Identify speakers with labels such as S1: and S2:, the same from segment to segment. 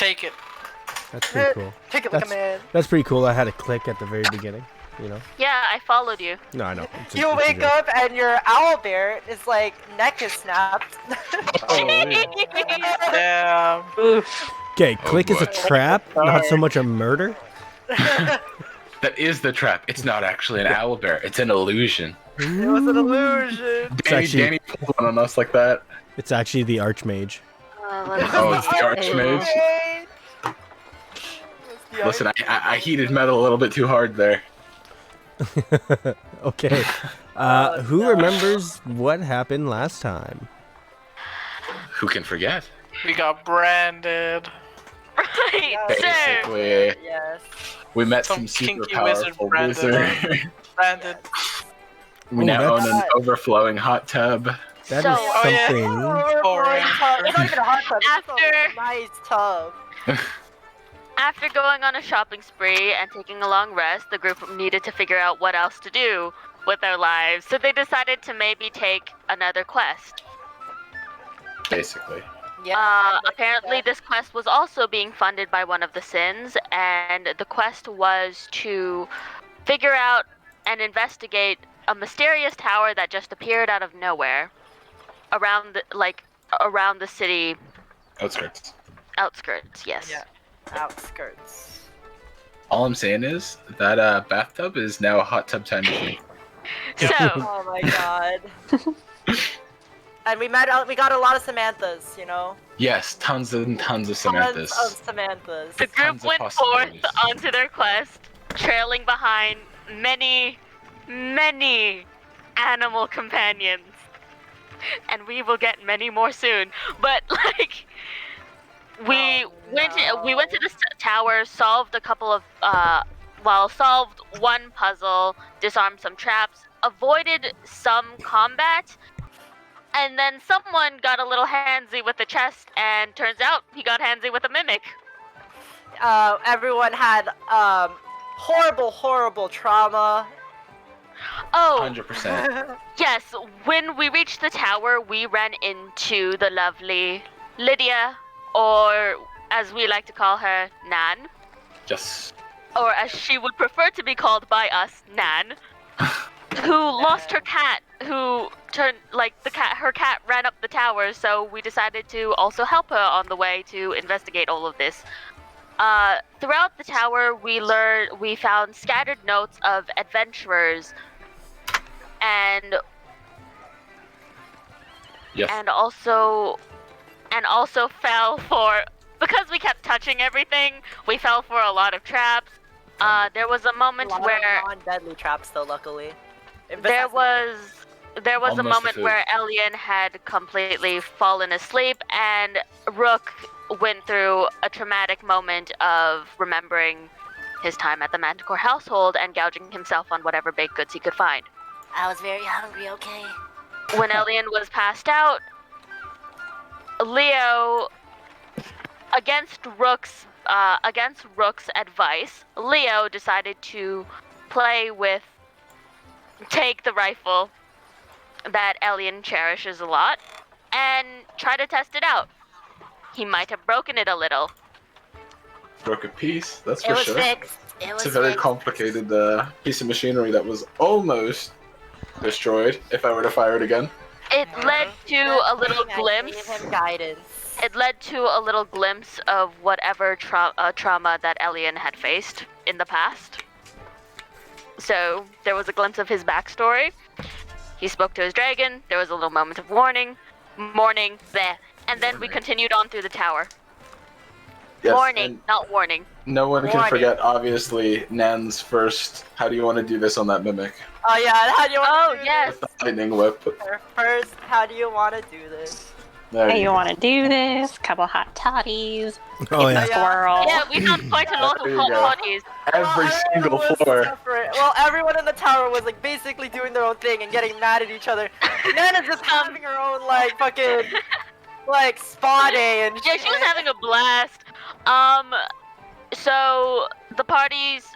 S1: Take it.
S2: That's pretty cool.
S3: Take it like a man.
S2: That's pretty cool. I had a click at the very beginning, you know?
S4: Yeah, I followed you.
S2: No, I know.
S3: You wake up and your owl bear is like neck is snapped.
S1: Yeah.
S2: Okay, click is a trap, not so much a murder.
S5: That is the trap. It's not actually an owlbear. It's an illusion.
S3: It was an illusion.
S5: Danny pulled one on us like that.
S2: It's actually the Archmage.
S5: Oh, it's the Archmage. Listen, I heated metal a little bit too hard there.
S2: Okay. Who remembers what happened last time?
S5: Who can forget?
S1: We got branded.
S4: Right, so
S5: Basically,
S3: Yes.
S5: we met
S1: Some
S5: some super
S1: kinky wizard
S5: powerful
S1: branded.
S5: wizard.
S1: Branded.
S5: We now own
S2: that's-
S5: an overflowing hot tub.
S2: That is
S4: So-
S1: Oh, yeah.
S2: something.
S1: Boring.
S3: It's not even a hot tub. It's
S4: After-
S3: a nice tub.
S4: after going on a shopping spree and taking a long rest, the group needed to figure out what else to do with their lives, so they decided to maybe take another quest.
S5: Basically.
S3: Yeah.
S4: Apparently this quest was also being funded by one of the sins, and the quest was to figure out and investigate a mysterious tower that just appeared out of nowhere around the city
S5: Outskirts.
S4: outskirts. Yes.
S3: Yeah. Outskirts.
S5: All I'm saying is that bathtub is now a hot tub time machine.
S4: So
S3: Oh my god. And we got a lot of Samanthas, you know?
S5: Yes, tons and tons of Samanthas.
S3: Tons of Samanthas.
S4: the group
S5: Tons of
S4: went forth
S5: possibilities.
S4: onto their quest, trailing behind many, many animal companions. And we will get many more soon. But like we went to the tower, solved a couple of solved one puzzle, disarmed some traps, avoided some combat, and then someone got a little handsy with the chest, and turns out he got handsy with a mimic.
S3: Everyone had horrible trauma.
S4: Oh,
S5: 100%.
S4: yes, when we reached the tower, we ran into the lovely Lydia, or as we like to call her, Nan.
S5: Just
S4: Or as she would prefer to be called by us, Nan, who lost her cat, who turned, her cat ran up the tower, so we decided to also help her on the way to investigate all of this. Throughout the tower, we found scattered notes of adventurers, and
S5: yes.
S4: and also fell for, because we kept touching everything, we fell for a lot of traps. There was a moment
S3: A lot
S4: where
S3: of non-deadly traps, though. Luckily,
S4: there was a
S5: Almost
S4: moment
S5: a food.
S4: where Elian had completely fallen asleep, and Rook went through a traumatic moment of remembering his time at the Manticore household and gouging himself on whatever baked goods he could find.
S3: I was very hungry. Okay.
S4: When Elian was passed out, Leo, against Rook's advice, Leo decided to take the rifle that Elian cherishes a lot and try to test it out. He might have broken it a little.
S5: Broke a piece, that's
S3: It
S5: for
S3: was
S5: sure.
S3: fixed. It
S5: It's
S3: was
S5: a very
S3: fixed.
S5: complicated piece of machinery that was almost destroyed if I were to fire it again.
S4: It led to a little
S3: I
S4: glimpse.
S3: gave him guidance.
S4: It led to a little glimpse of whatever trauma that Elian had faced in the past. So there was a glimpse of his backstory. He spoke to his dragon. There was a little moment of mourning, bleh. And then we continued on through the tower.
S5: Yes,
S4: Warning,
S5: and
S4: not warning.
S5: no one can
S3: Warning.
S5: forget, obviously, Nan's first, how do you want to do this on that mimmic?
S3: Oh yeah, how do you want
S4: Oh
S3: to do
S4: yes.
S5: With the lightning whip.
S3: this? First, how do you want to do this?
S5: There
S6: Hey,
S5: you
S6: you
S5: go.
S6: want to do this? Couple hot toddies.
S2: Oh
S6: in
S2: yeah.
S6: the squirrel.
S4: Yeah, we found quite a lot of
S5: There you
S4: hot
S5: go.
S4: bodies.
S5: Every
S3: Well,
S5: single
S3: everyone was
S5: floor.
S3: separate. Well, everyone in the tower was like basically doing their own thing and getting mad at each other. Nana's just having her own like fucking like spa day and
S4: Yeah, she was having a blast. So the parties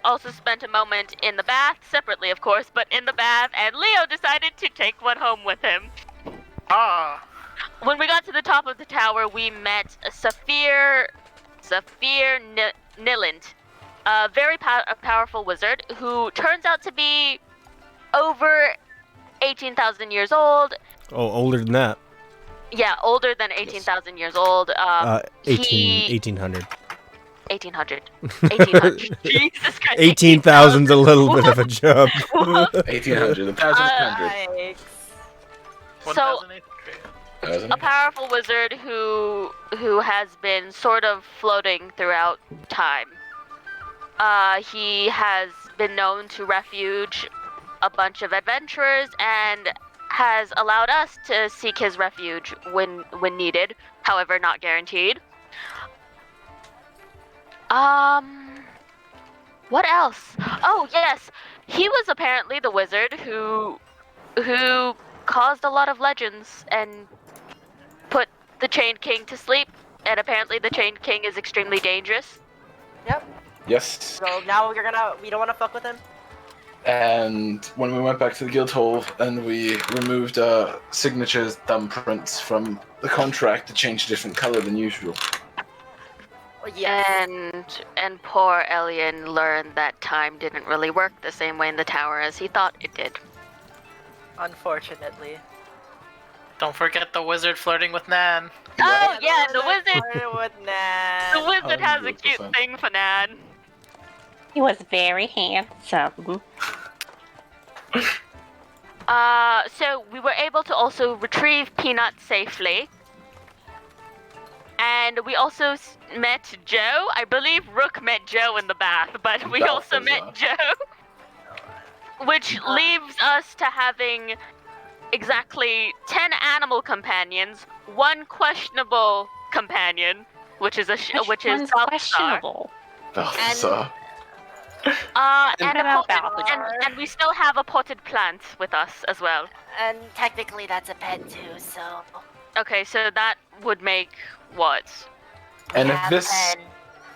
S4: also spent a moment in the bath, separately of course, but in the bath, and Leo decided to take one home with him.
S1: Ah.
S4: When we got to the top of the tower, we met Saphir, Zafir Nilland, a very powerful wizard who turns out to be over 18,000 years old.
S2: Oh, older than that.
S4: Yeah, older than 18,000 years old.
S2: 1800.
S4: 1800. 1800. Jesus Christ.
S2: 18,000's a little bit of a jump.
S5: 1800, 1,100.
S3: Yikes.
S4: So,
S1: 1,800.
S4: a powerful wizard who has been sort of floating throughout time. He has been known to refuge a bunch of adventurers and has allowed us to seek his refuge when needed, however not guaranteed. What else? Oh yes, he was apparently the wizard who caused a lot of legends and put the Chained King to sleep, and apparently the Chained King is extremely dangerous.
S3: Yep.
S5: Yes.
S3: So now we don't want to fuck with him.
S5: And when we went back to the guild hall and we removed signatures, thumbprints from the contract to change a different color than usual.
S3: Yes.
S4: And poor Elian learned that time didn't really work the same way in the tower as he thought it did.
S3: Unfortunately.
S1: Don't forget the wizard flirting with Nan.
S4: Oh yeah, the wizard.
S3: With Nan.
S4: The wizard has a cute
S5: 100%.
S4: thing for Nan.
S6: He was very handsome.
S4: So we were able to also retrieve Peanut safely. And we also met Joe. I believe Rook met Joe in the bath, but we
S5: That
S4: also
S5: was
S4: met Joe. Which leaves us to having exactly 10 animal companions, one questionable companion, which is
S6: Which one's
S4: Balthazar.
S6: questionable?
S5: Balthazar.
S4: And,
S6: about Balthazar?
S4: and we still have a potted plant with us as well.
S3: And technically that's a pet too, so...
S4: Okay, so that would make what?
S5: And
S3: have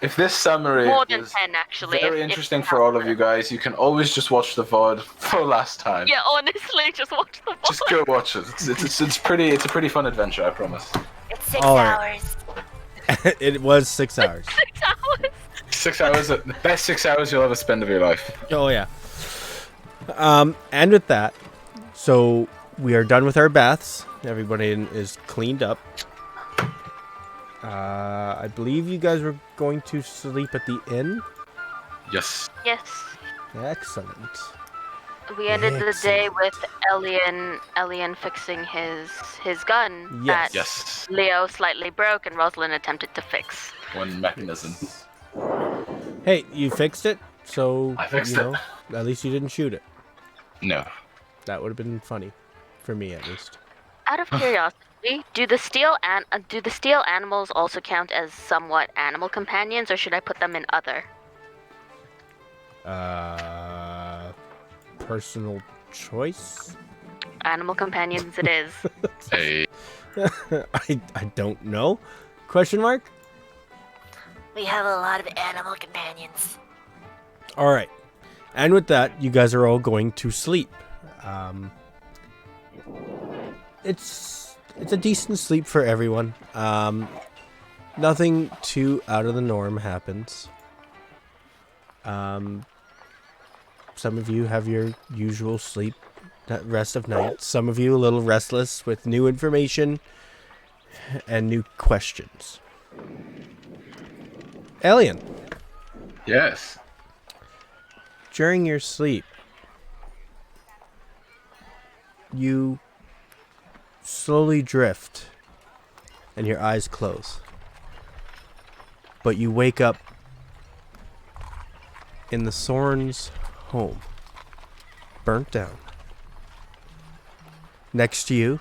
S5: if this summary
S4: More than
S5: is
S4: 10 actually.
S5: very
S4: if
S5: interesting for all of you guys, you can always just watch the VOD for last time.
S4: Yeah, honestly, just watch the
S5: Just go watch it. It's a pretty fun adventure, I promise.
S3: It's 6
S2: All right.
S3: hours.
S2: It was 6 hours.
S4: 6 hours.
S5: 6 hours, the best 6 hours you'll ever spend of your life.
S2: Oh yeah. And with that, so we are done with our baths. Everybody is cleaned up. I believe you guys were going to sleep at the inn.
S5: Yes.
S4: Yes.
S2: Excellent.
S4: We ended the day with Elian fixing his gun
S2: Yes.
S4: that
S5: Yes.
S4: Leo slightly broke and Rosalind attempted to fix.
S5: One mechanism.
S2: Hey, you fixed it, so
S5: I fixed
S2: you know, at least you didn't shoot it.
S5: No.
S2: That would have been funny, for me at least.
S4: Out of curiosity, do the steel animals also count as somewhat animal companions, or should I put them in other?
S2: Personal choice?
S4: Animal companions it is.
S5: Hey.
S2: I don't know. Question mark?
S3: We have a lot of animal companions.
S2: All right. And with that, you guys are all going to sleep. It's a decent sleep for everyone. Nothing too out of the norm happens. Some of you have your usual sleep, rest of night. Some of you a little restless with new information and new questions. Alien,
S5: Yes.
S2: during your sleep, you slowly drift and your eyes close. But you wake up in the Soren's home, burnt down. Next to you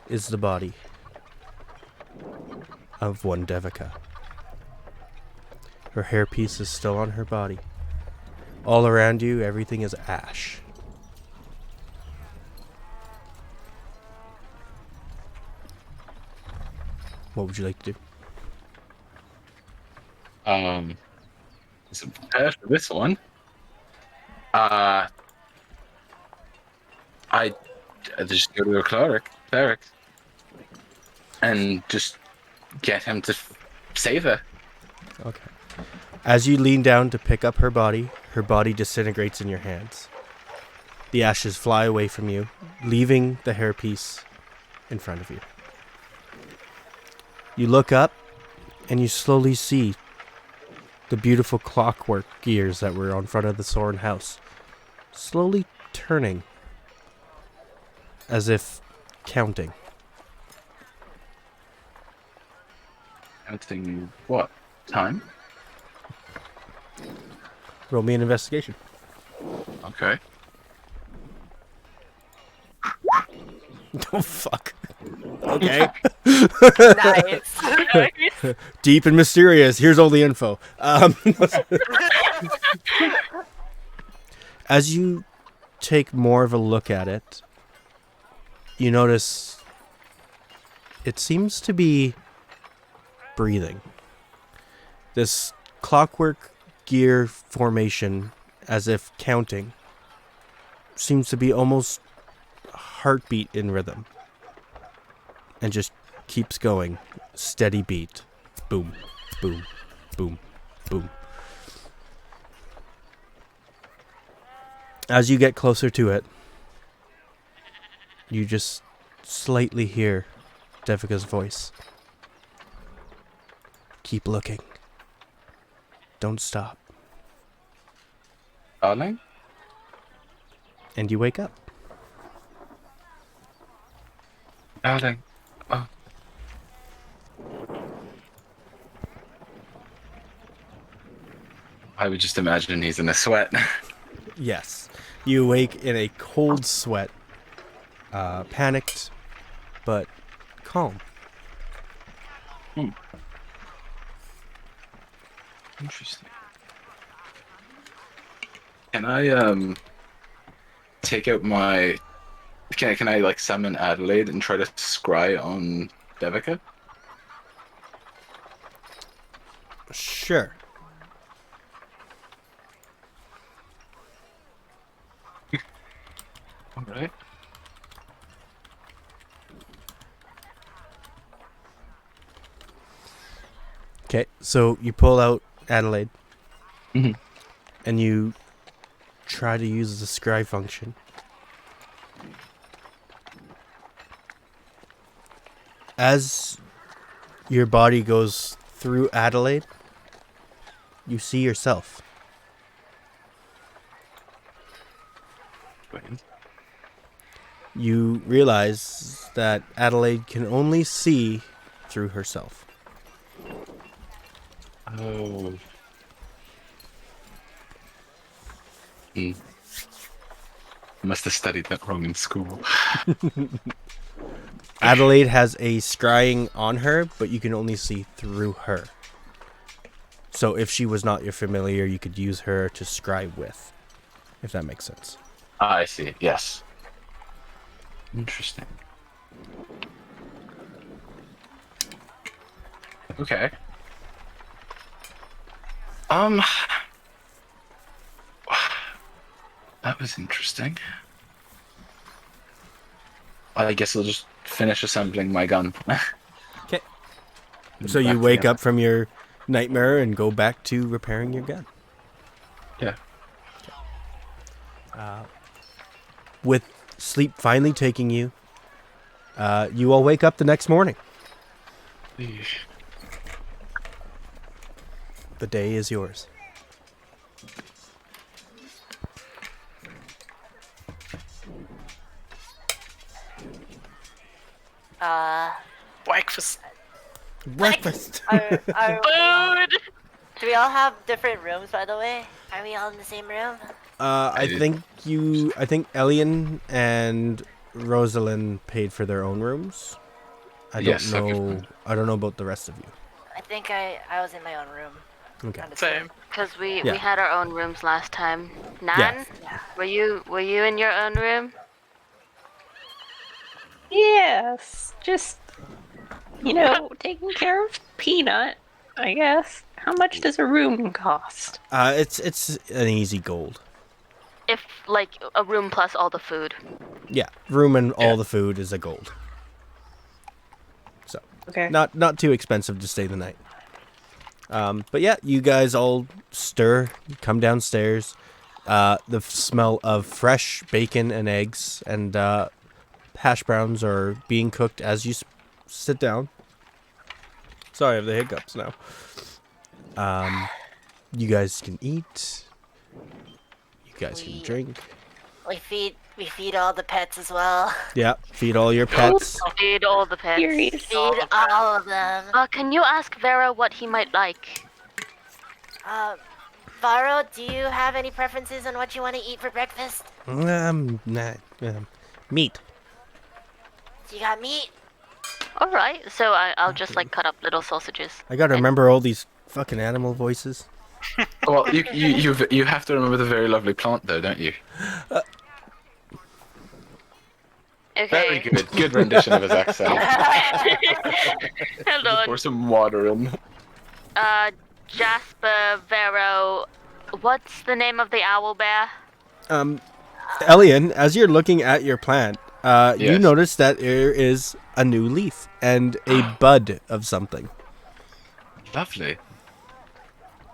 S2: is the body of one Devika. Her hairpiece is still on her body. All around you, everything is ash. What would you like to do?
S5: So prepare for this one. I just go to a cleric, and just get him to save her.
S2: Okay. As you lean down to pick up her body disintegrates in your hands. The ashes fly away from you, leaving the hairpiece in front of you. You look up, and you slowly see the beautiful clockwork gears that were on front of the Soren house slowly turning, as if counting.
S5: Counting what? Time?
S2: Roll me an investigation.
S5: Okay.
S2: Oh, fuck. Okay.
S3: Nice.
S2: Deep and mysterious. Here's all the info. As you take more of a look at it, you notice it seems to be breathing. This clockwork gear formation, as if counting, seems to be almost heartbeat in rhythm. And just keeps going. Steady beat. Boom, boom, boom, boom. As you get closer to it, you just slightly hear Devika's voice. Keep looking. Don't stop.
S5: Darling?
S2: And you wake up.
S5: Darling. Oh. I would just imagine he's in a sweat.
S2: Yes. You awake in a cold sweat. Panicked, but calm.
S5: Interesting. Can I take out my can I like summon Adelaide and try to scry on Devika?
S2: Sure.
S5: Alright.
S2: Okay, so you pull out Adelaide.
S5: Mhm.
S2: And you try to use the scry function. As your body goes through Adelaide, you see yourself.
S5: Wait.
S2: You realize that Adelaide can only see through herself.
S5: Oh. Must have studied that wrong in school.
S2: Adelaide has a scrying on her, but you can only see through her. So if she was not your familiar, you could use her to scry with, if that makes sense.
S5: I see. Yes. Interesting. Okay. That was interesting. I guess I'll just finish assembling my gun.
S2: Okay. So you wake up from your nightmare and go back to repairing your gun.
S5: Yeah.
S2: With sleep finally taking you, you all wake up the next morning.
S5: Eesh.
S2: The day is yours.
S1: Breakfast.
S2: Breakfast.
S4: Food!
S3: Do we all have different rooms, by the way? Are we all in the same room?
S2: I think Elian and Rosalind paid for their own rooms. I
S5: Yes,
S2: don't
S5: okay,
S2: know.
S5: fine.
S2: I don't know about the rest of you.
S3: I think I was in my own room.
S2: Okay.
S3: On the
S1: Same.
S4: Because we
S2: Yeah.
S4: had our own rooms last time. Nan,
S3: Yeah.
S4: were you in your own room?
S6: Yes, just, taking care of Peanut, I guess. How much does a room cost?
S2: It's an easy gold.
S4: If like a room plus all the food.
S2: Yeah, room and
S5: Yeah.
S2: all the food is a gold. So
S6: Okay.
S2: not too expensive to stay the night. But yeah, you guys all come downstairs. The smell of fresh bacon and eggs and hash browns are being cooked as you sit down. Sorry, I have the hiccups now. You guys can eat. You guys can drink.
S3: We feed all the pets as well.
S2: Yeah, feed all your pets.
S4: Feed all the pets.
S6: Curious.
S3: Feed all of them.
S4: Can you ask Vera what he might like?
S3: Varo, do you have any preferences on what you want to eat for breakfast?
S2: Nah, meat.
S3: You got meat?
S4: All right, so I'll just like cut up little sausages.
S2: I gotta remember all these fucking animal voices.
S5: Well, you have to remember the very lovely plant, though, don't you?
S4: Okay.
S5: Very good. Good rendition of his accent.
S4: Hold on.
S5: Pour some water in.
S4: Jasper, Vero, what's the name of the owl bear?
S2: Elian, as you're looking at your plant, you
S5: Yes.
S2: notice that there is a new leaf and a bud of something.
S5: Lovely.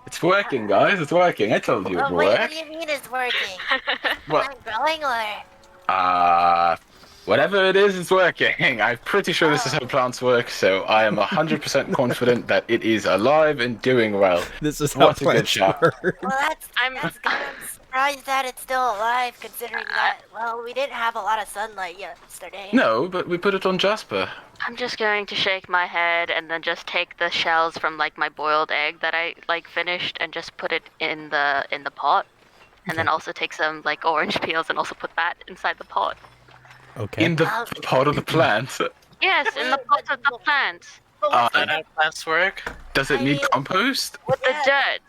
S5: It's working, guys. It's working. I told you it would
S3: Wait, what
S5: work.
S3: do you mean it's working?
S5: Well,
S3: I'm growing or?
S5: whatever it is, it's working. I'm pretty sure this is how plants work, so I am 100% confident that it is alive and doing well.
S2: This is how
S5: What a good
S2: plants
S5: shot.
S2: work.
S3: Well, that's good. I'm surprised that it's still alive, considering that, well, we didn't have a lot of sunlight yesterday.
S5: No, but we put it on Jasper.
S4: I'm just going to shake my head and then just take the shells from like my boiled egg that I like finished and just put it in the pot. And then also take some like orange peels and also put that inside the pot.
S2: Okay.
S5: In the pot of the plant.
S4: Yes, in the pot of the plant.
S1: Is that how plants work?
S5: Does it need compost?
S4: With the dirt.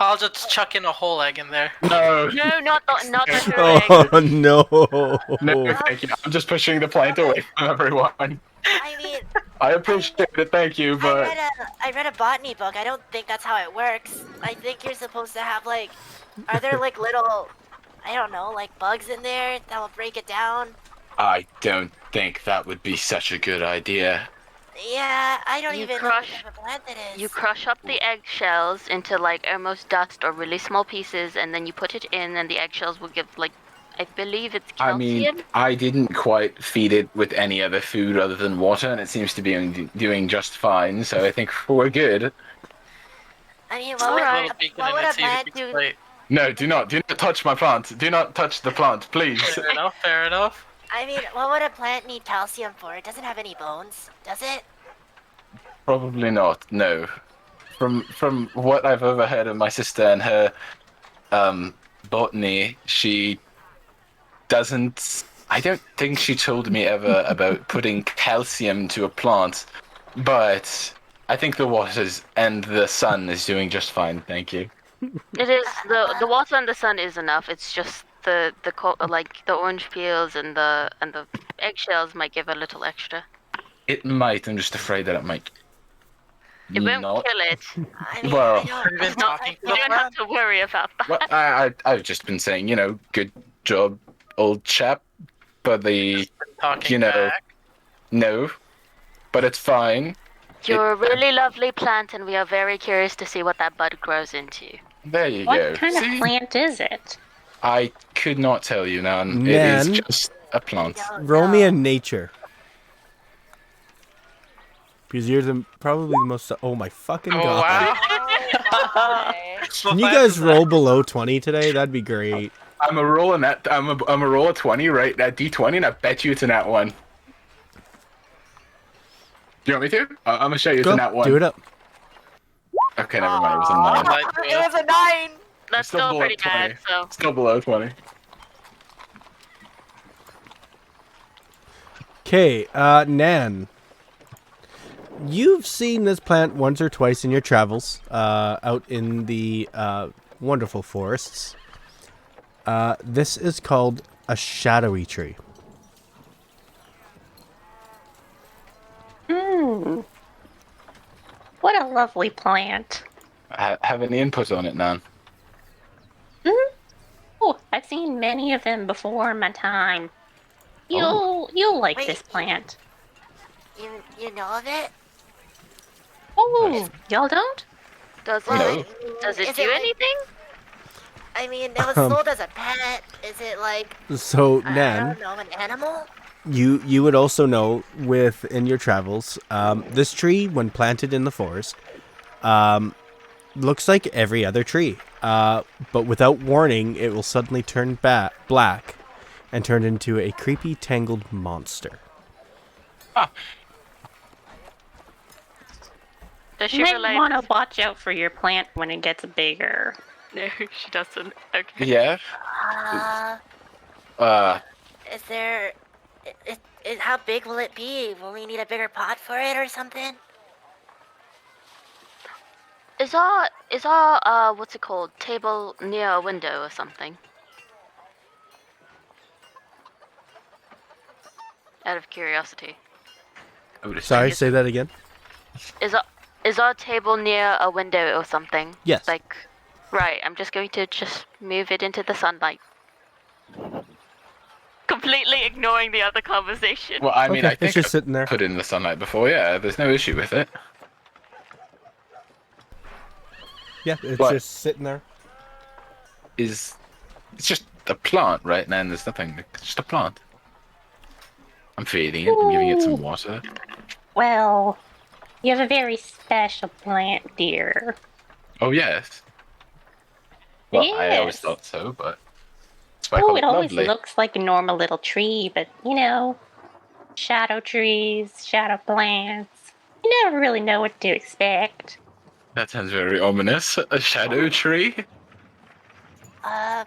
S1: I'll just chuck in a whole egg in there.
S5: No.
S4: No, not the whole egg.
S2: Oh no!
S5: No, thank you. I'm just pushing the plant away from everyone.
S3: I mean,
S5: I appreciate it, thank you, but
S3: I read a botany book. I don't think that's how it works. I think you're supposed to have, like, are there, like, little, I don't know, like, bugs in there that will break it down?
S5: I don't think that would be such a good idea.
S3: Yeah, I don't
S4: You
S3: even
S4: crush-
S3: know what type of plant it is.
S4: You crush up the eggshells into like almost dust or really small pieces, and then you put it in, and the eggshells will give like, I believe it's
S5: I
S4: calcium.
S5: mean, I didn't quite feed it with any other food other than water, and it seems to be doing just fine, so I think we're good.
S3: I mean,
S4: Alright.
S3: what would a plant do?
S5: No, do not touch my plant. Do not touch the plant, please.
S1: Fair enough, fair enough.
S3: I mean, what would a plant need calcium for? It doesn't have any bones, does it?
S5: Probably not, no. From what I've overheard of my sister and her botany, she doesn't. I don't think she told me ever about putting calcium to a plant, but I think the waters and the sun is doing just fine, thank you.
S4: It is the water and the sun is enough. It's just the orange peels and the eggshells might give a little extra.
S5: It might. I'm just afraid that it might.
S4: It won't
S5: not.
S4: kill it.
S3: I mean,
S5: Well-
S3: I don't,
S1: Have you been talking to
S4: You
S1: the
S4: don't have to worry about that.
S5: Well, I've just been saying, good job, old chap. But
S1: talking
S5: you know,
S1: back?
S5: no, but it's fine.
S4: You're a really lovely plant, and we are very curious to see what that bud grows into.
S5: There you
S6: What
S5: go.
S6: kind
S5: See?
S6: of plant is it?
S5: I could not tell you, Nan. It
S2: Nan?
S5: is just a plant.
S2: Roll me a nature. Because you're probably the most. Oh my fucking
S1: Oh,
S2: god!
S1: wow.
S2: Can you guys roll below 20 today? That'd be great.
S5: I'm a roll a net. I'm a roll a 20, right? That D20, and I bet you it's a nat one. Do you want me to? I'm gonna show you it's
S2: Go,
S5: a nat one.
S2: do it up.
S5: Okay, never mind. It was a 9.
S3: it was a 9!
S4: That's
S5: Still
S4: still
S5: below
S4: pretty
S5: 20.
S4: bad, so.
S5: Still below 20.
S2: Okay, Nan. You've seen this plant once or twice in your travels, out in the wonderful forests. This is called a shadowy tree.
S6: What a lovely plant.
S5: Have any input on it, Nan?
S6: Oh, I've seen many of them before in my time. You'll like
S3: Wait.
S6: this plant.
S3: You know of it?
S6: Oh, y'all don't?
S4: Does it?
S5: No.
S4: Does it
S3: Is
S4: do
S3: it like-
S4: anything?
S3: I mean, it was
S2: Um,
S3: sold as a pet. Is it like,
S2: So,
S3: I
S2: Nan,
S3: don't know, an animal?
S2: you would also know in your travels, this tree, when planted in the forest, looks like every other tree. But without warning, it will suddenly turn black and turn into a creepy, tangled monster.
S4: Does
S6: You
S4: she
S6: might
S4: relate?
S6: want to watch out for your plant when it gets bigger.
S4: No, she doesn't. Okay.
S5: Yeah.
S3: Uh,
S5: Uh,
S3: is there... how big will it be? Will we need a bigger pot for it or something?
S4: Is our what's it called? Table near a window or something? Out of curiosity.
S5: I would
S2: Sorry,
S5: assume.
S2: say that again?
S4: Is our table near a window or something?
S2: Yes.
S4: Like, right. I'm just going to just move it into the sunlight. Completely ignoring the other conversation.
S5: Well, I mean,
S2: Okay,
S5: I
S2: it's
S5: think
S2: just
S5: I've
S2: sitting there.
S5: put it in the sunlight before. Yeah, there's no issue with it.
S2: Yeah, it's
S5: What?
S2: just sitting there.
S5: It's just a plant, right? Nan, there's nothing. It's just a plant. I'm feeding it. I'm giving it some water.
S6: Well, you have a very special plant, dear.
S5: Oh yes. Well, I always
S6: Yes.
S5: thought so, but that's why I
S6: Oh,
S5: call
S6: it
S5: it
S6: always
S5: lovely.
S6: looks like a normal little tree, but shadow trees, shadow plants. You never really know what to expect.
S5: That sounds very ominous. A shadow tree.
S3: I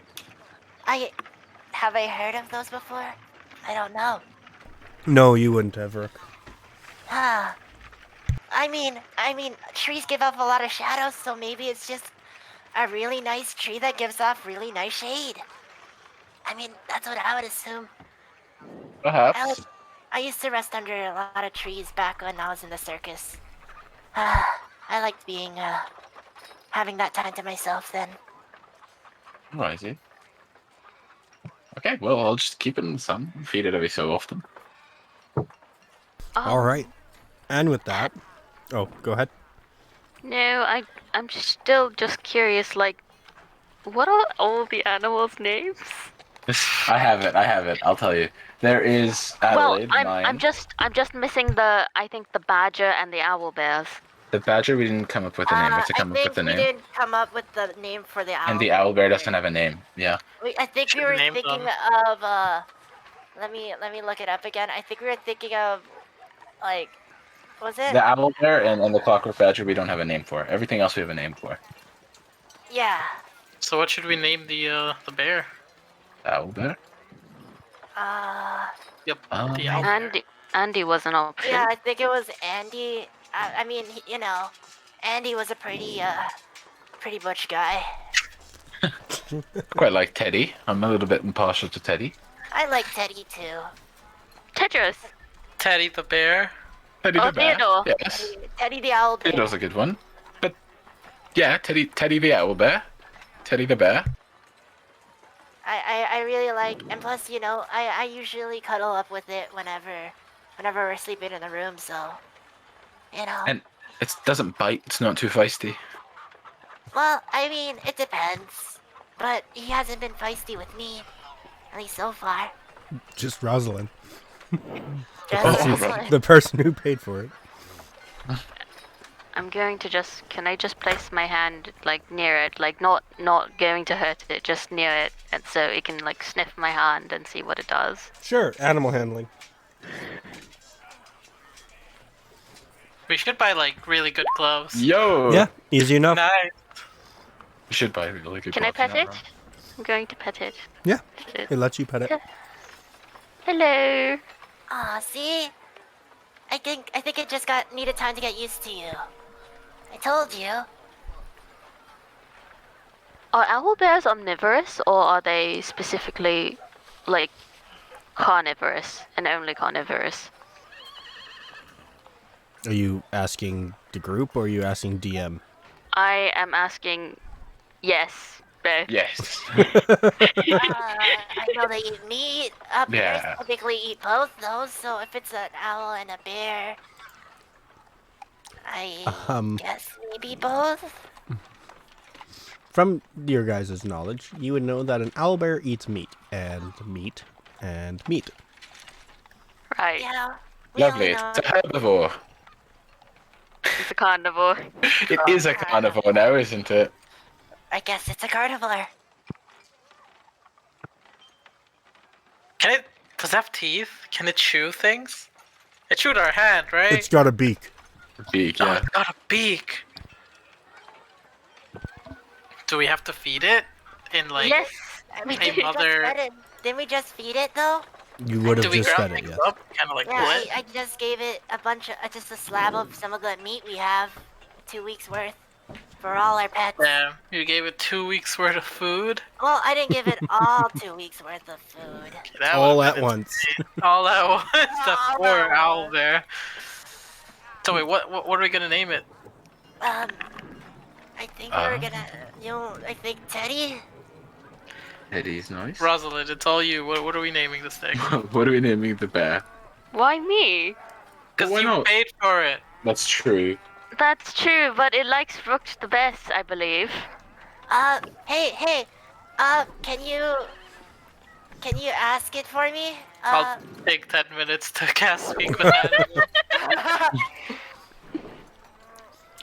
S3: heard of those before? I don't know.
S2: No, you wouldn't have, Rook.
S3: Ah. I mean, trees give off a lot of shadows, so maybe it's just a really nice tree that gives off really nice shade. I mean, that's what I would assume.
S5: Perhaps.
S3: I used to rest under a lot of trees back when I was in the circus. I liked having that time to myself then.
S5: Alrighty. Okay, well, I'll just keep it in the sun. Feed it every so often.
S2: All right. And with that... Oh, go ahead.
S4: No, I'm still just curious. Like, what are all the animals' names?
S5: I have it. I'll tell you. There is Adelaide,
S4: well,
S5: mine.
S4: I'm just missing I think the badger and the owl bears.
S5: The badger, we didn't come up with a name. We have to come up with a
S3: we
S5: name.
S3: didn't come up with the name for the owl.
S5: And the owlbear doesn't have a name. Yeah.
S3: I think we
S1: Should
S3: were
S1: name
S3: thinking
S1: them.
S3: of let me look it up again. I think we were thinking of like was it?
S5: The owlbear and the clockwork badger, we don't have a name for. Everything else we have a name for.
S3: Yeah.
S1: So what should we name the bear?
S5: Owlbear?
S1: Yep.
S5: Um,
S1: the owl bear.
S4: Andy was an option.
S3: Yeah, I think it was Andy. I mean, Andy was a pretty butch guy.
S5: Quite like Teddy. I'm a little bit impartial to Teddy.
S3: I like Teddy too.
S4: Tetris.
S1: Teddy the bear.
S5: Teddy
S4: Oh,
S5: the bear.
S4: Theodore.
S5: Yes.
S3: Teddy the owl bear.
S5: Theodore's a good one. But yeah, Teddy the owlbear. Teddy the bear.
S3: I really like, and plus, I usually cuddle up with it whenever we're sleeping in the room, so,
S5: And it doesn't bite. It's not too feisty.
S3: Well, I mean, it depends, but he hasn't been feisty with me, at least so far.
S2: Just Rosalind.
S3: Just
S5: right.
S2: The person who paid for it.
S4: I'm going to can I just place my hand like near it, like not going to hurt it, just near it, and so it can like sniff my hand and see what it does.
S2: Sure, animal handling.
S1: We should buy like really good gloves.
S5: Yo!
S2: Yeah, easy enough.
S1: Nice.
S5: We should buy really good
S4: Can I
S5: gloves,
S4: pet
S5: you're
S4: it?
S5: not wrong.
S4: I'm going to pet it.
S2: Yeah, it lets you pet it.
S4: Hello.
S3: Aw, see? I think it just needed time to get used to you. I told you.
S4: Are owl bears omnivorous, or are they specifically like carnivorous and only carnivorous?
S2: Are you asking the group or are you asking DM?
S4: I am asking. Yes, both.
S5: Yes.
S3: I know they eat meat. Bears
S5: Yeah.
S3: typically eat both those, so if it's an owl and a bear... I
S2: Um.
S3: guess maybe both.
S2: From your guys' knowledge, you would know that an owlbear eats meat and meat and meat.
S4: Right.
S3: Yeah, we
S5: Lovely.
S3: only
S5: It's
S3: know.
S5: a herbivore.
S4: It's a carnivore.
S5: It is a carnivore now, isn't it?
S3: I guess it's a carnivore.
S1: Can it? Does it have teeth? Can it chew things? It chewed our hand, right?
S2: It's got a beak.
S5: Beak,
S1: Oh,
S5: yeah.
S1: it's got a beak. Do we have to feed it? In like,
S4: Yes.
S3: We
S1: Hey,
S3: didn't
S1: mother.
S3: just fed it. Didn't we just feed it though?
S2: You would
S1: do
S2: have
S1: we
S2: just
S1: ground
S2: fed it,
S1: things
S2: yes.
S1: up? Kind of like
S3: Yeah,
S1: split?
S3: I just gave it a bunch of just a slab of some of the meat we have, 2 weeks worth, for all our pets.
S1: Damn, you gave it 2 weeks worth of food?
S3: Well, I didn't give it all 2 weeks worth of food.
S1: That
S2: All
S1: would've
S2: at
S1: been
S2: once.
S1: insane. All at once. The
S3: All
S1: poor
S3: at
S1: owl
S3: once.
S1: bear. So wait, what are we gonna name it?
S3: I think we're gonna, I think Teddy.
S5: Eddie's nice.
S1: Rosalind, it's all you. What are we naming this thing?
S5: What are we naming the bear?
S4: Why me?
S1: Because
S5: Why
S1: you
S5: not?
S1: paid for it.
S5: That's true.
S4: That's true, but it likes Brooks the best, I believe.
S3: Hey, can you ask it for me?
S1: I'll take 10 minutes to cast Speak with Animals.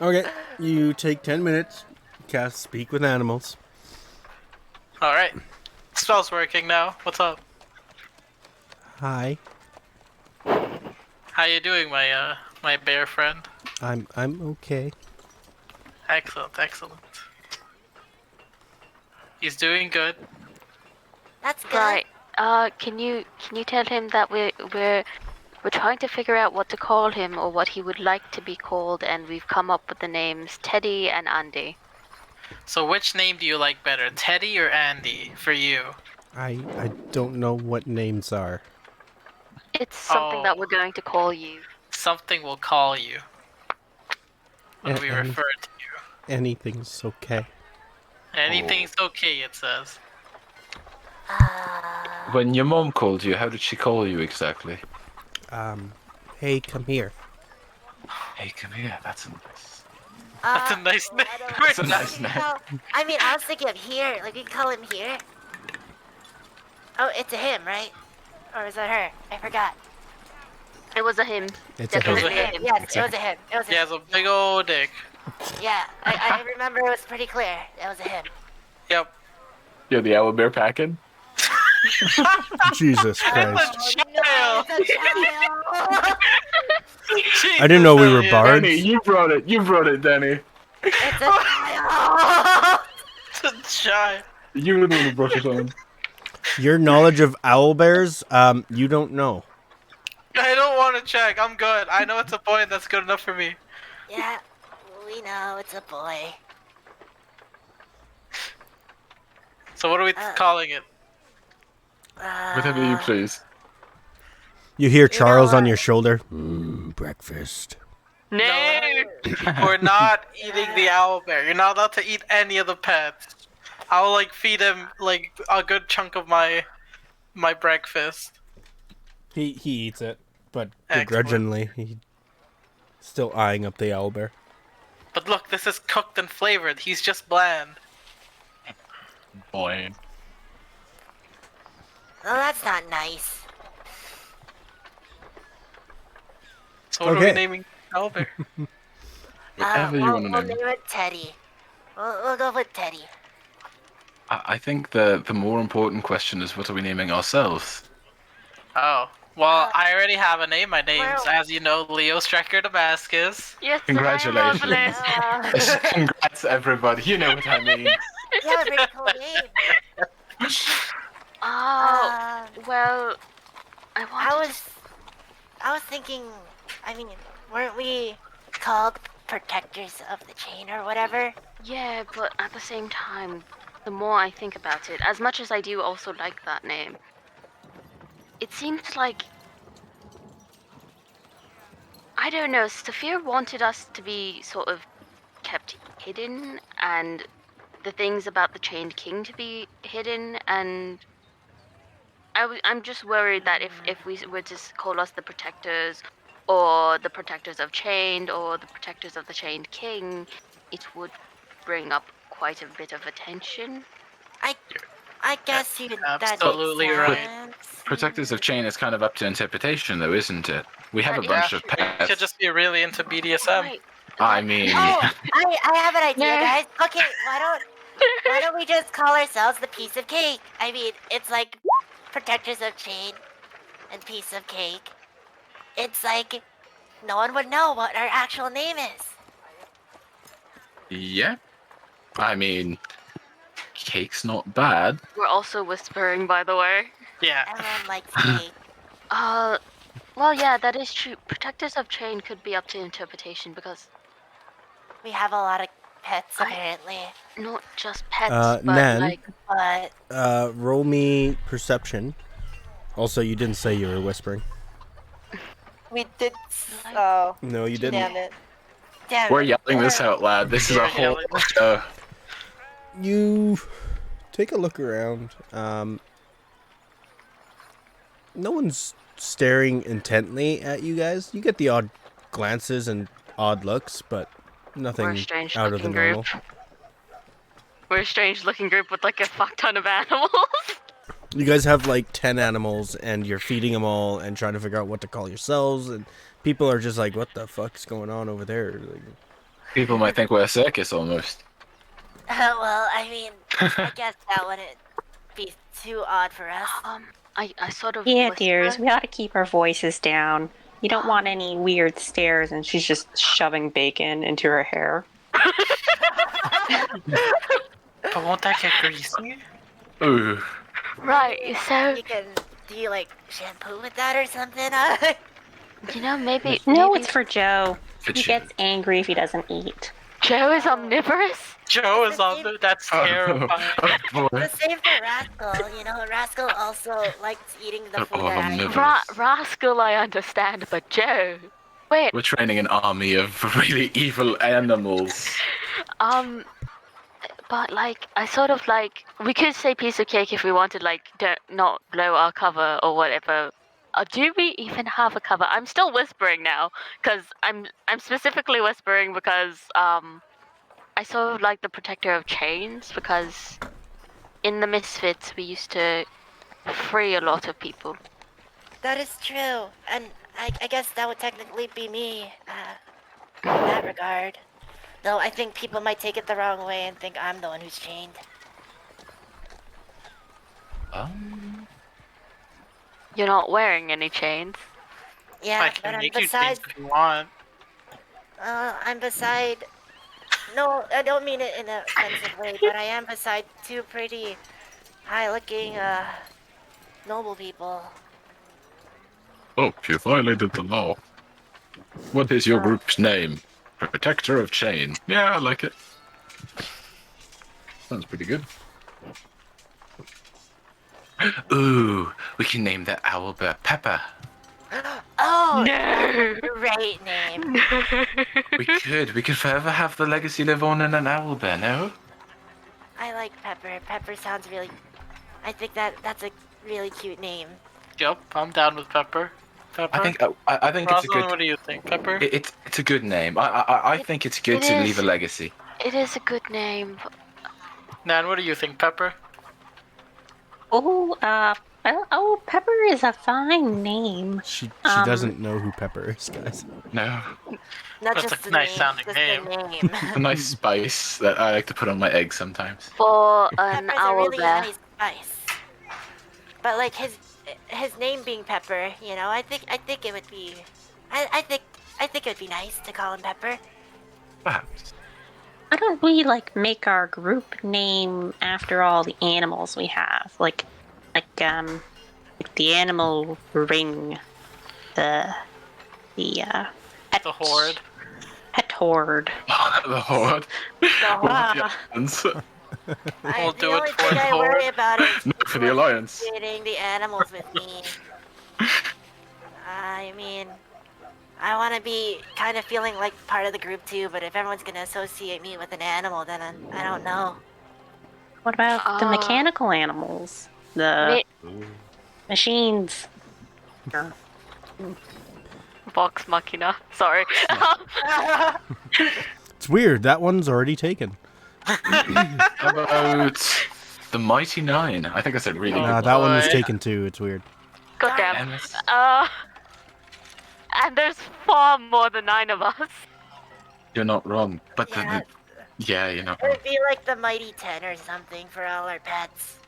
S2: Okay, you take 10 minutes, cast Speak with Animals.
S1: Alright. Spell's working now. What's up?
S2: Hi,
S1: How you doing, my bear friend?
S2: I'm okay.
S1: Excellent, excellent. He's doing good.
S3: That's good.
S4: Right. Can you tell him that we're trying to figure out what to call him or what he would like to be called, and we've come up with the names Teddy and Andy.
S1: So which name do you like better, Teddy or Andy, for you?
S2: I don't know what names are.
S4: It's something that
S1: Oh.
S4: we're going to call you.
S1: Something will call you when we
S2: Any-
S1: refer to you.
S2: Anything's okay.
S1: Anything's okay, it says.
S5: When your mom called you, how did she call you exactly?
S2: Hey, come here.
S5: Hey, come here. That's nice.
S1: That's a nice name.
S5: That's a nice name.
S3: I mean, I was thinking of here. Like, we can call him here. Oh, it's a him, right? Or is that her? I forgot.
S4: It was a him.
S2: It's a
S4: Definitely
S1: him.
S4: a him.
S3: Yes, it was a him. It was a
S1: He has a big old dick.
S3: Yeah, I remember it was pretty clear. It was a him.
S1: Yep.
S5: You're the owlbear packing?
S2: Jesus Christ.
S1: Child.
S3: It's a child.
S2: I didn't know we were
S1: Jesus,
S2: bards.
S5: Danny, you brought it. You brought it, Danny.
S3: It's a child.
S1: It's a child.
S5: You were the one who brought it on.
S2: Your knowledge of owlbears, you don't know.
S1: I don't want to check. I'm good. I know it's a boy and that's good enough for me.
S3: Yeah, we know it's a boy.
S1: So what are we calling it?
S5: Whatever you please.
S2: You hear Charles on
S3: what?
S2: your shoulder. Breakfast.
S4: No.
S1: We're not eating the owl bear. You're not allowed to eat any of the pets. I'll like feed him like a good chunk of my breakfast.
S2: He eats it, but
S1: Excellent.
S2: begrudgingly. He's still eyeing up the owlbear.
S1: But look, this is cooked and flavored. He's just bland.
S5: Boy.
S3: Oh, that's not nice.
S1: So what are we
S2: Okay.
S1: naming owl bear?
S5: Whatever you want to
S3: we'll
S5: name.
S3: name it Teddy. We'll go with Teddy.
S5: I think the more important question is, what are we naming ourselves?
S1: Oh. Well, I already have a name. My name's,
S3: well-
S1: as you know, Leo Strecker Damascus.
S4: Yes,
S5: Congratulations.
S4: Rosalind.
S5: Congrats, everybody. You know what I mean.
S3: You have a pretty cool name.
S4: Oh, well, I wanted
S3: I was thinking, I mean, weren't we called protectors of the chain or whatever?
S4: Yeah, but at the same time, the more I think about it, as much as I do also like that name, it seems like, I don't know, Saphir wanted us to be sort of kept hidden, and the things about the Chained King to be hidden, and I'm just worried that if we were to call us the Protectors, or the Protectors of Chained, or the Protectors of the Chained King, it would bring up quite a bit of attention.
S3: I guess that makes
S1: absolutely right.
S3: sense.
S5: Protectors of Chain is kind of up to interpretation, though, isn't it? We have
S4: That
S5: a
S4: is
S5: bunch of
S4: true.
S1: You
S5: pets.
S1: could just be really into BDSM.
S4: Right.
S5: I
S4: That-
S5: mean,
S3: Oh, I have an idea,
S4: No.
S3: guys. Okay, why don't we just call ourselves the Piece of Cake? I mean, it's like Protectors of Chain and Piece of Cake. It's like no one would know what our actual name is.
S5: yeah. I mean, cake's not bad.
S4: We're also whispering, by the way.
S1: Yeah.
S3: Everyone likes cake.
S4: Well, yeah, that is true. Protectors of Chain could be up to interpretation because
S3: We have a lot of pets,
S4: I-
S3: apparently.
S4: not just pets, but
S2: Nan?
S4: like
S3: But
S2: Roll me perception. Also, you didn't say you were whispering.
S7: We did. Oh,
S2: No, you didn't.
S7: damn it.
S3: damn
S5: We're
S3: it.
S5: yelling this out loud. This is
S1: We're
S5: a whole
S1: yelling.
S5: show.
S2: You take a look around. No one's staring intently at you guys. You get the odd glances and odd looks, but
S4: we're
S2: nothing
S4: a strange
S2: out of the
S4: looking
S2: normal.
S4: group. We're a strange looking group with like a fuck ton of animals.
S2: You guys have like 10 animals, and you're feeding them all and trying to figure out what to call yourselves, and people are just like, what the fuck's going on over there? Like,
S5: People might think we're a circus almost.
S3: Well, I mean, I guess that wouldn't be too odd for us.
S4: I sort of
S6: Yeah,
S4: whisper.
S6: dears, we ought to keep our voices down. You don't want any weird stares, and she's just shoving bacon into her hair.
S1: But won't that get greasy?
S5: Ooh.
S4: Right, so
S3: Do you like shampoo with that or something?
S4: you know maybe
S6: No,
S4: maybe
S6: it's for Joe.
S5: For
S6: He
S5: Joe.
S6: gets angry if he doesn't eat.
S4: Joe is omnivorous.
S1: Joe is on the. That's terrifying.
S5: Oh, boy.
S3: The same for Rascal. You know, Rascal also likes eating the food that I eat.
S5: Omnivorous.
S4: Rascal, I understand, but Joe. Wait,
S5: We're training an army of really evil animals.
S4: but like, I sort of like, we could say piece of cake if we wanted, like, don't not blow our cover or whatever. Do we even have a cover? I'm still whispering now, because I'm specifically whispering because I sort of like the Protector of Chains, because in the Misfits we used to free a lot of people.
S3: That is true, and I guess that would technically be me in that regard. Though I think people might take it the wrong way and think I'm the one who's chained.
S4: You're not wearing any chains.
S3: Yeah,
S1: I
S3: but
S1: can
S3: I'm
S1: make you
S3: beside.
S1: change if you want.
S3: I'm beside. No, I don't mean it in an offensive way, but I am beside two pretty high-looking, noble people.
S5: Oh, you violated the law. What is your group's name? Protector of Chain. Yeah, I like it. Sounds pretty good. Ooh, we can name that owlbear Pepper.
S3: Oh,
S4: No.
S3: great name.
S5: We could forever have the legacy live on in an owlbear, no?
S3: I like Pepper. Pepper sounds really. I think that's a really cute name.
S1: Yep, I'm down with Pepper. Pepper.
S5: I think it's a
S1: Rosalind,
S5: good.
S1: what do you think, Pepper?
S5: It's a good name. I think it's good
S4: It
S5: to
S4: is.
S5: leave a legacy.
S4: It is a good name.
S1: Nan, what do you think, Pepper?
S6: Oh, Pepper is a fine name.
S2: she doesn't know who Pepper is, guys.
S5: No,
S3: Not
S1: That's
S3: just
S1: a
S3: the
S1: nice
S3: name,
S1: sounding
S3: just
S1: name.
S3: the name.
S5: a nice spice that I like to put on my eggs sometimes.
S4: For an
S3: Pepper's a
S4: owl
S3: really
S4: bear.
S3: nice spice. But like his name being Pepper, you know, I think it would be, I think it would be nice to call him Pepper.
S5: Perhaps.
S6: Why don't we like make our group name after all the animals we have? Like the animal ring, the pet,
S1: The Horde.
S6: pet horde.
S5: The horde.
S6: Ah.
S1: We'll
S3: The
S1: do it
S3: only
S1: for
S3: thing
S1: the
S3: I worry
S1: Horde.
S3: about is
S5: No, for the alliance.
S3: associating the animals with me. I mean, I want to be kind of feeling like part of the group too, but if everyone's gonna associate me with an animal, then I don't know.
S6: What about the
S4: Ah.
S6: mechanical animals? The
S4: Ma-
S6: machines.
S4: Vox Machina. Sorry.
S2: It's weird. That one's already taken.
S5: How about the Mighty Nine? I think I said really good.
S2: That one was
S1: boy.
S2: taken too. It's weird.
S4: Goddamn.
S5: And it's-
S4: And there's far more than 9 of us.
S5: You're not wrong, but
S3: Yeah.
S5: you're not
S3: It
S5: wrong.
S3: would be like the Mighty 10 or something for all our pets.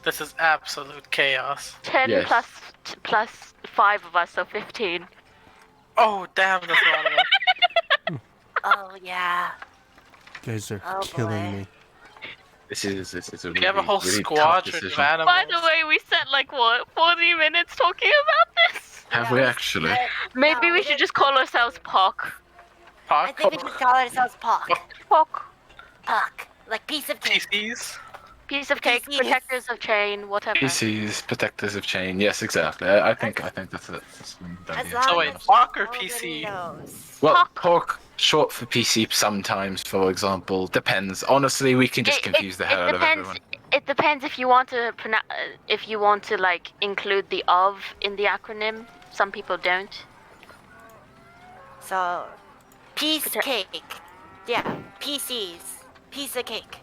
S1: This is absolute chaos.
S4: 10
S5: Yes.
S4: plus 5 of us, so 15.
S1: Oh, damn, that's a lot of us.
S3: Oh, yeah.
S2: You guys are
S3: Oh,
S2: killing
S3: boy.
S2: me.
S5: This is a
S1: We have a whole
S5: really tough
S1: squadron of
S5: decision.
S1: animals.
S4: By the way, we spent like what, 40 minutes talking about this?
S5: Have we actually?
S4: Maybe
S3: No,
S4: we
S3: we
S4: should
S3: didn't
S4: just call ourselves Pock.
S3: I think we should call ourselves Pock.
S4: Pock.
S3: Pock. Like piece of cake.
S1: PCs?
S4: Piece of cake,
S3: PCs.
S4: protectors of chain, whatever.
S5: PCs, protectors of chain. Yes, exactly. I think that's it. That's a good
S3: As
S5: idea.
S3: long
S1: So wait,
S3: as
S1: Pock or
S3: nobody
S1: PC?
S3: knows.
S5: Well,
S4: Pock.
S5: pork short for PC sometimes, for example. Depends. Honestly, we can just confuse the hell out of
S4: depends.
S5: everyone.
S4: It depends if you want to like include the of in the acronym. Some people don't.
S3: So, piece
S4: Protect-
S3: cake. Yeah, PCs. Piece of cake.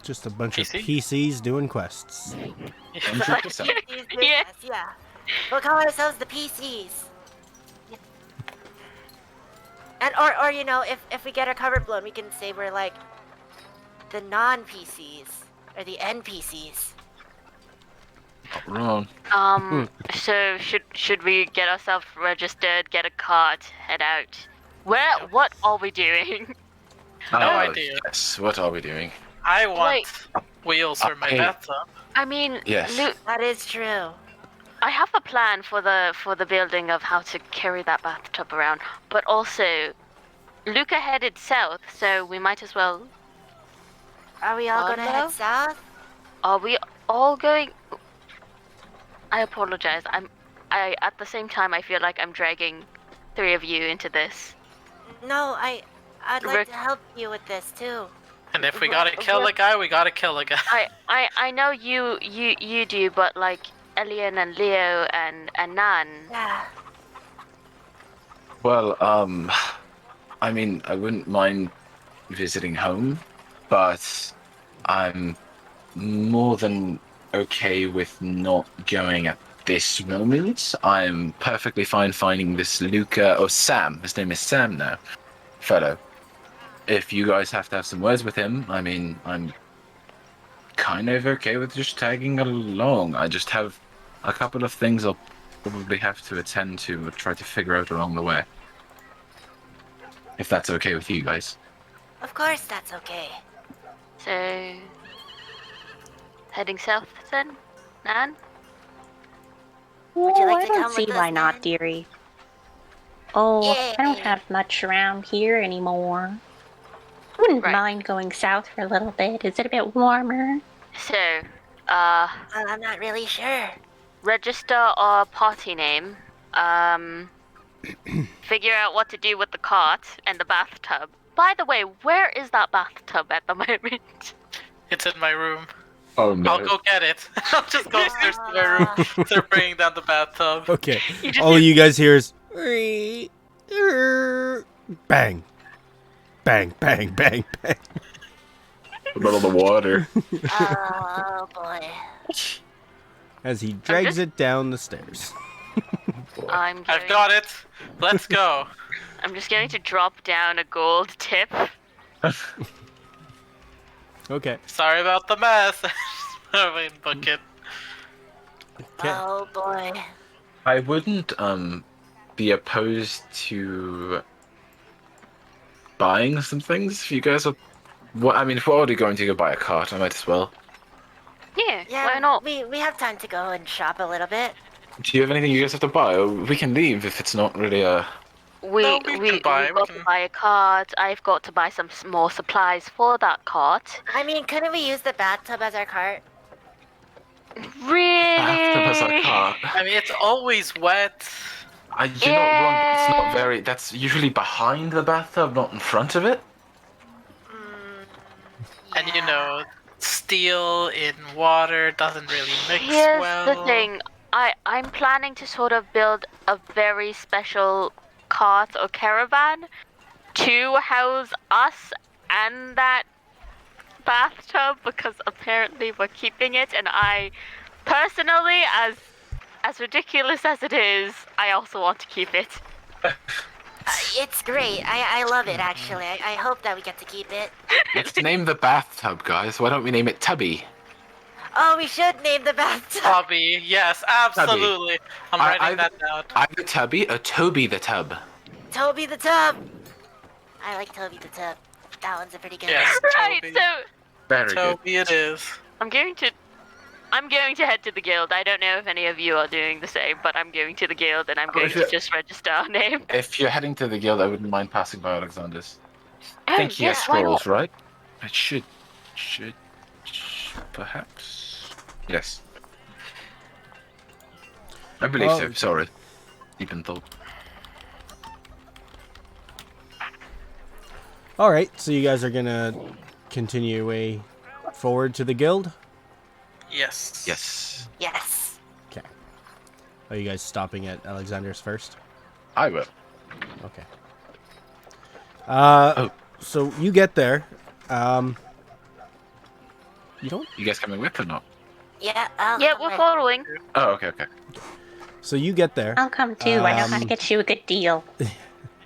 S2: Just a bunch
S1: PC?
S2: of PCs doing quests.
S5: 100%.
S3: PCs with
S4: Yeah.
S3: us, yeah. We'll call ourselves the PCs. And or you know, if we get our cover blown, we can say we're like the non-PCs or the NPCs.
S5: Not wrong.
S4: So should we get ourselves registered, get a cart, head out? What are we doing?
S1: No
S5: Oh,
S1: idea.
S5: Yes. What are we doing?
S1: I want
S4: Wait.
S1: wheels for my
S5: Hey.
S1: bathtub.
S4: I mean,
S5: Yes.
S3: That is true.
S4: I have a plan for the building of how to carry that bathtub around, but also Luca headed south, so we might as well.
S3: Are we all gonna head
S4: Follow?
S3: south?
S4: Are we all going? I apologize. I at the same time I feel like I'm dragging 3 of you into this.
S3: No, I'd like
S4: Rick-
S3: to help you with this too.
S1: And if we gotta kill a guy, we gotta kill a guy.
S4: I know you do, but like Elian and Leo and Nan.
S3: Yeah.
S5: Well, I mean, I wouldn't mind visiting home, but I'm more than okay with not going at this moment. I'm perfectly fine finding this Luca or Sam. His name is Sam now, fellow. If you guys have to have some words with him, I mean, I'm kind of okay with just tagging along. I just have a couple of things I'll probably have to attend to or try to figure out along the way. If that's okay with you guys.
S3: Of course that's okay.
S4: So heading south then, Nan.
S3: Would you like
S6: I
S3: to
S6: don't
S3: come
S6: see
S3: with
S6: why
S3: us,
S6: not,
S3: then?
S6: dearie. Oh, I don't
S3: Yay.
S6: have much around here anymore. Wouldn't
S4: Right.
S6: mind going south for a little bit. Is it a bit warmer?
S4: So,
S3: I'm not really sure.
S4: register our party name. Figure out what to do with the cart and the bathtub. By the way, where is that bathtub at the moment?
S1: It's in my room.
S5: Oh no.
S1: I'll go get it. I'll just go upstairs to my room. Start bringing down the bathtub.
S2: Okay.
S4: You just
S2: All you guys hear is bang, bang, bang, bang, bang.
S5: About all the water.
S3: Oh boy.
S2: As he drags
S4: just-
S2: it down the stairs.
S4: I'm
S1: I've
S4: going,
S1: got it. Let's go.
S4: I'm just going to drop down a gold tip.
S2: Okay.
S1: Sorry about the mess. I mean, bucket.
S2: Okay.
S3: Oh boy.
S5: I wouldn't be opposed to buying some things if you guys are. What I mean, if we're already going to go buy a cart, I might as well.
S4: Yeah,
S3: Yeah,
S4: why not?
S3: we have time to go and shop a little bit.
S5: Do you have anything you guys have to buy? Or we can leave if it's not really a.
S4: We
S1: No, we
S4: we
S1: can buy,
S4: we've
S1: we
S4: got
S1: can-
S4: to buy a cart. I've got to buy some more supplies for that cart.
S3: I mean, couldn't we use the bathtub as our cart?
S4: Really?
S5: Bathtub as a cart.
S1: I mean, it's always wet.
S5: You're not wrong. It's not very. That's usually behind the bathtub, not in front of it.
S1: And you know, steel in water doesn't really mix
S4: Here's
S1: well.
S4: the thing. I'm planning to sort of build a very special cart or caravan to house us and that bathtub because apparently we're keeping it, and I personally, as ridiculous as it is, I also want to keep it.
S3: It's great. I love it, actually. I hope that we get to keep it.
S5: Let's name the bathtub, guys. Why don't we name it Tubby?
S3: Oh, we should name the bathtub.
S1: Tubby, yes, absolutely. I'm
S5: I-
S1: writing
S5: I-
S1: that down.
S5: Either Tubby or Toby the Tub.
S3: Toby the Tub. I like Toby the Tub. That one's a pretty good
S1: Yes,
S4: Right,
S1: Toby.
S4: so
S5: Very good.
S1: Toby it is.
S4: I'm going to head to the guild. I don't know if any of you are doing the same, but I'm going to the guild and I'm going to
S5: if
S4: just register our name.
S5: If you're heading to the guild, I wouldn't mind passing by Alexander's. I
S4: Oh,
S5: think he has
S4: yeah, why not?
S5: scrolls, right? It should, perhaps. Yes. I believe
S2: Well-
S5: so. Sorry. Deep in thought.
S2: All right, so you guys are gonna continue way forward to the guild.
S1: Yes.
S5: Yes.
S3: Yes.
S2: Okay. Are you guys stopping at Alexander's first?
S5: I will.
S2: Okay.
S5: Oh.
S2: So you get there. You don't.
S5: You guys coming with or not?
S3: Yeah.
S4: Yeah, we're following.
S5: Oh, okay, okay.
S2: So you get there.
S6: I'll come too. I know how to get you a good deal.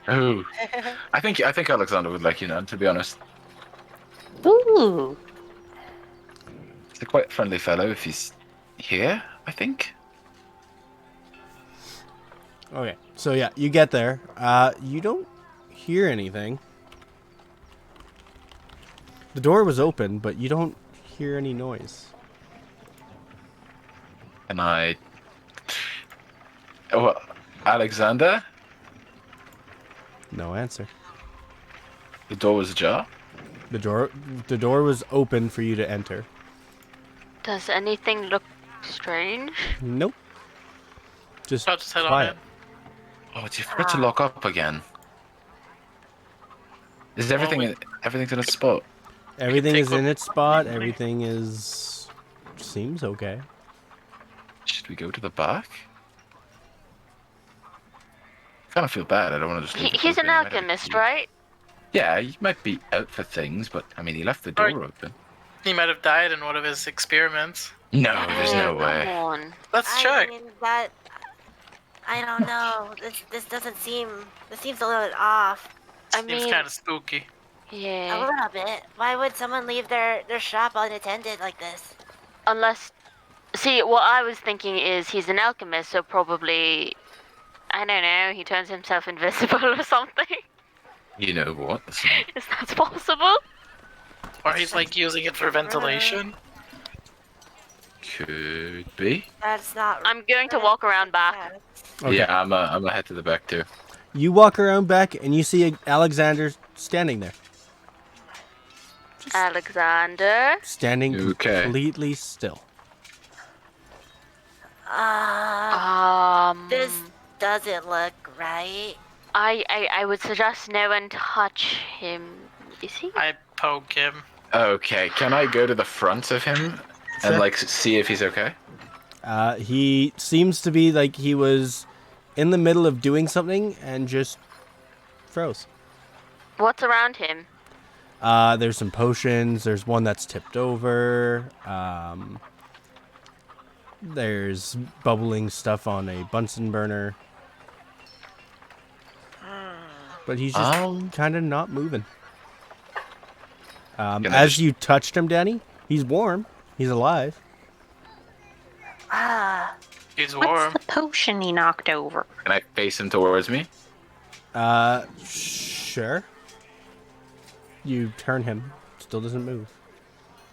S5: Oh. I think Alexander would like you none, to be honest.
S6: Ooh.
S5: He's a quite friendly fellow if he's here, I think.
S2: Okay. So yeah, you get there. You don't hear anything. The door was open, but you don't hear any noise.
S5: And I... Oh, Alexander?
S2: No answer.
S5: The door was ajar?
S2: The door was open for you to enter.
S4: Does anything look strange?
S2: Nope. Just
S1: I'll just head on
S2: quiet.
S1: in.
S5: Oh, it's you forgot to lock up again. Is everything everything's in its spot?
S2: Everything
S1: take
S2: is in
S1: a-
S2: its spot. Everything is seems okay.
S5: Should we go to the back? I kind of feel bad. I don't want to just. leave the
S4: He's
S5: whole
S4: an
S5: thing. Might have
S4: alchemist,
S5: to-
S4: right?
S5: Yeah, he might be out for things, but I mean, he left the door
S1: Right.
S5: open.
S1: He might have died in one of his experiments.
S5: No, there's no
S4: Oh,
S5: way.
S4: Come on.
S1: Let's
S3: I
S1: check.
S3: mean, that. I don't know. This doesn't seem. This seems a little bit off.
S4: I
S1: Seems
S4: mean,
S1: kind of spooky.
S3: A
S4: yeah.
S3: little bit. Why would someone leave their shop unattended like this?
S4: Unless, see, what I was thinking is he's an alchemist, so probably, I don't know, he turns himself invisible or something.
S5: You know what? That's
S4: Is that possible?
S1: Or he's like using it for ventilation.
S5: could be.
S3: That's not.
S4: I'm going to walk around back.
S2: Okay.
S5: Yeah, I'm gonna head to the back too.
S2: You walk around back and you see Alexander standing there.
S4: Alexander.
S2: Standing
S5: Okay.
S2: completely still.
S3: This doesn't look right.
S4: I would suggest no one touch him. Is he?
S1: I poke him.
S5: Okay, can I go to the front of him and
S2: Sure.
S5: like see if he's okay?
S2: He seems to be like he was in the middle of doing something and just froze.
S4: What's around him?
S2: There's some potions. There's one that's tipped over. There's bubbling stuff on a Bunsen burner. But he's just kind of not moving.
S5: Can I
S2: As
S5: just-
S2: you touched him, Danny, he's warm. He's alive.
S1: He's
S6: What's
S1: warm.
S6: the potion he knocked over?
S5: Can I face him towards me?
S2: Sure. You turn him. Still doesn't move.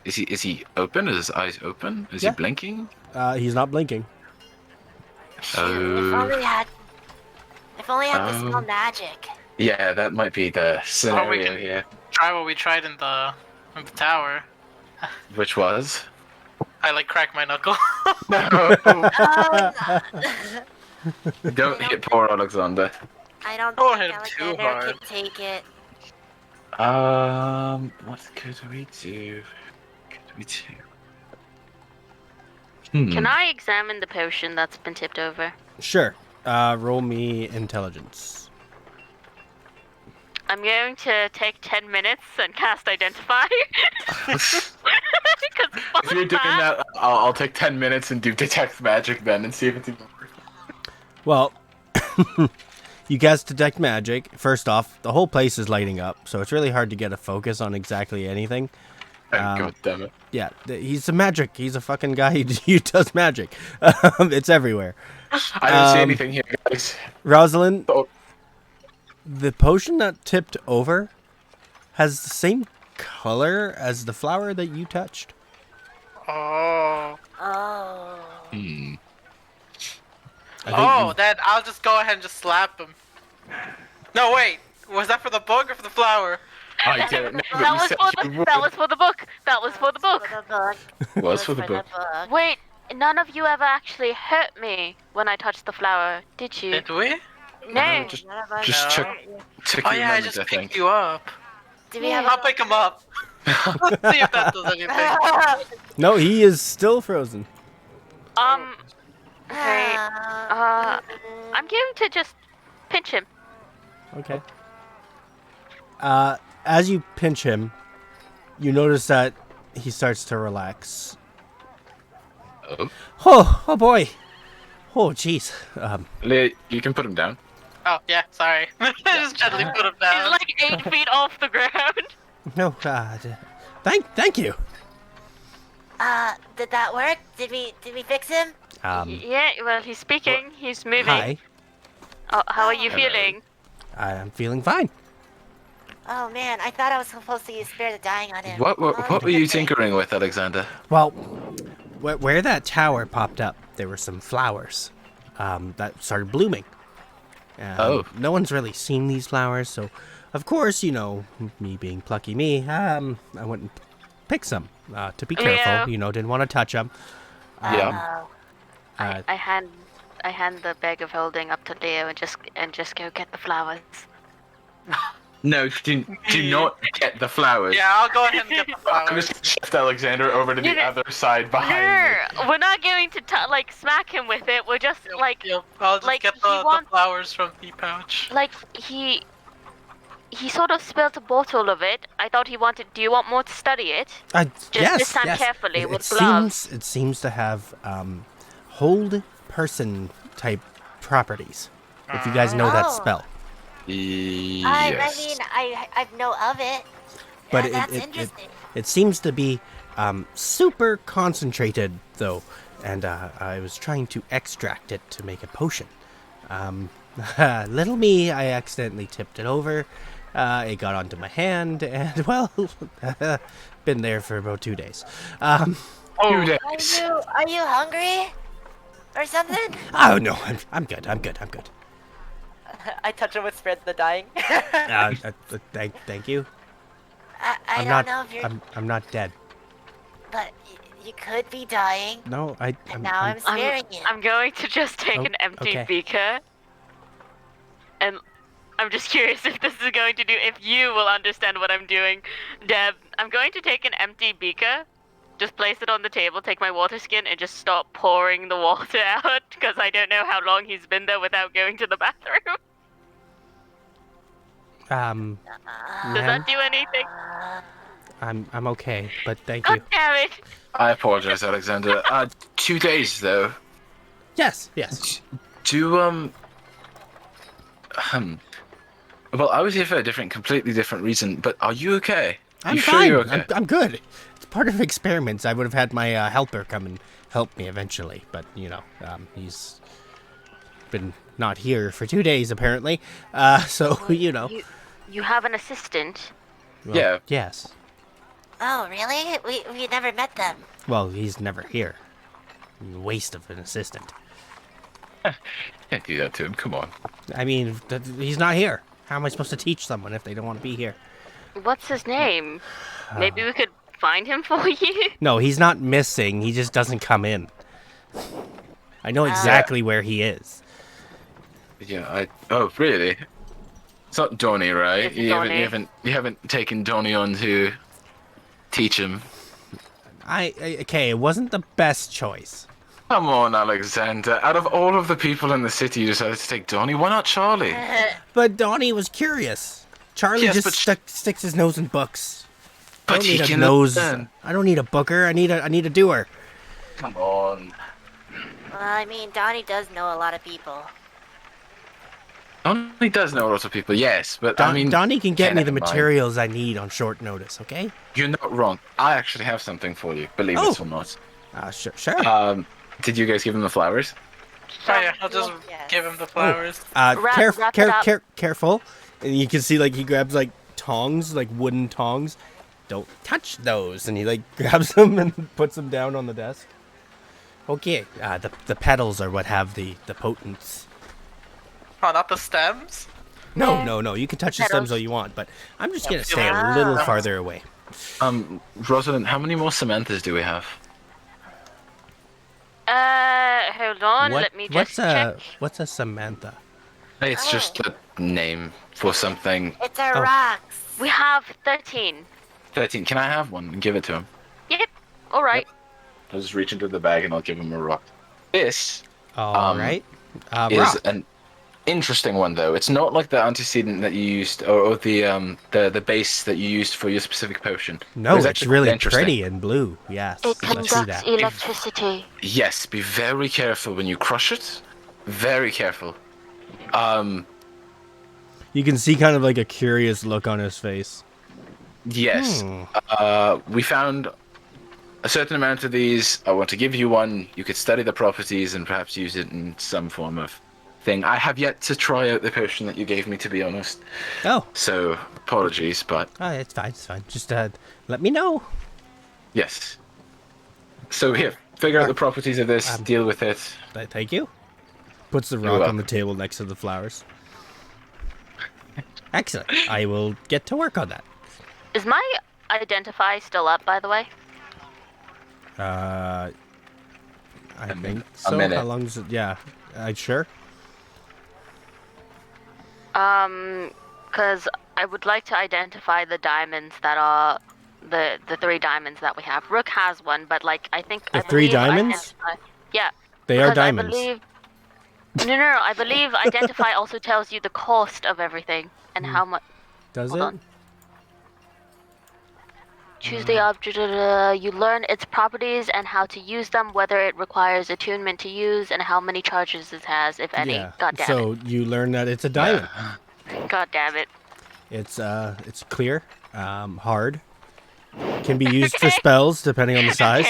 S5: Is he open? Is his eyes open? Is
S2: Yeah.
S5: he blinking?
S2: He's not blinking.
S3: If
S5: Oh,
S3: only had. If only had the
S5: Oh.
S3: spell magic.
S5: yeah, that might be the scenario
S1: can-
S5: here.
S1: Try what we tried in the tower.
S5: Which was?
S1: I like crack my knuckle.
S5: No!
S3: Um,
S5: Don't hit poor Alexander.
S3: I don't
S1: Don't
S3: think
S1: hit him too
S3: Alexander
S1: hard.
S3: can take it.
S5: What could we do?
S4: Can I examine the potion that's been tipped over?
S2: Sure. Roll me intelligence.
S4: I'm going to take 10 minutes and cast Identify. Because
S5: If you're doing that, I'll take 10 minutes and do Detect Magic then and see if it's even worth it.
S2: Well, you guys detect magic. First off, the whole place is lighting up, so it's really hard to get a focus on exactly anything.
S5: God damn it.
S2: Yeah, he's a magic. He's a fucking guy who does magic. It's everywhere.
S5: I don't see anything here, guys.
S2: Rosalind,
S5: Oh,
S2: the potion that tipped over has the same color as the flower that you touched.
S1: Oh.
S3: Oh.
S5: hmm.
S2: I think
S1: Oh, then I'll just go ahead and just slap him. No, wait. Was that for the book or for the flower?
S5: I didn't know
S4: that was for
S5: you
S4: the
S5: would.
S4: that was for the book. That was for the book.
S3: For the book.
S5: Was for the book.
S4: Wait, none of you ever actually hurt me when I touched the flower, did you?
S1: Did we?
S4: No.
S5: Just
S3: None of
S5: just
S3: us-
S5: check
S1: Oh
S5: your
S1: yeah, I
S5: memories,
S1: just
S5: I think.
S1: picked you up.
S3: Do we have
S1: I'll pick him up. See if that does anything.
S2: no, he is still frozen.
S4: Okay. I'm going to just pinch him.
S2: Okay. As you pinch him, you notice that he starts to relax.
S5: Oh.
S2: Oh boy. Oh, jeez.
S5: Leah, you can put him down.
S1: Oh yeah, sorry. I just gently put him
S4: He's
S1: down.
S4: like 8 feet off the ground.
S2: No, thank you.
S3: Did that work? Did we fix him?
S4: Yeah, well, he's speaking. He's moving.
S2: Hi.
S4: Oh, how are you
S5: Hello.
S4: feeling?
S2: I'm feeling fine.
S3: Oh man, I thought I was supposed to use Spare the Dying on him.
S5: What
S3: Oh,
S5: were you
S3: good thing.
S5: tinkering with, Alexander?
S2: Well, where that tower popped up, there were some flowers that started blooming.
S5: Oh.
S2: No one's really seen these flowers, so of course, you know, me being plucky me, I went and picked some to be careful.
S4: Yeah.
S2: You know, didn't want to touch them.
S5: Yeah.
S3: Oh.
S4: I hand the bag of holding up to Leo and just go get the flowers.
S5: No, do not get the flowers.
S1: Yeah, I'll go ahead and get the
S5: I'm
S1: flowers.
S5: just gonna shift Alexander over to the
S4: Yeah.
S5: other side behind me.
S4: We're not going to like smack him with it. We're just like
S1: Yep, I'll just
S4: like,
S1: get
S4: he
S1: the
S4: wants-
S1: flowers from the pouch.
S4: like he sort of spilled a bottle of it. I thought he wanted. Do you want more to study it?
S2: Yes,
S4: this time
S2: yes.
S4: carefully
S2: It
S4: with gloves.
S2: it seems to have hold person type properties. If you guys know that
S3: Oh.
S2: spell.
S3: I
S5: Yes.
S3: mean, I know of it.
S2: But
S3: Yeah, that's
S2: it
S3: interesting.
S2: seems to be super concentrated, though, and I was trying to extract it to make a potion. Little me, I accidentally tipped it over. It got onto my hand, and, well, been there for about 2 days.
S5: 2 days.
S3: Are you hungry? Or something?
S2: Oh, no, I'm good, I'm good.
S7: I touch him with Spread the Dying.
S2: Thank you.
S3: I
S2: I'm
S3: don't
S2: not,
S3: know if you're,
S2: I'm not dead.
S3: but you could be dying.
S2: No,
S3: And now I'm sparing you.
S4: I'm going to just take
S2: Oh,
S4: an empty
S2: okay.
S4: beaker, and I'm just curious if this is going to do. If you will understand what I'm doing, Deb. I'm going to take an empty beaker, just place it on the table, take my water skin, and just stop pouring the water out because I don't know how long he's been there without going to the bathroom.
S2: Does
S4: Does that do anything?
S2: I'm okay, but thank
S4: God
S2: you.
S4: damn it!
S5: I apologize, Alexander. 2 days though.
S2: Yes.
S5: Well, I was here for a completely different reason. But are you okay?
S2: I'm
S5: you
S2: fine.
S5: Sure you're okay?
S2: I'm good. It's part of experiments. I would have had my helper come and help me eventually, but you know, he's been not here for 2 days apparently. So you know.
S4: You have an assistant.
S2: Well,
S5: Yeah.
S2: Yes.
S3: Oh, really? We never met them.
S2: Well, he's never here. Waste of an assistant.
S5: Can't do that to him. Come on.
S2: I mean, he's not here. How am I supposed to teach someone if they don't want to be here?
S4: What's his name? Maybe we could find him for you.
S2: No, he's not missing. He just doesn't come in. I know exactly where he is.
S5: Yeah. Oh, really? It's not Donnie, right?
S4: It's
S5: You
S4: Donnie.
S5: haven't taken Donnie on to teach him.
S2: Okay, it wasn't the best choice.
S5: Come on, Alexander. Out of all of the people in the city, you decided to take Donnie. Why not Charlie?
S2: But Donnie was curious. Charlie
S5: Yes,
S2: just
S5: but
S2: sticks his nose in books. I
S5: But
S2: don't
S5: he
S2: need a
S5: can
S2: nose.
S5: learn.
S2: I don't need a booker. I need a doer.
S5: Come on.
S3: Well, I mean, Donnie does know a lot of people.
S5: Donnie does know a lot of people, yes, but I mean...
S2: Donnie can get me the
S5: never mind.
S2: materials I need on short notice. Okay?
S5: You're not wrong. I actually have something for you, believe
S2: Oh.
S5: it or not.
S2: Sure.
S5: Did you guys give him the flowers?
S1: Oh yeah, I'll just
S3: Yes.
S1: give him the flowers.
S4: Wrap it up.
S2: Careful. And you can see like he grabs like tongs, like wooden tongs. Don't touch those. And he like grabs them and puts them down on the desk. Okay. The petals are what have the potence.
S1: Oh, not the stems?
S2: No. You can touch the stems all you want, but I'm just gonna stay a little farther away.
S5: Rosalind, how many more Samanthas do we have?
S4: Hold on, let me just check.
S2: What's a Samantha?
S5: It's just a name for something.
S3: It's a rocks.
S4: We have 13.
S5: 13. Can I have one and give it to him?
S4: Yep, alright.
S5: I'll just reach into the bag and I'll give him a rock. This
S2: All right.
S5: is
S2: Rock.
S5: an interesting one, though. It's not like the antecedent that you used, or the base that you used for your specific potion.
S2: No, it's
S5: actually
S2: really
S5: quite interesting.
S2: pretty and blue. Yes,
S4: It
S2: I see that.
S4: conducts electricity.
S5: Yes, be very careful when you crush it. Very careful.
S2: You can see kind of like a curious look on his face.
S5: Yes. We found a certain amount of these. I want to give you one. You could study the properties and perhaps use it in some form of thing. I have yet to try out the potion that you gave me, to be honest.
S2: Oh,
S5: So, apologies, but
S2: it's fine. It's fine. Just let me know.
S5: yes. So here, figure out the properties of this, deal with it.
S2: Thank you. Puts the
S5: You're
S2: rock on
S5: welcome.
S2: the table next to the flowers. Excellent. I will get to work on that.
S4: Is my identify still up, by the way?
S2: I think
S5: a
S2: so.
S5: minute.
S2: How long is it? Yeah. Sure.
S4: Because I would like to identify the diamonds that are the 3 diamonds that we have. Rook has one, but like I think
S2: The
S4: I
S2: 3
S4: believe
S2: diamonds?
S4: Yeah.
S2: They are
S4: because
S2: diamonds.
S4: No. I believe identify also tells you the cost of everything and how much.
S2: Does
S4: Hold
S2: it?
S4: on. Choose the object. You learn its properties and how to use them, whether it requires attunement to use, and how many charges it has, if any.
S2: Yeah.
S4: God damn
S2: So you learn that it's a diamond.
S4: it. God damn it.
S2: It's clear, hard. Can be used for spells depending on the size.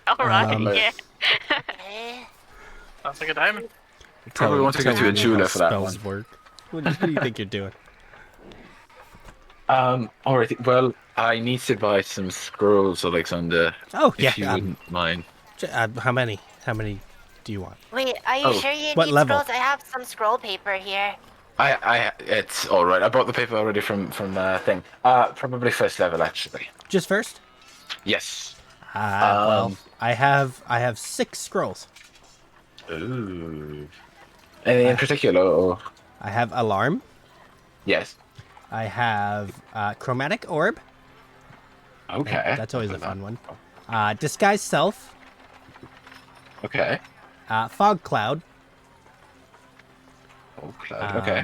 S4: Alright, yeah.
S3: Eh?
S1: Sounds like a diamond.
S5: Probably want to go
S2: Tell
S5: to a
S2: me how
S5: jeweler for that
S2: spells
S5: one.
S2: work. What do you think you're doing?
S5: Alright, well, I need to buy some scrolls, Alexander.
S2: Oh, yeah,
S5: If you wouldn't mind.
S2: How many? How many do you want?
S3: Wait, are you
S5: Oh,
S3: sure you
S2: what
S3: need
S2: level?
S3: scrolls? I have some scroll paper here.
S5: It's alright. I bought the paper already from thing. Probably first level, actually.
S2: Just first?
S5: Yes.
S2: Well, I have 6 scrolls.
S5: Ooh. Any in particular, or?
S2: I have alarm.
S5: Yes.
S2: I have chromatic orb.
S5: Okay.
S2: That's always a fun one. Disguise self.
S5: Okay.
S2: Fog cloud.
S5: Oh, cloud. Okay.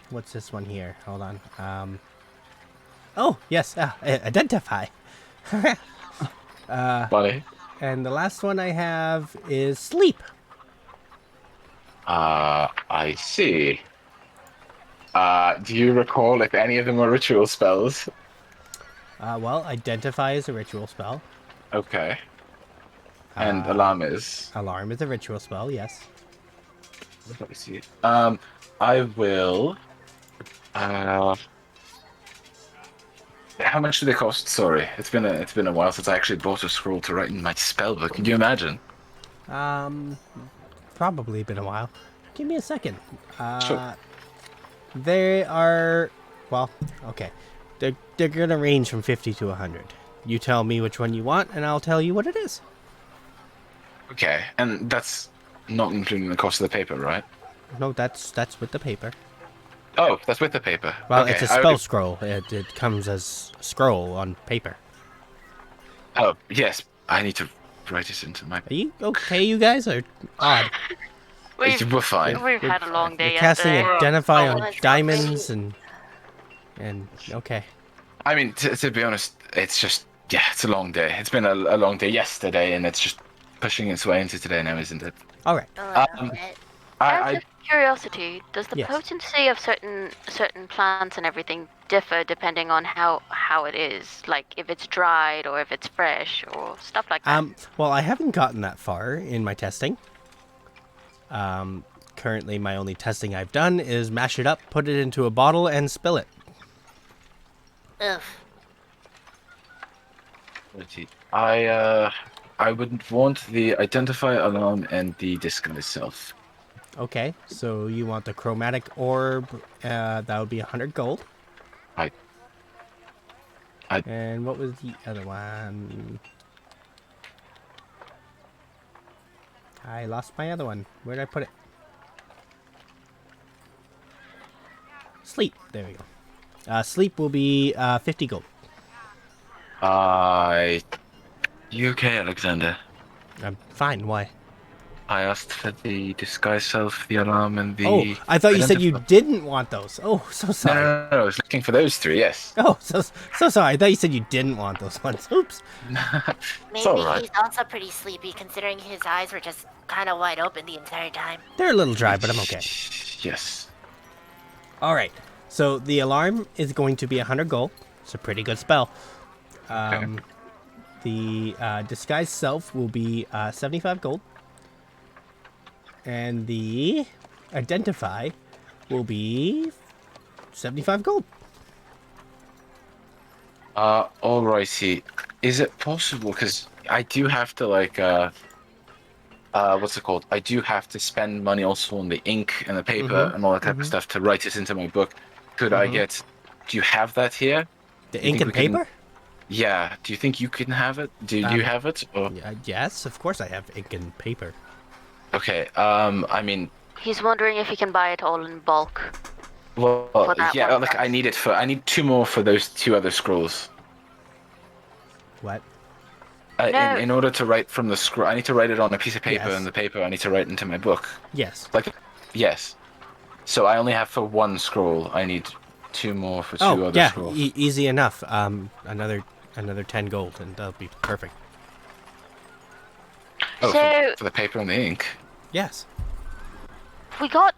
S2: What's this one here? Hold on. Oh yes, identify.
S5: Funny.
S2: And the last one I have is sleep.
S5: I see. Do you recall if any of them were ritual spells?
S2: Well, identify is a ritual spell.
S5: Okay. And alarm is.
S2: Alarm is a ritual spell. Yes.
S5: Let me see. I will. How much do they cost? Sorry, it's been a while since I actually bought a scroll to write in my spellbook. Can you imagine?
S2: Probably been a while. Give me a second.
S5: Sure.
S2: They are, well, okay. They're gonna range from 50 to 100. You tell me which one you want, and I'll tell you what it is.
S5: Okay, and that's not including the cost of the paper, right?
S2: No, that's with the paper.
S5: Oh, that's with the paper.
S2: Well,
S5: okay,
S2: it's a
S5: I
S2: spell
S5: already-
S2: scroll. It comes as a scroll on paper.
S5: Oh, yes. I need to write it into my.
S2: Are you okay? You guys are odd.
S5: We're fine.
S4: We've had a long day
S2: You're casting
S4: yesterday.
S2: identify
S1: Oh,
S2: on
S3: it's
S2: diamonds and okay.
S5: I mean, to be honest, it's just it's a long day. It's been a long day yesterday, and it's just pushing its way into today now, isn't it?
S2: All right.
S3: A little
S5: Um,
S3: bit.
S4: Out
S5: I
S4: of curiosity, does the
S2: Yes.
S4: potency of certain plants and everything differ depending on how it is? Like if it's dried or if it's fresh or stuff like that?
S2: Well, I haven't gotten that far in my testing. Currently, my only testing I've done is mash it up, put it into a bottle, and spill it.
S3: Ugh.
S5: I would want the identify alarm and the discount itself.
S2: Okay, so you want the chromatic orb? That would be 100 gold.
S5: I
S2: And what was the other one? I lost my other one. Where did I put it? Sleep. There we go. Sleep will be 50 gold.
S5: You okay, Alexander?
S2: I'm fine. Why?
S5: I asked for the disguise self, the alarm, and the.
S2: Oh, I thought you said you
S5: identify-
S2: didn't want those. Oh, so
S5: No,
S2: sorry.
S5: no. I was looking for those three. Yes.
S2: Oh, so sorry. I thought you said you didn't want those ones. Oops.
S3: Maybe
S5: alright.
S3: he's also pretty sleepy, considering his eyes were just kind of wide open the entire time.
S2: They're a little dry, but I'm okay.
S5: Yes.
S2: All right. So the alarm is going to be 100 gold. It's a pretty good spell. The disguise self will be 75 gold. And the identify will be 75 gold.
S5: Alrighty. Is it possible? Because I do have to what's it called? I do have to spend money also on the ink and the paper and all that type of stuff to write it into my book. Could I get? Do you have that here?
S2: The
S5: You
S2: ink
S5: think
S2: and
S5: we can-
S2: paper?
S5: Yeah. Do you think you can have it? Do you have it? Or...
S2: Yes, of course I have ink and paper.
S5: Okay. I mean,
S4: He's wondering if he can buy it all in bulk.
S5: well,
S4: that
S5: yeah.
S4: one
S5: Look, I
S4: price.
S5: need it I need 2 more for those 2 other scrolls.
S2: What?
S4: No.
S5: In order to write from the scroll, I need to write it on a piece of paper,
S2: Yes.
S5: and the paper I need to write into my book.
S2: Yes.
S5: Like, yes. So I only have for 1 scroll. I need 2 more for 2
S2: Oh,
S5: other
S2: yeah,
S5: scrolls.
S2: easy enough. Another 10 gold, and that'll be perfect.
S5: Oh,
S4: So-
S5: for the paper and the ink.
S2: Yes.
S4: We got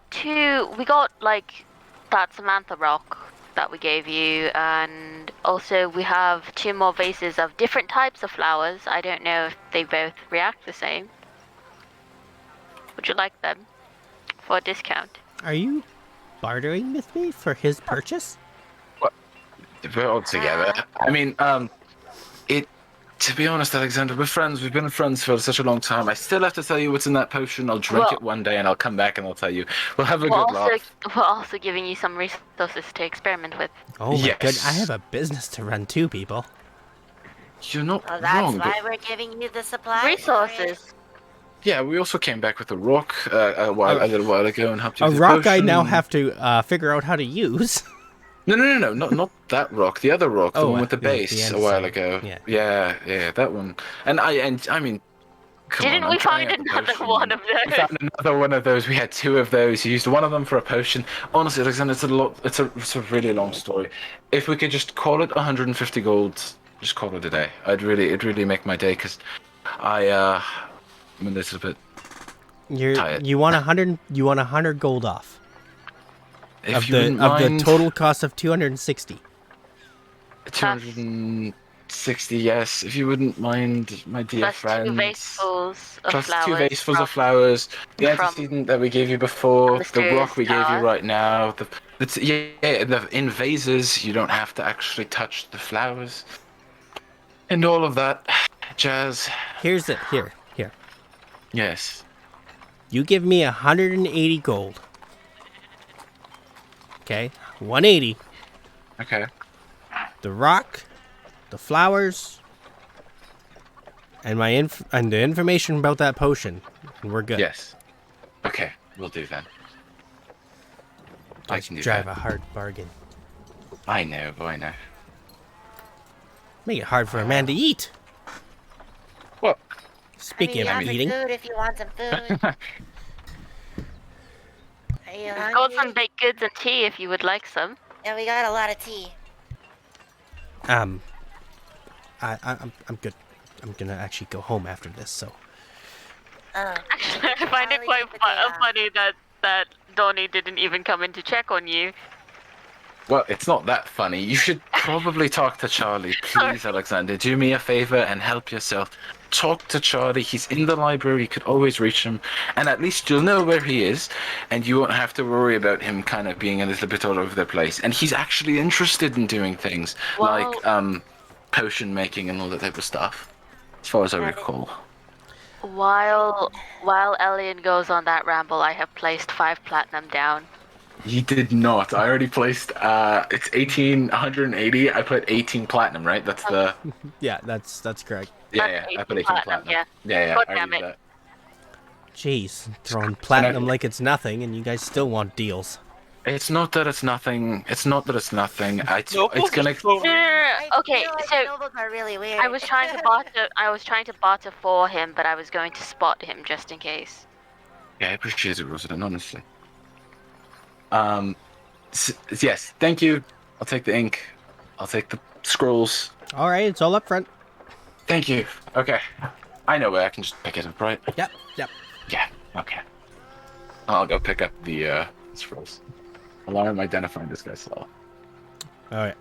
S4: like that Samantha rock that we gave you, and also we have 2 more vases of different types of flowers. I don't know if they both react the same. Would you like them for a discount?
S2: Are you bartering with me for his purchase?
S5: We're all together. I mean, it. To be honest, Alexander, we're friends. We've been friends for such a long time. I still have to tell you what's in that potion. I'll drink
S4: Well-
S5: it one day, and I'll come back and I'll tell you. We'll have a
S4: We're
S5: good laugh.
S4: also giving you some resources to experiment with.
S2: Oh my
S5: Yes.
S2: goodness, I have a business to run too, people.
S5: You're not
S3: Well, that's
S5: wrong.
S3: why
S5: But,
S3: we're giving you the supply.
S4: Resources.
S5: yeah, we also came back with a rock a little while ago and helped you
S2: A
S5: with the
S2: rock I
S5: potion.
S2: now have to figure out how to use.
S5: No, not that rock. The other rock, the
S2: Oh,
S5: one with the
S2: the
S5: base a while
S2: andesite.
S5: ago.
S2: Yeah.
S5: Yeah, that one. And I mean, come
S4: Didn't
S5: on,
S4: we
S5: I'm trying
S4: find
S5: out the
S4: another
S5: potion.
S4: one of
S5: We
S4: those?
S5: found another one of those. We had 2 of those. You used one of them for a potion. Honestly, Alexander, it's a really long story. If we could just call it 150 gold, just call it a day. It'd really make my day because I'm a little bit. Tired.
S2: You want 100. You want 100 gold off
S5: If
S2: of
S5: you
S2: the
S5: wouldn't
S2: of the
S5: mind,
S2: total cost of 260.
S5: 260, yes. If you wouldn't mind, my dear
S4: Plus
S5: friend.
S4: 2 vasefuls of
S5: Plus
S4: flowers.
S5: 2 vasefuls
S4: from-
S5: of flowers, the
S4: from
S5: antecedent that we gave you before, the
S4: mysterious
S5: rock we gave you
S4: tower.
S5: right now, in vases, you don't have to actually touch the flowers, and all of that jazz.
S2: Here.
S5: Yes.
S2: You give me 180 gold. Okay, 180.
S5: Okay.
S2: The rock, the flowers, and and the information about that potion, and we're good.
S5: Yes. Okay, we'll do then. I
S2: Just
S5: can do
S2: drive
S5: that.
S2: a hard bargain.
S5: I know.
S2: Make it hard for a man to eat.
S5: Well,
S2: Speaking
S3: I
S2: of
S3: mean, you
S2: eating,
S3: have food if you want some food. Are you
S4: Got
S3: hungry?
S4: some baked goods and tea if you would like some.
S3: Yeah, we got a lot of tea.
S2: I'm good. I'm gonna actually go home after this. So
S3: Oh.
S4: Actually, I find it
S3: Probably
S4: quite
S3: take the day off.
S4: funny that Donnie didn't even come in to check on you.
S5: Well, it's not that funny. You should probably talk to Charlie. Please, Alexander, do me a favor and help yourself. Talk to Charlie. He's in the library. You could always reach him. And at least you'll know where he is. And you won't have to worry about him kind of being a little bit all over the place. And he's actually interested in doing things
S4: Well-
S5: like potion making and all that type of stuff. As far as I recall.
S4: While Elian goes on that ramble, I have placed 5 platinum down.
S5: He did not. I already placed, it's 1,880. I put 18 platinum, right? That's the...
S2: yeah, that's correct.
S5: Yeah,
S4: That's
S5: I put
S4: 18
S5: 18 platinum.
S4: yeah.
S5: Yeah,
S4: God
S5: I
S4: damn
S5: read
S4: it.
S5: that.
S2: Jeez, throwing platinum like it's nothing, and you guys still want deals.
S5: It's not that it's nothing. It's not that it's nothing. It's gonna...
S4: No.
S3: I
S4: Okay,
S3: feel like
S4: so
S3: nobles are really weird.
S4: I was trying to barter for him, but I was going to spot him just in case.
S5: Yeah, I appreciate it, Rosalind, honestly. Yes, thank you. I'll take the ink. I'll take the scrolls.
S2: All right, it's all up front.
S5: Thank you. Okay. I know where I can just pick it up, right?
S2: Yep.
S5: Yeah, okay. I'll go pick up the scrolls. I'm identifying this guy slow.
S2: All right,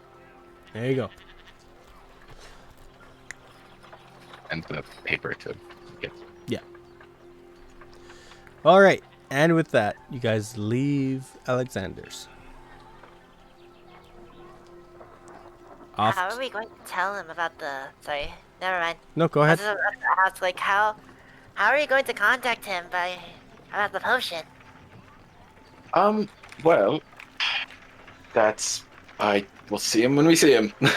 S2: there you go.
S5: And the paper to get.
S2: Yeah. All right, and with that, you guys leave Alexander's. Off.
S3: How are we going to tell him about the... Sorry, never mind.
S2: No, go
S3: I
S2: ahead.
S3: was just about to ask, like, how are you going to contact him about the potion?
S5: Well, we'll see him when we see him.
S3: Do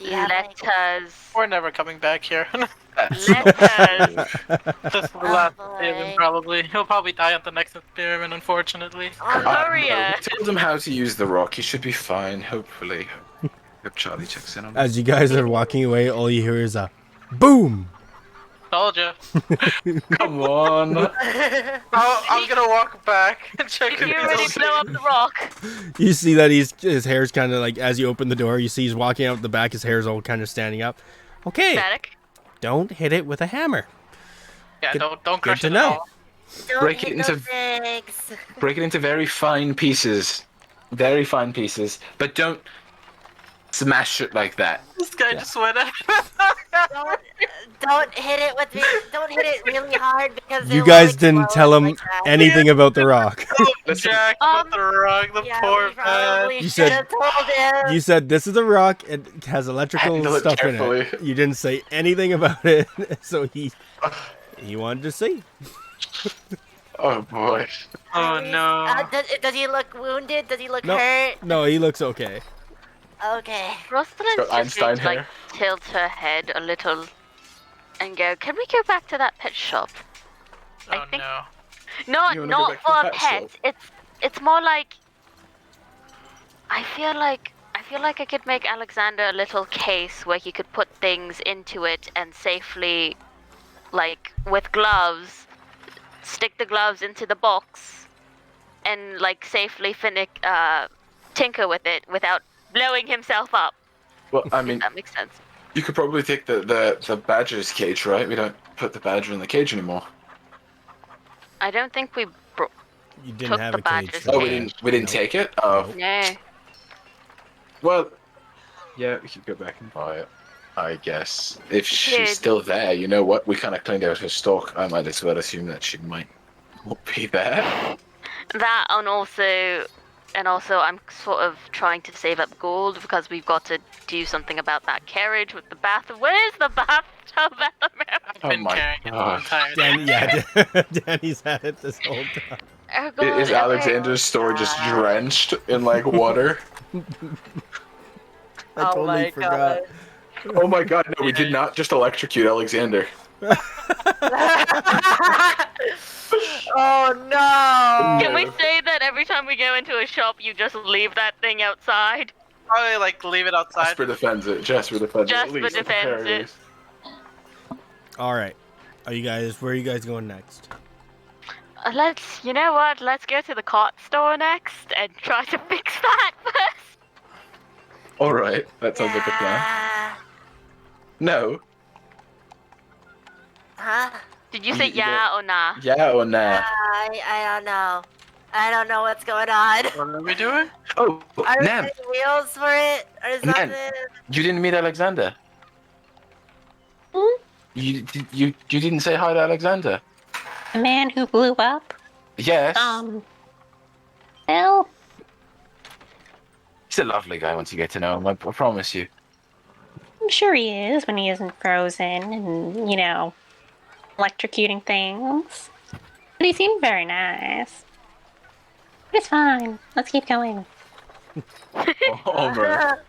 S3: you have any...
S4: Let us.
S1: We're never coming back here.
S4: Let us.
S1: This is the
S3: Oh,
S1: last
S3: boy.
S1: day of him, probably. He'll probably die at the next experiment, unfortunately.
S4: Gloria.
S5: We told him how to use the rock. He should be fine, hopefully. Hope Charlie checks in on him.
S2: As you guys are walking away, all you hear is a boom.
S1: Told ya.
S5: Come on.
S1: I'm gonna walk back and check
S4: Did
S1: if
S4: you
S1: he's
S4: already
S1: okay.
S4: blow up the rock?
S2: You see that his hair's kind of like, as you open the door, you see he's walking out the back. His hair's all kind of standing up. Okay,
S4: Static.
S2: don't hit it with a hammer.
S1: Yeah, don't
S2: Good
S1: crush
S2: to
S1: it
S2: know.
S1: at all.
S3: Don't
S5: Break
S3: hit
S5: it into-
S3: those eggs.
S5: Break it into very fine pieces. Very fine pieces. But don't smash it like that.
S1: This guy just went at
S3: Don't hit it with don't hit it really hard because
S2: You
S3: it
S2: guys
S3: will
S2: didn't
S3: explode
S2: tell him
S3: like that.
S2: anything about the rock.
S5: Listen,
S1: Jack with the rug, the
S3: Yeah,
S1: poor
S3: we probably
S1: man.
S2: You
S3: should
S2: said-
S3: have told him.
S2: You said this is a rock. It has electrical
S5: Handle it
S2: stuff in
S5: carefully.
S2: it. You didn't say anything about it, so he wanted to see.
S5: oh boy.
S1: Oh no.
S3: Does he look wounded? Does he look
S2: No.
S3: hurt?
S2: No, he looks okay.
S3: Okay.
S4: Rosalind's
S5: Got
S4: just going
S5: Einstein
S4: to like
S5: hair.
S4: tilt her head a little and go, "Can we go back to that pet shop?" I
S1: Oh
S4: think-
S1: no.
S4: Not
S5: You wanna go
S4: not
S5: back to
S4: for
S5: the
S4: a
S5: pet
S4: pet. It's more like I feel like I could make Alexander a little case where he could put things into it and safely, like with gloves, stick the gloves into the box and like safely tinker with it without blowing himself up.
S5: Well, I
S4: If
S5: mean,
S4: that makes sense.
S5: you could probably take the badger's cage, right? We don't put the badger in the cage anymore.
S4: I don't think we
S2: You didn't
S4: Took
S2: have
S4: the
S2: a cage.
S4: badger's
S2: for
S5: Oh,
S2: that.
S5: we didn't
S2: Nope.
S5: take it? Oh,
S4: no.
S5: well, yeah, we could go back and buy it. I guess. If she's
S4: Kid.
S5: still there, you know what? We kind of cleaned out her stock. I might as well assume that she might not be there.
S4: That and also I'm sort of trying to save up gold because we've got to do something about that carriage with the bath. Where's the bathtub at the moment?
S1: I've been
S5: my
S1: carrying it the
S5: gosh.
S1: entire
S2: Danny,
S1: day.
S2: yeah, Danny's had it this whole time.
S4: Oh god.
S5: Is
S4: okay.
S5: Alexander's store just drenched in like water?
S2: I
S7: Oh
S2: totally
S7: my
S2: forgot.
S5: Oh my god, no, we did not just electrocute Alexander.
S7: Oh no!
S4: Can we say that every time we go into a shop, you just leave that thing outside?
S1: Probably like leave it outside.
S5: Jasper defends it. Jasper defends it.
S4: Jasper
S5: at least.
S4: defends it.
S5: Hilarious.
S2: All right. Where are you guys going next?
S4: You know what? Let's go to the cart store next and try to fix that first.
S5: All right, that sounds like a plan. No.
S3: Huh?
S4: Did you say
S5: You
S4: yeah or nah?
S5: Yeah or nah?
S3: I don't know. I don't know what's going on.
S1: What are we doing?
S5: Oh,
S3: Are there
S5: Nan,
S3: any wheels for it or something?
S5: you didn't meet Alexander.
S6: Hmm?
S5: You didn't say hi to Alexander.
S6: The man who blew up?
S5: Yes.
S6: Well,
S5: He's a lovely guy once you get to know him. I promise you.
S6: I'm sure he is when he isn't frozen and, electrocuting things. But he seemed very nice. But it's fine. Let's keep going.
S5: Homer.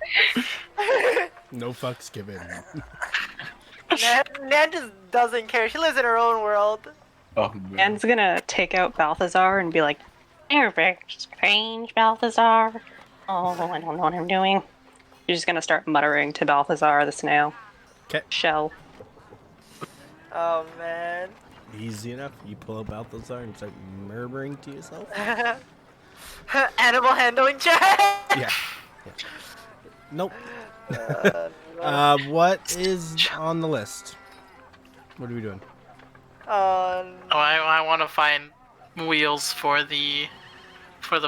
S2: No fucks given.
S7: Nan just doesn't care. She lives in her own world.
S5: Oh, man.
S6: Anne's gonna take out Balthazar and be like, "You're very strange, Balthazar. Oh, I don't know what I'm doing." She's just gonna start muttering to Balthazar the snail.
S2: 'Kay.
S6: Shell.
S7: Oh man.
S2: Easy enough. You pull out Balthazar and start murmuring to yourself.
S7: Animal handling check.
S2: Yeah. Nope. What is on the list? What are we doing?
S1: Oh, I want to find wheels for the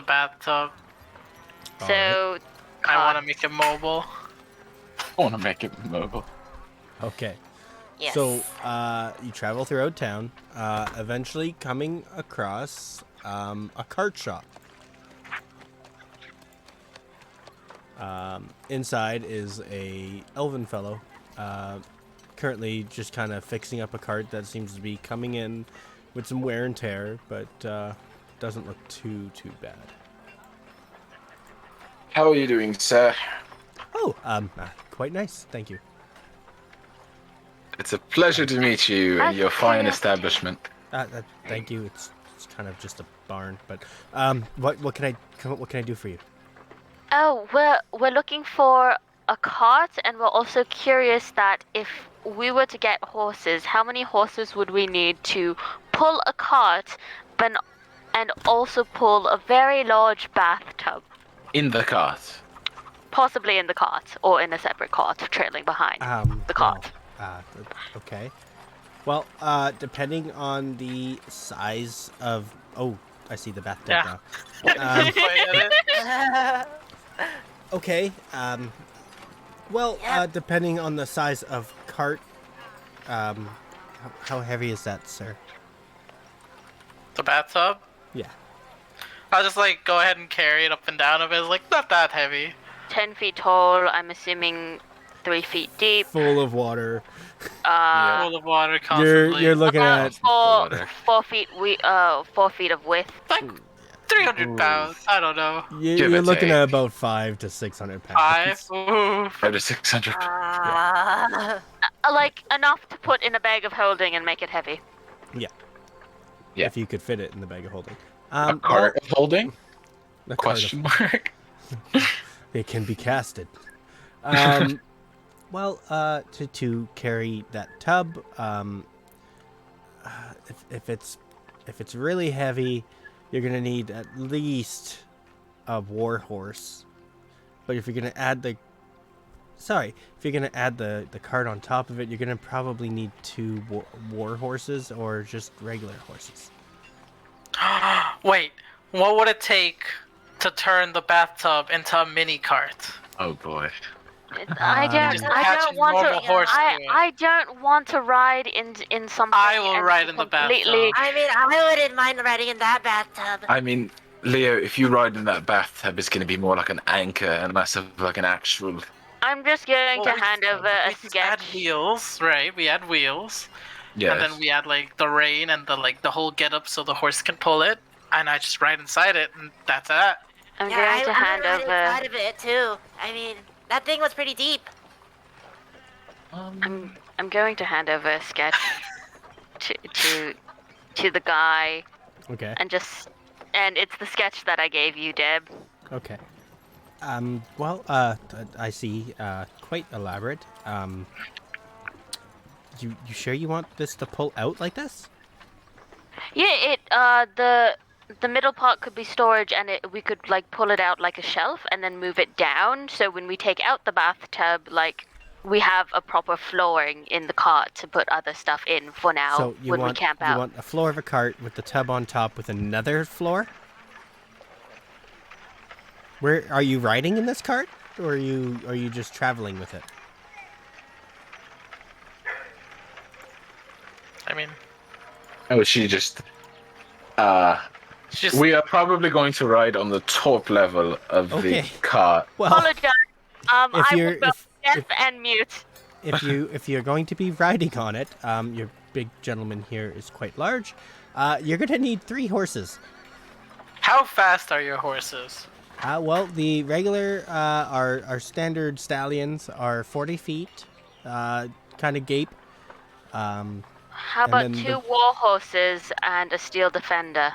S1: bathtub.
S4: So,
S1: I want to make it mobile.
S5: I want to make it mobile.
S2: Okay.
S3: Yes.
S2: So, you travel throughout town, eventually coming across a cart shop. Inside is a elven fellow, currently just kind of fixing up a cart that seems to be coming in with some wear and tear, but doesn't look too bad.
S5: How are you doing, sir?
S2: Oh, quite nice, thank you.
S5: It's a pleasure to meet you in your fine establishment.
S2: Thank you. It's kind of just a barn, but what can I do for you?
S4: oh, we're looking for a cart, and we're also curious that if we were to get horses, how many horses would we need to pull a cart, and also pull a very large bathtub,
S5: In the cart.
S4: possibly in the cart or in a separate cart trailing behind the cart.
S2: Okay. Well, depending on the size of... Oh, I see the bathtub
S1: Yeah.
S2: now. Okay. Well, depending on the size of cart, how heavy is that, sir?
S1: The bathtub?
S2: Yeah.
S1: I'll just go ahead and carry it up and down a bit. It's not that heavy.
S4: 10 feet tall, I'm assuming 3 feet deep.
S2: Full of water.
S1: Full of water constantly.
S2: You're looking at...
S4: 4 feet 4 feet of width.
S1: 300 pounds. I don't know.
S5: Give
S2: You're
S5: or
S2: looking
S5: take.
S2: at about 500 to 600 pounds.
S1: 5? Oof.
S5: 500 to 600.
S4: Enough to put in a bag of holding and make it heavy.
S2: Yeah.
S5: Yeah.
S2: If you could fit it in the bag of holding.
S5: A cart of holding?
S2: The cart of-
S5: Question mark.
S2: It can be casted. Well, to carry that tub, if it's really heavy, you're gonna need at least a war horse. But if you're gonna add the cart on top of it, you're gonna probably need 2 war horses or just regular horses.
S1: Wait, what would it take to turn the bathtub into a mini cart?
S5: Oh boy.
S4: I
S1: Just attach a normal horse to it.
S4: I don't want to ride in something.
S1: I will
S4: and
S1: ride in the
S4: completely-
S1: bathtub.
S3: I mean, I wouldn't mind riding in that bathtub.
S5: I mean, Leo, if you ride in that bathtub, it's going to be more like an anchor and less of like an actual...
S4: I'm just going to hand over a
S1: We just add
S4: sketch.
S1: wheels, right? We add wheels.
S5: Yes.
S1: And then we add the rein and the whole get up so the horse can pull it. And I just ride inside it, and that's it.
S4: I'm
S3: Yeah,
S4: going to
S3: I
S4: hand
S3: ride inside
S4: over.
S3: of it too. I mean, that thing was pretty deep.
S4: I'm going to hand over a sketch to the guy,
S2: Okay.
S4: and it's the sketch that I gave you, Deb.
S2: Okay. Well, I see. Quite elaborate. You sure you want this to pull out like this?
S4: Yeah, the middle part could be storage, and we could like pull it out like a shelf and then move it down. So when we take out the bathtub, like we have a proper flooring in the cart to put other stuff in for now
S2: So you
S4: when we
S2: want
S4: camp
S2: you
S4: out.
S2: want a floor of a cart with the tub on top with another floor? Where are you riding in this cart, or are you just traveling with it?
S1: I mean,
S5: Oh, she just.
S1: it's just
S5: We are probably going to ride on the top level of
S2: Okay.
S5: the car.
S2: Well,
S4: Apologize.
S2: if
S4: I will
S2: you're
S4: go deaf
S2: if,
S4: and mute.
S2: if you're going to be riding on it, your big gentleman here is quite large. You're gonna need 3 horses.
S1: how fast are your horses?
S2: Well, the regular our standard stallions are 40 feet, kind of gape.
S4: How
S2: And
S4: about
S2: then
S4: 2 war horses and a steel defender?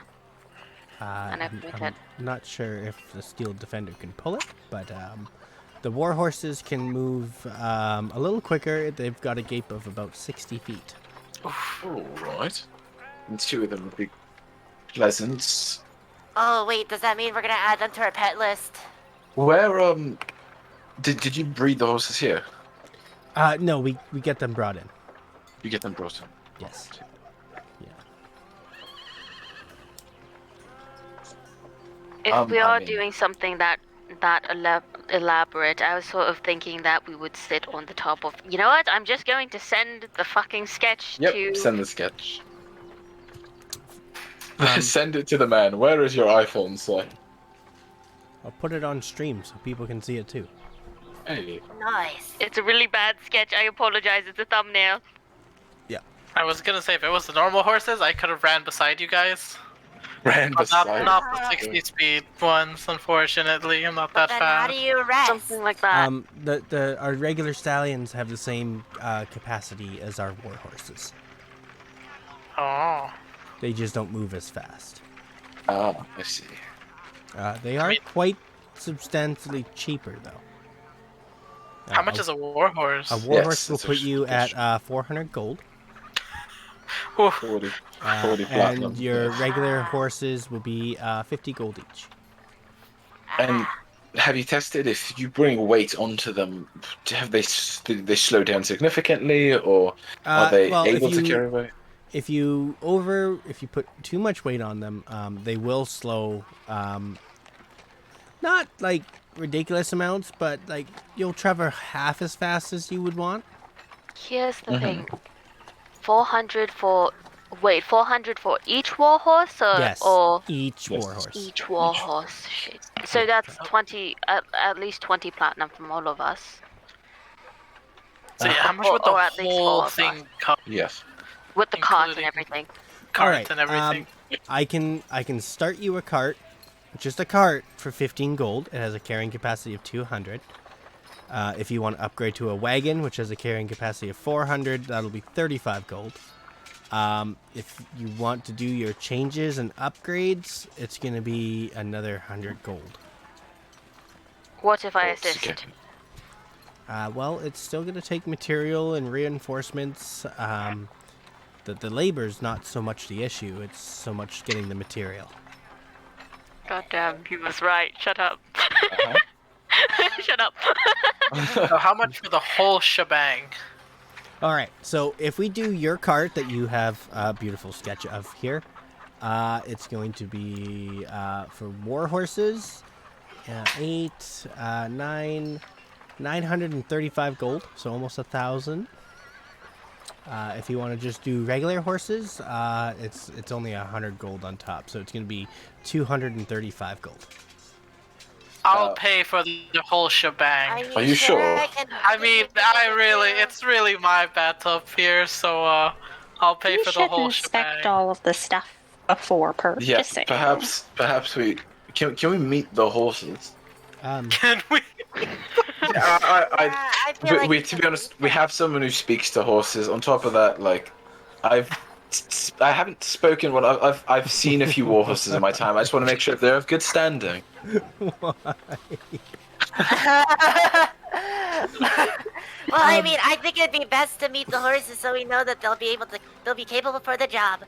S4: And
S2: I'm
S4: everything.
S2: not sure if the steel defender can pull it, but the war horses can move a little quicker. They've got a gape of about 60 feet.
S5: All right. And 2 of them would be pleasant.
S3: Oh, wait, does that mean we're gonna add them to our pet list?
S5: Where did you breed the horses here?
S2: No, we get them brought in.
S5: You get them brought in.
S2: Yes. Yeah.
S4: If we
S5: I
S4: are
S5: mean-
S4: doing something that elaborate, I was sort of thinking that we would sit on the top of. You know what? I'm just going to send the fucking sketch
S5: Yep.
S4: to.
S5: Send the sketch. Send it to the man. Where is your iPhone, sir?
S2: I'll put it on stream so people can see it too.
S5: Hey.
S3: Nice.
S4: It's a really bad sketch. I apologize. It's a thumbnail.
S1: I was gonna say if it was the normal horses, I could have ran beside you guys.
S5: Ran
S1: But not,
S5: beside.
S1: not the 60 speed ones, unfortunately. I'm not that
S3: Then how
S1: fast.
S3: do you rest?
S4: Something like that.
S2: Our regular stallions have the same capacity as our war horses.
S1: Oh.
S2: They just don't move as fast.
S5: Oh, I see.
S2: They are
S1: mean-
S2: quite substantially cheaper, though.
S1: How much is a war horse?
S2: a war
S5: Yes,
S2: horse will
S5: it's
S2: put you
S5: actually-
S2: at 400 gold,
S1: Oof.
S5: 40 platinum.
S2: and your regular horses will be 50 gold each.
S5: And have you tested if you bring weight onto them? Have they do they slow down significantly, or are they
S2: well,
S5: able to carry weight?
S2: If you put too much weight on them, they will slow. Not like ridiculous amounts, but like you'll travel half as fast as you would want.
S4: Here's the thing. 400 for each war horse,
S2: Yes,
S4: or
S2: each
S5: Yes.
S2: war horse.
S4: each war horse. Shit. So that's 20, at least 20 platinum from all of us.
S1: So yeah, how much would the
S4: Or at least
S1: whole
S4: four of
S1: thing cost?
S5: Yes.
S4: With the cart and
S1: Including-
S4: everything.
S1: Cart
S2: Alright,
S1: and everything.
S2: I can start you a cart, just a cart for 15 gold. It has a carrying capacity of 200. If you want to upgrade to a wagon, which has a carrying capacity of 400, that'll be 35 gold. If you want to do your changes and upgrades, it's going to be another 100 gold.
S4: What if I
S5: Oh,
S4: assist?
S5: okay.
S2: Well, it's still going to take material and reinforcements. The labor's not so much the issue, it's so much getting the material.
S4: God damn, he was right. Shut up.
S5: Uh-huh.
S4: Shut up.
S1: So how much for the whole shebang?
S2: All right, so if we do your cart that you have a beautiful sketch of here, it's going to be for war horses, 935 gold, so almost 1,000. If you want to just do regular horses, it's only 100 gold on top, so it's going to be 235 gold.
S1: I'll pay for the whole shebang.
S3: Are you,
S5: Are you sure?
S1: I mean, it's really my bet up here, so I'll pay
S6: You
S1: for the
S6: should
S1: whole
S6: inspect
S1: shebang.
S6: all of the stuff before
S5: Yeah.
S6: purchasing.
S5: Perhaps we can we meet the horses?
S1: Can we?
S3: I feel like
S5: We to be honest, we have someone who speaks to horses. On top of that, like, I haven't spoken. Well, I've seen a few war horses in my time. I just want to make sure they're of good standing.
S3: Well, I mean, I think it'd be best to meet the horses so we know that they'll be capable for the job.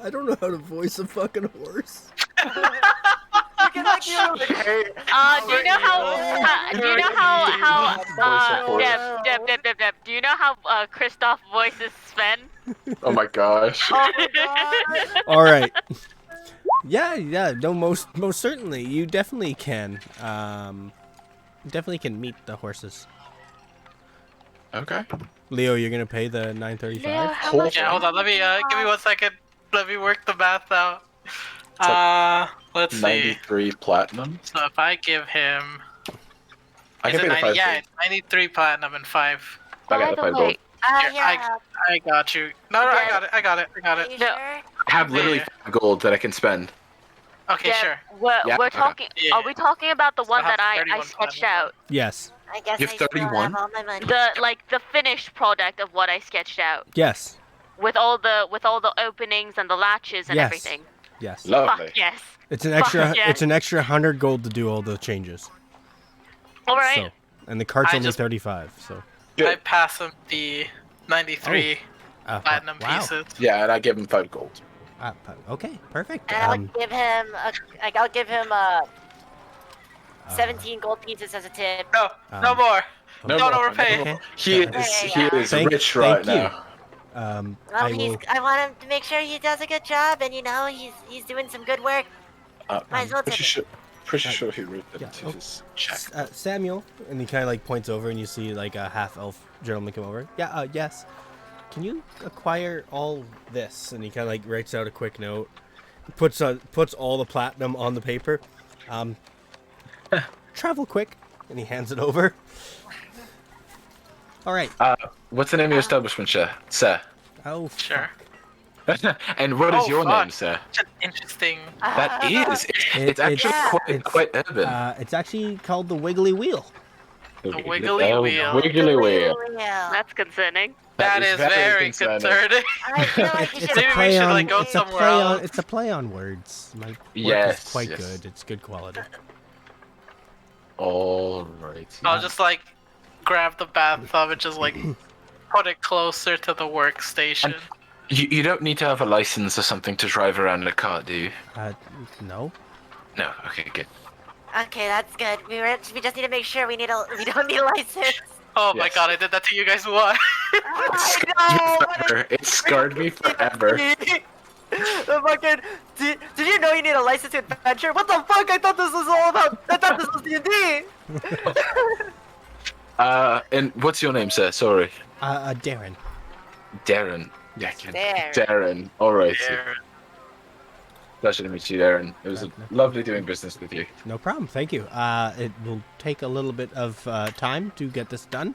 S2: I don't know how to voice a fucking horse.
S7: You can like you know, hey,
S4: Do you know how? Do you know how? Deb. Do you know how Kristoff voices Sven?
S5: Oh my gosh.
S7: oh my god.
S2: All right. Yeah. No, most certainly, you definitely can. Definitely can meet the horses.
S5: Okay.
S2: Leo, you're gonna pay the $9.35.
S1: Yeah, hold on. Let me give me 1 second. Let me work the math out. Let's see.
S5: 93 platinum.
S1: So if I give him,
S5: I
S1: is
S5: can
S1: it
S5: pay the
S1: 90?
S5: 5
S1: Yeah,
S5: gold.
S1: it's 93 platinum and 5.
S5: I got
S4: By
S5: the
S4: the
S5: 5 gold.
S4: way,
S1: Here,
S3: Yeah.
S1: I got you. No, I got it. I got
S3: Are
S1: it.
S3: you
S4: No.
S3: sure?
S5: I have literally
S1: Yeah.
S5: 5 gold that I can spend.
S1: Okay,
S4: Deb,
S1: sure.
S5: Yeah,
S4: we're
S5: okay.
S4: talking.
S1: Yeah.
S4: Are we talking about the
S1: So I
S4: one
S1: have
S4: that I
S1: 31
S4: sketched
S1: platinum.
S4: out?
S2: Yes.
S3: I guess
S5: You
S3: I
S5: have
S3: still
S5: 31?
S3: have all my money.
S4: The finished product of what I sketched out
S2: Yes.
S4: with all the openings and the latches and
S2: Yes.
S4: everything.
S2: Yes.
S5: Lovely.
S4: Fuck yes.
S2: It's an extra.
S4: Fuck yes.
S2: It's an extra 100 gold to do all the changes.
S4: All right.
S2: So, and the cart's
S1: I
S2: only
S1: just-
S2: 35. So.
S5: Good.
S1: I pass him the 93 platinum
S2: Wow.
S1: pieces.
S5: Yeah, and I give him 5 gold.
S2: Okay. Perfect.
S3: And I'll give him 17 gold pieces as a tip.
S1: No, no
S2: Um,
S1: more.
S5: No
S1: Don't
S5: more,
S1: overpay.
S5: no more.
S2: Okay.
S5: He
S2: Okay.
S5: is
S2: Thank-
S5: rich right
S2: thank you.
S5: now.
S3: Well,
S2: I will.
S3: I want him to make sure he does a good job, and he's doing some good work. Might as well
S5: Pretty
S3: tip
S5: sure, pretty sure he wrote that
S2: yeah,
S5: into
S2: oh,
S5: his check.
S2: Samuel, and he kind of like points over, and you see like a half-elf gentleman come over. Yeah. Yes. Can you acquire all this? And he kind of like writes out a quick note, puts all the platinum on the paper. Travel quick, and he hands it over. All right.
S5: What's the name of your establishment, sir?
S2: Oh,
S1: Sure.
S5: And what is
S1: Oh,
S5: your
S1: fuck.
S5: name, sir?
S1: Such an interesting.
S5: That is. It's
S2: It-
S5: actually
S2: it's-
S5: quite urban.
S2: It's actually called the Wiggly Wheel.
S1: The Wiggly Wheel.
S5: Wiggly Wheel.
S4: That's concerning.
S1: That is very concerning.
S3: I feel like you
S2: It's
S3: should
S1: Maybe
S2: a
S1: we
S2: play
S1: should,
S2: on.
S1: like, go
S2: It's a
S1: somewhere
S2: play on.
S1: else.
S2: It's a play on words. My work
S5: Yes,
S2: is quite
S5: yes.
S2: good. It's good quality.
S5: All right.
S1: I'll just like grab the bathtub and just like put it closer to the workstation.
S5: You don't need to have a license or something to drive around in a car, do you?
S2: No.
S5: No. Okay, good.
S3: Okay, that's good. We just need to make sure we don't need a license.
S1: Oh my
S5: Yes.
S1: god, I did that to you guys once.
S5: It scarred me forever.
S7: The fucking did you know you need a license to adventure? What the fuck? I thought this was all about. I thought this was D&D.
S5: And what's your name, sir? Sorry.
S2: Darren.
S5: Darren. Yeah,
S3: Darren.
S5: Darren. All right.
S1: There.
S5: Pleasure to meet you, Darren. It was lovely doing business with you.
S2: No problem. Thank you. It will take a little bit of time to get this done,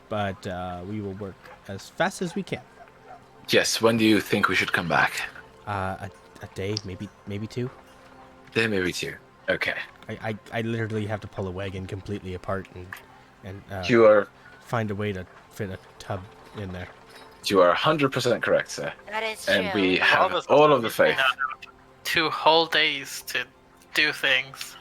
S2: but we will work as fast as we can.
S5: Yes. When do you think we should come back?
S2: A day, maybe two.
S5: There, maybe two. Okay.
S2: I literally have to pull a wagon completely apart and
S5: You are
S2: find a way to fit a tub in there.
S5: 100% correct, sir.
S3: That is true.
S5: And we have
S1: this-
S5: all of the faith.
S1: 2 whole days to do things.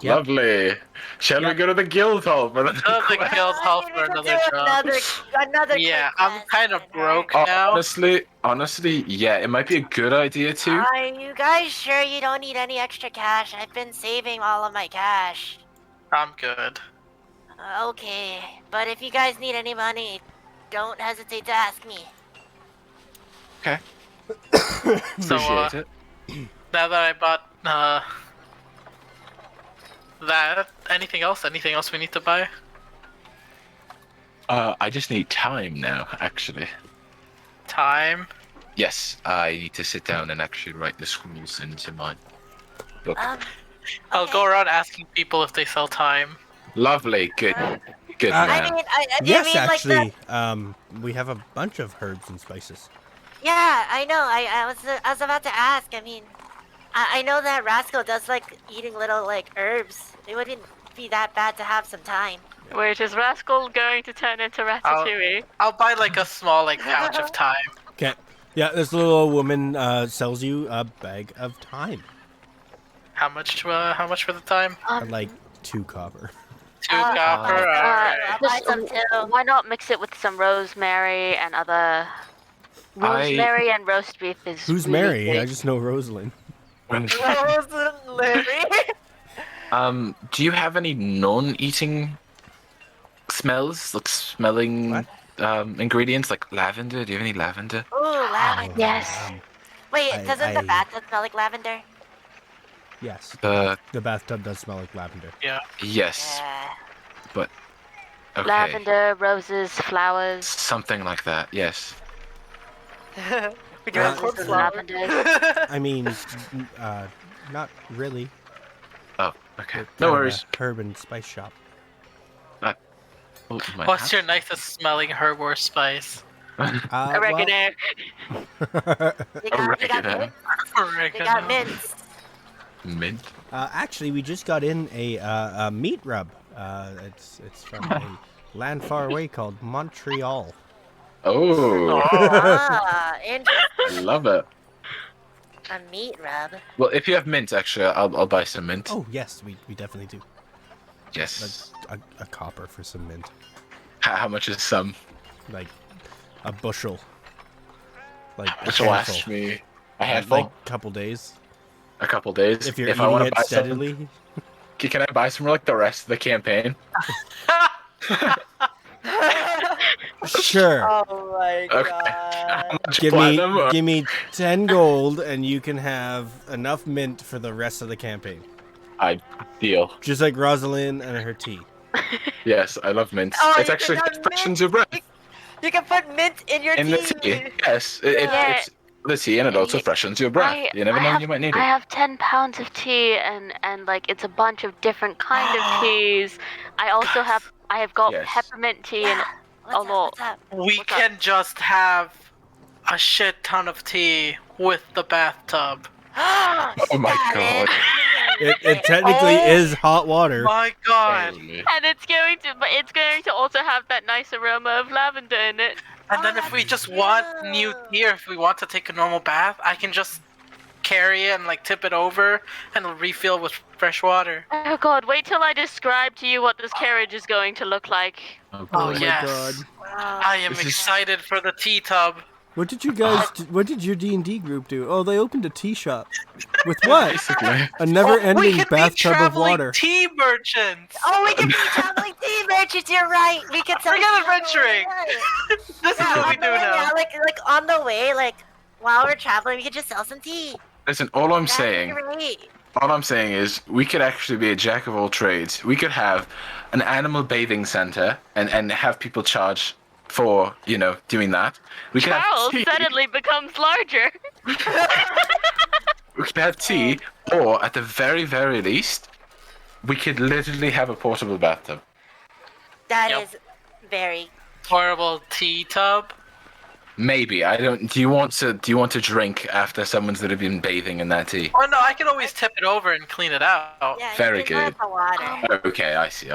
S2: Yep.
S5: Lovely. Shall we
S2: Yep.
S5: go to the guild hall for the
S1: Another guild hall
S3: We
S1: for
S3: need to
S1: another
S3: do
S1: job.
S3: another
S1: Yeah,
S3: quick
S1: I'm kind of
S3: lesson,
S1: broke
S3: alright?
S1: now.
S5: Honestly, yeah, it might be a good idea too.
S3: Are you guys sure you don't need any extra cash? I've been saving all of my cash.
S1: I'm good.
S3: Okay, but if you guys need any money, don't hesitate to ask me.
S5: Okay.
S1: So
S5: Appreciate it.
S1: now that I bought that, anything else? Anything else we need to buy?
S5: I just need time now, actually.
S1: Time.
S5: Yes, I need to sit down and actually write the scrolls into my book.
S1: I'll
S3: Okay.
S1: go around asking people if they sell time.
S5: Lovely, good
S2: I
S3: I
S5: man.
S3: mean,
S2: Yes,
S3: mean like
S2: actually,
S3: that?
S2: we have a bunch of herbs and spices.
S3: Yeah, I know. I was about to ask. I mean, I know that Rascal does like eating little like herbs. It wouldn't be that bad to have some time.
S4: Wait, is Rascal going to turn into Ratatouille?
S1: I'll buy like a small like pouch of time.
S2: Okay. Yeah, this little old woman sells you a bag of thyme
S1: How much for the time?
S2: at like 2 copper.
S1: copper.
S3: I'll buy
S4: Just
S3: some too.
S4: why not mix it with some rosemary and other rosemary and roast beef is
S2: Who's
S4: really
S2: Mary?
S4: great.
S2: I just know Rosalind.
S7: Larry.
S5: Do you have any non-eating smells, like smelling
S2: What?
S5: ingredients, like lavender? Do you have any lavender?
S3: Ooh, lavender.
S4: Yes.
S3: Wait,
S2: I-
S3: doesn't the
S2: I-
S3: bathtub smell like lavender?
S2: Yes.
S5: Uh,
S2: The bathtub does smell like lavender.
S1: Yeah.
S5: yes,
S3: Yeah.
S5: but okay,
S4: Lavender, roses, flowers.
S5: something like that. Yes.
S7: We can have
S2: Uh,
S7: corpse
S4: and
S7: flower.
S4: lavenders.
S2: I mean, not really.
S5: Oh, okay.
S2: We're
S5: No
S2: kind of
S5: worries.
S2: a herb and spice shop.
S5: Oh, my
S1: What's
S5: hat.
S1: your nicest smelling herb or spice?
S4: Oregano.
S3: You got
S5: Oregano.
S3: mint. You
S1: Oregano.
S3: got mints.
S5: Mint.
S2: Actually, we just got in a meat rub. It's from a land far away called Montreal.
S5: Oh,
S3: Ah, interesting.
S5: I love it.
S3: A meat rub.
S5: Well, if you have mint, actually, I'll buy some mint.
S2: Oh yes, we definitely do.
S5: Yes.
S2: A copper for some mint,
S5: How much is some?
S2: like a bushel. Like a
S5: Which will last
S2: handful.
S5: me a handful,
S2: Like a couple days.
S5: a couple days.
S2: If you're
S5: I
S2: eating
S5: want to
S2: it
S5: buy some,
S2: steadily.
S5: can I buy some for like the rest of the campaign?
S2: Sure.
S7: Oh my
S5: Okay.
S7: god.
S2: Give me 10 gold and you can have enough mint for the rest of the campaign.
S5: I deal.
S2: Just like Rosalind and her tea.
S5: Yes, I love mint.
S7: Oh,
S5: it's
S7: you
S5: actually
S7: can have
S5: freshens
S7: mint.
S5: your breath.
S7: You can put mint in your
S5: In
S7: tea.
S5: the tea. Yes,
S4: Yeah.
S5: it's the tea, and it also freshens your breath. You never know, you might need
S4: I
S5: it.
S4: have 10 pounds of tea and like it's a bunch of different kind of teas. I also have got
S5: Yes.
S4: peppermint tea
S3: Yeah.
S4: and
S3: What's up?
S4: lot.
S3: What's up?
S1: We
S4: What's up?
S1: can just have a shit ton of tea with the bathtub.
S5: Oh my god.
S2: It technically
S1: Oh.
S2: is hot water.
S1: My god.
S5: Holy.
S4: And it's going to also have that nice aroma of lavender in it.
S1: And then if we just want new tea, or if we want to take a normal bath, I can just carry it and like tip it over and refill with fresh water.
S4: Oh god, wait till I describe to you what this carriage is going to look like.
S5: Oh,
S1: Oh,
S5: boy.
S1: yes.
S2: God.
S1: I am
S5: This is-
S1: excited for the tea tub.
S2: What did you guys what did your D&D group do? Oh, they opened a tea shop. With what?
S5: Basically.
S2: A never-ending
S1: we could be
S2: bathtub of
S1: traveling
S2: water.
S1: tea merchants.
S3: Oh, we can be traveling tea merchants. You're right. We could.
S1: Forget adventuring. This is
S3: Yeah,
S1: what we
S3: on the
S1: do
S3: way,
S1: now.
S3: yeah, like on the way, like while we're traveling, we could just sell some tea.
S5: Listen, all I'm
S3: That'd
S5: saying,
S3: be great.
S5: all I'm saying is we could actually be a jack of all trades. We could have an animal bathing center and have people charge for, doing that. We could
S4: Charles
S5: have tea.
S4: suddenly becomes larger.
S5: We could have tea, or at the very, very least, we could literally have a portable bathtub.
S3: That
S1: Yep.
S3: is very.
S1: Horrible tea tub.
S5: Maybe I don't. Do you want to drink after someone's that have been bathing in that tea?
S1: Oh no, I can always tip it over and clean it out.
S3: Yeah,
S5: Very
S3: you can
S5: good.
S3: The water.
S5: Okay, I see.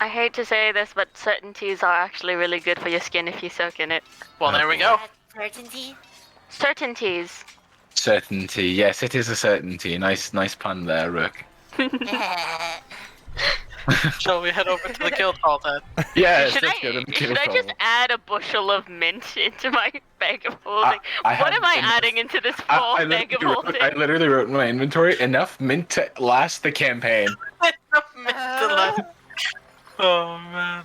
S4: I hate to say this, but certain teas are actually really good for your skin if you soak in it.
S1: Well, there we go.
S3: Certainty.
S4: Certain teas.
S5: Certainty. Yes, it is a certainty. Nice pun there, Rook.
S1: Shall we head over to the guild hall then?
S5: Yes,
S4: should
S5: let's go to the
S4: I
S5: guild
S4: just
S5: hall.
S4: add a bushel of mint into my bag of holding?
S5: I
S4: What
S5: have
S4: am I
S5: enough-
S4: adding into this
S5: I,
S4: full
S5: I,
S4: bag of
S5: literally
S4: holding?
S5: wrote, I literally wrote in my inventory enough mint to last the campaign.
S1: Oh man.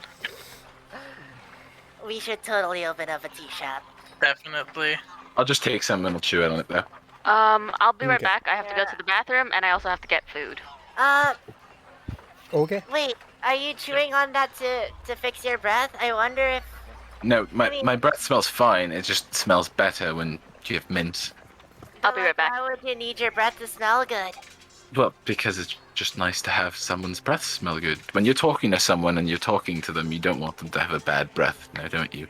S3: We should totally open up a tea shop.
S1: Definitely.
S5: I'll just take some and I'll chew it on it though.
S4: I'll be right
S2: Okay.
S4: back. I have to go to the bathroom and I also have to get food.
S2: Okay.
S3: Wait. Are you chewing on that to fix your breath? I wonder if.
S5: No,
S3: I mean-
S5: my breath smells fine. It just smells better when you have mint.
S4: I'll be right back.
S3: Why would you need your breath to smell good?
S5: Well, because it's just nice to have someone's breath smell good. When you're talking to someone and you're talking to them, you don't want them to have a bad breath, now don't you?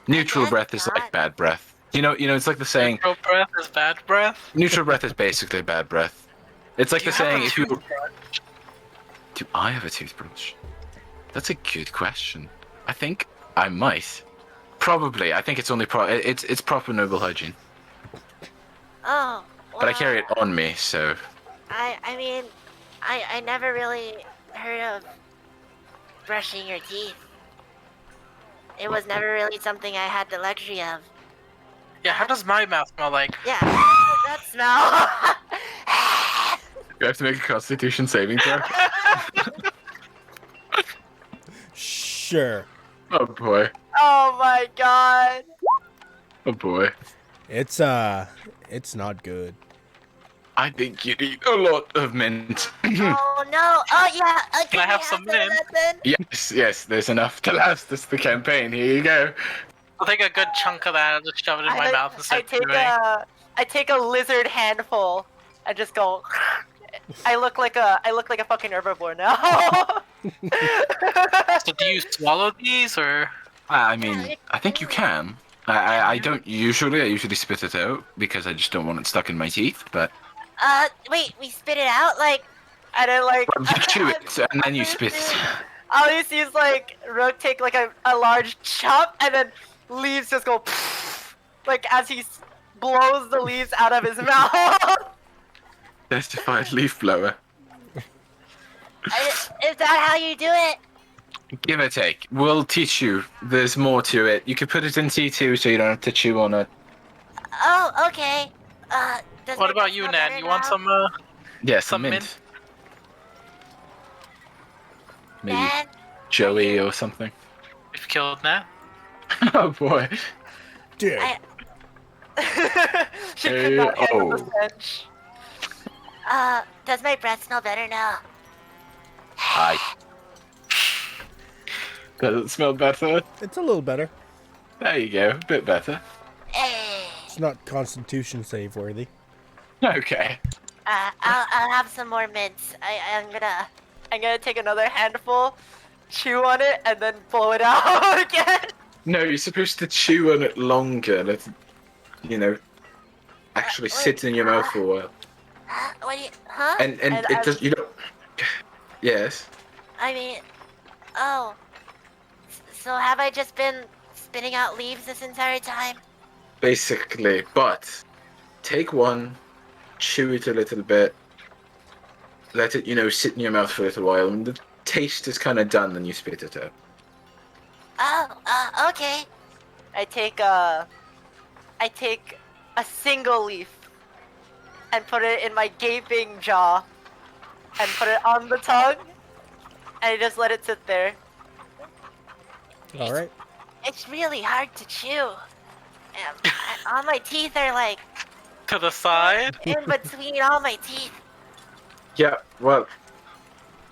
S5: Neutral
S3: guess
S5: breath is like
S3: not.
S5: bad breath. It's like the saying,
S1: Neutral breath is bad breath.
S5: neutral breath is basically bad breath. It's like
S1: Do
S5: the
S1: you have
S5: saying,
S1: a
S5: if you...
S1: toothbrush?
S5: Do I have a toothbrush? That's a good question. I think I might. Probably. I think it's only it's proper noble hygiene.
S3: Oh.
S5: But I carry it
S3: well,
S5: on me, so...
S3: I mean, I never really heard of brushing your teeth. It was never really something I had the luxury of.
S1: Yeah, how does my mouth smell like?
S3: Yeah, that smell.
S5: You have to make a Constitution saving throw.
S2: Sure.
S5: Oh boy.
S7: Oh my god.
S5: Oh boy.
S2: It's not good.
S5: I think you need a lot of mint.
S3: Oh no! Oh yeah!
S1: Can I have some
S3: some of
S1: mint?
S3: that then?
S5: Yes, there's enough to last us the campaign. Here you go.
S1: I'll take a good chunk of that and just shove it in my mouth and
S7: I
S1: start
S7: take
S1: chewing.
S7: I take a lizard handful. I just go. I look like a fucking herbivore now.
S1: So do you swallow these or?
S5: I mean, I think you can. I don't usually. I usually spit it out because I just don't want it stuck in my teeth. But
S3: Wait, we spit it out like.
S7: and then like.
S5: you chew it and then you spit it.
S7: All you see is like Rook take like a large chop and then leaves just go like as he blows the leaves out of his mouth.
S5: Testified leaf blower.
S3: Is that how you do it?
S5: Give or take. We'll teach you. There's more to it. You can put it in T2 so you don't have to chew on it.
S3: Oh, okay. Does
S1: What
S3: my
S1: about
S3: breath
S1: you,
S3: smell
S1: Nan?
S3: better
S1: You want
S3: now?
S1: some
S5: Yeah,
S1: Some mint?
S5: Maybe
S3: Nan?
S5: Joey or something.
S1: We've killed Nan.
S5: Oh boy.
S2: Dude.
S7: She could not handle the
S5: Oh.
S7: stench.
S3: Does my breath smell better now?
S5: Hi. Does it smell better?
S2: It's a little better.
S5: There you go. A bit better.
S3: Hey.
S2: It's not Constitution save worthy.
S5: Okay.
S3: I'll have some more mints.
S7: I'm gonna take another handful, chew on it, and then blow it out again.
S5: No, you're supposed to chew on it longer. Let it, actually sit in your mouth for a while.
S3: What do you, huh?
S5: And
S7: And
S5: it
S7: as-
S5: does. You don't. Yes.
S3: I mean, oh. So have I just been spitting out leaves this entire time?
S5: Basically, but take one, chew it a little bit, let it, sit in your mouth for a little while, and the taste is kind of done, then you spit it out.
S3: Oh, okay.
S7: I take a single leaf and put it in my gaping jaw and put it on the tongue and I just let it sit there.
S2: All right.
S3: It's really hard to chew. All my teeth are like
S1: To the side.
S3: in between all my teeth.
S5: Yeah, well,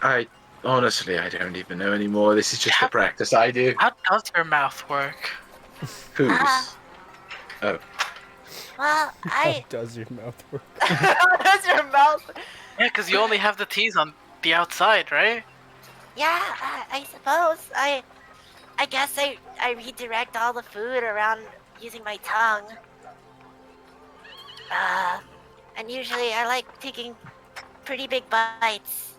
S5: I don't even know anymore. This is just a practice I do.
S1: How does your mouth work?
S5: Who's?
S3: Well,
S2: How
S3: I
S2: does your mouth work?
S7: That's your mouth.
S1: Yeah, because you only have the teeth on the outside, right?
S3: yeah, I suppose I guess I redirect all the food around using my tongue. And usually I like taking pretty big bites.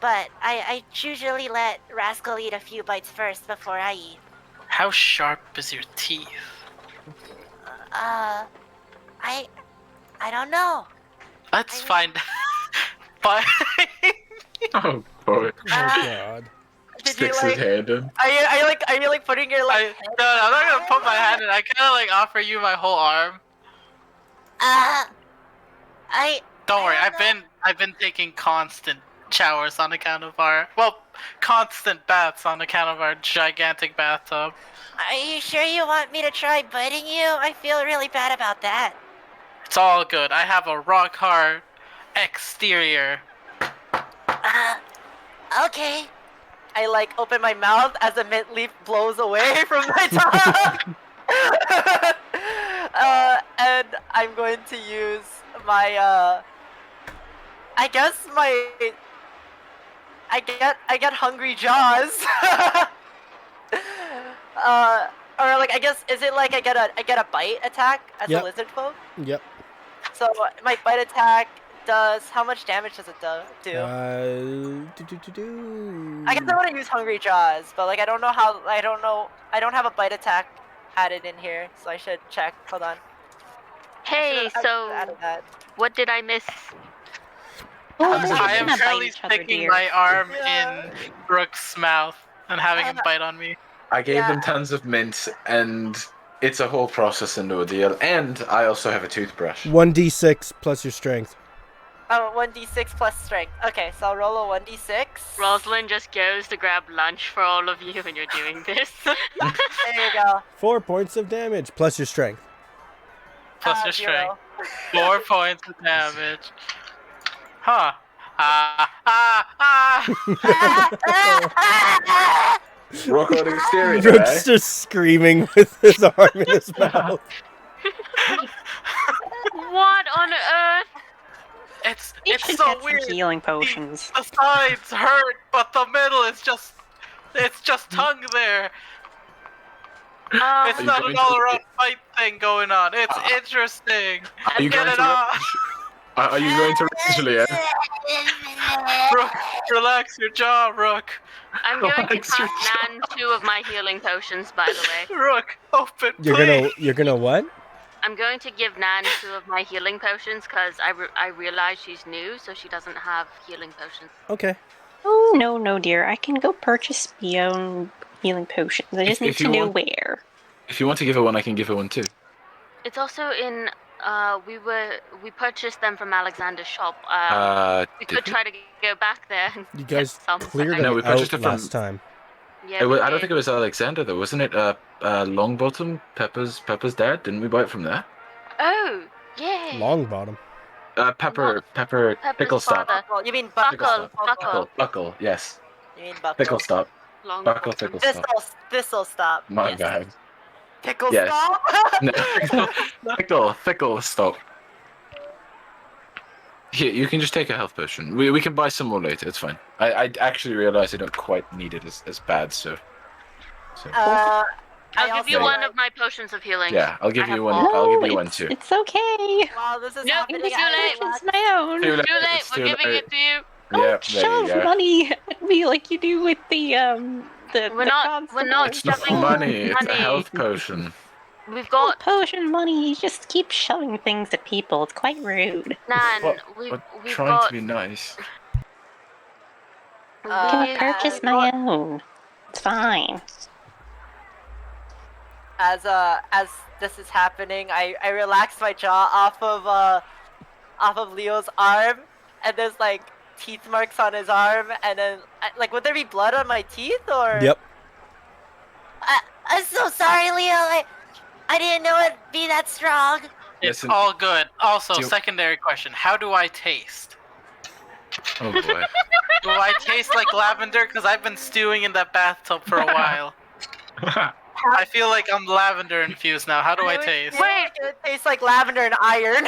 S3: But I usually let Rascal eat a few bites first before I eat.
S1: How sharp is your teeth?
S3: I don't know.
S1: Let's find. But
S5: Oh boy.
S2: Oh God.
S7: Did
S5: Sticks
S7: you
S5: his
S7: like?
S5: hand in.
S7: Are you like putting your like?
S1: no, I'm not gonna put my hand in. I kind of like offer you my whole arm. Don't worry,
S3: I don't
S1: I've been taking constant showers on account of constant baths on account of our gigantic bathtub.
S3: Are you sure you want me to try biting you? I feel really bad about that.
S1: It's all good. I have a rock hard exterior.
S3: Okay.
S7: I like open my mouth as a mint leaf blows away from my tongue. And I'm going to use my I guess my I get hungry jaws. Or like I guess is it like I get a bite attack as
S2: Yep.
S7: a lizard folk?
S2: Yep.
S7: So my bite attack does how much damage does it do? I guess I want to use hungry jaws, but like I don't have a bite attack added in here, so I should check. Hold on.
S4: Hey,
S7: I should've
S4: so
S7: added that.
S4: what did I miss?
S6: Oh,
S1: I am
S6: gonna bite
S1: currently
S6: each other,
S1: sticking
S6: dear.
S1: my arm
S7: Yeah.
S1: in Brooke's mouth. and having him bite on me.
S5: I gave
S7: Yeah.
S5: them tons of mint, and it's a whole process and ordeal. And I also have a toothbrush.
S2: 1d6 plus your strength.
S7: Oh, 1d6 plus strength. Okay, so I'll roll a 1d6.
S4: Rosalind just goes to grab lunch for all of you when you're doing this.
S7: There you go.
S2: 4 points of damage plus your strength.
S1: Plus your
S7: 0.
S1: strength. 4 points of damage. Huh.
S5: Rock on exterior,
S2: Rook's just screaming with his arm in his mouth.
S4: What on earth?
S6: You
S1: It's
S6: should
S1: so
S6: get
S1: weird.
S6: some healing potions.
S1: The sides hurt, but the middle is just tongue there. It's
S5: Are you
S1: not
S5: going
S1: an all
S5: to-
S1: around fight thing going on. It's interesting.
S5: Are you
S1: Get
S5: going
S1: it
S5: to
S1: off.
S5: rage? Are you going to rage, Leah?
S1: Rook, relax your jaw, Rook.
S4: I'm going to
S5: Relax your
S4: pass Nan 2 of my healing potions, by the way.
S1: Rook, open, please.
S2: You're gonna what?
S4: I'm going to give Nan 2 of my healing potions because I realize she's new, so she doesn't have healing potions.
S2: Okay.
S6: Oh, no, dear. I can go purchase my own healing potions. I just need
S5: if
S6: to
S5: you
S6: know
S5: want-
S6: where.
S5: If you want to give her one, I can give her one too.
S4: It's also in. We purchased them from Alexander's shop. We
S5: Did
S4: could try to go back there. And
S2: You
S4: get
S2: guys
S4: some,
S2: cleared
S4: but
S2: it
S5: No, we purchased
S2: out
S5: it from-
S2: last time.
S4: Yeah, we
S5: I don't
S4: did.
S5: think it was Alexander though, wasn't it? Longbottom, Pepper's dad. Didn't we buy it from there?
S4: Oh, yeah.
S2: Longbottom.
S5: Pepper,
S4: Pepper's
S5: pickle stop.
S4: father.
S7: Well, you mean
S4: Buckle,
S7: buckle.
S5: Buckle, yes.
S7: You mean buckle.
S5: Pickle stop.
S4: Long
S5: Buckle, pickle stop.
S7: Thistle stop.
S5: My
S7: Yes.
S5: bad.
S7: Pickle
S5: Yes.
S7: stop?
S5: No, pickle stop. Here, you can just take a health potion. We can buy some more later. It's fine. I actually realize I don't quite need it as bad, so.
S4: I'll give you
S7: also
S4: one
S7: like-
S4: of my potions of healing.
S5: Yeah, I'll give
S4: I
S5: you
S4: have
S5: one.
S4: all.
S5: I'll give
S6: No,
S5: you one
S6: it's,
S5: too.
S6: it's okay.
S7: While this is
S4: No,
S7: happening,
S4: it's too late.
S6: It's my own.
S5: Too late.
S4: Too late.
S5: It's
S4: We're
S5: too
S4: giving
S5: late.
S4: it to you.
S6: Don't
S5: Yeah, there
S6: shove
S5: you go.
S6: money at me like you do with the
S4: We're not
S5: It's not
S4: shoving
S5: money. It's a
S4: money.
S5: health potion.
S4: We've
S6: Oh,
S4: got
S6: potion money. You just keep shoving things at people. It's quite rude.
S4: Nan.
S5: What-
S4: We've
S5: We're trying
S4: got.
S5: to be nice.
S6: Can
S4: we've-
S6: purchase my own. It's fine.
S7: As this is happening, I relax my jaw off of Leo's arm, and there's like teeth marks on his arm, and then like would there be blood on my teeth or?
S2: Yep.
S3: I'm so sorry, Leo. I didn't know it'd be that strong.
S1: It's
S5: Listen-
S1: all good. Also,
S5: Do-
S1: secondary question: how do I taste?
S5: Oh boy.
S1: Do I taste like lavender? Because I've been stewing in that bathtub for a while. I feel like I'm lavender infused now. How do I
S7: would
S1: taste?
S7: feel like it tastes like lavender and iron.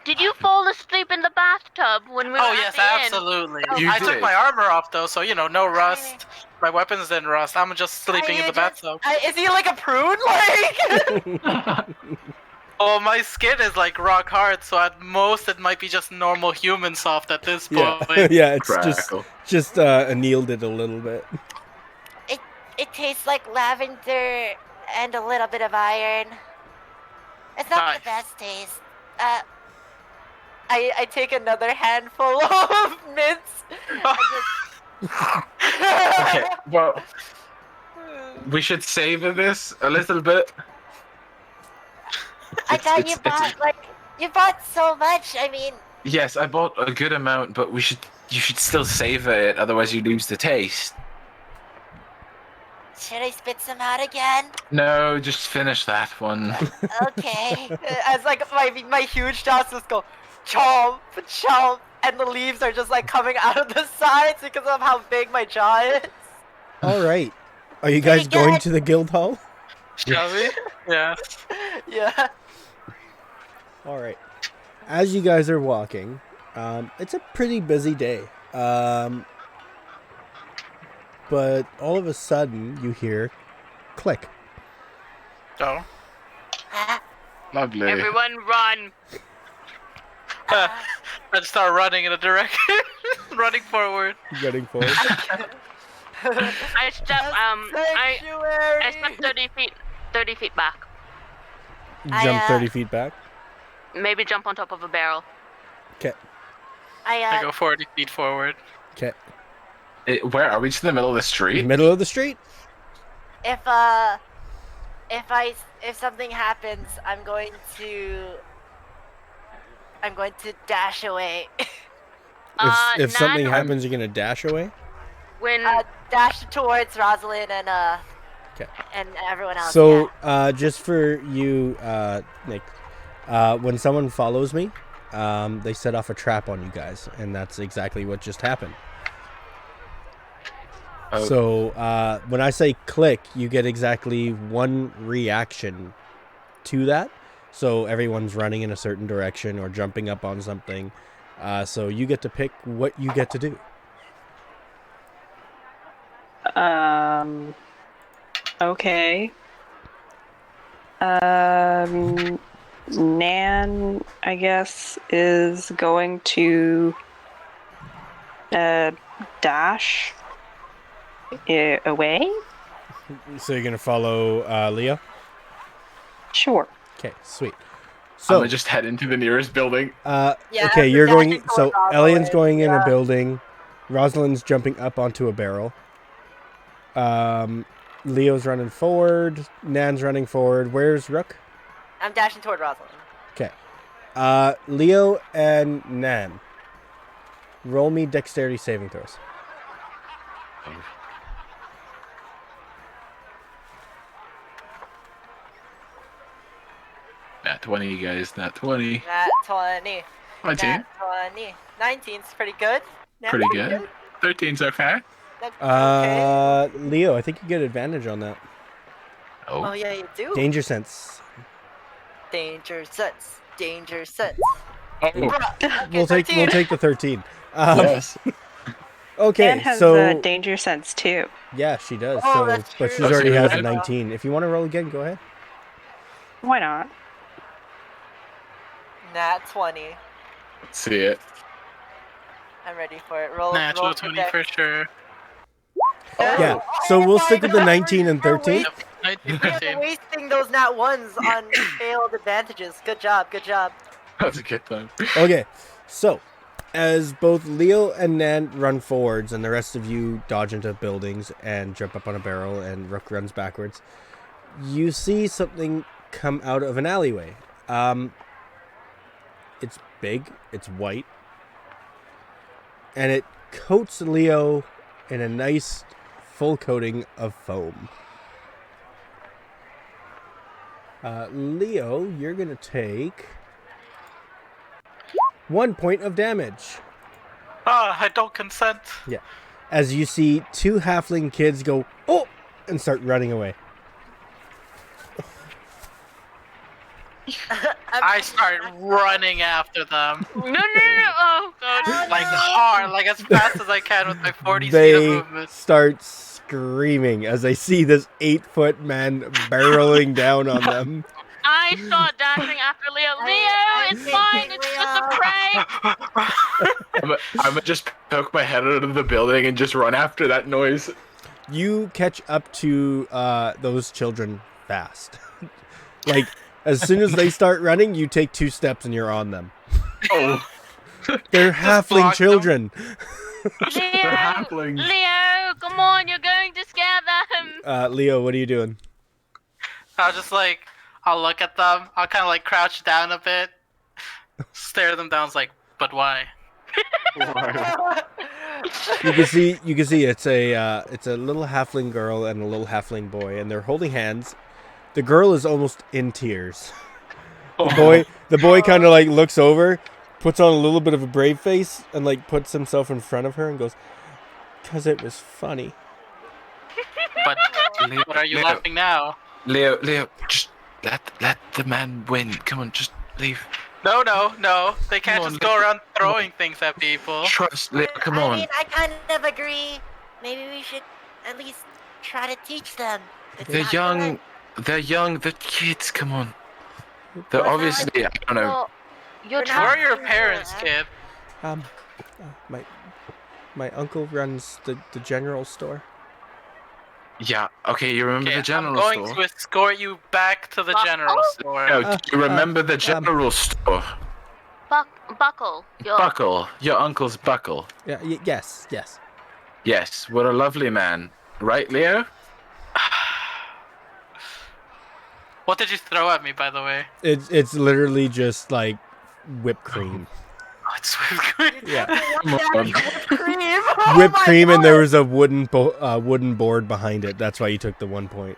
S4: Did you fall asleep in the bathtub when we were
S1: Oh
S4: at
S1: yes,
S4: the inn?
S1: absolutely.
S5: You
S1: I took
S5: did.
S1: my armor off though, so no rust. My weapons didn't rust. I'm just sleeping in the bathtub.
S7: Is he like a prune? Like.
S1: Oh, my skin is like rock hard, so at most it might be just normal human soft at this
S2: Yeah.
S1: point.
S2: Yeah, it's
S5: Crackle.
S2: just annealed it a little bit.
S3: It tastes like lavender and a little bit of iron. It's not
S1: Nice.
S3: the best taste.
S7: I take another handful of mints.
S5: Okay, well, we should savor this a little bit.
S3: I thought you bought so much. I mean,
S5: Yes, I bought a good amount, but you should still savor it, otherwise you lose the taste.
S3: should I spit some out again?
S5: No, just finish that one.
S3: Okay.
S7: As like my huge jaws just go chomp chomp, and the leaves are just like coming out of the sides because of how big my jaw is.
S2: All right. Are you guys
S3: Pretty
S2: going
S3: good.
S2: to the guild hall?
S1: Shall we? Yeah.
S7: Yeah.
S2: All right. As you guys are walking, it's a pretty busy day. But all of a sudden, you hear click.
S1: Oh.
S5: Lovely.
S4: Everyone run!
S1: I just start running in a direction, running forward.
S2: Getting forward.
S4: I step I step 30 feet back.
S2: Jump 30 feet back.
S4: Maybe jump on top of a barrel.
S2: Okay.
S1: I go 40 feet forward.
S2: Okay.
S5: Where are we? To the middle of the street?
S2: Middle of the street.
S7: If something happens, I'm going to dash away.
S2: If something
S4: Nan,
S2: happens, you're gonna dash away.
S4: when
S7: Dash towards Rosalind and
S2: Okay.
S7: and everyone else.
S2: So,
S7: yeah.
S2: just for you, Nick, when someone follows me, they set off a trap on you guys, and that's exactly what just happened.
S5: Oh.
S2: So, when I say click, you get exactly one reaction to that. So everyone's running in a certain direction or jumping up on something. So you get to pick what you get to do.
S6: Okay. Nan, I guess, is going to dash away?
S2: So you're gonna follow Leo?
S6: Sure.
S2: Okay, sweet.
S5: I'm
S2: So
S5: gonna just head into the nearest building.
S7: Yeah,
S2: okay,
S7: I'm
S2: you're
S7: dashing
S2: going. So
S7: towards
S2: Elian's
S7: Rosalind,
S2: going in a
S7: yeah.
S2: building. Rosalind's jumping up onto a barrel. Leo's running forward. Nan's running forward. Where's Rook?
S7: I'm dashing toward Rosalind.
S2: Okay. Leo and Nan. Roll me dexterity saving throws.
S5: Nat 20, guys. Nat 20.
S7: Nat 20.
S5: 19.
S7: Nat 20. 19's pretty good. Nat's
S5: Pretty good. 13's okay.
S7: Okay.
S2: Leo, I think you get advantage on that.
S7: Oh
S5: Oh.
S7: yeah, you do.
S2: Danger sense.
S7: Danger sense. Danger sense.
S5: Oh.
S7: Okay,
S2: We'll
S7: 13.
S2: take the 13.
S5: Yes.
S2: Okay,
S6: Nan has
S2: so
S6: danger sense too.
S2: yeah, she does.
S7: Oh,
S2: So,
S7: that's
S2: but she's
S7: true.
S2: already has a
S5: Okay.
S2: 19. If you want to roll again, go ahead.
S6: Why not?
S7: Nat 20.
S5: Let's see it.
S7: I'm ready for it. Roll.
S1: Natural
S7: roll
S1: 20
S7: dex.
S1: for sure.
S2: Yeah. So we'll stick with the 19 and 13.
S1: Yep, 19,
S7: You're
S1: 13.
S7: wasting those nat ones on failed advantages. Good job. Good job.
S5: That's a good time.
S2: Okay, so as both Leo and Nan run forwards and the rest of you dodge into buildings and jump up on a barrel and Rook runs backwards, you see something come out of an alleyway. It's big, it's white, and it coats Leo in a nice full coating of foam. Leo, you're going to take 1 point of damage.
S1: I don't consent.
S2: Yeah. As you see two halfling kids go, oh, and start running away.
S1: I start running after them.
S4: no. Oh god.
S1: Like hard, like as fast as I can with my 40 speed of
S2: They
S1: movement.
S2: start screaming as they see this 8-foot man barreling down on them.
S4: I start dashing after Leo. Leo, it's fine. It's just a prank.
S5: I'm gonna just poke my head out of the building and just run after that noise.
S2: You catch up to those children fast. Like, as soon as they start running, you take 2 steps and you're on them.
S5: Oh.
S2: They're halfling
S1: block them.
S2: children.
S4: Leo,
S5: halflings.
S4: Leo, come on, you're going to scare them.
S2: Leo, what are you doing?
S1: I'll just like, I'll look at them. I'll kind of like crouch down a bit, stare them down. It's like, but why?
S2: You can see it's a little halfling girl and a little halfling boy, and they're holding hands. The girl is almost in tears. The boy kind of like looks over, puts on a little bit of a brave face, and like puts himself in front of her and goes, "'Cause it was funny."
S1: But what are you laughing now?
S5: Leo, just let the man win. Come on, just leave.
S1: No. They can't
S5: Come on,
S1: just go around throwing things at people.
S5: Trust, Leo. Come
S3: I
S5: on.
S3: mean, I kind of agree. Maybe we should at least try to teach them. It's
S5: They're
S3: not
S5: young.
S3: good.
S5: They're young. They're kids. Come on. They're
S3: Well,
S5: obviously. I don't know.
S4: Well, you're
S3: We're not-
S1: Where are your parents, kid?
S2: My uncle runs the general store.
S5: Yeah. Okay. You remember
S1: Okay,
S5: the general
S1: I'm going
S5: store?
S1: to escort you back to the general store.
S5: No. Do you remember the general store?
S4: Buckle. Your
S5: Buckle. Your uncle's buckle.
S2: Yeah. Yes.
S5: Yes, what a lovely man. Right, Leo?
S1: What did you throw at me, by the way?
S2: It's literally just like whipped cream.
S1: Oh, it's whipped cream.
S2: Yeah.
S5: Come on.
S7: Whipped cream. Oh
S2: Whipped
S7: my
S2: cream, and
S7: God.
S2: there was a wooden board behind it. That's why you took the 1 point.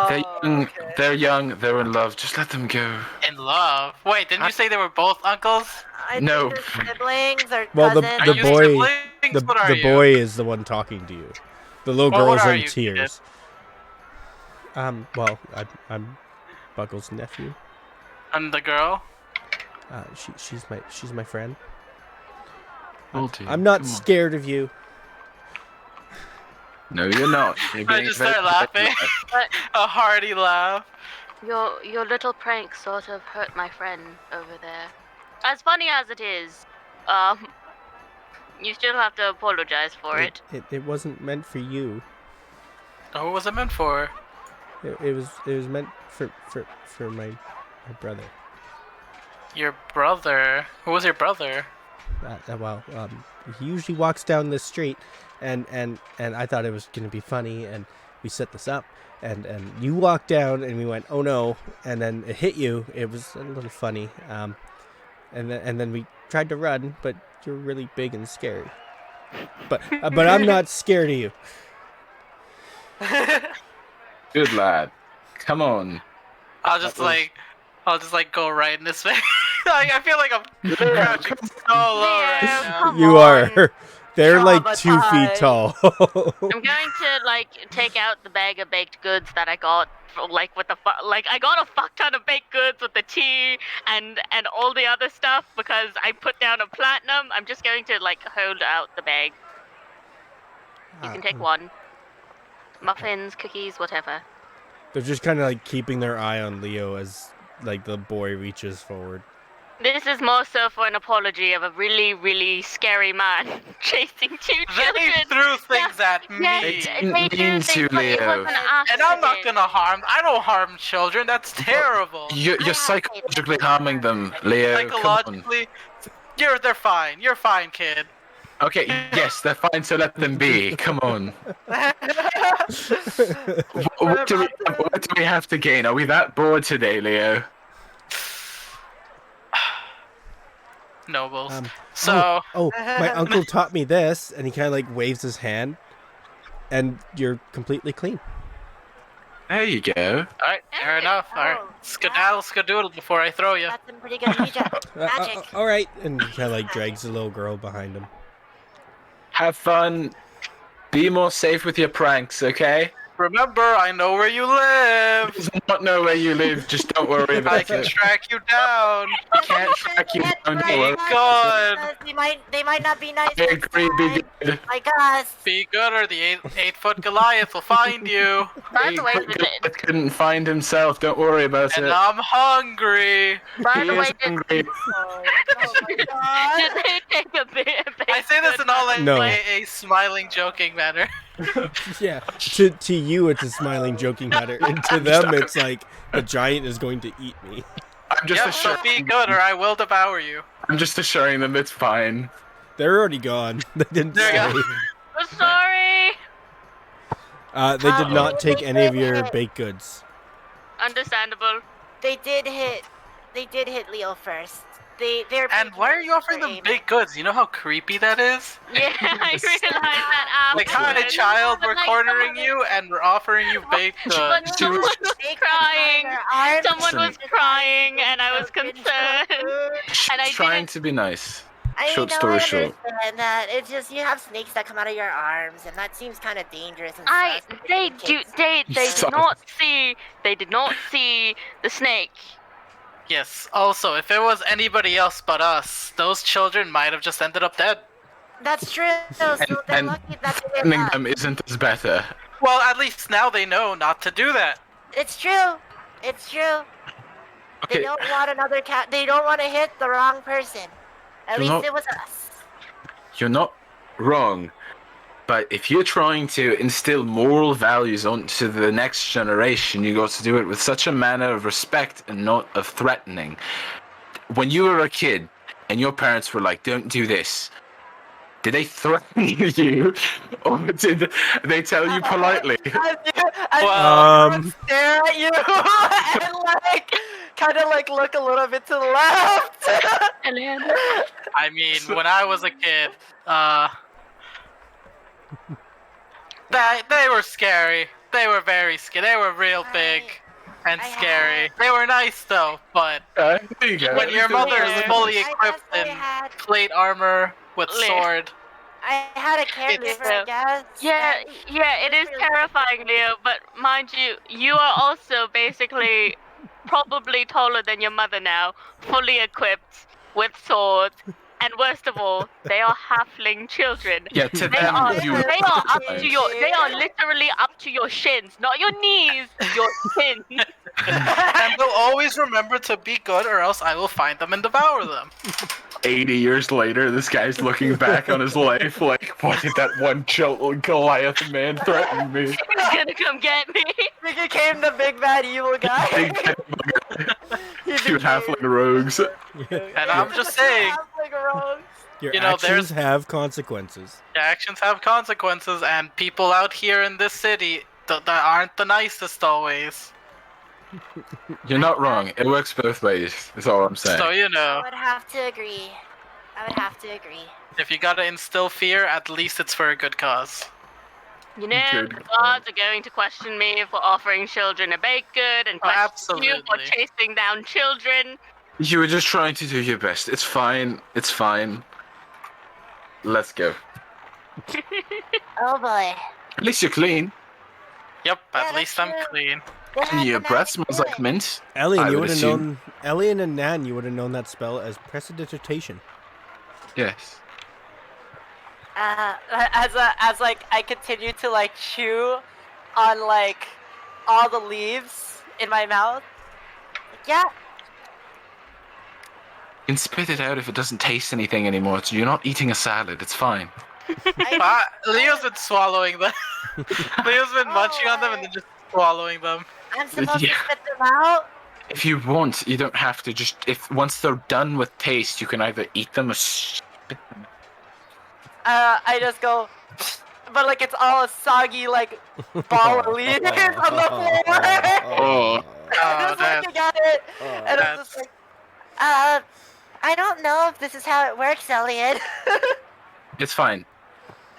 S5: They're
S7: Oh,
S5: young,
S7: okay.
S5: they're young, they're in love. Just let them go.
S1: In love. Wait, didn't you say they were both uncles?
S7: I
S5: No.
S7: think they're siblings or
S2: Well,
S7: cousins.
S1: Are
S2: the
S1: you
S2: boy,
S1: siblings? What are
S2: the
S1: you?
S2: boy is the one talking to you. The little
S1: Well, what
S2: girl's
S1: are
S2: in
S1: you,
S2: tears. Well, I'm Buckle's nephew.
S1: And the girl?
S2: She's my friend.
S5: Hold you,
S2: I'm not
S5: come on.
S2: scared of you.
S5: No, you're not. You're
S1: I
S5: being
S1: just
S5: very
S1: start laughing.
S4: But
S1: A hearty laugh.
S4: your little prank sort of hurt my friend over there. As funny as it is, you still have to apologize for it.
S2: It wasn't meant for you.
S1: Oh, what was it meant for?
S2: It was meant for my brother.
S1: Your brother. Who was your brother?
S2: He usually walks down this street, and I thought it was gonna be funny, and we set this up, and you walked down, and we went, oh no, and then it hit you. It was a little funny, and then we tried to run, but you're really big and scary. But I'm not scared of you.
S5: Good lad. Come on.
S1: I'll just like go right in his face. Like, I feel like I'm crouching so low right
S4: Leo,
S1: now.
S4: come
S2: You
S4: on.
S2: are. They're like 2 feet
S7: Traumatized.
S2: tall.
S4: I'm going to take out the bag of baked goods that I got. I got a fuck ton of baked goods with the tea and all the other stuff because I put down a platinum. I'm just going to hold out the bag. You can take one. Muffins, cookies, whatever.
S2: They're just kind of like keeping their eye on Leo as like the boy reaches forward.
S4: This is more so for an apology of a really, really scary man chasing two children.
S1: They threw things at me.
S4: Yes,
S5: didn't
S4: they threw
S5: mean
S4: things,
S5: to,
S4: but it was
S5: Leo.
S4: an accident.
S1: And I'm not gonna harm. I don't harm children. That's terrible.
S5: You're psychologically harming them, Leo. Come on.
S1: Psychologically, they're fine. You're fine, kid.
S5: Okay, yes, they're fine, so let them be. Come on. What do we have to gain? Are we that bored today, Leo?
S1: Nobles. So
S2: My uncle taught me this, and he kind of like waves his hand, and you're completely clean.
S5: There you go.
S1: all right, fair enough. All right, skedaddle before I throw you.
S3: That's some pretty good ninja magic.
S2: All right, and he kind of like drags the little girl behind him.
S5: Have fun. Be more safe with your pranks, okay?
S1: Remember, I know where you live.
S5: Does not know where you live. Just don't worry
S1: I
S5: about
S1: can
S5: it.
S1: track you down.
S5: I can't track you down. Don't worry.
S1: God.
S3: They might not be nice.
S5: I agree. Be good.
S3: My gosh.
S1: Be good, or the 8-foot Goliath will find you.
S4: By the way,
S5: He couldn't find himself. Don't worry about
S1: And
S5: it.
S1: I'm hungry.
S4: by
S5: He
S4: the way,
S5: is hungry.
S3: Oh my god.
S4: did they take a bit?
S1: I say this in all like
S2: No.
S1: a smiling, joking manner.
S2: Yeah, to you it's a smiling, joking matter, and to them it's like the giant is going to eat me.
S5: I'm just
S1: Yep, so be
S5: assuring.
S1: good, or I will devour you.
S5: I'm just assuring them it's fine.
S2: They're already gone. They didn't
S1: There
S2: say.
S1: you
S4: I'm sorry.
S2: They did not take any of your baked goods.
S4: Understandable.
S3: They did hit Leo first. They're
S1: And why are you offering them baked goods? You know how creepy that is?
S4: Yeah, I realized that
S1: Like,
S4: afterwards.
S1: hi, child, we're
S4: But,
S1: cornering you, and we're offering you baked
S4: But
S1: goods.
S4: someone was crying. Someone was
S5: Listen.
S4: crying, and I was concerned. And I
S5: Trying
S4: didn't-
S5: to be nice.
S3: I
S5: Short
S3: know,
S5: story
S3: I
S5: short.
S3: understand that. It's just you have snakes that come out of your arms, and that seems kind of dangerous. And
S4: I
S3: sus.
S4: they
S5: Stop.
S4: did not see the snake.
S1: Yes, also, if it was anybody else but us, those children might have just ended up dead.
S3: That's true. So they're
S5: and
S3: lucky that they
S5: Threatening
S3: live.
S5: them isn't as better.
S1: Well, at least now they know not to do that.
S3: It's true. It's true. They
S5: Okay,
S3: don't want another cat. They don't want to hit the wrong person. At
S5: You're
S3: least
S5: not-
S3: it was us.
S5: you're not wrong. But if you're trying to instill moral values onto the next generation, you got to do it with such a manner of respect and not of threatening. When you were a kid and your parents were like, don't do this, Did they threaten you, or did they tell you politely?
S1: Well,
S7: would stare at you and like kind of like look a little bit to the left.
S6: Elliot.
S1: I mean, when I was a kid, they were scary. They were very scary. They were real big and
S3: I
S1: scary.
S3: had-
S1: They were nice though, but
S5: There you go.
S1: when your mother is
S4: Yeah.
S1: fully
S3: I
S1: equipped
S3: definitely
S1: in
S3: had.
S1: plate armor with
S4: Lit.
S1: sword,
S3: I had a caregiver, I guess.
S4: Yeah,
S3: and
S4: yeah, it is
S3: really
S4: terrifying, Leo, but mind you, you are also basically probably taller than your mother now, fully equipped with swords, and worst of all, they are halfling children.
S5: Yeah, to
S4: They
S5: them,
S4: are
S5: you
S3: they
S4: they are up
S5: fine.
S4: to your they are literally up to your shins, not your knees, your shins.
S1: and they'll always remember to be good, or else I will find them and devour them.
S5: 80 years later, this guy's looking back on his life like, why did that one Goliath man threaten me?
S4: He's gonna come get me.
S7: He became the big bad evil guy.
S5: Big
S7: He
S5: two
S7: became-
S5: halfling rogues.
S1: And I'm just saying,
S7: Halfling rogues.
S2: Your
S1: You know,
S2: actions
S1: there's-
S2: have consequences.
S1: actions have consequences, and people out here in this city that aren't the nicest always.
S5: You're not wrong. It works both ways, is all I'm saying.
S1: So, you
S3: I
S1: know,
S3: would have to agree. I would have to agree.
S1: if you gotta instill fear, at least it's for a good cause.
S4: You know,
S5: Good
S4: the gods are going to question me for offering children a baked good and
S1: Oh,
S4: question you for
S1: absolutely.
S4: chasing down children.
S5: You were just trying to do your best. It's fine. It's fine. Let's go.
S3: Oh boy.
S5: At least you're clean.
S1: Yep,
S3: Yeah,
S1: at
S3: that's
S1: least I'm
S3: true.
S1: clean.
S3: They had
S5: And your
S3: the
S5: breath
S3: magic
S5: smells
S3: bullet.
S5: like mint.
S2: Ellie,
S5: I
S2: you
S5: would
S2: would have
S5: assume.
S2: known. Ellie and Nan, you would have known that spell as prestidigitation.
S5: Yes.
S7: As like I continue to like chew on like all the leaves in my mouth.
S3: Yeah.
S5: You can spit it out if it doesn't taste anything anymore. So you're not eating a salad. It's fine.
S1: Leo's been swallowing them. Leo's been munching on them and then just swallowing them.
S3: I'm supposed
S5: Yeah.
S3: to spit them out.
S5: If you want, you don't have to. Just if once they're done with taste, you can either eat them or spit them.
S7: I just go, but like it's all a soggy like ball of leaves on the floor.
S5: Oh.
S7: I'm just looking at it, and I'm just like,
S3: I don't know if this is how it works, Elliot.
S5: It's fine.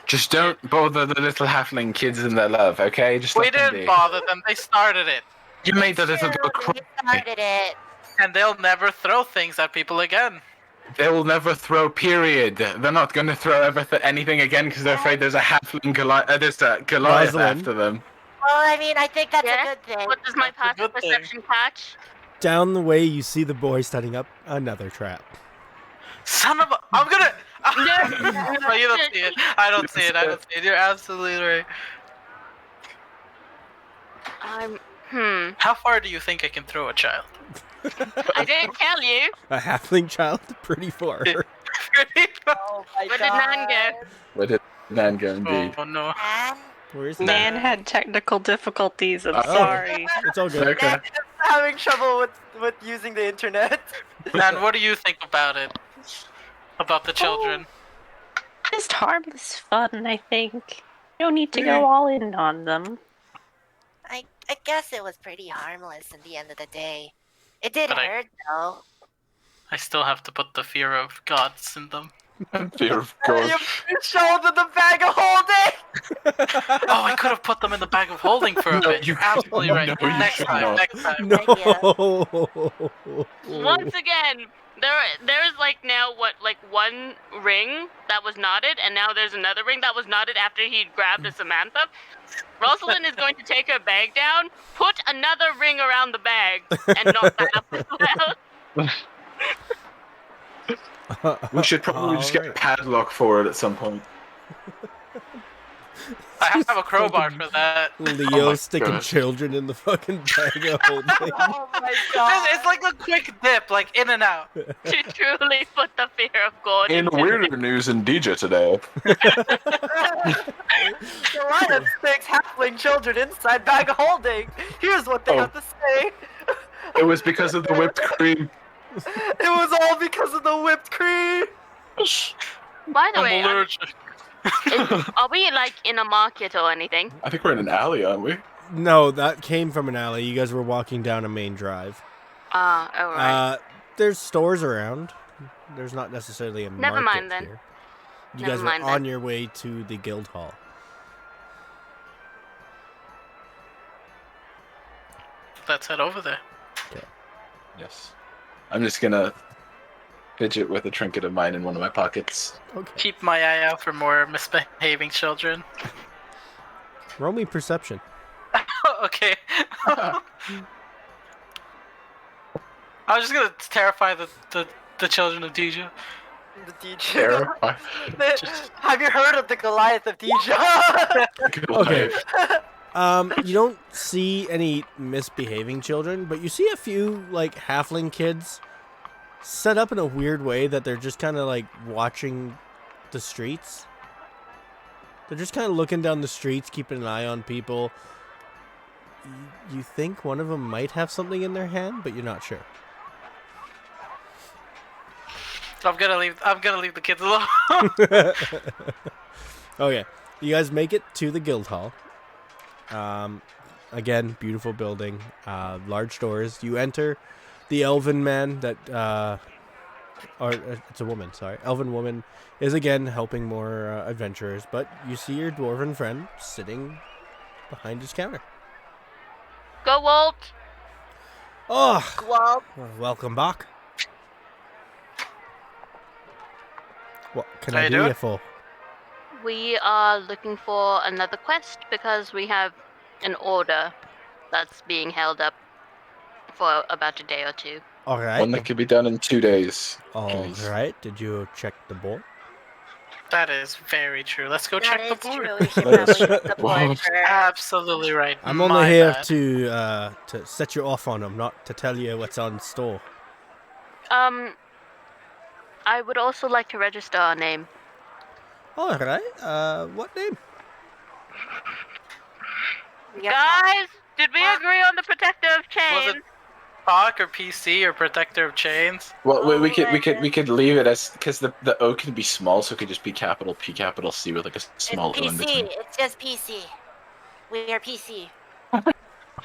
S5: Just don't bother the little halfling kids in their love, okay? Just
S1: We
S5: let them
S1: didn't
S5: be.
S1: bother them, they started it.
S5: You made the little girl
S3: True,
S5: cry.
S3: they started it.
S1: And they'll never throw things at people again.
S5: They will never throw. Period. They're not going to throw anything again because they're afraid there's a halfling Goliath. There's a Goliath
S2: Rosalind.
S5: after them.
S3: Well, I mean, I think that's
S4: Yeah?
S3: a good thing.
S4: What does my
S1: That's a
S4: passive
S1: good thing.
S4: perception catch?
S2: Down the way, you see the boy setting up another trap.
S1: Son of a... I'm gonna... No, you don't see it. I don't see it. I don't see it. You're absolutely right. How far do you think I can throw a child?
S4: I didn't tell you.
S2: A halfling child, pretty far.
S7: oh my
S4: Where did
S7: god.
S4: Nan go?
S5: Where did Nan go indeed?
S1: Oh no.
S3: And
S2: Where's
S6: Nan had technical difficulties. I'm
S5: Oh.
S6: sorry.
S2: It's all good.
S5: Okay.
S7: I'm having trouble with using the internet.
S1: Nan, what do you think about it? About the children?
S6: Just harmless fun, I think. You don't need to go all in on them.
S3: I guess it was pretty harmless in the end of the day. It did
S1: But I-
S3: hurt, though.
S1: I still have to put the fear of gods in them.
S5: Fear of
S7: You
S5: God.
S7: showed in the bag of holding.
S1: Oh, I could have put them in the bag of holding for a
S5: No,
S1: bit.
S5: you-
S1: You're absolutely right.
S5: no, you
S1: Next
S5: should
S1: time,
S5: not.
S1: next time.
S2: No.
S4: Once again, there's like now like one ring that was knotted, and now there's another ring that was knotted after he grabbed a Samantha. Rosalind is going to take her bag down, put another ring around the bag, and knot that up as well.
S5: We should probably just get a padlock for it at some point.
S1: I have a crowbar for that.
S2: Leo
S5: Oh my
S2: sticking
S5: God.
S2: children in the fucking bag of holding.
S7: Oh my god.
S1: It's like a quick dip, like in and out.
S4: To truly put the fear of God
S5: In
S4: into
S5: weirder news in DJ today,
S7: Goliath sticks halfling children inside bag of holding. Here's what they
S5: Oh.
S7: have to say.
S5: it was because of the whipped cream.
S7: It was all because of the whipped cream.
S4: By the
S1: I'm
S4: way,
S1: allergic.
S4: are we like in a market or anything?
S5: I think we're in an alley, aren't we?
S2: No, that came from an alley. You guys were walking down a main drive.
S4: Ah, alright.
S2: There's stores around. There's not necessarily a
S4: Never
S2: market
S4: mind then.
S2: here. You
S4: Never
S2: guys were
S4: mind
S2: on
S4: then.
S2: your way to the guild hall.
S1: Let's head over there.
S5: Yes. I'm just gonna fidget with a trinket of mine in one of my pockets.
S2: Okay.
S1: Keep my eye out for more misbehaving children.
S2: Roll me perception.
S1: Okay. I was just gonna terrify the children of Deja.
S7: The DJ.
S5: Terrifying.
S7: Have you heard of the Goliath of DJ?
S2: Okay. You don't see any misbehaving children, but you see a few like halfling kids set up in a weird way that they're just kind of like watching the streets. They're just kind of looking down the streets, keeping an eye on people. You think one of them might have something in their hand, but you're not sure.
S1: I'm gonna leave the kids alone.
S2: Okay, you guys make it to the guild hall. Again, beautiful building, large doors. You enter. The elven man that, it's a woman. Sorry, elven woman is again helping more adventurers. But you see your dwarven friend sitting behind his counter.
S4: Go, Walt!
S2: Oh,
S7: Well,
S2: welcome back. What can
S1: How
S2: I
S1: you
S2: do
S1: doing?
S2: you for?
S4: We are looking for another quest because we have an order that's being held up for about a day or two.
S2: All right.
S5: One that could be done in 2 days.
S2: All
S5: please.
S2: right. Did you check the board?
S1: That is very true. Let's go
S3: That
S1: check
S3: is
S1: the board.
S3: true. We should
S5: That is
S3: probably hit the
S5: Wow.
S3: board first.
S1: Absolutely right.
S2: I'm only
S1: My
S2: here
S1: bad.
S2: to set you off on them, not to tell you what's on store.
S4: I would also like to register our name.
S2: All right. What name?
S3: Yeah.
S4: Guys, did we
S3: Huh?
S4: agree on the protector of
S1: Was
S4: chains?
S1: it Talk or PC or Protector of Chains?
S5: Well, we could leave it as because the O can be small, so it could just be capital P, capital C with like a small O in
S3: It's PC.
S5: between.
S3: It's just PC. We are PC.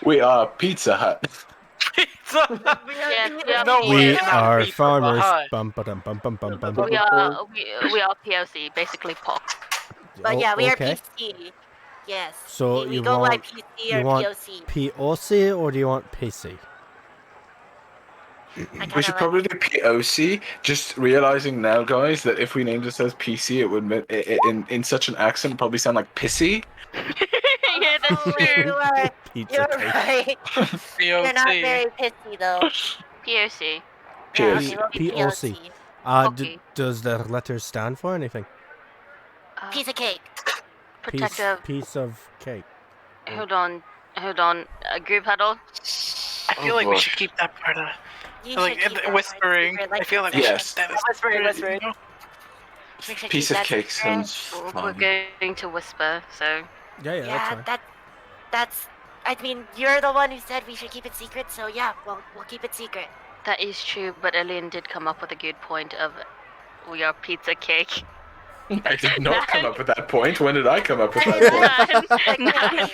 S5: We are Pizza Hut.
S1: Pizza.
S3: We
S4: Yes,
S3: are,
S4: we are
S1: No
S4: PC.
S1: way.
S2: We
S1: cannot
S2: are
S1: be from
S2: farmers.
S1: behind.
S2: Bum, ba-dum, bum, bum, bum, bum, bum.
S4: We are POC, basically POC.
S3: But yeah, we
S2: okay.
S3: are PC. Yes.
S2: So
S3: we
S2: you
S3: go
S2: want-
S3: by PC
S2: you
S3: or
S2: want
S3: POC.
S2: POC or do you want PC?
S5: We should probably do POC. Just realizing now, guys, that if we named it as PC, it would in such an accent probably sound like pissy.
S4: Yeah, that's
S3: Oh,
S4: true.
S3: you're
S2: Pizza cake.
S3: right. You're not
S1: POC.
S3: very pissy though.
S4: POC.
S3: Yeah,
S5: POC.
S3: okay, we'll be
S2: POC.
S3: POC.
S4: Okay.
S2: Does the letters stand for anything?
S3: Piece of cake.
S4: Protector.
S2: Piece of cake.
S4: Hold on. Group huddle.
S1: I feel
S5: Oh,
S1: like we
S5: boy.
S1: should keep that part of
S3: You
S1: like
S3: should keep that
S1: whispering.
S3: secret, like
S1: I feel like
S3: you
S1: we
S5: Yes.
S1: should. That is
S7: Whispering,
S1: great,
S7: whispering.
S1: you know?
S3: We should
S5: Piece
S3: keep
S5: of
S3: that
S5: cake
S3: secret.
S5: sounds
S4: We're
S5: fun.
S4: going to whisper, so.
S2: Yeah, that's
S3: Yeah,
S2: fine.
S3: that's. I mean, you're the one who said we should keep it secret, so yeah, we'll keep it secret.
S4: That is true, but Alien did come up with a good point of we are pizza cake.
S5: I did not come up with that point. When did I come up with that point?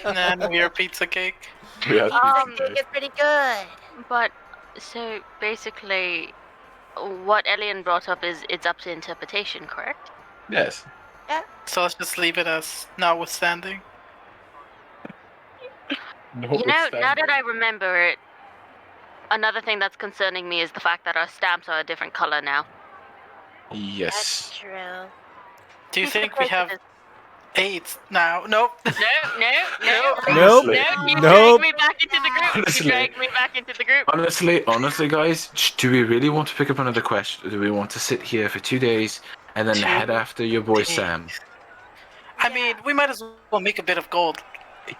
S4: None.
S1: And we are pizza cake.
S5: Yeah.
S3: Pizza cake is pretty good.
S4: But, so basically, what Alien brought up is it's up to interpretation, correct?
S5: Yes.
S1: So let's just leave it as notwithstanding.
S4: You know, now that I remember it, another thing that's concerning me is the fact that our stamps are a different color now.
S5: Yes.
S3: That's true.
S1: Do you think we have AIDS now? Nope.
S4: No.
S2: Nope.
S4: No, you
S2: Nope.
S4: dragged me back into the group.
S5: Honestly.
S4: You dragged me back into the group.
S5: Honestly, guys, do we really want to pick up another quest? Or do we want to sit here for 2 days and then
S1: 2
S5: head after your boy
S1: days.
S5: Sam?
S1: I mean, we might as well make a bit of gold.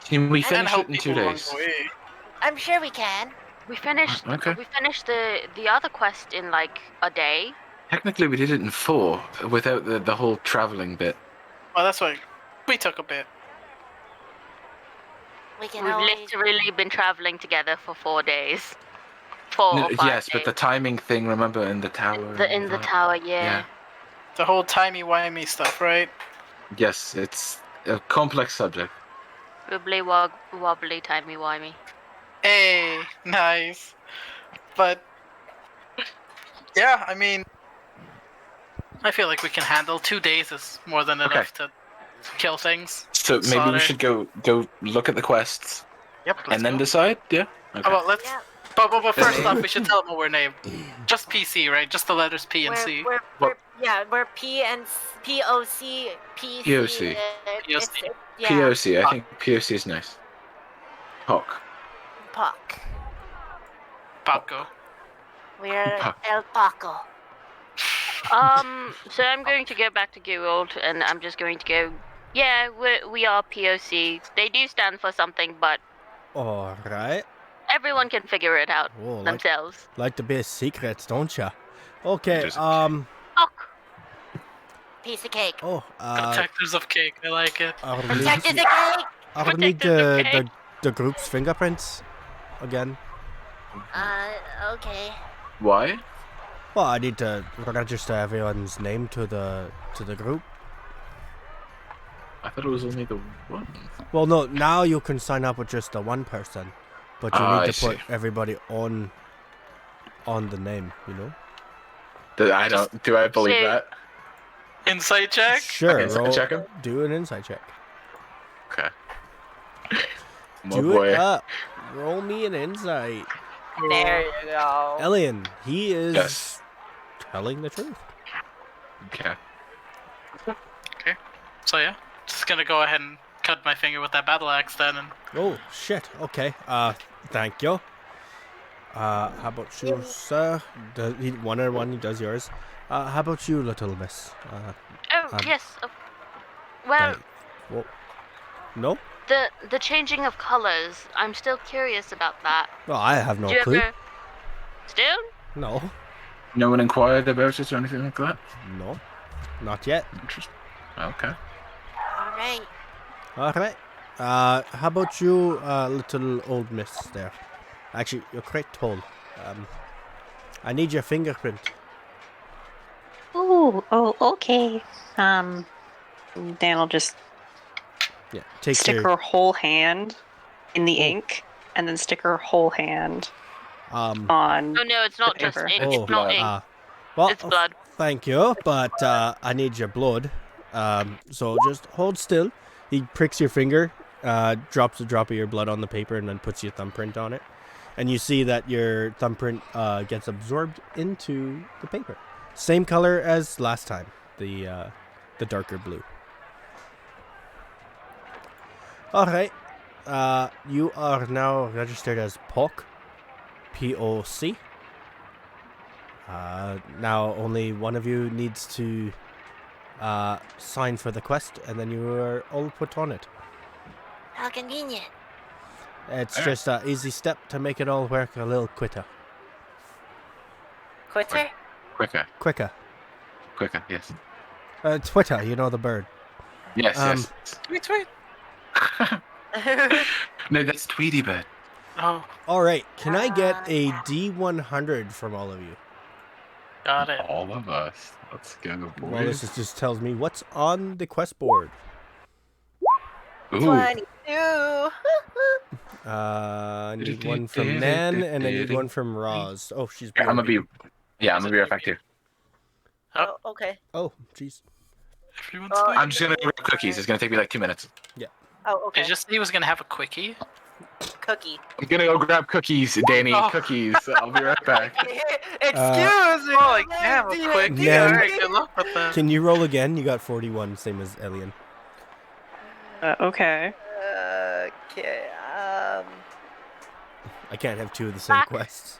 S5: Can we
S1: And
S5: finish
S1: help
S5: it in 2
S1: people along
S5: days?
S1: the way.
S3: I'm sure we can.
S4: We finished.
S5: Okay.
S4: We finished the other quest in like a day.
S5: Technically, we did it in 4 without the whole traveling bit.
S1: Well, that's why we took a bit.
S3: We can
S4: We've
S3: always.
S4: literally been traveling together for 4 days. 4 or 5
S5: Yes, but
S4: days.
S5: the timing thing, remember, in the tower.
S4: in the tower, yeah.
S1: The whole timey-wimey stuff, right?
S5: Yes, it's a complex subject.
S4: Wibbly wobbly, timey wimey.
S1: Hey, nice. But yeah, I mean, I feel like we can handle 2 days is more than
S5: Okay.
S1: enough to kill things.
S5: So maybe
S1: Slaughter.
S5: we should go look at the quests
S1: Yep. Let's
S5: and then
S1: go.
S5: decide. Yeah. Okay.
S1: How about let's.
S3: Yeah.
S1: But first
S5: name?
S1: off, we should tell them what we're named. Just PC, right? Just the letters P and C.
S7: We're P and POC. PC.
S5: POC.
S7: Yeah.
S5: POC. I think POC is nice. Hawk.
S7: Puck.
S1: Paco.
S7: We're
S5: Puck.
S7: El Paco.
S4: So I'm going to go back to Guild, and I'm just going to go. Yeah, we are POC. They do stand for something, but
S2: All right.
S4: everyone can figure it out
S2: Oh, like,
S4: themselves.
S2: like the best secrets, don't ya? Okay.
S5: There's
S4: Oh,
S7: Piece of cake.
S1: Protectors of cake. I like it.
S2: I'll
S7: Protected
S2: need,
S7: the cake.
S2: I'll need
S4: Protectors of cake.
S2: the group's fingerprints again.
S3: Okay.
S5: Why?
S2: Well, I need to register everyone's name to the group.
S5: I thought it was only the one.
S2: Well, no, now you can sign up with just the one person, but you
S5: I
S2: need to put
S5: see.
S2: everybody on the name, you know?
S5: I don't. Do I believe
S4: So-
S5: that?
S1: Insight check.
S2: Sure,
S5: Insight check 'em?
S2: do an insight check.
S5: Okay. Oh
S2: Do
S5: boy.
S2: it up. Roll me an insight.
S7: There you go.
S2: Elian, he is
S5: Yes.
S2: telling the truth.
S5: Okay.
S1: So yeah, just gonna go ahead and cut my finger with that battle axe then, and
S2: Oh, shit. Okay. Thank you. How about you, sir? One on one, he does yours. How about you, little miss?
S4: Oh yes. Well,
S2: Well, no?
S4: the changing of colors. I'm still curious about that.
S2: Well, I have no
S4: Do you
S2: clue.
S4: ever? Still?
S2: No.
S5: No one inquired about it or anything like that.
S2: No. Not yet.
S5: Interesting. Okay.
S3: All right.
S2: Alright. How about you, little old miss there? Actually, you're quite tall. I need your fingerprint.
S6: Ooh, oh, okay. Dan will just
S2: Yeah, take
S6: stick
S2: your,
S6: her whole hand in the ink, and then stick her whole hand on.
S4: Oh no, it's not just
S6: paper.
S4: ink.
S2: Oh,
S4: It's not ink.
S2: well,
S4: It's blood.
S2: Thank you, but I need your blood. So just hold still. He pricks your finger, drops a drop of your blood on the paper, and then puts your thumbprint on it. And you see that your thumbprint gets absorbed into the paper. Same color as last time, the darker blue. All right. You are now registered as POC. POC. Now only one of you needs to sign for the quest, and then you are all put on it.
S3: How convenient.
S2: It's
S5: Alright.
S2: just an easy step to make it all work a little quicker.
S7: Quitter.
S5: Quicker.
S2: Quicker.
S5: Yes.
S2: Twitter, you know the bird.
S5: Yes. Yes.
S1: Tweet, tweet.
S5: No, that's Tweety Bird.
S1: Oh,
S2: All right, can I get a D100 from all of you?
S1: got it.
S5: All of us. Let's go, boys.
S2: Well, this just tells me what's on the quest board.
S5: Ooh.
S7: 22.
S2: I need one from Nan, and I need one from Roz. Oh, she's.
S5: I'm gonna
S2: BRB.
S5: be. Yeah, I'm gonna be right back too.
S7: Oh, okay.
S2: Oh, jeez.
S1: Everyone's
S7: Oh,
S1: like,
S5: I'm just gonna grab cookies. It's gonna take me like 2 minutes.
S7: Oh, okay.
S1: I just said he was gonna have a quickie.
S7: Cookie.
S5: I'm gonna go grab cookies, Danny.
S1: Oh.
S5: Cookies. I'll be right back.
S7: Excuse me.
S1: Oh, like, damn, a quickie.
S2: Nan-
S1: Alright, good luck with that.
S2: Can you roll again? You got 41, same as Elian.
S6: Okay.
S7: Okay.
S2: I can't have two of the same
S4: Back.
S2: quests.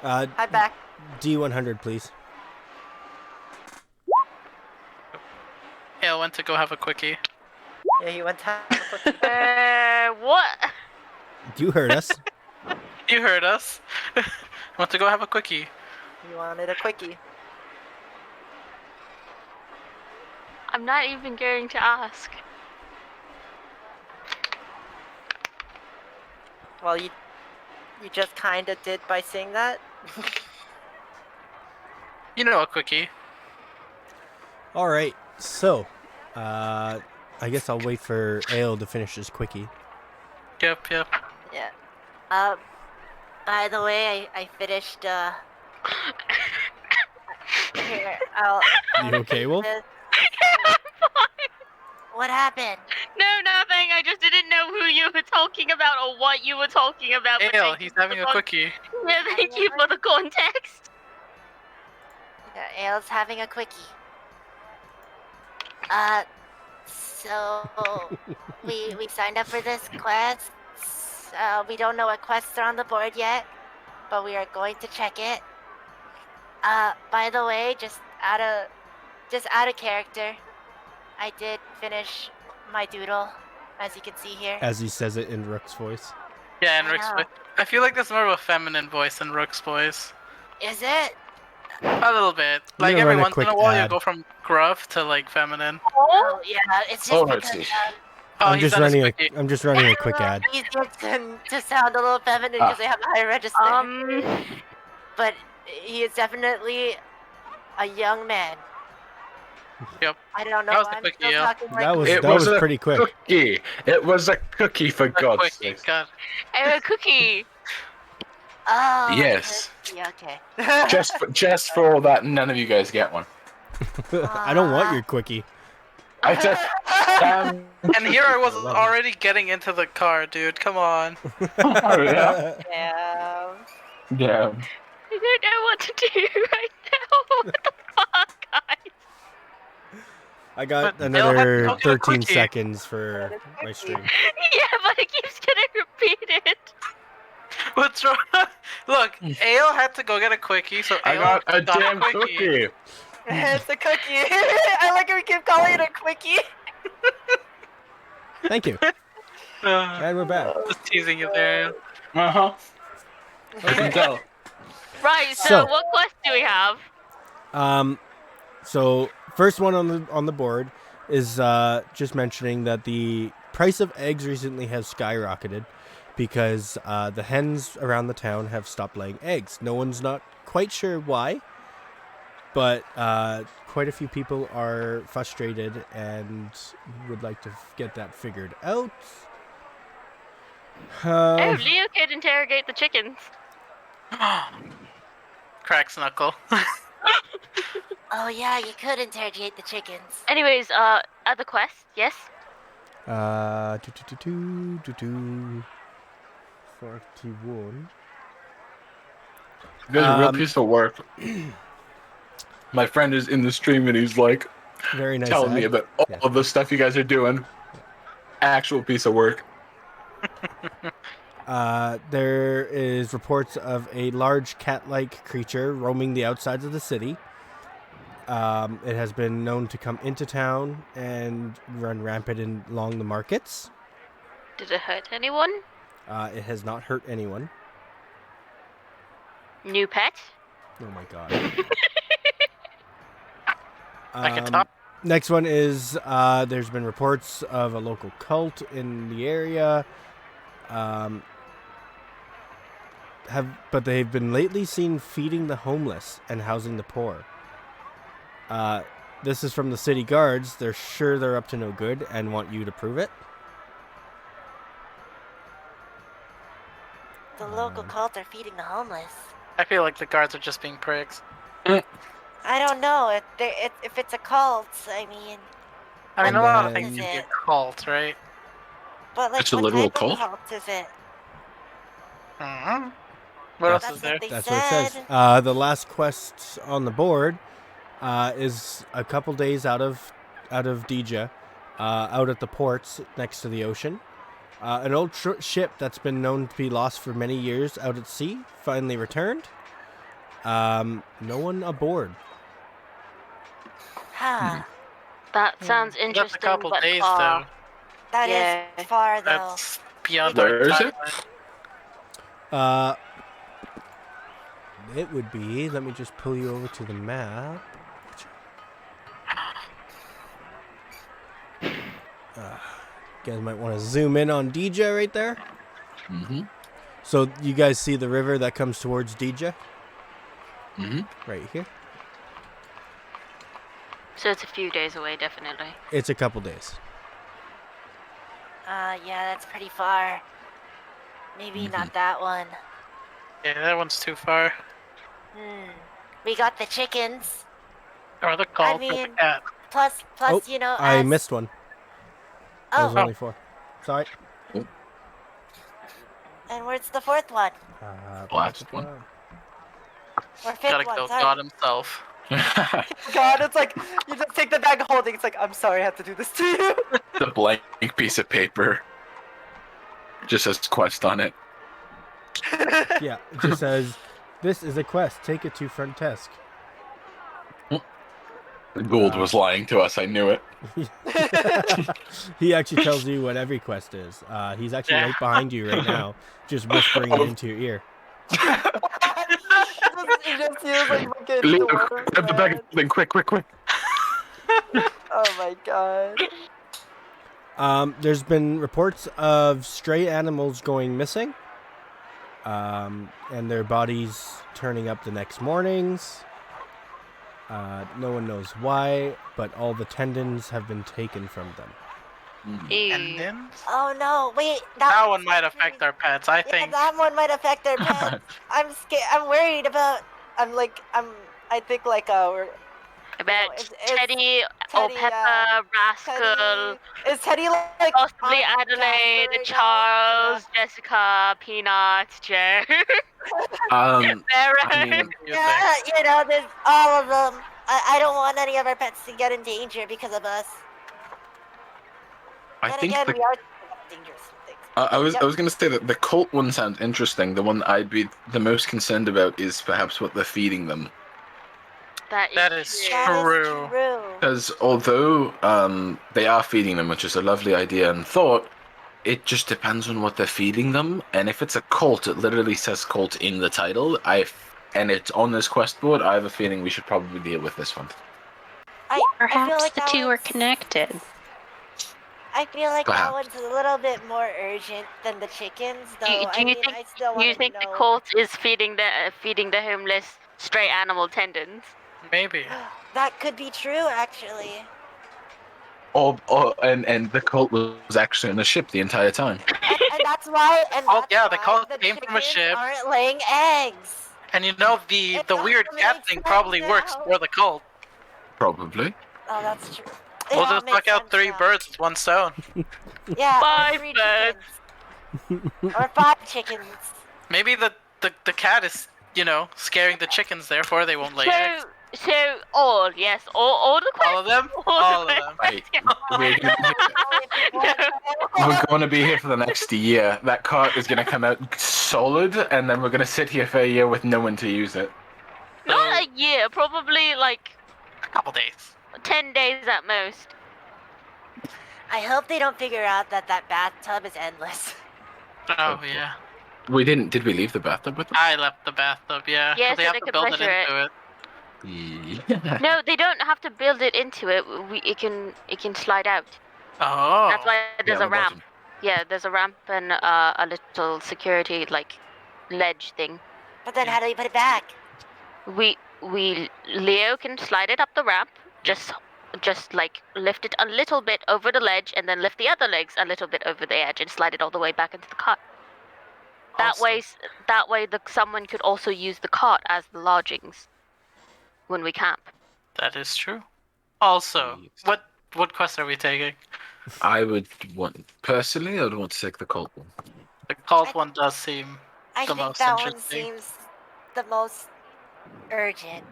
S7: Hi, back.
S2: D100, please.
S1: Yeah, I went to go have a quickie.
S7: Yeah, he went to have a cookie.
S4: What?
S2: You heard us.
S1: You heard us. Went to go have a quickie.
S7: You wanted a quickie.
S4: I'm not even going to ask.
S7: Well, you just kind of did by saying that.
S1: You know a quickie.
S2: All right. So, I guess I'll wait for Ale to finish his quickie.
S1: Yep.
S3: Yeah. By the way, I finished. Here, I'll
S2: You okay,
S3: read
S2: Wolf?
S3: this.
S4: I'm fine.
S3: What happened?
S4: No, nothing. I just didn't know who you were talking about or what you were talking about. but
S1: Ale,
S4: thank
S1: he's
S4: you for
S1: having
S4: the
S1: a quickie.
S4: Yeah, thank you for the context.
S3: Yeah, Ale's having a quickie. So we signed up for this quest. We don't know what quests are on the board yet, but we are going to check it. By the way, just out of character, I did finish my doodle, as you can see here.
S2: As he says it in Rook's voice.
S1: Yeah, and
S3: I
S1: Rook's
S3: know.
S1: voice. I feel like there's more of a feminine voice than Rook's voice.
S3: Is it?
S1: A little bit.
S2: I'm
S1: Like
S2: gonna
S1: every
S2: run a
S1: once in
S2: quick
S1: a while, you
S2: ad.
S1: go from gruff to like feminine.
S3: Oh yeah, it's just because
S5: Alrighty.
S1: Oh,
S2: I'm
S1: he's
S2: just
S1: done his
S2: running
S1: quickie.
S2: I'm just running a quick ad.
S3: easier to sound a little feminine because they have a higher register. But he is definitely a young man.
S1: Yep.
S3: I don't know.
S1: That was the
S3: I'm
S1: quickie,
S3: still
S1: yeah.
S3: talking like
S2: That was
S5: It
S2: that was
S5: a
S2: pretty quick.
S5: Cookie. It was a cookie, for
S1: A
S5: God's
S1: quickie.
S5: sake.
S1: God.
S4: A cookie.
S3: Oh
S5: Yes.
S3: Yeah, okay.
S5: Just for all that, none of you guys get one.
S2: I don't want your quickie.
S5: I just.
S1: And here I was already getting into the car, dude. Come on.
S5: Oh, yeah.
S3: Yeah.
S5: Yeah.
S4: I don't know what to do right now. What the fuck, guys?
S2: I got
S1: But they'll have to
S2: another
S1: go get a
S2: 13
S1: quickie.
S2: seconds for my stream.
S4: Yeah, but it keeps getting repeated.
S1: What's wrong? Look, Ale had to go get a quickie, so
S5: I
S1: Ale
S5: got a damn
S1: quickie.
S5: cookie.
S7: It's a cookie. I like how we keep calling it a quickie.
S2: Thank you. And we're back.
S1: Just teasing you there.
S5: Uh huh. I can tell.
S4: Right, so
S2: So-
S4: what quest do we have?
S2: So first one on the board is just mentioning that the price of eggs recently has skyrocketed because the hens around the town have stopped laying eggs. No one's not quite sure why, but quite a few people are frustrated and would like to get that figured out.
S4: Oh, Leo could interrogate the chickens.
S1: Cracks knuckle.
S3: Oh yeah, you could interrogate the chickens.
S4: Anyways, other quest, yes?
S2: 41.
S5: There's a real piece of work. My friend is in the stream and he's like
S2: Very nice.
S5: telling me
S2: ad.
S5: about all
S2: Yeah.
S5: of the stuff you guys are doing. Actual piece of work.
S2: There is reports of a large cat-like creature roaming the outsides of the city. It has been known to come into town and run rampant along the markets.
S4: Did it hurt anyone?
S2: It has not hurt anyone.
S4: New pet?
S2: Oh my god.
S1: I can talk.
S2: Next one is there's been reports of a local cult in the area. But they've been lately seen feeding the homeless and housing the poor. This is from the city guards. They're sure they're up to no good and want you to prove it.
S3: The local cult are feeding the homeless.
S1: I feel like the guards are just being pricks.
S3: I don't know if it's a cult. I mean,
S1: I mean,
S2: And
S1: a lot of
S2: then-
S1: things can be a cult, right?
S3: but like
S5: It's a
S3: what
S5: literal
S3: type of
S5: cult?
S3: cult is it?
S1: Mm-hmm. What else
S3: That's
S1: is there?
S3: what they
S2: That's
S3: said.
S2: what it says. The last quest on the board is a couple days out of Dija, out at the ports next to the ocean. An old ship that's been known to be lost for many years out at sea finally returned. No one aboard.
S3: Huh.
S4: That sounds interesting,
S1: That's a couple
S4: but
S1: days,
S4: far.
S1: though.
S3: That is
S4: Yeah.
S3: far though.
S1: That's beyond
S5: Where
S1: our
S5: is it?
S1: timeline.
S2: It would be. Let me just pull you over to the map. You guys might want to zoom in on DJ right there.
S5: Mm-hmm.
S2: So you guys see the river that comes towards DJ
S5: Mm-hmm.
S2: right here.
S4: So it's a few days away, definitely.
S2: It's a couple days.
S3: Yeah, that's pretty far. Maybe not that one.
S1: Yeah, that one's too far.
S3: We got the chickens.
S1: Or the call for the
S3: mean-
S1: cat.
S3: Plus,
S2: Oh,
S3: you know,
S2: I
S3: as...
S2: missed one. There's
S3: Oh,
S2: only 4. Sorry.
S3: and where's the fourth one?
S5: Last one.
S3: Or fifth
S1: Gotta
S3: one,
S1: kill
S3: sorry.
S1: God himself.
S7: God, it's like you just take the bag of holding. It's like, I'm sorry, I have to do this to you.
S5: The blank piece of paper just says quest on it.
S2: Yeah, it just says, "This is a quest. Take it to front desk."
S5: The gold was lying to us. I knew it.
S2: He actually tells you what every quest is. He's actually right behind you right now, just whispering it into your ear.
S7: It just feels like fucking
S5: Leo,
S7: dwarves,
S5: grab the bag
S7: man.
S5: of holding, quick.
S7: Oh my god.
S2: There's been reports of stray animals going missing, and their bodies turning up the next mornings. No one knows why, but all the tendons have been taken from them.
S1: And then
S3: Oh no, wait.
S1: that one might affect our pets. I
S3: Yeah,
S1: think.
S3: that one might affect our pets. I'm scared. I'm worried about... I think like, we're...
S4: I bet
S3: it's
S4: Teddy,
S3: Teddy,
S4: Pepper, Rascal,
S3: Teddy... Is Teddy like...
S4: possibly
S3: on
S4: Adelaide,
S3: Jasper right
S4: Charles, Jessica, Peanut, Joe,
S5: I
S4: Vera.
S5: mean,
S3: Yeah, you know, there's all of them. I don't want any of our pets to get in danger because of us.
S5: I
S3: Then
S5: think
S3: again,
S5: the
S3: we are dangerous things.
S5: I was
S3: Yep.
S5: going to say that the cult one sounds interesting. The one I'd be the most concerned about is perhaps what they're feeding them.
S1: That is
S4: true.
S3: That is
S1: True.
S3: true.
S5: Because although they are feeding them, which is a lovely idea and thought, it just depends on what they're feeding them. And if it's a cult, it literally says cult in the title. And it's on this quest board. I have a feeling we should probably deal with this one.
S3: I feel
S6: Perhaps
S3: like
S6: the
S3: that
S6: two are
S3: one's-
S6: connected.
S3: I feel like that
S5: Perhaps.
S3: one's a little bit more urgent than the chickens, though.
S4: Do you
S3: I mean,
S4: think?
S3: I still
S4: Do
S3: want
S4: you
S3: to
S4: think
S3: know.
S4: the cult is feeding the homeless stray animal tendons?
S1: Maybe.
S3: That could be true, actually.
S5: And the cult was actually on the ship the entire time.
S3: And that's why. And
S1: Oh,
S3: that's
S1: yeah, the
S3: why
S1: cult
S3: the
S1: came from a
S3: chickens
S1: ship.
S3: aren't laying eggs.
S1: And you know the
S3: It
S1: weird
S3: also
S1: cat
S3: makes
S1: thing
S3: sense
S1: probably
S3: now.
S1: works for the cult.
S5: Probably.
S3: Oh, that's true.
S1: We'll
S3: all
S1: just
S3: makes
S1: knock out
S3: sense
S1: 3
S3: now.
S1: birds with 1 stone.
S3: Yeah, or
S4: 5
S3: 3
S4: birds.
S3: chickens. Or 5 chickens.
S1: Maybe the cat is, scaring the chickens, therefore they won't lay eggs.
S4: So all the questions.
S1: All of them?
S4: All
S1: All of
S4: the
S1: them.
S5: Right. We're going to be here for the next year. That cart is going to come out solid, and then we're going to sit here for a year with no one to use it.
S4: Not a year, probably like
S1: A couple days.
S4: 10 days at most.
S3: I hope they don't figure out that bathtub is endless.
S1: Oh, yeah.
S5: We didn't. Did we leave the bathtub with them?
S1: I left the bathtub, yeah.
S4: Yeah,
S1: 'cause they
S4: so
S1: have
S4: they
S1: to
S4: could
S1: build it
S4: measure it.
S1: into it.
S5: Yeah.
S4: No, they don't have to build it into it. It can slide out.
S1: Oh.
S4: That's why there's
S5: Yeah,
S4: a
S5: the
S4: ramp.
S5: bottom.
S4: Yeah, there's a ramp and a little security ledge thing.
S3: But then how do we put it back?
S4: Leo can slide it up the ramp. Just like lift it a little bit over the ledge and then lift the other legs a little bit over the edge and slide it all the way back into the cart. That way someone could also use the cart as the lodgings when we camp.
S1: That is true. Also,
S5: Yes.
S1: what quest are we taking?
S5: I would want personally. I would want to take the cult one.
S1: The cult one does seem
S3: I
S1: the
S3: think
S1: most
S3: that one
S1: interesting.
S3: seems the most urgent.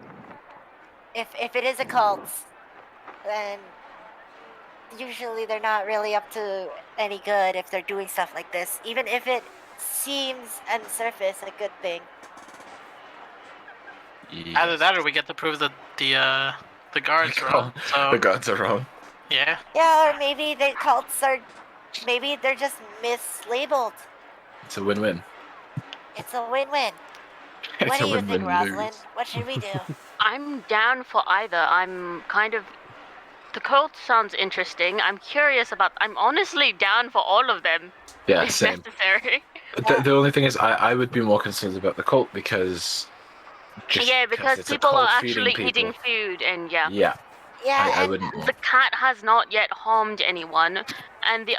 S3: If it is a cult, then usually they're not really up to any good if they're doing stuff like this, even if it seems on the surface a good thing.
S1: Either that or we get to prove that the guards wrong. So,
S5: The gods are wrong.
S1: yeah.
S3: Yeah, or maybe the cults are, maybe they're just mislabeled.
S5: It's a win-win.
S3: It's a win-win.
S5: It's
S3: What
S5: a
S3: do you think,
S5: win-win
S3: Rosalind?
S5: lose.
S3: What should we do?
S4: I'm down for either. The cult sounds interesting. I'm honestly down for all of them.
S5: Yeah,
S4: if
S5: same.
S4: necessary.
S5: The only thing is, I would be more concerned about the cult because.
S4: Because
S5: it's a
S4: people
S5: cult
S4: are
S5: feeding
S4: actually
S5: people.
S4: eating food and yeah.
S5: Yeah.
S3: Yeah,
S5: I
S3: and
S5: wouldn't want.
S4: The cat has not yet harmed anyone, and the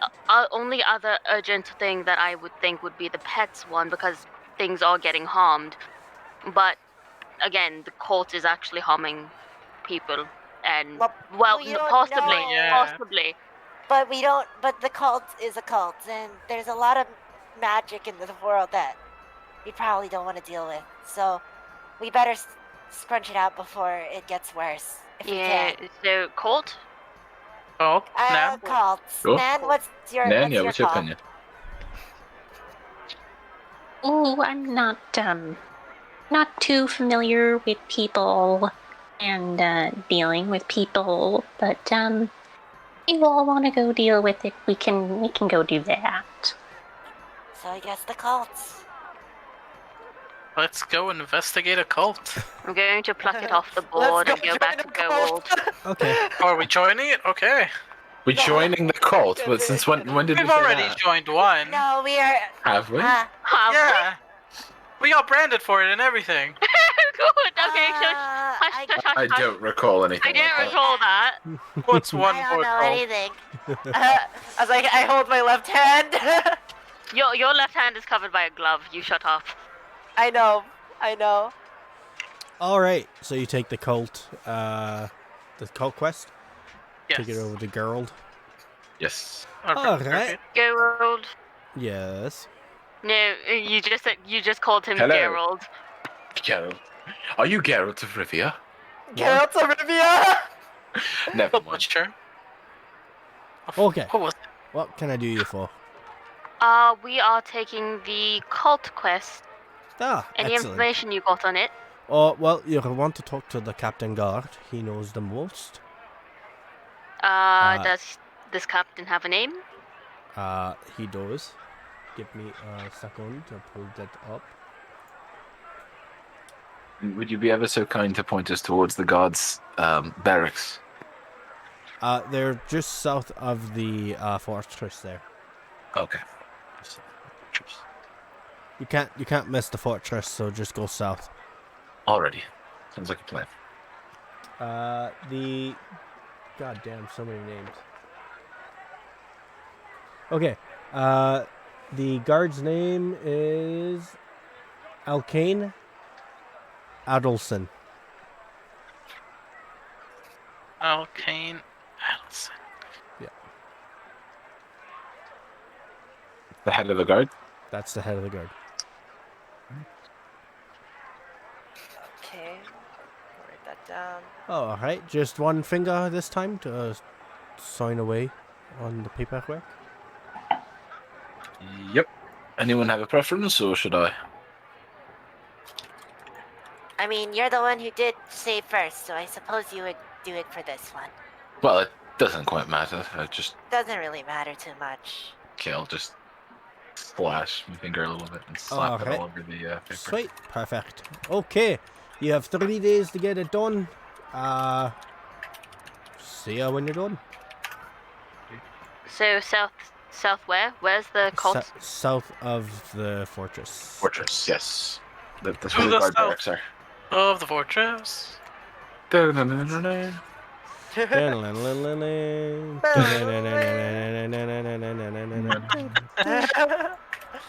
S4: only other urgent thing that I would think would be the pets one because things are getting harmed. But again, the cult is actually harming people, and well,
S3: we don't
S4: possibly,
S3: know.
S1: Yeah.
S4: possibly.
S3: But we don't. But the cult is a cult, and there's a lot of magic in the world that we probably don't want to deal with. So we better scrunch it out before it gets worse, if we
S4: Yeah.
S3: can.
S4: So cult.
S1: Oh, Nam?
S3: Cults.
S5: Sure.
S3: Nan, what's your
S5: Nan, yeah, what's your
S3: call?
S5: opinion?
S6: Oh, I'm not too familiar with people and dealing with people, but if you all want to go deal with it, we can go do that.
S3: So I guess the cults.
S1: Let's go investigate a cult.
S4: I'm going to pluck it off the
S7: Let's
S4: board
S7: go
S4: and go
S7: join
S4: back
S7: the
S4: to
S7: cult.
S4: gold.
S2: Okay.
S1: Are we joining it? Okay.
S5: We're joining the cult. But since when did we
S1: We've
S5: say
S1: already
S5: that?
S1: joined one.
S3: No, we are.
S5: Have we?
S4: Have
S1: Yeah. We got branded for it and everything.
S4: Good. Okay. Shush.
S3: I-
S4: Hush. Hush. Hush.
S5: I
S4: Hush.
S5: don't recall anything.
S4: I don't
S5: like that.
S4: recall that.
S1: What's one
S3: I don't
S1: more
S3: know
S1: cult?
S3: anything.
S7: I was like, I hold my left hand.
S4: Your left hand is covered by a glove. You shut up.
S7: I know.
S2: All right. So you take the cult quest.
S1: Yes.
S2: Take it over to Gerald.
S5: Yes.
S2: All right.
S4: Gerald.
S2: Yes.
S4: No, you just called him
S5: Hello.
S4: Gerald.
S5: Geralt. Are you Geralt of Rivia?
S7: Geralt of Rivia.
S5: Never
S1: The
S5: mind.
S1: butcher.
S2: Okay.
S1: What was it?
S2: What can I do you for?
S4: We are taking the cult quest.
S2: Ah,
S4: Any
S2: excellent.
S4: information you got on it?
S2: Oh, well, you want to talk to the Captain Guard. He knows the most.
S4: Does this captain have a name?
S2: He does. Give me a second to pull that up.
S5: Would you be ever so kind to point us towards the guards' barracks?
S2: They're just south of the fortress there.
S5: Okay.
S2: You can't miss the fortress, so just go south.
S5: Already. Sounds like a plan.
S2: The goddamn, so many names. Okay. The guard's name is Alkane Adelson.
S1: Alkane Adelson.
S5: The head of the guard?
S2: That's the head of the guard.
S7: Okay. Write that down.
S2: Oh, all right. Just one finger this time to sign away on the paperwork.
S5: Yep. Anyone have a preference, or should I?
S3: I mean, you're the one who did say first, so I suppose you would do it for this one.
S5: Well, it doesn't quite matter.
S3: Doesn't really matter too much.
S5: Okay, I'll just slash my finger a little bit and slap it
S2: Okay.
S5: all over the paper.
S2: Sweet. Perfect. Okay. You have 3 days to get it done. See ya when you're done.
S4: So south where? Where's the cult?
S2: South of the fortress.
S5: Fortress, yes. That's
S1: To
S5: where the
S1: the
S5: guard
S1: south.
S5: barracks are.
S1: Of the fortress.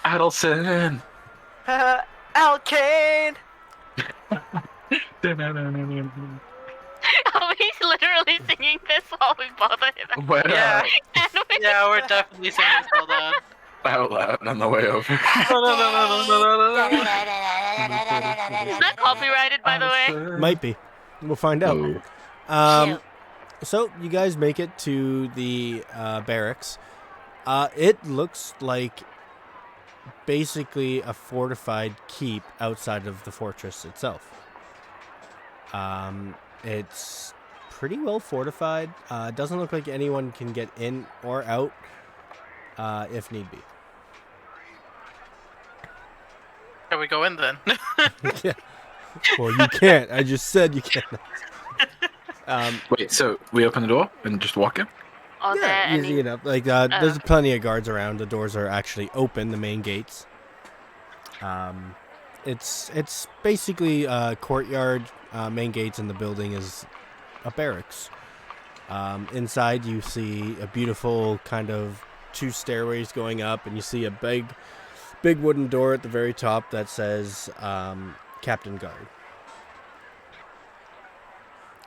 S5: Adelson!
S7: Alkane.
S4: Oh, he's literally singing this while we bother him.
S5: Where?
S1: Yeah.
S4: And we-
S1: Yeah, we're definitely singing Hold On.
S5: Out loud on the way over.
S4: Is that copyrighted, by the way?
S2: Might be. We'll find out.
S5: Oh.
S2: So you guys make it to the barracks. It looks like basically a fortified keep outside of the fortress itself. It's pretty well fortified. It doesn't look like anyone can get in or out if need be.
S1: Shall we go in then?
S2: Yeah. Well, you can't. I just said you can't.
S5: Wait, so we open the door and just walk in?
S4: Are there
S2: Yeah, easy
S4: any?
S2: enough. Like there's plenty of guards around. The doors are actually open. The main gates. It's basically a courtyard. Main gates in the building is a barracks. Inside, you see a beautiful kind of 2 stairways going up, and you see a big wooden door at the very top that says Captain Guard.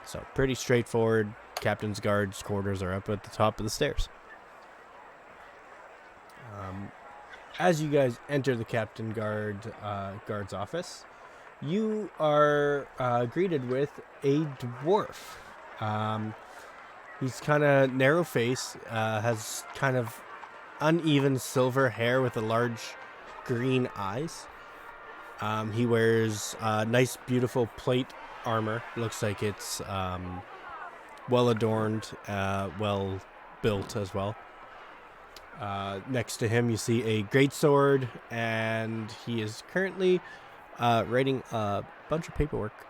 S2: So pretty straightforward. Captain's Guard's quarters are up at the top of the stairs. As you guys enter the Captain Guard's office, you are greeted with a dwarf. He's kind of narrow face, has kind of uneven silver hair with a large green eyes. He wears nice, beautiful plate armor. Looks like it's well adorned, well built as well. Next to him, you see a greatsword, and he is currently writing a bunch of paperwork,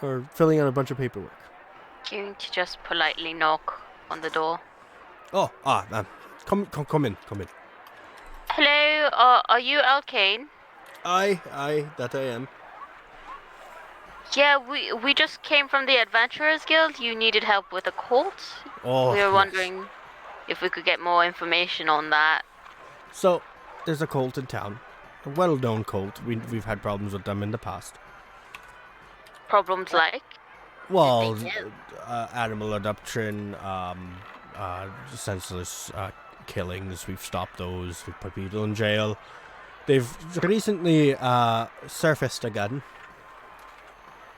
S2: or filling out a bunch of paperwork.
S4: Going to just politely knock on the door.
S2: Oh, come in.
S4: Hello, are you Alkane?
S2: Aye, that I am.
S4: Yeah, we just came from the Adventurers Guild. You needed help with a cult.
S2: Oh,
S4: We were
S2: yes.
S4: wondering if we could get more information on that.
S2: So, there's a cult in town. A well-known cult. We've had problems with them in the past.
S4: Problems like?
S2: Well,
S3: They do.
S2: animal adoption, senseless killings. We've stopped those. We've put people in jail. They've recently surfaced again.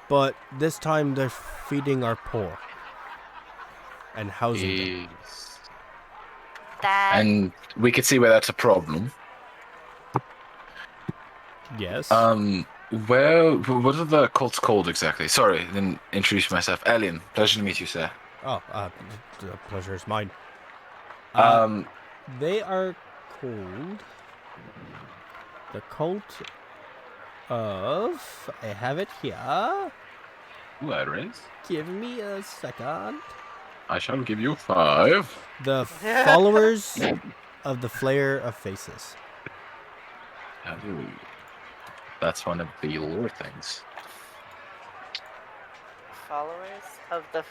S2: But this time they're feeding our poor. And housing them.
S5: Yes.
S3: That
S5: And we could see where that's a problem.
S2: Yes.
S5: What are the cults called exactly? Sorry, I didn't introduce myself. Alien, pleasure to meet you, sir.
S2: Oh, the pleasure is mine. They are called the Cult of... I have it here.
S5: Where is?
S2: Give me a second.
S5: I shall give you 5.
S2: The Followers of the Flayer of Faces.
S5: Oh, that's one of the lore things.
S7: Followers of the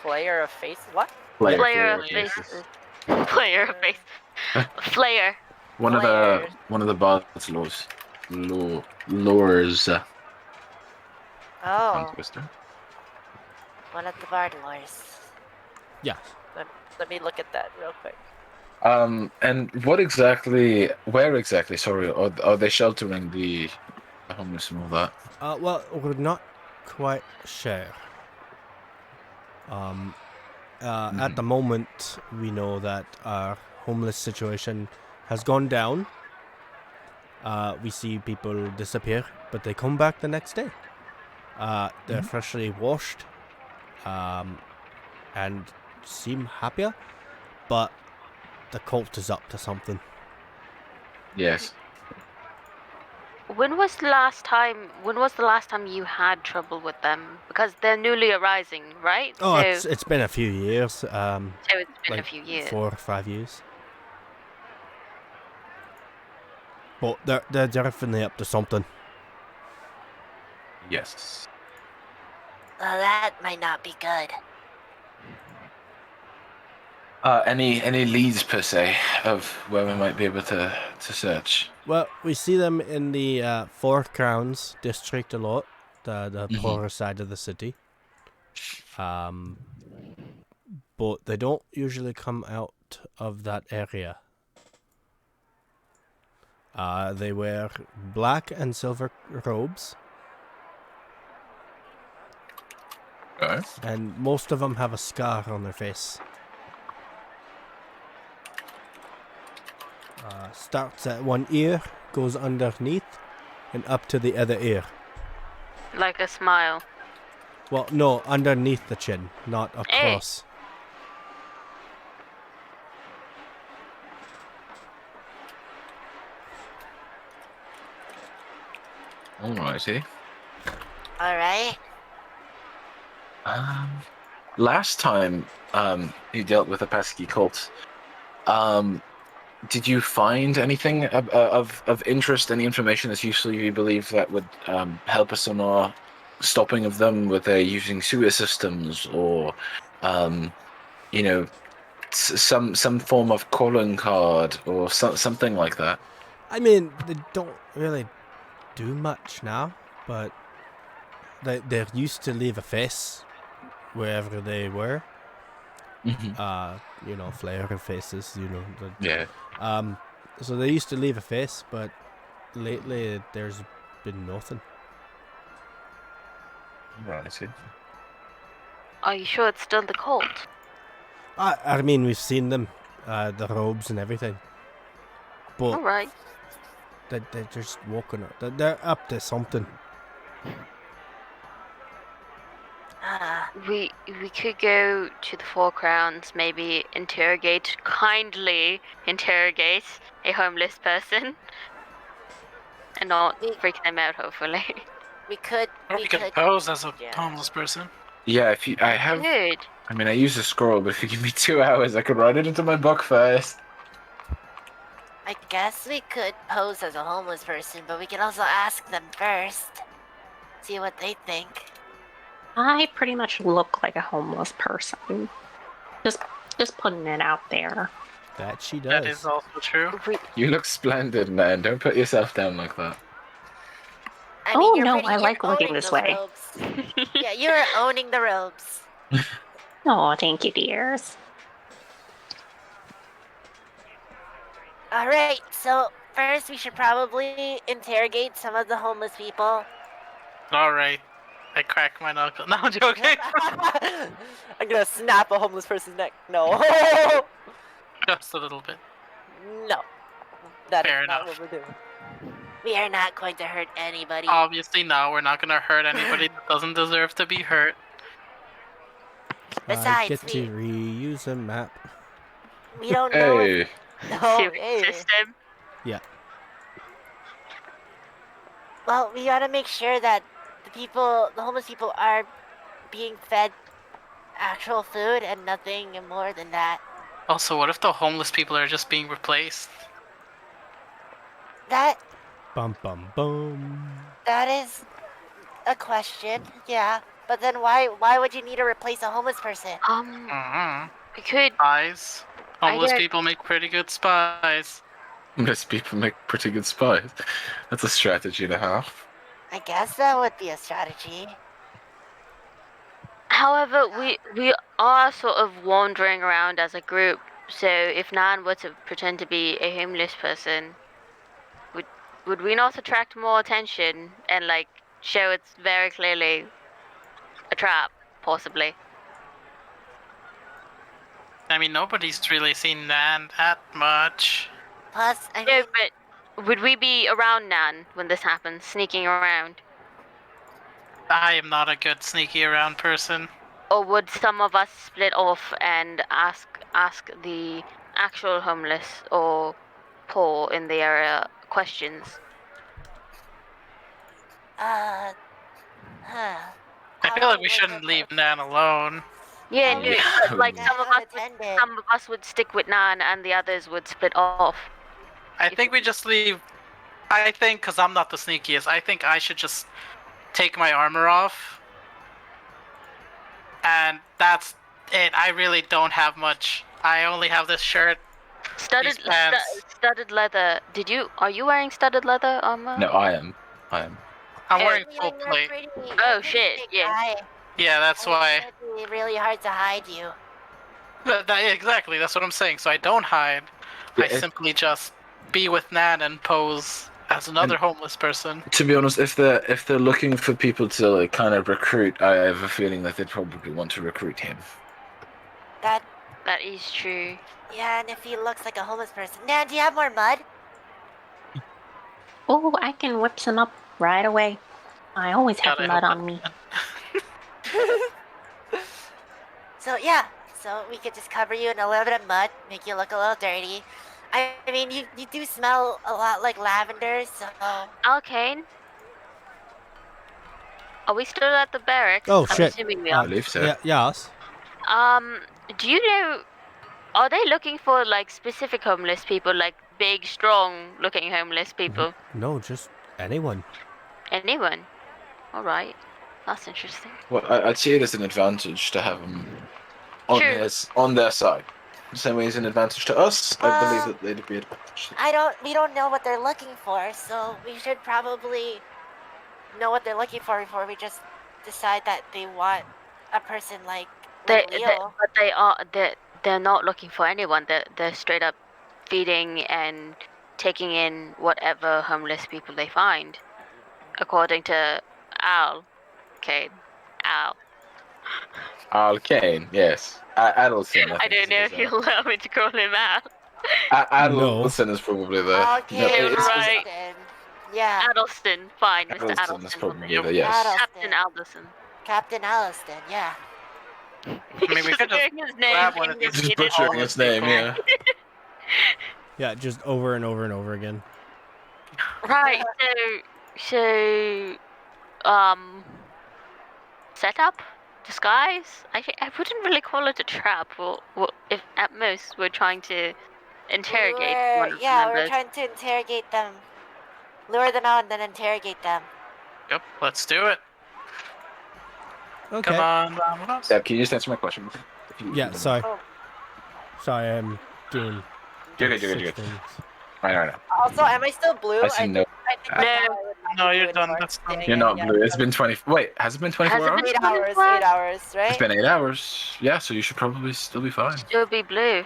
S7: Flayer of Face. What?
S4: Player of faces. Player of face. Flayer.
S5: One of the boss lores.
S7: Oh,
S5: Twister.
S7: one of the Bard lores.
S2: Yeah.
S7: Let me look at that real quick.
S5: And where exactly, sorry, are they sheltering the homeless and all that?
S2: Well, we're not quite sure. At the moment, we know that our homeless situation has gone down. We see people disappear, but they come back the next day. They're freshly washed, and seem happier, but the cult is up to something.
S5: Yes.
S4: When was the last time you had trouble with them? Because they're newly arising, right?
S2: Oh,
S4: so
S2: it's been a few years.
S4: so it's been a
S2: like
S4: few years.
S2: 4 or 5 years. But they're definitely up to something.
S5: Yes.
S3: well, that might not be good.
S5: Any leads per se of where we might be able to search?
S2: Well, we see them in the 4 Crowns district a lot, the poorer side of the city. But they don't usually come out of that area. They wear black and silver robes,
S5: Okay.
S2: and most of them have a scar on their face. Starts at one ear, goes underneath, and up to the other ear.
S4: Like a smile.
S2: Well, no, underneath the chin, not across.
S5: Alrighty.
S3: All right.
S5: Last time you dealt with a pesky cult, did you find anything of interest, any information that's useful you believe that would help us on our stopping of them, were they using sewer systems or, you know, some form of calling card or something like that?
S2: I mean, they don't really do much now, but they used to leave a face wherever they were. You know, flare faces. You know,
S5: Yeah.
S2: so they used to leave a face, but lately there's been nothing.
S5: Right. I see.
S4: Are you sure it's still the cult?
S2: I mean, we've seen them, the robes and everything, but
S4: All right.
S2: they're just walking. They're up to something.
S4: We could go to the foregrounds, maybe kindly interrogate a homeless person, and not
S3: We-
S4: freak them out. Hopefully.
S3: We could.
S1: Or
S3: We
S1: we could
S3: could.
S1: pose as a
S3: Yeah.
S1: homeless person.
S5: Yeah, if you, I have.
S4: Good.
S5: I mean, I use a scroll, but if you give me 2 hours, I could write it into my book first.
S3: I guess we could pose as a homeless person, but we can also ask them first. See what they think.
S6: I pretty much look like a homeless person. Just putting it out there.
S2: That she does.
S1: That is also true.
S5: You look splendid, man. Don't put yourself down like that.
S3: I
S6: Oh,
S3: mean, you're
S6: no,
S3: pretty,
S6: I
S3: you're
S6: like looking
S3: owning
S6: this
S3: those
S6: way.
S3: robes. Yeah, you're owning the robes.
S6: Oh, thank you, dears.
S3: All right, so first we should probably interrogate some of the homeless people.
S1: All right. I crack my knuckle. No, I'm joking.
S7: I'm gonna snap a homeless person's neck. No.
S1: Just a little bit.
S7: No. That is
S1: Fair
S7: not
S1: enough.
S7: what we're doing.
S3: We are not going to hurt anybody.
S1: Obviously, no. We're not gonna hurt anybody that doesn't deserve to be hurt.
S2: I
S3: Besides,
S2: get to reuse a map.
S3: we don't know
S5: Hey,
S3: if... No,
S4: Sewage
S3: hey.
S4: system.
S2: Yeah.
S3: Well, we gotta make sure that the homeless people are being fed actual food and nothing more than that.
S1: Also, what if the homeless people are just being replaced?
S3: That
S2: Bum bum bum.
S3: that is a question, yeah. But then why would you need to replace a homeless person?
S1: Mm-hmm.
S4: We could.
S1: Spies. Homeless
S4: don't-
S1: people make pretty good spies.
S5: most people make pretty good spies. That's a strategy and a half.
S3: I guess that would be a strategy.
S4: However, we are sort of wandering around as a group. So if Nan were to pretend to be a homeless person, would we not attract more attention and like show it's very clearly a trap, possibly?
S1: I mean, nobody's really seen Nan that much.
S3: Plus, I
S4: No,
S3: mean,
S4: but would we be around Nan when this happens, sneaking around?
S1: I am not a good sneaky around person.
S4: Or would some of us split off and ask the actual homeless or poor in the area questions?
S3: huh.
S1: I feel like we shouldn't leave Nan alone.
S4: Yeah,
S3: Oh,
S4: no,
S5: yeah.
S4: but, like
S3: Nan unattended.
S4: some of us would stick with Nan and the others would split off.
S1: I think we just leave. I think, because I'm not the sneakiest, I think I should just take my armor off. And that's it. I really don't have much. I only have this shirt.
S4: Studded
S1: These pants.
S4: studded leather. Are you wearing studded leather armor?
S5: No, I am.
S1: I'm
S4: Yeah.
S1: wearing
S3: You're
S1: full plate.
S3: pretty
S4: Shit,
S3: big
S4: yeah.
S3: guy.
S1: Yeah, that's
S3: I mean,
S1: why.
S3: It'd be really hard to hide you.
S1: Exactly, that's what I'm saying. So I don't hide.
S5: Yeah,
S1: I simply just be with Nan and pose as another homeless person.
S5: To be honest, if they're looking for people to like kind of recruit, I have a feeling that they'd probably want to recruit him.
S3: That,
S4: That is true.
S3: yeah, and if he looks like a homeless person. Nan, do you have more mud?
S6: Oh, I can whip some up right away. I always have
S1: God, I
S6: mud
S1: hope
S6: on me.
S3: So yeah, so we could just cover you in a little bit of mud, make you look a little dirty. I mean, you do smell a lot like lavender, so
S4: Alkane? Are we still at the barracks?
S2: Oh,
S4: I'm
S2: shit.
S4: assuming we
S5: I
S4: are.
S5: believe so.
S2: Yeah, yes.
S4: Do you know, are they looking for like specific homeless people, like big, strong looking homeless people?
S2: No, just anyone.
S4: Anyone? Alright. That's interesting.
S5: Well, I'd say it as an advantage to have them on
S4: True.
S5: on their side. The same way as an advantage to us, I believe that they'd be an advantage.
S3: We don't know what they're looking for, so we should probably know what they're looking for before we just decide that they want a person like Leo.
S4: But they're not looking for anyone. They're straight up feeding and taking in whatever homeless people they find, according to Al. Okay, Al.
S5: Al Kane, yes. Adelson, I
S4: I
S5: think.
S4: don't know if you'll allow me to call him Al.
S2: No.
S5: Adelson is probably the.
S3: Okay,
S4: You're right.
S3: Addleston. Yeah,
S4: Addleston, fine, Mr.
S5: Adelson is
S4: Addleston. will
S5: probably
S4: do.
S5: the yes.
S4: Captain Addleston.
S3: Captain Addleston, yeah.
S1: I mean, we
S4: He's
S1: could just
S4: doing his name
S1: grab one of
S4: in
S1: these
S5: Just
S4: repeated
S5: butchering
S1: homeless
S5: his name,
S1: people.
S5: yeah.
S2: Yeah, just over and over and over again.
S4: Right, so, setup? Disguise? I wouldn't really call it a trap. Well, if at most we're trying to interrogate one of the
S3: we're
S4: members.
S3: trying to interrogate them. Lure them out and then interrogate them.
S1: Yep, let's do it.
S2: Okay.
S1: Come on, vamos.
S5: Deb, can you just answer my question?
S2: Yeah, sorry.
S3: Oh.
S2: Sorry, I'm doing
S5: You're
S2: like,
S5: good, you're good,
S2: 6
S5: you're good.
S2: things.
S5: I know.
S3: Also, am I still blue?
S5: I see no.
S3: I think
S4: No.
S3: that's why I would not
S1: No,
S3: be
S1: you're
S3: blue
S1: done,
S3: anymore.
S1: that's done.
S5: You're not
S3: Yeah,
S5: blue. It's been 20. Wait, has it been 24
S4: Has it
S5: hours?
S4: been-
S3: 8 hours, right?
S5: It's been 8 hours. Yeah, so you should probably still be fine.
S4: Still be blue.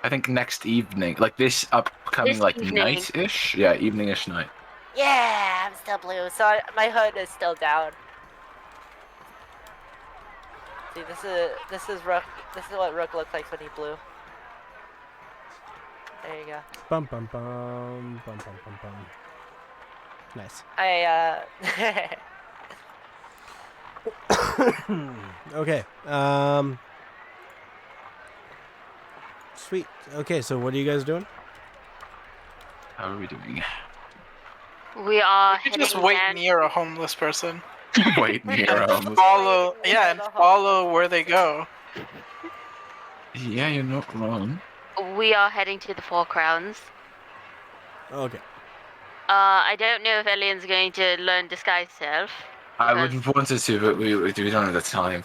S5: I think next evening, like this upcoming,
S4: This
S5: like
S4: evening.
S5: night-ish. Yeah, evening-ish night.
S3: Yeah, I'm still blue. So my hood is still down. See, this is Rook. This is what Rook looks like when he blew. There you go.
S2: Bum bum bum bum bum bum bum. Nice. Okay. Sweet. Okay, so what are you guys doing?
S5: How are we doing?
S4: We are
S1: We could
S4: heading
S1: just wait
S4: down.
S1: near a homeless person.
S5: Wait, Nero.
S1: Follow, yeah, and follow where they go.
S5: Yeah, you're not wrong.
S4: We are heading to the Four Crowns.
S2: Okay.
S4: I don't know if Elian's going to learn disguise self.
S5: I
S4: because-
S5: would have wanted to, but we don't have the time.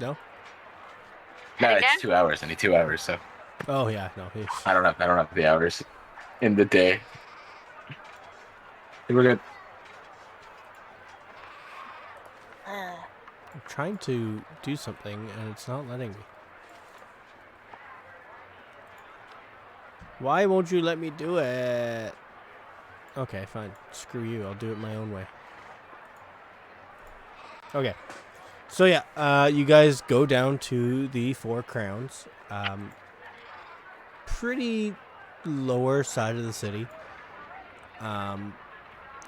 S2: No?
S5: No,
S4: Heading
S5: it's 2 hours. I need 2 hours, so
S2: Oh yeah, no.
S5: I don't have the hours in the day. We're good.
S2: I'm trying to do something and it's not letting me. Why won't you let me do it? Okay, fine. Screw you. I'll do it my own way. Okay. So yeah, you guys go down to the Four Crowns. Pretty lower side of the city.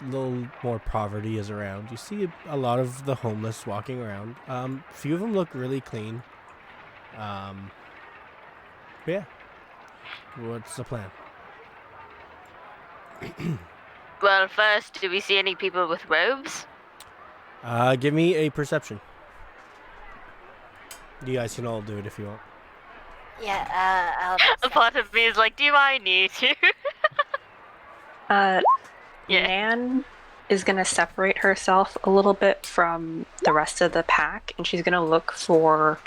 S2: Little more poverty is around. You see a lot of the homeless walking around. Few of them look really clean. But yeah. What's the plan?
S4: Well, first, do we see any people with robes?
S2: Give me a perception. You guys can all do it if you want.
S3: Yeah, I'll
S4: A part of me is like, do I need to? Yeah.
S6: Nan is gonna separate herself a little bit from the rest of the pack, and she's gonna look for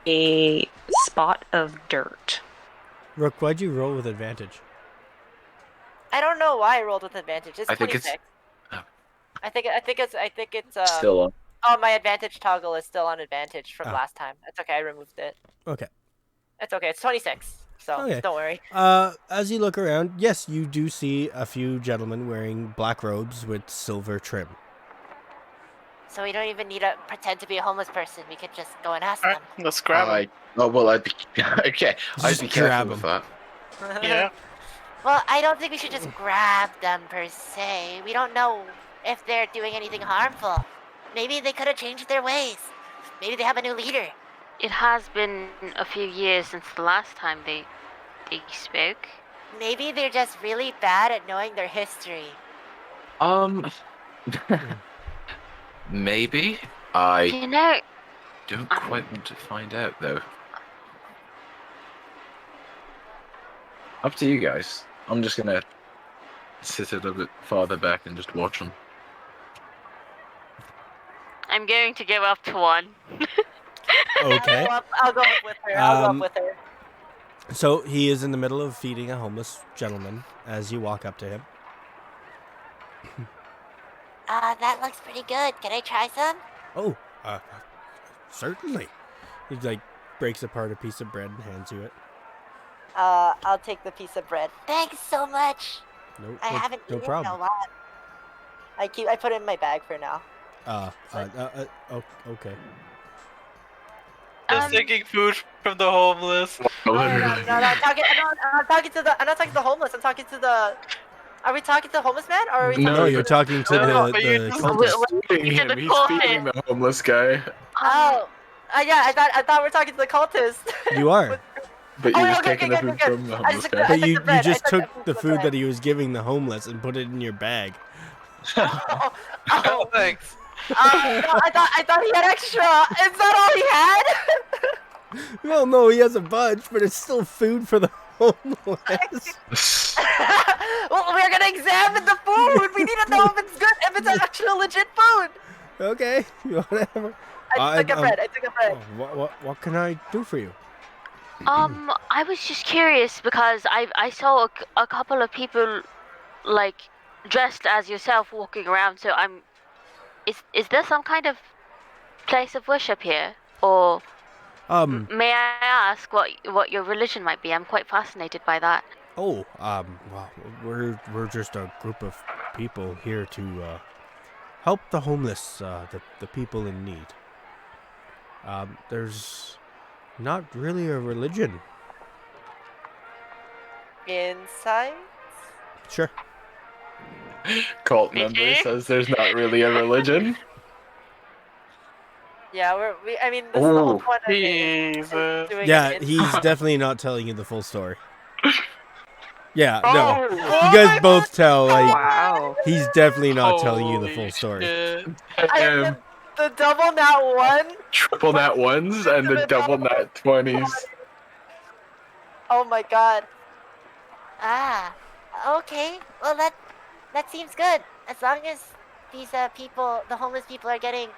S6: a spot of dirt.
S2: Rook, why'd you roll with advantage?
S7: I don't know why I rolled with advantage. It's
S5: I think it's-
S7: 26.
S5: oh.
S7: I think it's
S5: Still on.
S7: Oh, my advantage toggle is still on advantage from
S2: Oh.
S7: last time. It's okay, I removed it.
S2: Okay.
S7: It's okay, it's 26. So
S2: Okay.
S7: don't worry.
S2: As you look around, yes, you do see a few gentlemen wearing black robes with silver trim.
S3: So we don't even need to pretend to be a homeless person. We could just go and ask
S1: Alright,
S3: them.
S1: let's grab him.
S5: Oh well, I'd be okay. I'd
S2: Just
S5: be
S2: grab
S5: careful with that.
S1: Yeah.
S3: Well, I don't think we should just grab them per se. We don't know if they're doing anything harmful. Maybe they could have changed their ways. Maybe they have a new leader.
S4: It has been a few years since the last time they spoke.
S3: Maybe they're just really bad at knowing their history.
S5: Maybe. I
S4: You know,
S5: don't quite want to find out though. Up to you guys. I'm just gonna sit a little bit farther back and just watch him.
S4: I'm going to give up to one.
S2: Okay.
S7: I'll go up with her. I'll go up with her.
S2: So he is in the middle of feeding a homeless gentleman as you walk up to him.
S3: That looks pretty good. Can I try some?
S2: Oh, certainly. He like breaks apart a piece of bread and hands you it.
S7: I'll take the piece of bread.
S3: Thanks so much.
S2: No,
S3: I haven't
S2: no
S3: eaten
S2: problem.
S3: in a lot.
S7: I put it in my bag for now.
S2: Okay.
S1: Just taking food from the homeless.
S7: No, I'm talking to the homeless. I'm talking to the. Are we talking to the homeless man, or are we talking
S2: No,
S7: to
S2: you're talking to
S1: No,
S2: the
S1: but you just-
S2: cultist.
S5: Feeding him.
S4: the
S5: He's
S4: cultist.
S5: feeding the homeless guy.
S7: Oh, yeah. I thought we were talking to the cultist.
S2: You are.
S5: But
S7: Oh,
S5: you're just
S7: okay,
S5: taking the food from the
S7: I
S5: homeless
S7: just-
S5: guy.
S2: But
S7: took
S2: you
S7: the bread.
S2: just
S7: I took
S2: took the food that he was giving the homeless and put it in your bag.
S7: Oh,
S1: Oh, thanks.
S7: no, I thought he had extra. Is that all he had?
S2: Well, no, he has a bunch, but it's still food for the homeless.
S7: Well, we're gonna examine the food. We need to know if it's good, if it's actual legit food.
S2: Okay, whatever.
S7: I took a bread.
S2: What can I do for you?
S4: I was just curious because I saw a couple of people like dressed as yourself walking around. So is there some kind of place of worship here, or may I ask what your religion might be? I'm quite fascinated by that.
S2: Well, we're just a group of people here to help the homeless, the people in need. There's not really a religion.
S7: Inside?
S2: Sure.
S5: Cult member says there's not really a religion.
S7: Yeah, I mean, this is the whole
S5: Ooh.
S7: point of it. is
S1: Jesus.
S7: doing
S2: Yeah,
S7: it
S2: he's
S7: inside.
S2: definitely not telling you the full story. Yeah,
S1: Oh,
S2: no. You guys both tell, like,
S8: Wow.
S2: he's definitely not telling you the
S1: Holy
S2: full story.
S1: shit.
S7: The double nat one.
S5: Triple nat ones and the double nat 20s.
S7: Oh my god.
S3: Okay. Well, that seems good. As long as these people, the homeless people, are getting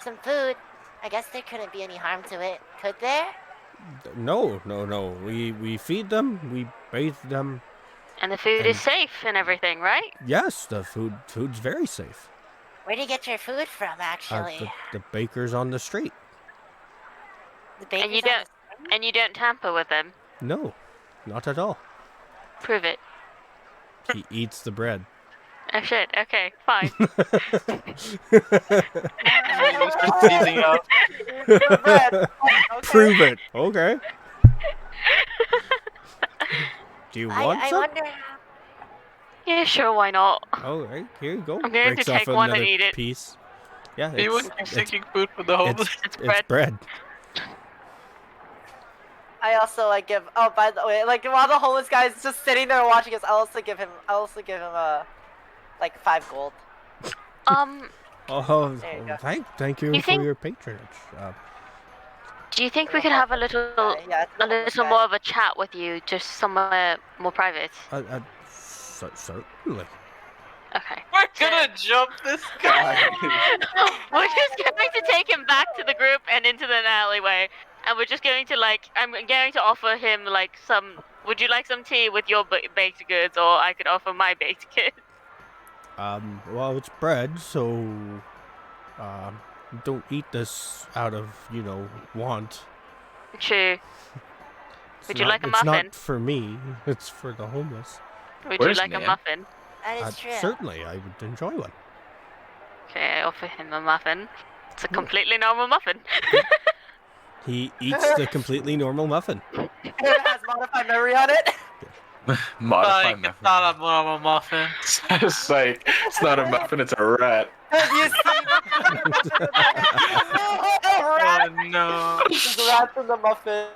S3: some food, I guess there couldn't be any harm to it, could there?
S2: No. We feed them, we bathe them.
S4: And the food is safe and everything, right?
S2: Yes, the food's very safe.
S3: Where do you get your food from, actually?
S2: The baker's on the street.
S3: The baker's
S4: And you
S3: on the
S4: don't and you don't tamper with them.
S2: No, not at all.
S4: Prove it.
S2: He eats the bread.
S4: Oh shit. Okay, fine.
S1: Teasing out.
S7: Okay.
S2: Prove it. Okay. Do you want
S3: I
S2: some?
S3: wonder.
S4: Yeah, sure. Why not?
S2: All right, here you go.
S4: I'm going to
S2: Breaks off
S4: take one and
S2: another
S4: eat it.
S2: piece. Yeah,
S1: He was
S2: it's
S1: taking food from the homeless.
S4: It's bread.
S2: bread.
S7: I also give. Oh, by the way, like while the homeless guy is just sitting there watching us, I also give him like 5 gold.
S2: Oh,
S7: There you go.
S2: thank you
S4: You
S2: for
S4: think-
S2: your patronage.
S4: Do you think we could have a little
S7: Yeah, it's the homeless guy.
S4: more of a chat with you, just somewhere more private?
S2: Certainly.
S4: Okay.
S1: We're gonna jump this guy.
S4: We're just going to take him back to the group and into the alleyway, and we're just going to I'm going to offer him some. Would you like some tea with your baked goods, or I could offer my baked goods?
S2: Well, it's bread, so don't eat this out of want.
S4: True. Would you like a
S2: It's
S4: muffin?
S2: not for me. It's for the homeless.
S4: Would
S5: Where's
S4: you like a
S5: Nan?
S4: muffin?
S3: That is true.
S2: Certainly, I would enjoy one.
S4: Okay, I offer him a muffin. It's a completely normal muffin.
S2: He eats the completely normal muffin.
S7: It has modified memory on it.
S5: Modify
S1: Like, it's not a normal muffin.
S5: It's like, it's not a muffin, it's a rat.
S7: You see?
S1: Oh
S7: Rat.
S1: no.
S7: There's rats in the muffin.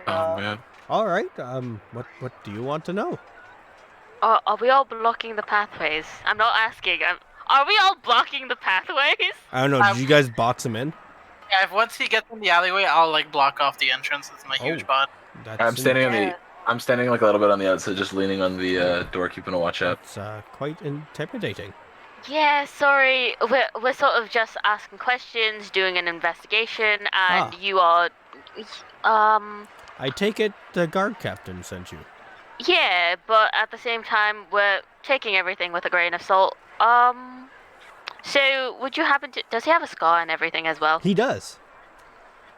S5: Oh man.
S2: All right. What do you want to know?
S4: Are we all blocking the pathways? I'm not asking. Are we all blocking the pathways?
S2: I don't know. Did you guys box him in?
S1: Yeah, if once he gets in the alleyway, I'll block off the entrance with my huge bot.
S2: That's
S5: I'm standing on the I'm standing like a little bit on the outside, just leaning on the door, keeping a watch out.
S2: It's quite intimidating.
S4: Yeah, sorry. We're sort of just asking questions, doing an investigation, and
S2: Ah.
S4: you are,
S2: I take it the guard captain sent you.
S4: yeah, but at the same time, we're taking everything with a grain of salt. So would you happen to? Does he have a scar and everything as well?
S2: He does.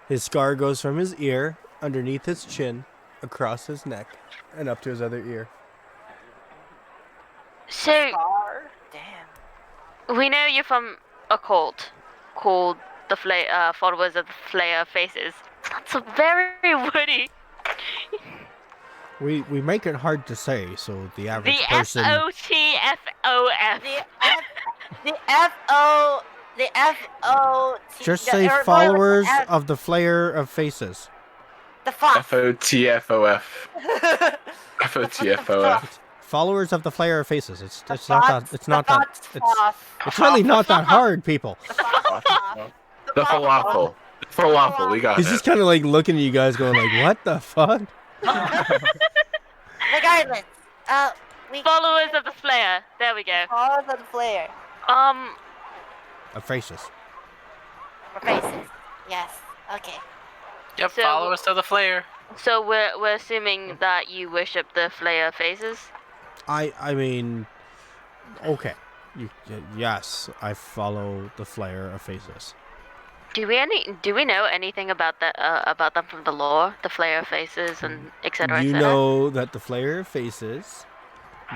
S2: His scar goes from his ear, underneath his chin, across his neck, and up to his other ear.
S4: So
S7: Scar? Damn.
S4: we know you're from a cult called the Followers of the Flayer Faces. That's a very woody.
S2: We make it hard to say, so the average
S4: The
S2: person.
S4: FOTFOF.
S7: The F-O...
S2: Just say followers of the Flayer of Faces.
S7: The Fox.
S5: FOTFOF. FOTFOF.
S2: Followers of the Flayer of Faces. It's
S7: The
S2: not
S7: Fox-
S2: that. It's not
S7: the
S2: that.
S7: Fox
S2: It's
S7: Fox.
S2: really not that hard, people.
S5: The falafel. Falafel, we got
S2: He's
S5: it.
S2: just kind of like looking at you guys, going like, "What the fuck?"
S3: Regardless, we
S4: Followers of the Flayer. There we go.
S7: Followers of the Flayer.
S2: Of Faces.
S3: for faces. Yes. Okay.
S1: Yep,
S4: So-
S1: followers to the Flayer.
S4: So we're assuming that you worship the Flayer Faces.
S2: I mean, okay. Yes, I follow the Flayer of Faces.
S4: Do we know anything about them from the lore, the Flayer Faces and etc.
S2: You
S4: etc.?
S2: know that the Flayer of Faces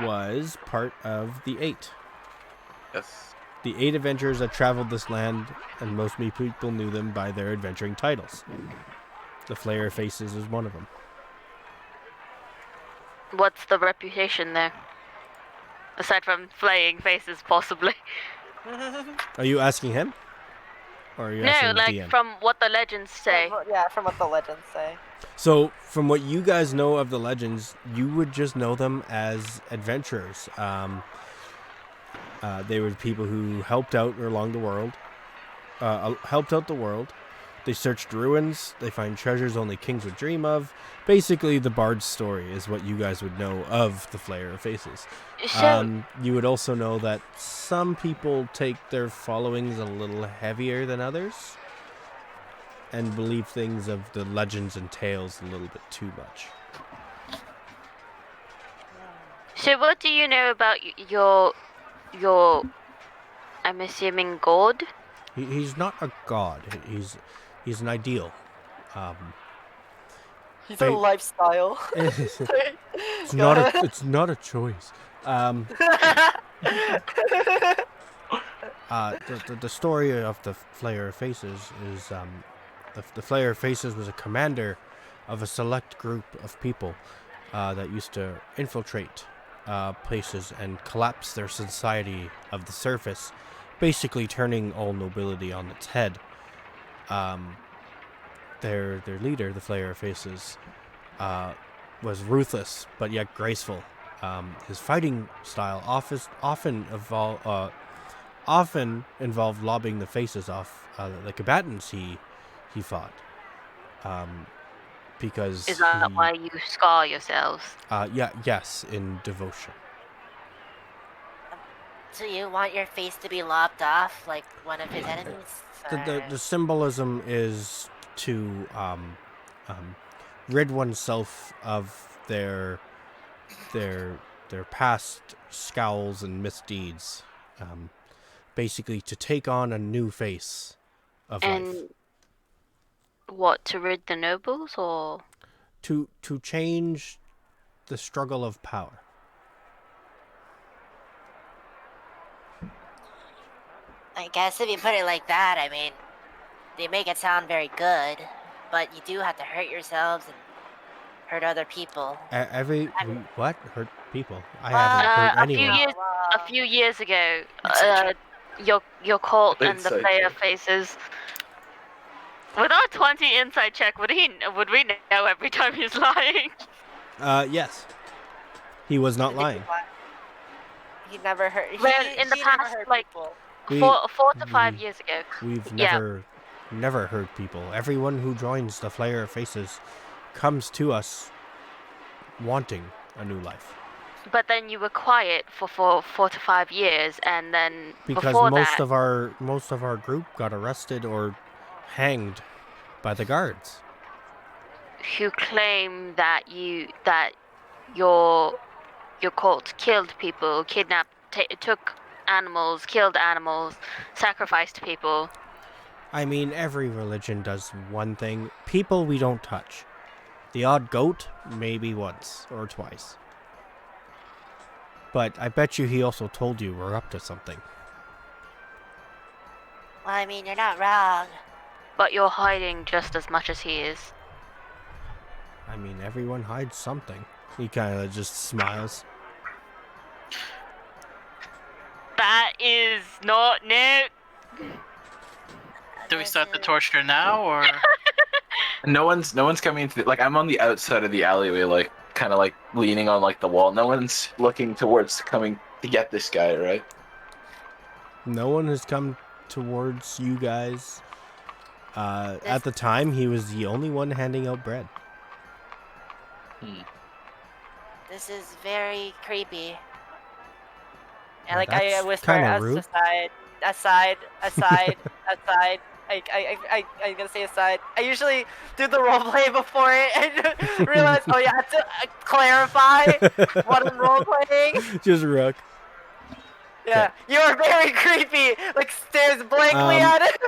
S2: was part of the Eight.
S5: Yes.
S2: The 8 adventurers that traveled this land, and most people knew them by their adventuring titles. The Flayer of Faces is one of them.
S4: What's the reputation there? Aside from flaying faces, possibly.
S2: Are you asking him? Or are you
S4: No,
S2: asking
S4: like
S2: the DM?
S4: from what the legends say.
S7: Yeah, from what the legends say.
S2: So, from what you guys know of the legends, you would just know them as adventurers. They were people who helped out along the world. Helped out the world. They searched ruins. They find treasures only kings would dream of. Basically, the bard's story is what you guys would know of the Flayer of Faces.
S4: So,
S2: You would also know that some people take their followings a little heavier than others, and believe things of the legends and tales a little bit too much.
S4: so what do you know about your? I'm assuming god.
S2: He's not a god. He's an ideal.
S7: He's
S2: They-
S7: a lifestyle.
S2: It's not a choice. The story of the Flayer of Faces is the Flayer of Faces was a commander of a select group of people that used to infiltrate places and collapse their society of the surface, basically turning all nobility on its head. Their leader, the Flayer of Faces, was ruthless but yet graceful. His fighting style often involved lobbing the faces off the combatants he fought. Because
S4: Is that why you scar yourselves?
S2: yes, in devotion.
S3: So you want your face to be lopped off like one of his enemies?
S2: The symbolism is to rid oneself of their past scowls and misdeeds. Basically, to take on a new face of life.
S4: And what, to rid the nobles, or?
S2: To change the struggle of power.
S3: I guess if you put it like that, I mean, they make it sound very good, but you do have to hurt yourselves and hurt other people.
S2: What? Hurt people? I haven't hurt anyone.
S4: A few years ago, your cult and the
S5: Inside
S4: Flayer
S5: check.
S4: Faces. With our 20 inside check, would we know every time he's lying?
S2: Yes. He was not lying.
S7: He never hurt.
S4: Well, in the
S7: he never
S4: past,
S7: hurt
S4: like,
S7: people.
S2: We-
S4: 4 to 5 years ago.
S2: We've
S4: Yeah.
S2: never hurt people. Everyone who joins the Flayer of Faces comes to us wanting a new life.
S4: But then you were quiet for 4 to 5 years, and then
S2: Because
S4: before
S2: most
S4: that,
S2: of our group got arrested or hanged by the guards.
S4: who claim that your cult killed people, kidnapped, took animals, killed animals, sacrificed people.
S2: I mean, every religion does one thing. People we don't touch. The odd goat, maybe once or twice. But I bet you he also told you we're up to something.
S3: Well, I mean, you're not wrong.
S4: But you're hiding just as much as he is.
S2: I mean, everyone hides something. He kind of just smiles.
S4: That is not new.
S1: Do we start the torture now, or?
S5: No one's coming to like I'm on the outside of the alleyway, like kind of like leaning on like the wall. No one's looking towards coming to get this guy, right?
S2: No one has come towards you guys. At the time, he was the only one handing out bread.
S3: This is very creepy.
S7: And like
S2: That's
S7: I whisper
S2: kinda
S7: us
S2: rude.
S7: aside. I'm gonna say aside. I usually do the roleplay before it and realize, oh yeah, I have to clarify what I'm roleplaying.
S2: Just Rook.
S7: Yeah, you are very creepy. Like stares blankly
S2: Um,
S7: at it.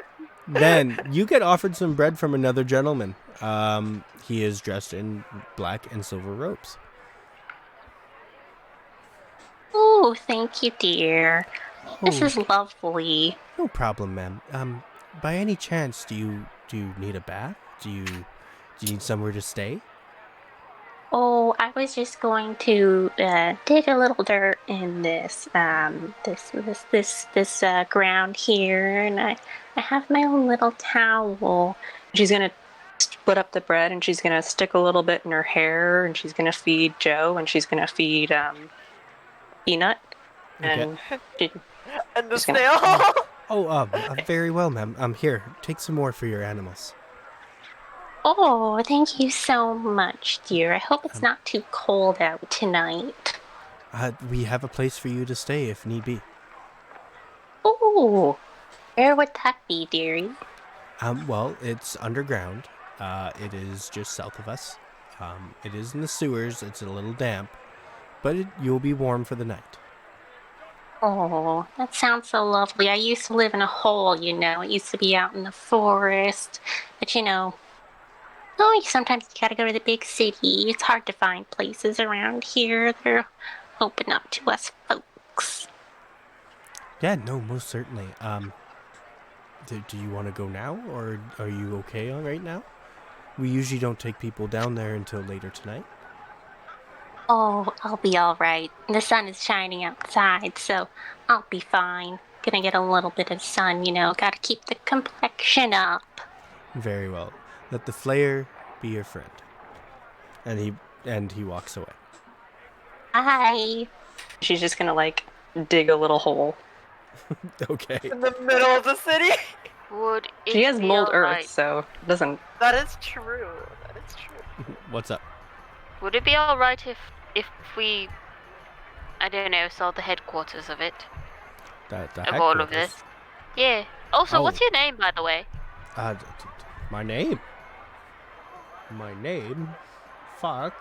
S2: Then you get offered some bread from another gentleman. He is dressed in black and silver robes.
S6: Oh, thank you, dear. This
S2: Oh,
S6: is lovely.
S2: no problem, ma'am. By any chance, do you need a bath? Do you need somewhere to stay?
S6: Oh, I was just going to dig a little dirt in this ground here, and I have my own little towel. She's gonna split up the bread, and she's gonna stick a little bit in her hair, and she's gonna feed Joe, and she's gonna feed Peanut, and
S7: And the
S6: Just gonna-
S7: snail.
S2: Oh, very well, ma'am. Here, take some more for your animals.
S6: oh, thank you so much, dear. I hope it's not too cold out tonight.
S2: We have a place for you to stay if need be.
S6: Oh, where would that be, dearie?
S2: Well, it's underground. It is just south of us. It is in the sewers. It's a little damp, but you'll be warm for the night.
S6: Oh, that sounds so lovely. I used to live in a hole, you know. It used to be out in the forest. But, you know, sometimes you gotta go to the big city. It's hard to find places around here that are open up to us folks.
S2: Yeah, no, most certainly. Do you want to go now, or are you okay right now? We usually don't take people down there until later tonight.
S6: Oh, I'll be alright. The sun is shining outside, so I'll be fine. Gonna get a little bit of sun, you know. Gotta keep the complexion up.
S2: Very well. Let the flare be your friend. And he walks away.
S6: Bye.
S7: She's just gonna like dig a little hole
S2: Okay.
S7: in the middle of the city.
S4: Would it
S7: She has
S4: be
S7: mold
S4: alright-
S7: earth, so it doesn't. That is true. That is true.
S2: What's up?
S4: Would it be alright if we, I don't know, saw the headquarters of it?
S2: The
S4: Of all of
S2: headquarters.
S4: this? Yeah. Also,
S2: Oh.
S4: what's your name, by the way?
S2: My name? My name? Fuck.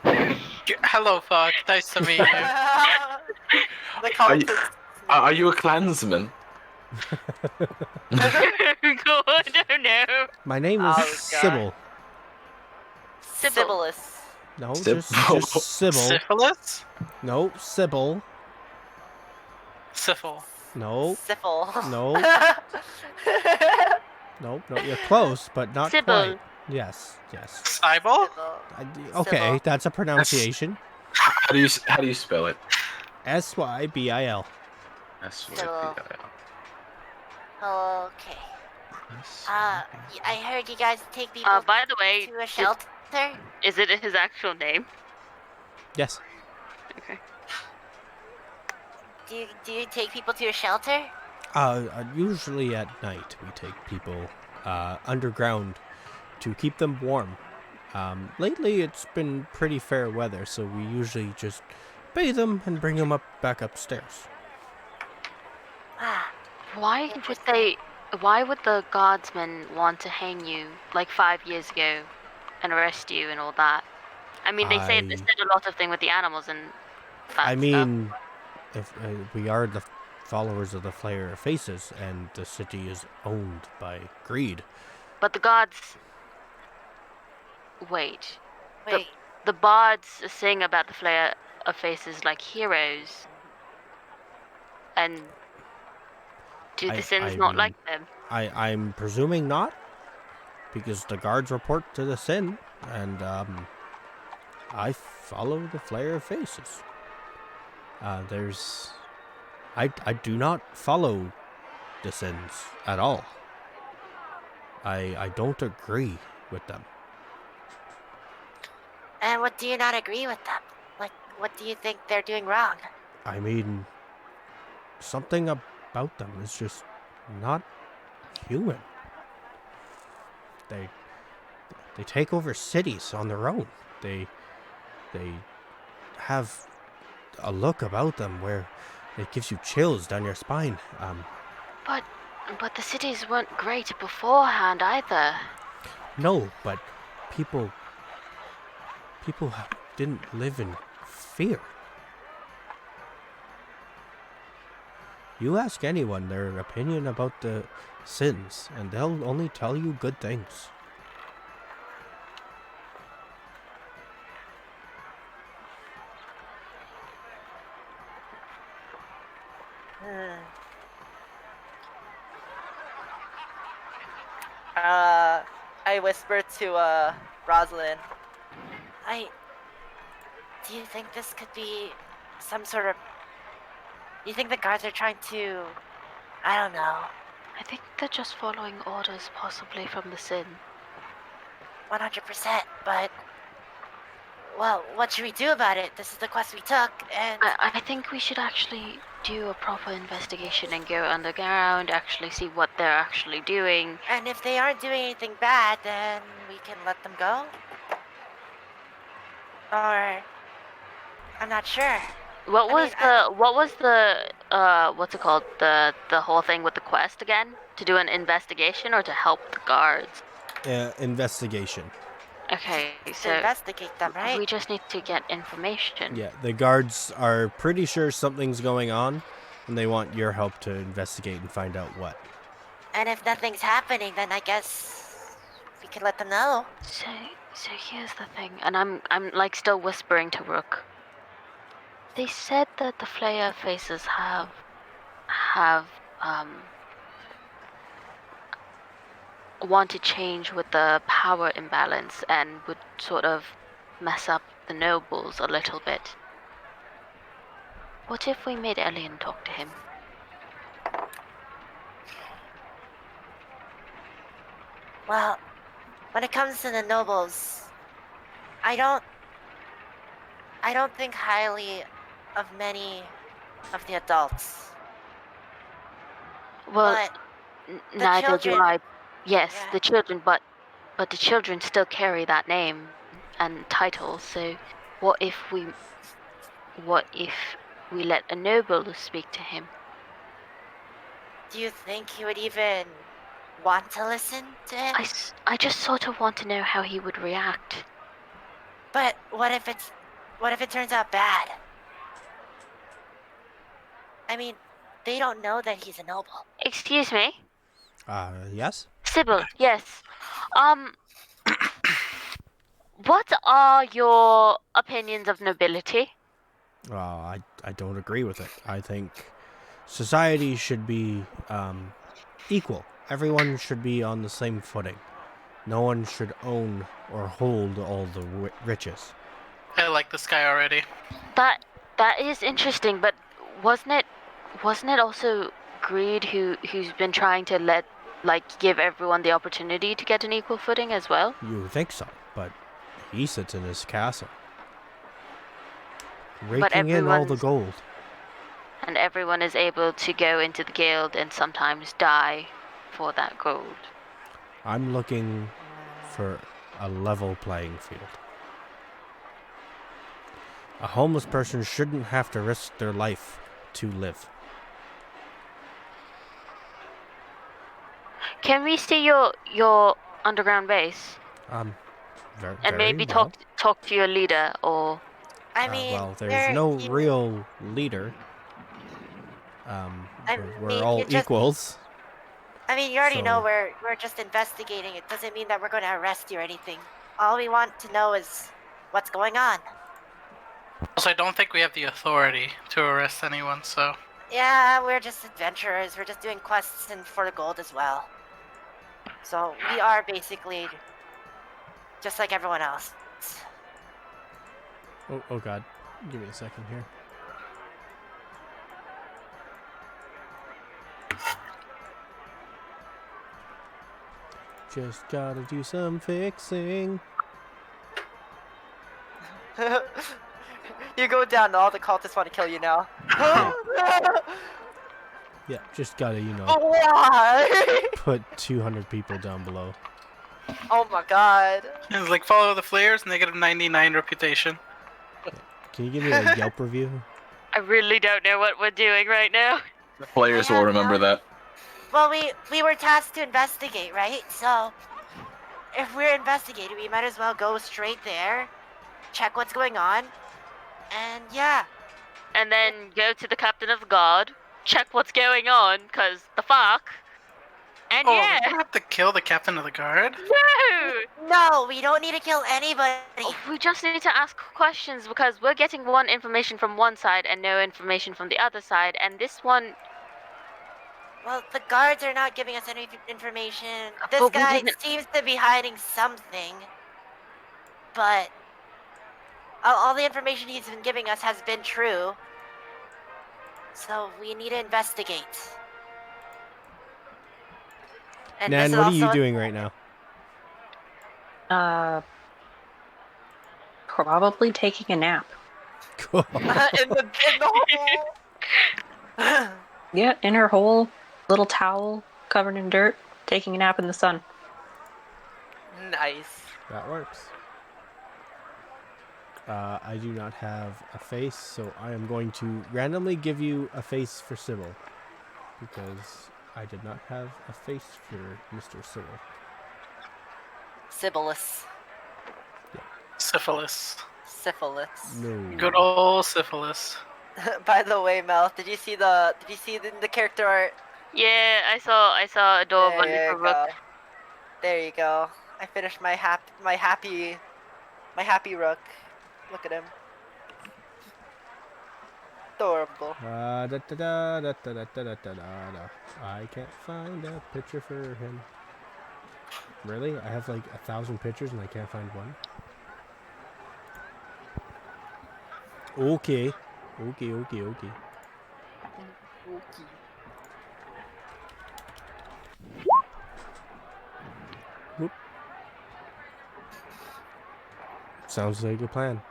S1: Hello, fuck. Nice to meet you.
S7: The content.
S5: Are you a clansman?
S4: God, I don't know.
S2: My name is
S7: Oh, God.
S2: Sybil.
S7: Sybilus.
S2: No,
S5: Sybil.
S2: just Sybil.
S1: Syphilis?
S2: No, Sybil.
S1: Syphil.
S2: No,
S7: Syphil.
S2: no, no. You're close, but not
S4: Sybil.
S2: quite. Yes.
S1: Sybil?
S2: Okay,
S7: Sybil.
S2: that's a pronunciation.
S5: How do you spell it?
S2: Sybil.
S3: Sybil. Okay. I heard you guys take people
S4: By the way,
S3: to a shelter.
S4: is it his actual name?
S2: Yes.
S4: Okay.
S3: Do you take people to a shelter?
S2: Usually at night we take people underground to keep them warm. Lately, it's been pretty fair weather, so we usually just bathe them and bring them back upstairs.
S3: Ah,
S4: Why would
S3: Interesting.
S4: they? Why would the guardsmen want to hang you like 5 years ago and arrest you and all that? I mean, they said a lot of things with the animals and that
S2: I
S4: stuff.
S2: mean, if we are the followers of the Flayer of Faces, and the city is owned by greed.
S4: But the gods. Wait.
S3: wait.
S4: The bards sing about the Flayer of Faces like heroes. And do the Sins not like them?
S2: I'm presuming not, because the guards report to the Sin, and I follow the Flayer of Faces. I do not follow the Sins at all. I don't agree with them.
S3: And what do you not agree with them? Like, what do you think they're doing wrong?
S2: I mean, something about them is just not human. They take over cities on their own. They have a look about them where it gives you chills down your spine.
S4: But the cities weren't great beforehand either.
S2: No, but people didn't live in fear. You ask anyone their opinion about the Sins, and they'll only tell you good things.
S7: I whisper to Rosalind.
S3: Do you think this could be some sort of... You think the guards are trying to... I don't know.
S4: I think they're just following orders, possibly from the Sin.
S3: 100%, but... Well, what should we do about it? This is the quest we took, and...
S4: I think we should actually do a proper investigation and go underground, actually see what they're actually doing.
S3: And if they aren't doing anything bad, then we can let them go? Or... I'm not sure.
S4: What was the what's it called? The whole thing with the quest again? To do an investigation or to help the guards?
S2: Investigation.
S4: Okay,
S3: To
S4: so
S3: investigate them, right?
S4: we just need to get information.
S2: Yeah, the guards are pretty sure something's going on, and they want your help to investigate and find out what.
S3: And if nothing's happening, then I guess we can let them know.
S4: So here's the thing, and I'm like still whispering to Rook. They said that the Flayer Faces have want to change with the power imbalance and would sort of mess up the nobles a little bit. What if we made Elian talk to him?
S3: Well, when it comes to the nobles, I don't think highly of many of the adults.
S4: Well,
S3: But
S4: neither do
S3: children-
S4: I. Yes,
S3: yeah.
S4: the children, but the children still carry that name and title. So, what if we let a noble speak to him?
S3: do you think he would even want to listen to him?
S4: I just sort of want to know how he would react.
S3: But what if it turns out bad? I mean, they don't know that he's a noble.
S4: Excuse me,
S2: Yes?
S4: Sybil. Yes. What are your opinions of nobility?
S2: I don't agree with it. I think society should be equal. Everyone should be on the same footing. No one should own or hold all the riches.
S1: I like this guy already.
S4: That is interesting, but wasn't it also greed who's been trying to give everyone the opportunity to get an equal footing as well?
S2: You think so, but he sits in his castle, raking in all the gold.
S4: And everyone is able to go into the guild and sometimes die for that gold.
S2: I'm looking for a level playing field. A homeless person shouldn't have to risk their life to live.
S4: Can we see your underground base
S2: Very,
S4: and
S2: very
S4: maybe
S2: well.
S4: talk to your leader or?
S3: I mean,
S2: Well, there's
S3: we're
S2: no
S3: here-
S2: real leader.
S3: I
S2: We're
S3: mean,
S2: all
S3: you're just-
S2: equals.
S3: I mean, you already know
S2: So-
S3: we're just investigating. It doesn't mean that we're going to arrest you or anything. All we want to know is what's going on.
S1: Also, I don't think we have the authority to arrest anyone, so.
S3: Yeah, we're just adventurers. We're just doing quests and for the gold as well. So we are basically just like everyone else.
S2: Oh God, give me a second here. Just gotta do some fixing.
S7: You go down, all the cultists want to kill you now.
S2: Yeah, just gotta,
S7: Why?
S2: put 200 people down below.
S7: Oh my god.
S1: It's like follow the flares, -99 reputation.
S2: Can you give me a Yelp review?
S4: I really don't know what we're doing right now.
S5: The players will remember that.
S3: Well, we were tasked to investigate, right? So if we're investigating, we might as well go straight there, check what's going on, and yeah.
S4: And then go to the captain of the guard, check what's going on, cause the fuck. And
S1: Oh,
S4: yeah,
S1: we don't have to kill the captain of the guard?
S4: no!
S3: No, we don't need to kill anybody.
S4: We just need to ask questions because we're getting one information from one side and no information from the other side, and this one.
S3: Well, the guards are not giving us any information. This
S4: But we
S3: guy
S4: didn't-
S3: seems to be hiding something, but all the information he's been giving us has been true. So we need to investigate. And
S2: Nan,
S3: this is
S2: what are you
S3: also-
S2: doing right now?
S6: Probably taking a nap.
S2: Cool.
S7: in the hole.
S6: Yeah, in her hole, little towel covered in dirt, taking a nap in the sun.
S7: Nice.
S2: That works. I do not have a face, so I am going to randomly give you a face for Sybil. Because I did not have a face for Mr. Sybil.
S7: Syphilis.
S1: Syphilis.
S7: Syphilis.
S2: No.
S1: Good old syphilis.
S7: By the way, Mel, did you see the character art?
S4: Yeah, I saw a door of
S7: There you
S4: wonderful
S7: go.
S4: rook.
S7: There you go. I finished my happy rook. Look at him. Adorable.
S2: Da, da, da, da, da, da, da, da, da, da. I can't find a picture for him. Really? I have like 1,000 pictures and I can't find one? Okay. Okay. Whoop. Sounds like a plan.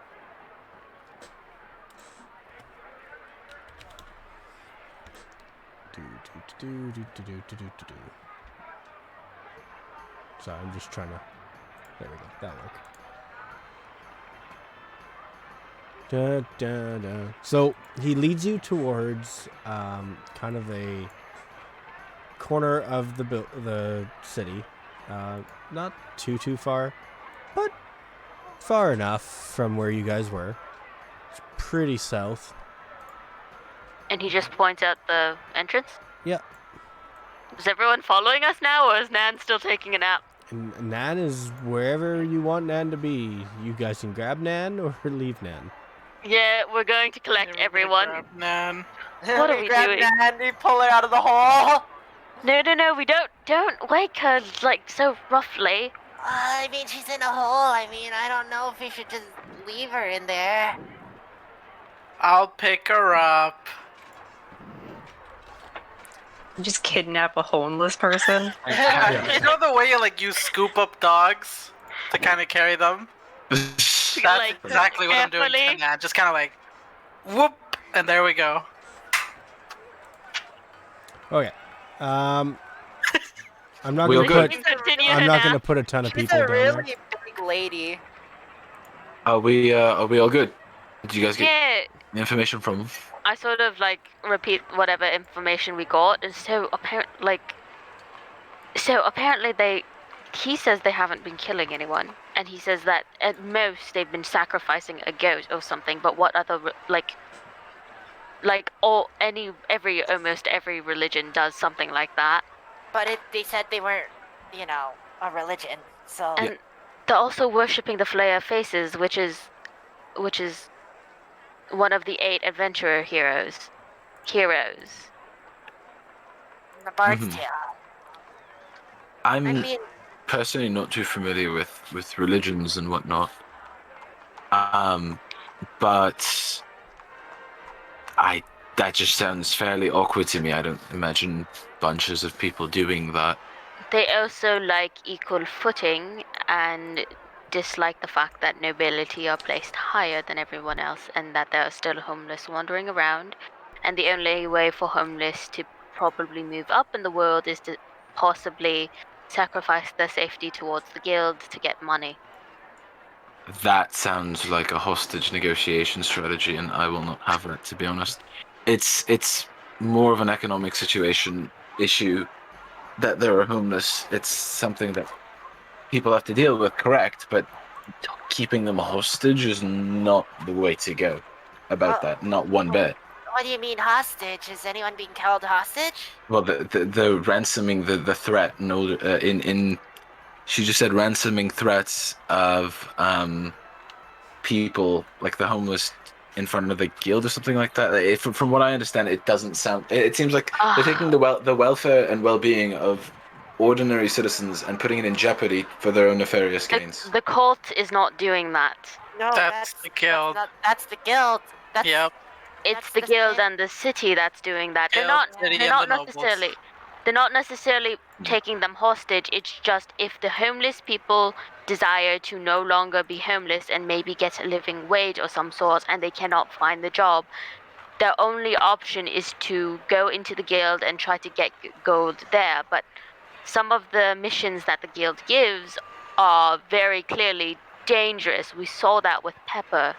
S2: Sorry, I'm just trying to. There we go. That'll work. Da, da, da. So he leads you towards kind of a corner of the city. Not too far, but far enough from where you guys were. It's pretty south.
S4: And he just points out the entrance?
S2: Yeah.
S4: Is everyone following us now, or is Nan still taking a nap?
S2: And Nan is wherever you want Nan to be. You guys can grab Nan or leave Nan.
S4: Yeah, we're going to collect
S1: Yeah, we're gonna
S4: everyone.
S1: grab Nan.
S4: What are
S7: We
S4: we
S7: grab
S4: doing?
S7: Nan, we pull her out of the hole.
S4: No, we don't wake her, like, so roughly.
S3: I mean, she's in a hole. I mean, I don't know if we should just leave her in there.
S1: I'll pick her up.
S6: Just kidnap a homeless person.
S1: You know the way you scoop up dogs to kind of carry them? That's
S4: Like,
S1: exactly what I'm doing
S4: carefully.
S1: to Nan. Just kind of like, whoop, and there we go.
S2: Okay. I'm not
S5: We'll
S2: gonna
S5: go.
S2: put.
S4: Continue
S2: I'm
S4: her
S2: not
S4: nap.
S2: gonna put a ton of
S7: She's
S2: people
S7: a
S2: down
S7: really
S2: there.
S7: big lady.
S5: Are we all good? Did you guys get
S4: Yeah,
S5: the information from him?
S4: I sort of like repeat whatever information we got, and so apparently he says they haven't been killing anyone, and he says that at most they've been sacrificing a goat or something. But what other almost every religion does something like that,
S3: But they said they weren't, a religion. So
S4: and they're also worshipping the Flare Faces, which is one of the 8 adventurer heroes.
S3: the Bard's
S5: Mhm.
S3: Tale.
S5: I'm
S3: I mean,
S5: personally not too familiar with religions and whatnot. But that just sounds fairly awkward to me. I don't imagine bunches of people doing that.
S4: They also like equal footing and dislike the fact that nobility are placed higher than everyone else and that there are still homeless wandering around. And the only way for homeless to probably move up in the world is to possibly sacrifice their safety towards the guild to get money.
S5: That sounds like a hostage negotiation strategy, and I will not have that, to be honest. It's more of an economic situation issue that they're homeless. It's something that people have to deal with, correct? But keeping them hostage is not the way to go about that. Not one bit.
S3: what do you mean hostage? Is anyone being held hostage?
S5: Well, the ransoming, the threat, in she just said ransoming threats of people like the homeless in front of the guild or something like that. From what I understand, it doesn't sound. It seems like they're taking the welfare and well-being of ordinary citizens and putting it in jeopardy for their own nefarious gains.
S4: The cult is not doing that.
S3: No,
S1: That's the guild.
S3: That's the guild. That's
S1: Yep.
S4: It's
S3: That's
S4: the
S3: the
S4: guild
S3: thing.
S4: and the city that's doing that.
S1: Guild, city,
S4: They're
S1: and
S4: not
S1: the nobles.
S4: necessarily taking them hostage. It's just if the homeless people desire to no longer be homeless and maybe get a living wage or some sort and they cannot find the job, their only option is to go into the guild and try to get gold there. But some of the missions that the guild gives are very clearly dangerous. We saw that with Pepper.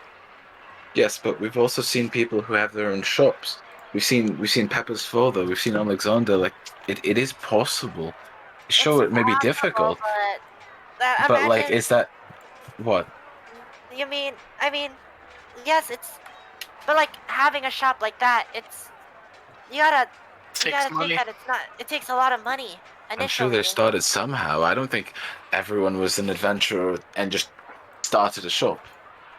S5: Yes, but we've also seen people who have their own shops. We've seen Pepper's father. We've seen Alexander. Like it is possible. Sure, it may be difficult, but like,
S3: imagine.
S5: is that what?
S3: You mean? I mean, yes, but like having a shop like that, you gotta
S1: Takes
S3: think
S1: money.
S3: that it takes a lot of money
S5: I'm sure
S3: initially.
S5: they started somehow. I don't think everyone was an adventurer and just started a shop.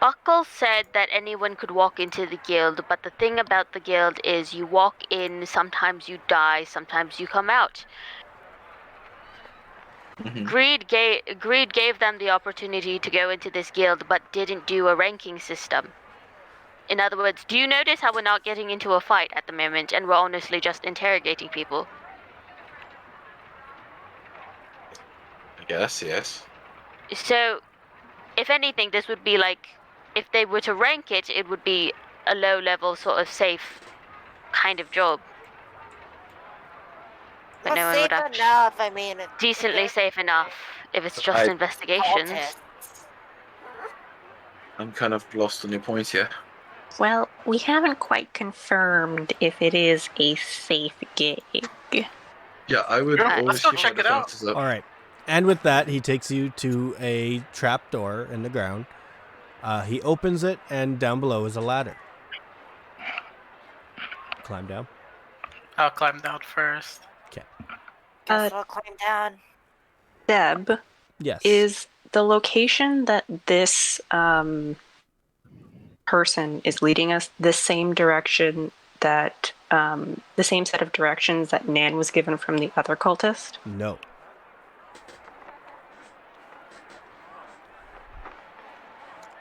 S4: Buckle said that anyone could walk into the guild, but the thing about the guild is you walk in, sometimes you die, sometimes you come out.
S5: Mhm.
S4: Greed gave them the opportunity to go into this guild, but didn't do a ranking system. In other words, do you notice how we're not getting into a fight at the moment and we're honestly just interrogating people?
S5: I guess yes.
S4: So, if anything, this would be like, if they were to rank it, it would be a low-level sort of safe kind of job. But no one
S3: safe
S4: would actually...
S3: enough. I mean,
S4: Decently safe enough if it's just
S5: I-
S4: investigations.
S5: I'm kind of lost on your point here.
S6: Well, we haven't quite confirmed if it is a safe gig.
S5: Yeah, I would
S4: Sure,
S5: always
S1: let's go
S5: keep
S1: check
S5: my
S1: it out.
S5: defenses up.
S2: All right. And with that, he takes you to a trap door in the ground. He opens it, and down below is a ladder. Climb down.
S1: I'll climb down first.
S2: Okay.
S3: Guess we'll climb down.
S6: Deb,
S2: Yes.
S6: is the location that this person is leading us the same direction that the same set of directions that Nan was given from the other cultist?
S2: No.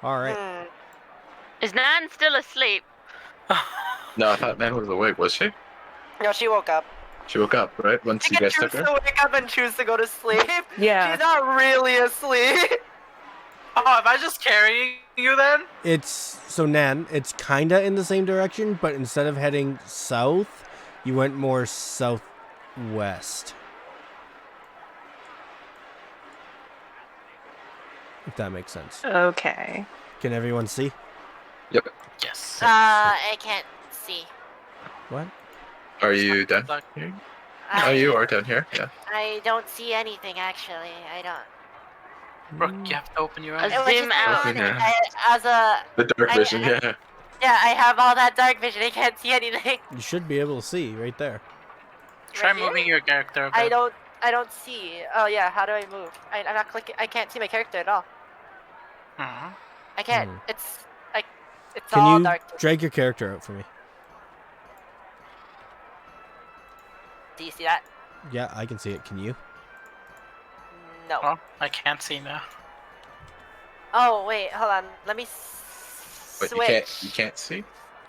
S2: All right.
S4: Is Nan still asleep?
S5: No, I thought Nan was awake. Was she?
S7: No, she woke up.
S5: She woke up, right? Once
S7: She
S5: you
S7: can
S5: guys took
S7: choose
S5: her.
S7: to wake up and choose to go to sleep.
S6: Yeah.
S7: She's not really asleep.
S1: Oh, am I just carrying you then?
S2: So Nan, it's kinda in the same direction, but instead of heading south, you went more southwest. if that makes sense.
S6: Okay.
S2: Can everyone see?
S5: Yep.
S1: Yes.
S3: I can't see.
S2: What?
S5: Are you done
S1: Like-
S5: here?
S3: I,
S5: Oh, you are down here. Yeah.
S3: I don't see anything actually. I don't.
S1: Brooke, you have to open your eyes.
S3: It was
S4: Zoom
S3: just
S4: out.
S3: ironic.
S5: Yeah.
S3: As a
S5: The dark
S3: I-
S5: vision.
S3: I-
S5: Yeah.
S3: yeah, I have all that dark vision. I can't see anything.
S2: You should be able to see right there.
S1: Try
S3: Right here?
S1: moving your character a bit.
S7: I don't see. Oh yeah, how do I move? I'm not clicking. I can't see my character at all.
S1: Mhm.
S7: I can't.
S2: Hmm.
S7: It's like it's
S2: Can
S7: all
S2: you
S7: dark.
S2: drag your character out for me?
S7: Do you see that?
S2: Yeah, I can see it. Can you?
S7: No.
S1: Oh, I can't see now.
S7: Oh wait, hold on. Let me
S5: But
S7: switch.
S5: you can't see.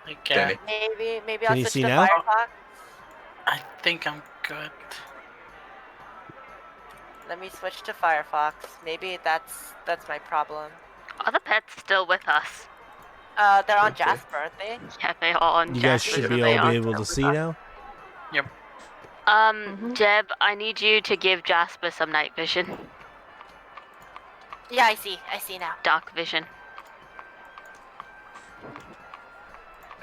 S1: I
S5: Danny.
S1: can't.
S7: Maybe
S2: Can
S7: I'll
S2: you
S7: switch
S2: see
S7: to
S2: now?
S7: Firefox.
S1: I think I'm good.
S7: Let me switch to Firefox. Maybe that's my problem.
S4: Are the pets still with us?
S7: They're on
S5: Okay.
S7: Jasper, aren't they?
S4: Yeah, they are on
S2: You guys
S4: Jasper,
S2: should
S4: so
S2: be
S4: they
S2: all
S4: are
S2: be able to
S4: still
S2: see
S4: with us.
S2: now.
S1: Yep.
S4: Deb, I need you to give Jasper some night vision.
S3: Yeah, I see. I see now.
S4: Dark vision.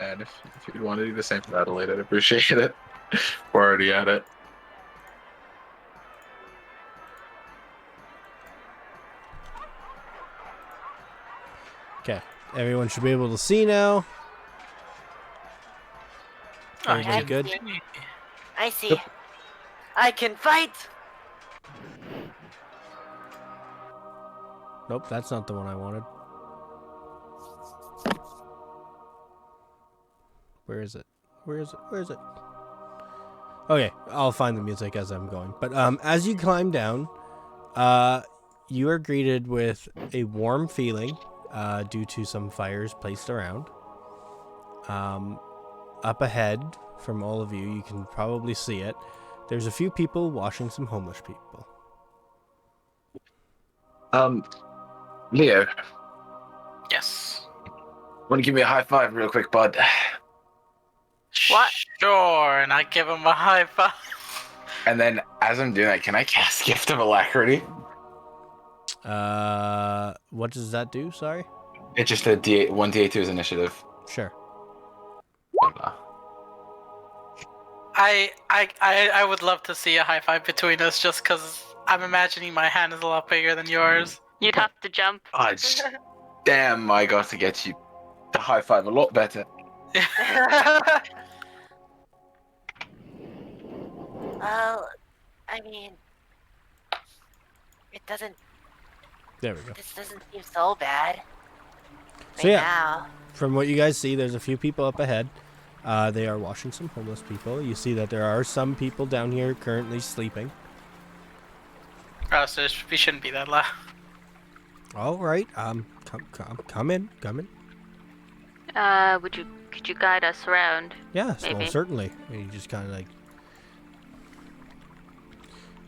S5: And if you'd want to do the same for Adelaide, I'd appreciate it. We're already at it.
S2: Okay, everyone should be able to see now. Everybody
S1: I
S2: good?
S1: can see.
S3: I see.
S5: Yep.
S7: I can fight.
S2: Nope, that's not the one I wanted. Where is it? Where is it? Where is it? Okay, I'll find the music as I'm going. But as you climb down, you are greeted with a warm feeling due to some fires placed around. Up ahead from all of you, you can probably see it. There's a few people washing some homeless people.
S5: Leo,
S1: Yes.
S5: want to give me a high five real quick, bud?
S4: What?
S1: Sure, and I give him a high five.
S5: And then as I'm doing that, can I cast Gift of Alacrity?
S2: What does that do? Sorry?
S5: It's just a D8, 1d8 to his initiative.
S2: Sure.
S1: I would love to see a high five between us just because I'm imagining my hand is a lot bigger than yours.
S4: You'd have to jump.
S5: Oh, damn, I got to get you the high five a lot better.
S3: Well, I mean, it doesn't.
S2: There we go.
S3: This doesn't seem so bad. Right
S2: So yeah,
S3: now.
S2: from what you guys see, there's a few people up ahead. They are washing some homeless people. You see that there are some people down here currently sleeping.
S1: Oh, so we shouldn't be that loud.
S2: All right, come in.
S4: Could you guide us around?
S2: Yes, well,
S4: Maybe.
S2: certainly. You just kind of like.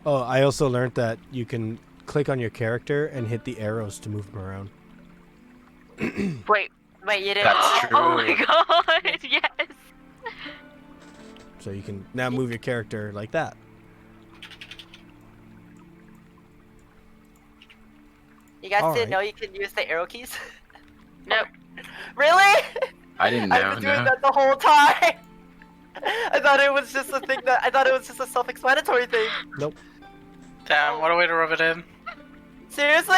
S2: Oh, I also learned that you can click on your character and hit the arrows to move them around.
S4: Wait.
S7: Wait, you didn't.
S5: That's true.
S4: Oh my god, yes.
S2: So you can now move your character like that.
S7: You guys
S2: All
S7: didn't
S2: right.
S7: know you can use the arrow keys?
S4: Nope.
S7: Really?
S5: I didn't
S7: I've
S5: know.
S7: been doing
S5: No.
S7: that the whole time. I thought it was just a thing that I thought it was just a self-explanatory thing.
S2: Nope.
S1: Damn, what a way to rub it in.
S7: Seriously?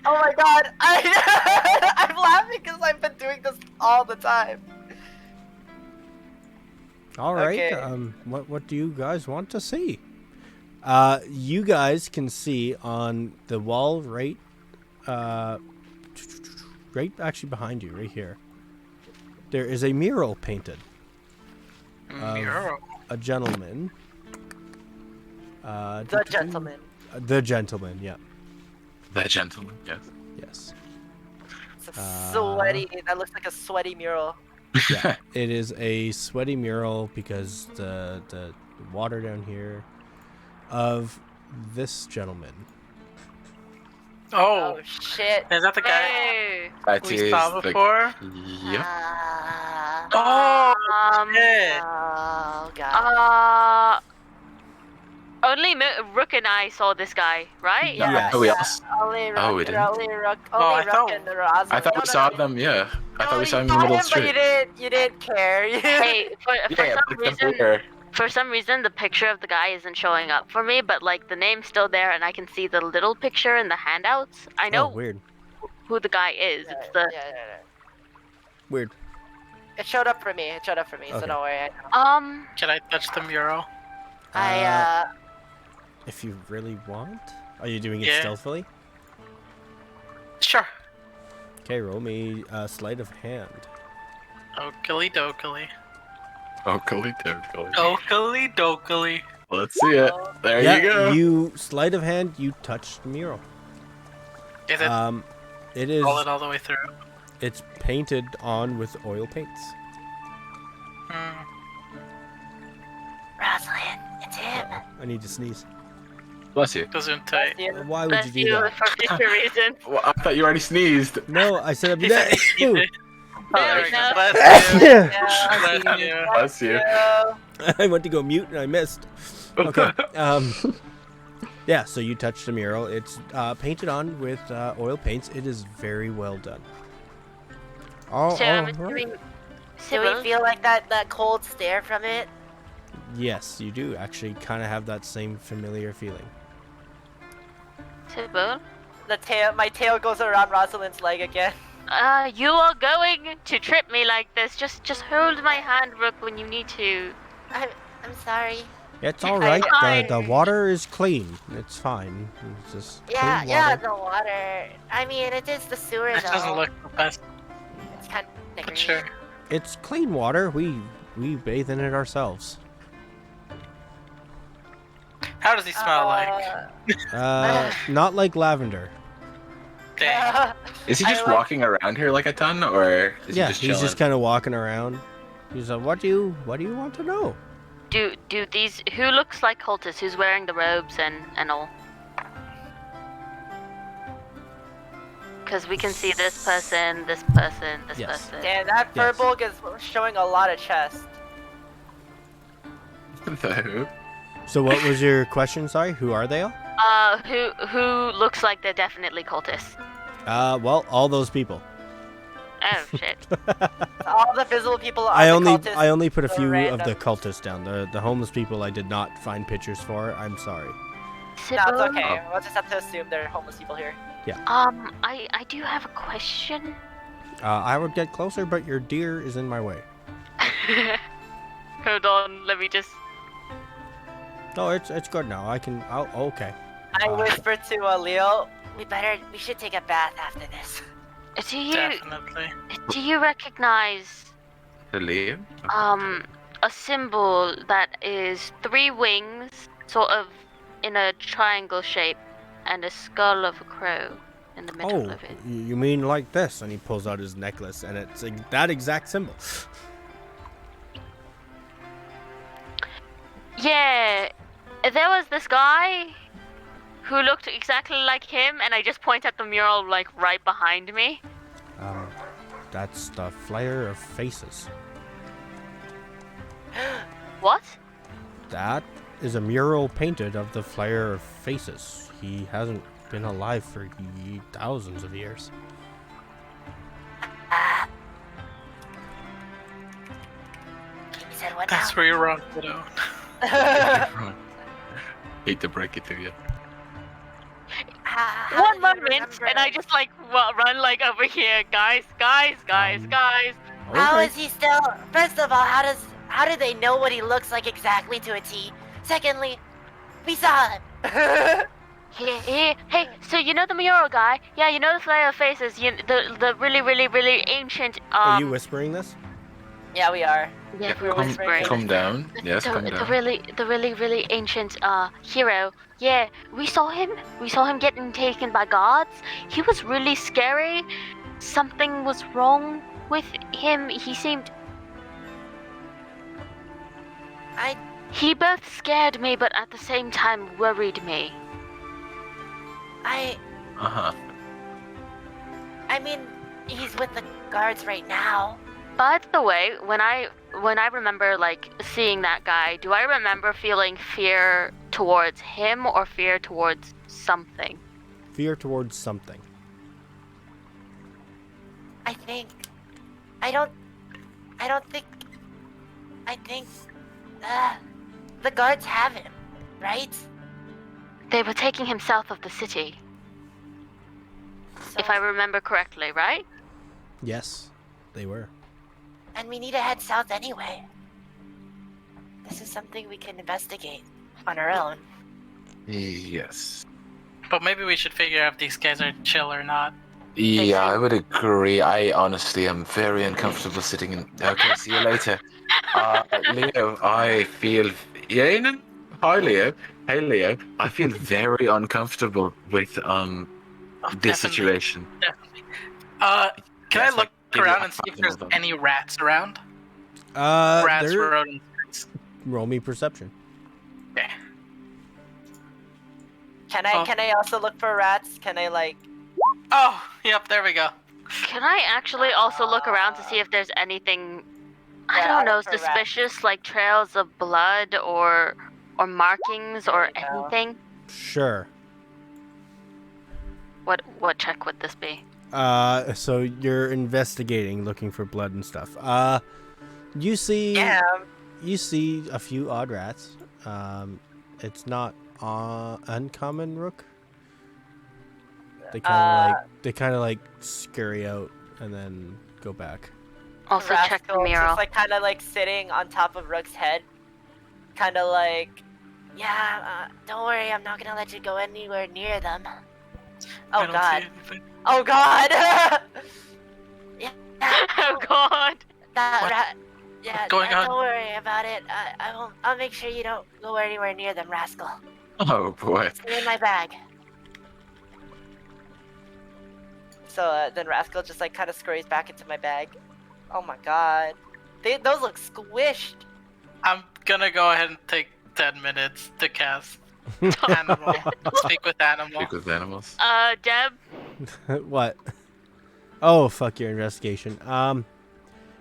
S7: Oh my god! I'm laughing because I've been doing this all the time.
S2: All right.
S7: Okay.
S2: What do you guys want to see? You guys can see on the wall right actually behind you, right here. There is a mural painted.
S1: Mural.
S2: A gentleman.
S7: The gentleman.
S2: The gentleman, yeah.
S5: The gentleman, yes.
S2: Yes.
S7: It's a sweaty. That looks like a sweaty mural.
S2: Yeah. It is a sweaty mural because the water down here of this gentleman.
S1: Oh,
S7: Oh shit!
S1: is that the guy
S4: Hey.
S5: That
S1: we
S5: is
S1: saw
S5: the-
S1: before?
S5: Yep.
S1: Oh,
S4: Um.
S1: shit.
S3: Oh god.
S4: Only Rook and I saw this guy, right?
S2: Yes.
S5: Oh, we else.
S7: Only
S5: Oh, we
S7: Rook,
S5: didn't?
S7: only Rook,
S1: Oh, I
S7: only
S1: thought-
S7: Rook and Rosalind.
S5: I thought
S7: No,
S5: we
S7: no,
S5: saw
S7: no.
S5: them. Yeah, I
S7: No,
S5: thought we saw them in
S7: saw
S5: the middle of
S7: him,
S5: the
S7: but you
S5: street.
S7: didn't care.
S4: Hey, for
S5: Yeah,
S4: some
S5: but it's
S4: reason,
S5: blur.
S4: for some reason, the picture of the guy isn't showing up for me, but like the name's still there, and I can see the little picture in the handouts. I
S2: Oh,
S4: know
S2: weird.
S4: who the guy is. It's the
S7: Yeah.
S2: Weird.
S7: It showed up for me. So
S2: Okay.
S7: don't worry. I know.
S1: Can I touch the mural?
S2: If you really want. Are you doing it
S1: Yeah.
S2: stealthily?
S1: Sure.
S2: Okay, roll me sleight of hand.
S1: Oakley dokily.
S5: Oh, Kalito.
S1: Oakley dokily.
S5: Let's see it. There
S2: yeah,
S5: you go.
S2: You sleight of hand. You touch the mural.
S1: Is it
S2: It is.
S1: solid all the way through?
S2: It's painted on with oil paints.
S3: Rosalind, it's him.
S2: I need to sneeze.
S5: Bless you.
S1: Gesundheit.
S2: Why would
S4: bless
S2: you do
S4: you
S2: that?
S4: for future reasons.
S5: Well, I thought you already sneezed.
S2: No, I said I'd be
S1: He said
S2: there.
S1: he did.
S4: There we go.
S1: Bless you.
S7: Yeah.
S1: Bless you.
S5: Bless you.
S2: I went to go mute and I missed. Okay. Yeah, so you touch the mural. It's painted on with oil paints. It is very well done. Oh,
S4: So I'm
S2: all right.
S4: assuming.
S7: Do we feel like that cold stare from it?
S2: Yes, you do actually kind of have that same familiar feeling.
S4: Sybil?
S7: My tail goes around Rosalind's leg again.
S4: You are going to trip me like this. Just hold my hand, Rook, when you need to.
S3: I'm sorry.
S2: It's all right.
S4: Fine.
S2: The water is clean. It's fine. It's just
S3: Yeah,
S2: clean
S3: yeah,
S2: water.
S3: the water. I mean, it is the sewer
S1: It doesn't
S3: though.
S1: look the best,
S3: It's kind of
S1: but sure.
S2: It's clean water. We bathe in it ourselves.
S1: How does he smell like?
S2: Not like lavender.
S1: Dang.
S5: Is he
S7: I
S5: just
S7: like-
S5: walking around here like a ton, or is
S2: Yeah,
S5: he just
S2: he's
S5: chilling?
S2: just kind of walking around. He's like, "What do you want to know?"
S4: Do these who looks like cultists? Who's wearing the robes and all? Because we can see this person, this person, this
S2: Yes.
S4: person.
S7: Damn, that
S2: Yes.
S7: Furbolg is showing a lot of chest.
S5: The who?
S2: So what was your question? Sorry, who are they all?
S4: Who looks like they're definitely cultists?
S2: Well, all those people.
S4: Oh shit.
S7: All the visible people are
S2: I
S7: the
S2: only
S7: cultists.
S2: put a
S7: the
S2: few of
S7: random.
S2: the cultists down. The homeless people I did not find pictures for. I'm sorry.
S7: No,
S4: Sybil?
S7: it's okay. We'll just have to assume they're homeless people here.
S4: I do have a question.
S2: I would get closer, but your deer is in my way.
S4: Hold on, let me just.
S2: Oh, it's good now. I'll okay.
S7: I whispered to Leo.
S3: We should take a bath after this.
S1: Definitely.
S4: Do you recognize
S5: The leave?
S4: a symbol that is 3 wings, sort of in a triangle shape, and a skull of a crow in the middle
S2: Oh,
S4: of it?
S2: you mean like this? And he pulls out his necklace, and it's that exact symbol.
S4: Yeah, there was this guy who looked exactly like him, and I just point at the mural like right behind me.
S2: That's the flare of faces.
S4: What?
S2: That is a mural painted of the flare of faces. He hasn't been alive for thousands of years.
S3: He said what
S1: That's
S3: now?
S1: where you're wrong, Widow.
S5: Hate to break it to you.
S3: How
S4: One
S3: did you
S4: moment,
S3: remember?
S4: and I just like run like over here, guys.
S3: How is he still? First of all, how do they know what he looks like exactly to a T? Secondly, we saw him.
S4: Hey, so you know the mural guy? Yeah, you know the flare of faces. The really ancient.
S2: Are you whispering this?
S7: Yeah, we are.
S4: Yeah,
S7: we're
S5: Calm,
S7: whispering.
S5: calm down. Yes, calm
S4: the
S5: down.
S4: really ancient hero. Yeah, we saw him getting taken by guards. He was really scary. Something was wrong with him. He seemed. He both scared me, but at the same time worried me.
S5: Uh-huh.
S3: I mean, he's with the guards right now.
S4: By the way, when I remember like seeing that guy, do I remember feeling fear towards him or fear towards something?
S2: Fear towards something.
S3: I think the guards have him, right?
S4: They were taking him south of the city,
S3: So,
S4: if I remember correctly, right?
S2: Yes, they were.
S3: and we need to head south anyway. This is something we can investigate on our own.
S5: Yes.
S1: But maybe we should figure out if these guys are chill or not.
S5: Yeah, I would agree. I honestly am very uncomfortable sitting in. Okay, see you later. Leo, I feel. Yeah, no, hi, Leo. Hey, Leo. I feel very uncomfortable with
S1: Oh,
S5: this
S1: definitely.
S5: situation.
S1: Definitely. Can
S5: Yes,
S1: I look
S5: give you
S1: around
S5: a
S1: and see if
S5: final
S1: there's
S5: vote.
S1: any rats around? Rats,
S2: They're
S1: rodents.
S2: roll me perception.
S1: Okay.
S7: Can I
S1: Oh.
S7: can I also look for rats? Can I like?
S1: Oh, yep, there we go.
S4: Can I actually also look around to see if there's anything, I
S7: Yeah,
S4: don't
S7: I'll
S4: know,
S7: look for rats.
S4: suspicious, like trails of blood or markings or
S7: There you go.
S4: anything?
S2: Sure.
S4: What check would this be?
S2: So you're investigating, looking for blood and stuff. You see,
S7: Yeah.
S2: you see a few odd rats. It's not uncommon, Rook. They kind of like scurry out and then go back.
S4: Also check the
S7: Rascal
S4: mural.
S7: just like kind of like sitting on top of Rook's head, kind of like.
S3: Yeah, don't worry, I'm not gonna let you go anywhere near them.
S7: Oh
S1: I don't
S7: God.
S1: see anything.
S7: Oh God.
S3: Yeah,
S4: Oh god!
S3: that
S1: What?
S3: rat. Yeah,
S1: What's going on?
S3: don't worry about it. I won't. I'll make sure you don't go anywhere near them, rascal.
S5: Oh boy.
S3: Stay in my bag.
S7: So then Rascal just like kind of scurries back into my bag. Oh my God. Those look squished.
S1: I'm gonna go ahead and take 10 minutes to cast Animal. Speak with Animal.
S5: Speak with animals.
S4: Deb?
S2: What? Oh, fuck your investigation.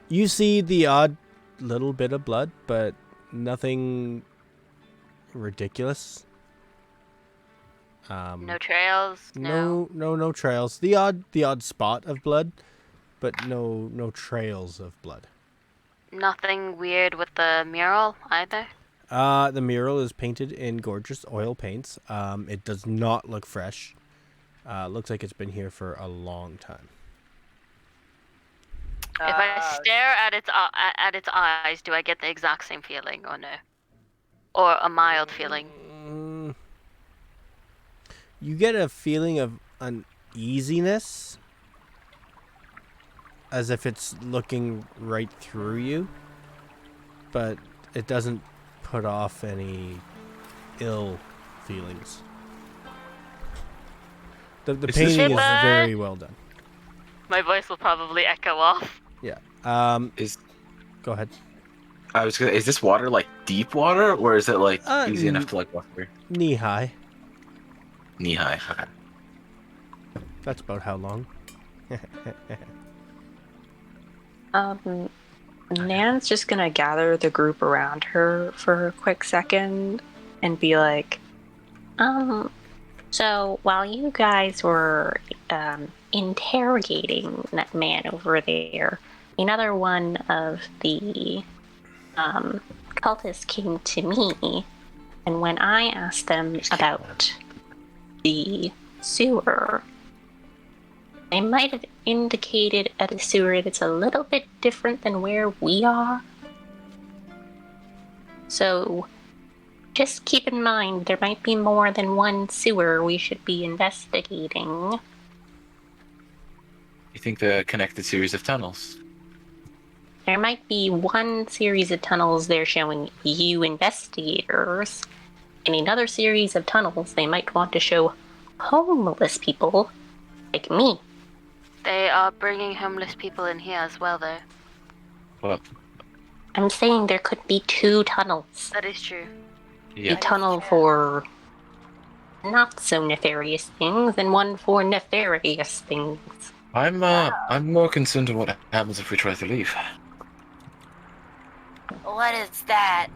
S2: You see the odd little bit of blood, but nothing ridiculous.
S4: No trails?
S2: No trails. The odd spot of blood, but no trails of blood.
S4: Nothing weird with the mural either?
S2: The mural is painted in gorgeous oil paints. It does not look fresh. Looks like it's been here for a long time.
S4: If I stare at its eyes, do I get the exact same feeling or no? Or a mild feeling?
S2: You get a feeling of uneasiness, as if it's looking right through you, but it doesn't put off any ill feelings. The
S5: Is this
S2: painting is
S4: what-
S2: very well done.
S4: My voice will probably echo off.
S2: Yeah.
S5: Is
S2: Go ahead.
S5: is this water like deep water, or is it like easy enough to like walk through?
S2: Knee high.
S5: Knee high. Okay.
S2: That's about how long.
S8: Nan's just gonna gather the group around her for a quick second and be like,
S6: So while you guys were interrogating that man over there, another one of the cultists came to me, and when I asked them about the sewer, they might have indicated at a sewer that's a little bit different than where we are. So just keep in mind there might be more than one sewer we should be investigating.
S5: You think the connected series of tunnels?
S6: There might be one series of tunnels they're showing you investigators, and another series of tunnels they might want to show homeless people like me.
S4: They are bringing homeless people in here as well, though.
S5: Well,
S6: I'm saying there could be two tunnels.
S4: That is true.
S5: yeah.
S6: A tunnel for not so nefarious things, and one for nefarious things.
S5: I'm more concerned with what happens if we try to leave.
S3: What is that?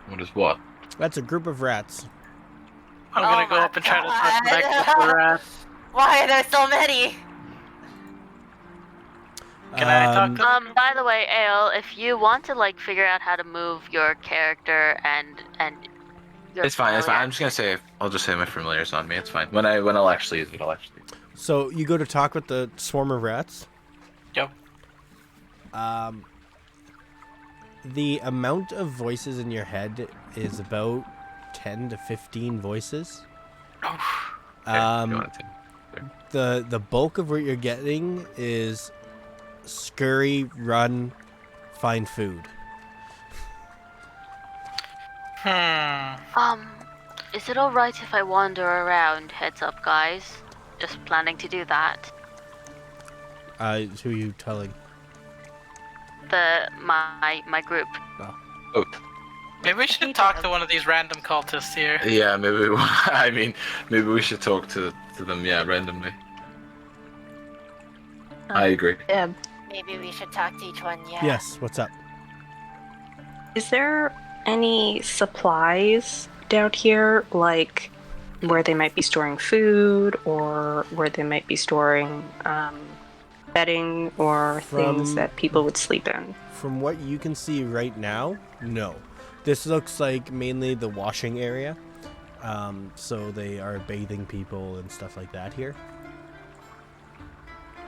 S5: What is what?
S2: That's a group of rats.
S1: I'm gonna
S7: Oh
S1: go
S7: my
S1: up and try to talk to
S7: God.
S1: that group of rats.
S7: Why are there so many?
S1: Can I talk to them?
S4: By the way, Ale, if you want to like figure out how to move your character and your
S5: It's fine. It's fine.
S4: familiar-
S5: I'm just gonna say. I'll just say my familiar's on me. It's fine. When I'll actually use it, I'll actually.
S2: So you go to talk with the swarm of rats.
S1: Yep.
S2: The amount of voices in your head is about 10 to 15 voices.
S5: Okay, if you want to.
S2: The bulk of what you're getting is scurry, run, find food.
S4: Is it alright if I wander around? Heads up, guys. Just planning to do that.
S2: Who are you telling?
S4: My group.
S5: Oh,
S1: Maybe we should talk to one of these random cultists here.
S5: yeah. Maybe. I mean, maybe we should talk to them. Yeah, randomly. I agree.
S8: Yeah.
S3: Maybe we should talk to each one, yeah.
S2: Yes, what's up?
S8: Is there any supplies down here, like where they might be storing food or where they might be storing bedding or things
S2: From-
S8: that people would sleep in?
S2: From what you can see right now, no. This looks like mainly the washing area. So they are bathing people and stuff like that here.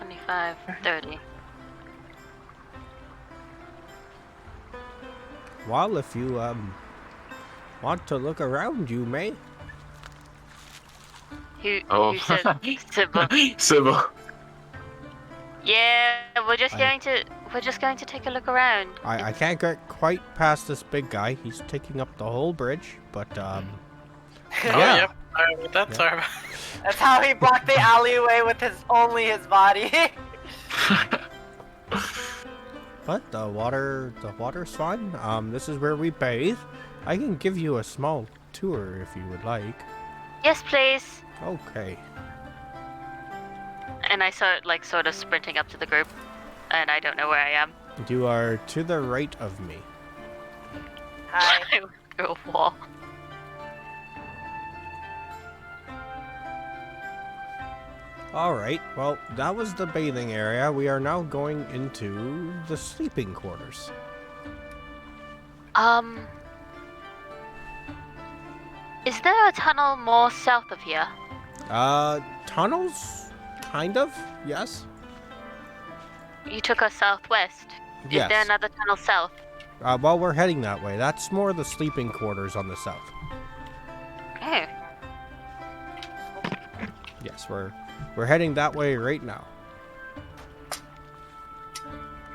S4: 25, 30.
S2: Well, if you want to look around, you may.
S4: Who
S5: Oh.
S4: said Sybil?
S5: Sybil.
S4: Yeah, we're just
S2: I-
S4: going to take a look around.
S2: I can't get quite past this big guy. He's taking up the whole bridge, but
S1: Oh,
S2: yeah.
S1: yep. That's our.
S7: That's how he blocked the alleyway with only his body.
S2: But the water's fine. This is where we bathe. I can give you a small tour if you would like.
S4: Yes, please.
S2: Okay.
S4: And I start like sort of sprinting up to the group, and I don't know where I am.
S2: You are to the right of me.
S7: Hi.
S4: I went through a wall.
S2: Alright, well, that was the bathing area. We are now going into the sleeping quarters.
S4: Is there a tunnel more south of here?
S2: Tunnels? Kind of, yes.
S4: You took us southwest. Is
S2: Yes.
S4: there another tunnel south?
S2: Well, we're heading that way. That's more the sleeping quarters on the south.
S4: Oh.
S2: Yes, we're heading that way right now.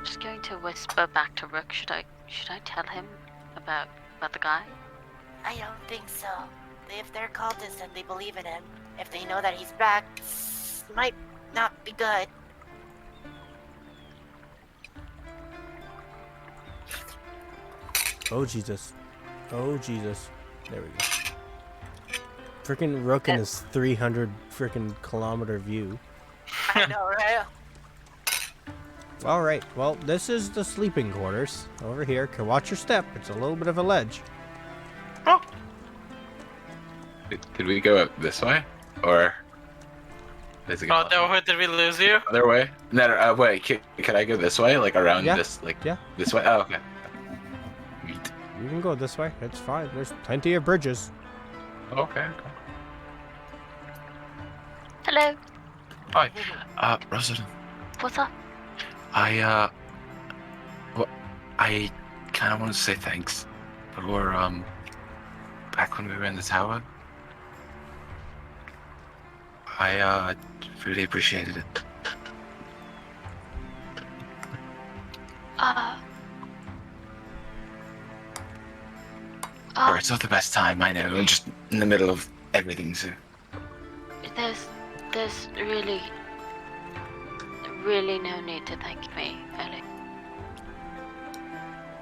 S4: Just going to whisper back to Rook. Should I tell him about the guy?
S3: I don't think so. If they're cultists and they believe in him, if they know that he's back, might not be good.
S2: Oh, Jesus. Oh, Jesus. There we go. Frickin' Rook and his 300 frickin' kilometer view.
S7: I know, right?
S2: Alright, well, this is the sleeping quarters. Over here. Can watch your step. It's a little bit of a ledge.
S5: Did we go up this way, or is it
S1: Oh
S5: going
S1: no! Did we lose you?
S5: other way? No, wait. Could I go this way, like around
S2: Yeah.
S5: this, like
S2: Yeah.
S5: this way? Oh, okay. Neat.
S2: You can go this way. It's fine. There's plenty of bridges.
S5: Okay.
S4: Hello.
S5: Hi, Rosalind.
S4: What's up?
S5: I kind of want to say thanks for back when we were in the tower. I really appreciated it. Or it's not the best time, I know. I'm just in the middle of everything, so.
S4: There's really no need to thank me, Ellie.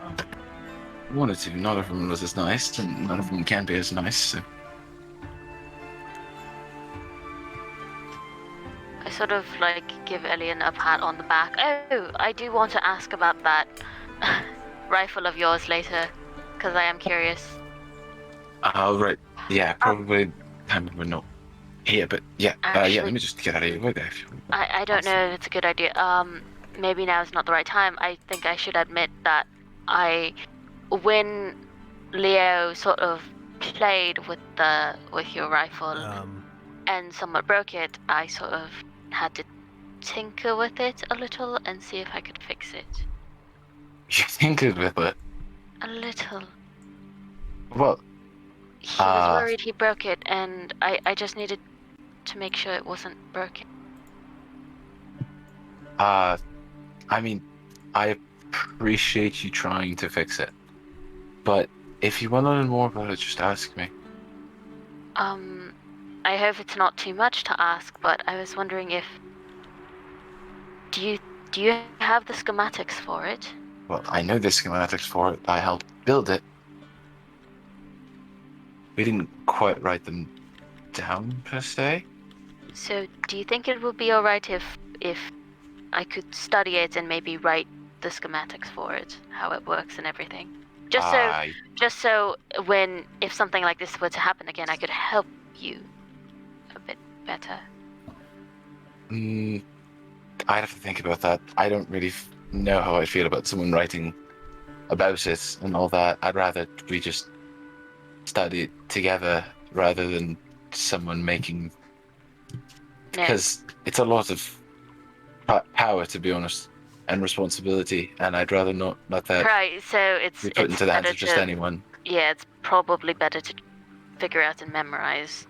S5: I wanted to. Not everyone was as nice, and none of them can be as nice, so.
S4: I sort of like give Elian a pat on the back. Oh, I do want to ask about that rifle of yours later, because I am curious.
S5: Right. Yeah, probably time we're not here, but yeah. Yeah, let
S4: Actually,
S5: me just get out of here.
S4: I don't know if it's a good idea. Maybe now is not the right time. I think I should admit that when Leo sort of played with your rifle and somewhat broke it, I sort of had to tinker with it a little and see if I could fix it.
S5: You tinkered with it.
S4: A little.
S5: Well,
S4: He was worried he broke it, and I just needed to make sure it wasn't broken.
S5: I mean, I appreciate you trying to fix it, but if you want to learn more about it, just ask me.
S4: I hope it's not too much to ask, but I was wondering if do you have the schematics for it?
S5: Well, I know the schematics for it. I helped build it. We didn't quite write them down per se.
S4: So, do you think it would be alright if I could study it and maybe write the schematics for it, how it works and everything? Just so if something like this were to happen again, I could help you a bit better.
S5: I'd have to think about that. I don't really know how I feel about someone writing about it and all that. I'd rather we just study it together rather than someone making... Because it's a lot of power, to be honest, and responsibility, and I'd rather not let that
S4: be
S5: put into the hands of just anyone.
S4: Yeah, it's probably better to figure out and memorize.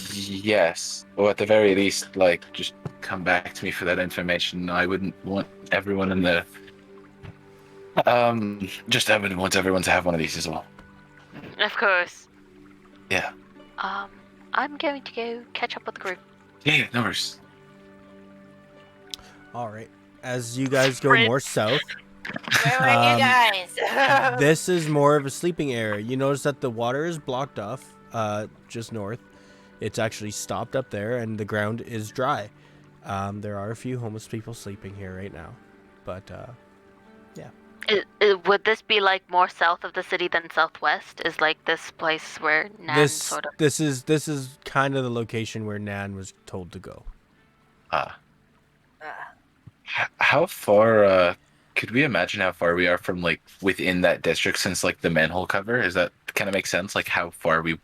S5: Yes, or at the very least, just come back to me for that information. I wouldn't want everyone in the... I wouldn't want everyone to have one of these as well.
S4: Of course.
S5: Yeah.
S4: I'm going to go catch up with the group.
S5: Yeah, no worries.
S2: All right. As you guys go more south,
S3: Where were you guys?
S2: this is more of a sleeping area. You notice that the water is blocked off just north. It's actually stopped up there, and the ground is dry. There are a few homeless people sleeping here right now, but yeah.
S4: Would this be more south of the city than southwest? Is this place where Nan sort of...
S2: This is kind of the location where Nan was told to go.
S5: How far, could we imagine how far we are from, within that district since, the manhole cover? Is that kind of make sense? How far we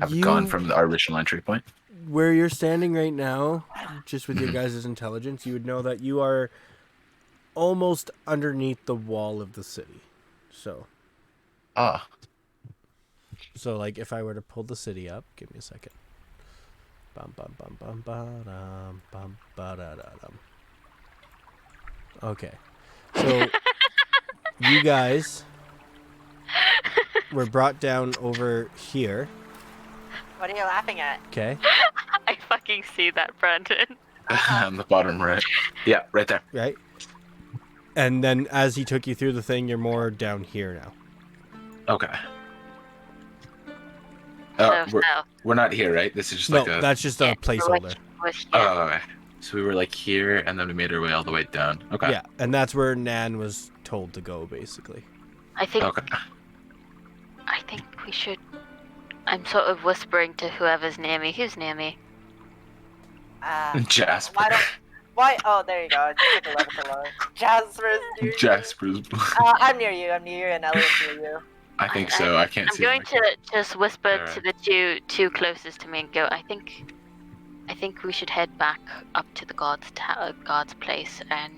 S5: have gone from our original entry point?
S2: Where you're standing right now, just with your guys' intelligence, you would know that you are almost underneath the wall of the city. So. So, if I were to pull the city up, give me a second. Bum, bum, bum, bum, ba-dum, bum, ba-da-da-dum. Okay. So, you guys were brought down over here.
S7: What are you laughing at?
S2: Okay.
S4: I fucking see that, Brandon.
S5: On the bottom right. Yeah, right there.
S2: Right. And then as he took you through the thing, you're more down here now.
S5: Okay.
S4: So.
S5: We're not here, right? This is just
S2: that's just a placeholder.
S5: Oh, okay. So we were here, and then we made our way all the way down. Okay.
S2: Yeah, and that's where Nan was told to go, basically.
S4: I think we should... I'm sort of whispering to whoever's near me. Who's near me?
S5: Jasper.
S7: Why? Oh, there you go. Just took a level below.
S5: Jasper's.
S7: I'm near you, and Elliot's near you.
S5: I think so. I can't see.
S4: I'm going to just whisper to the two closest to me and go, I think we should head back up to the guard's place and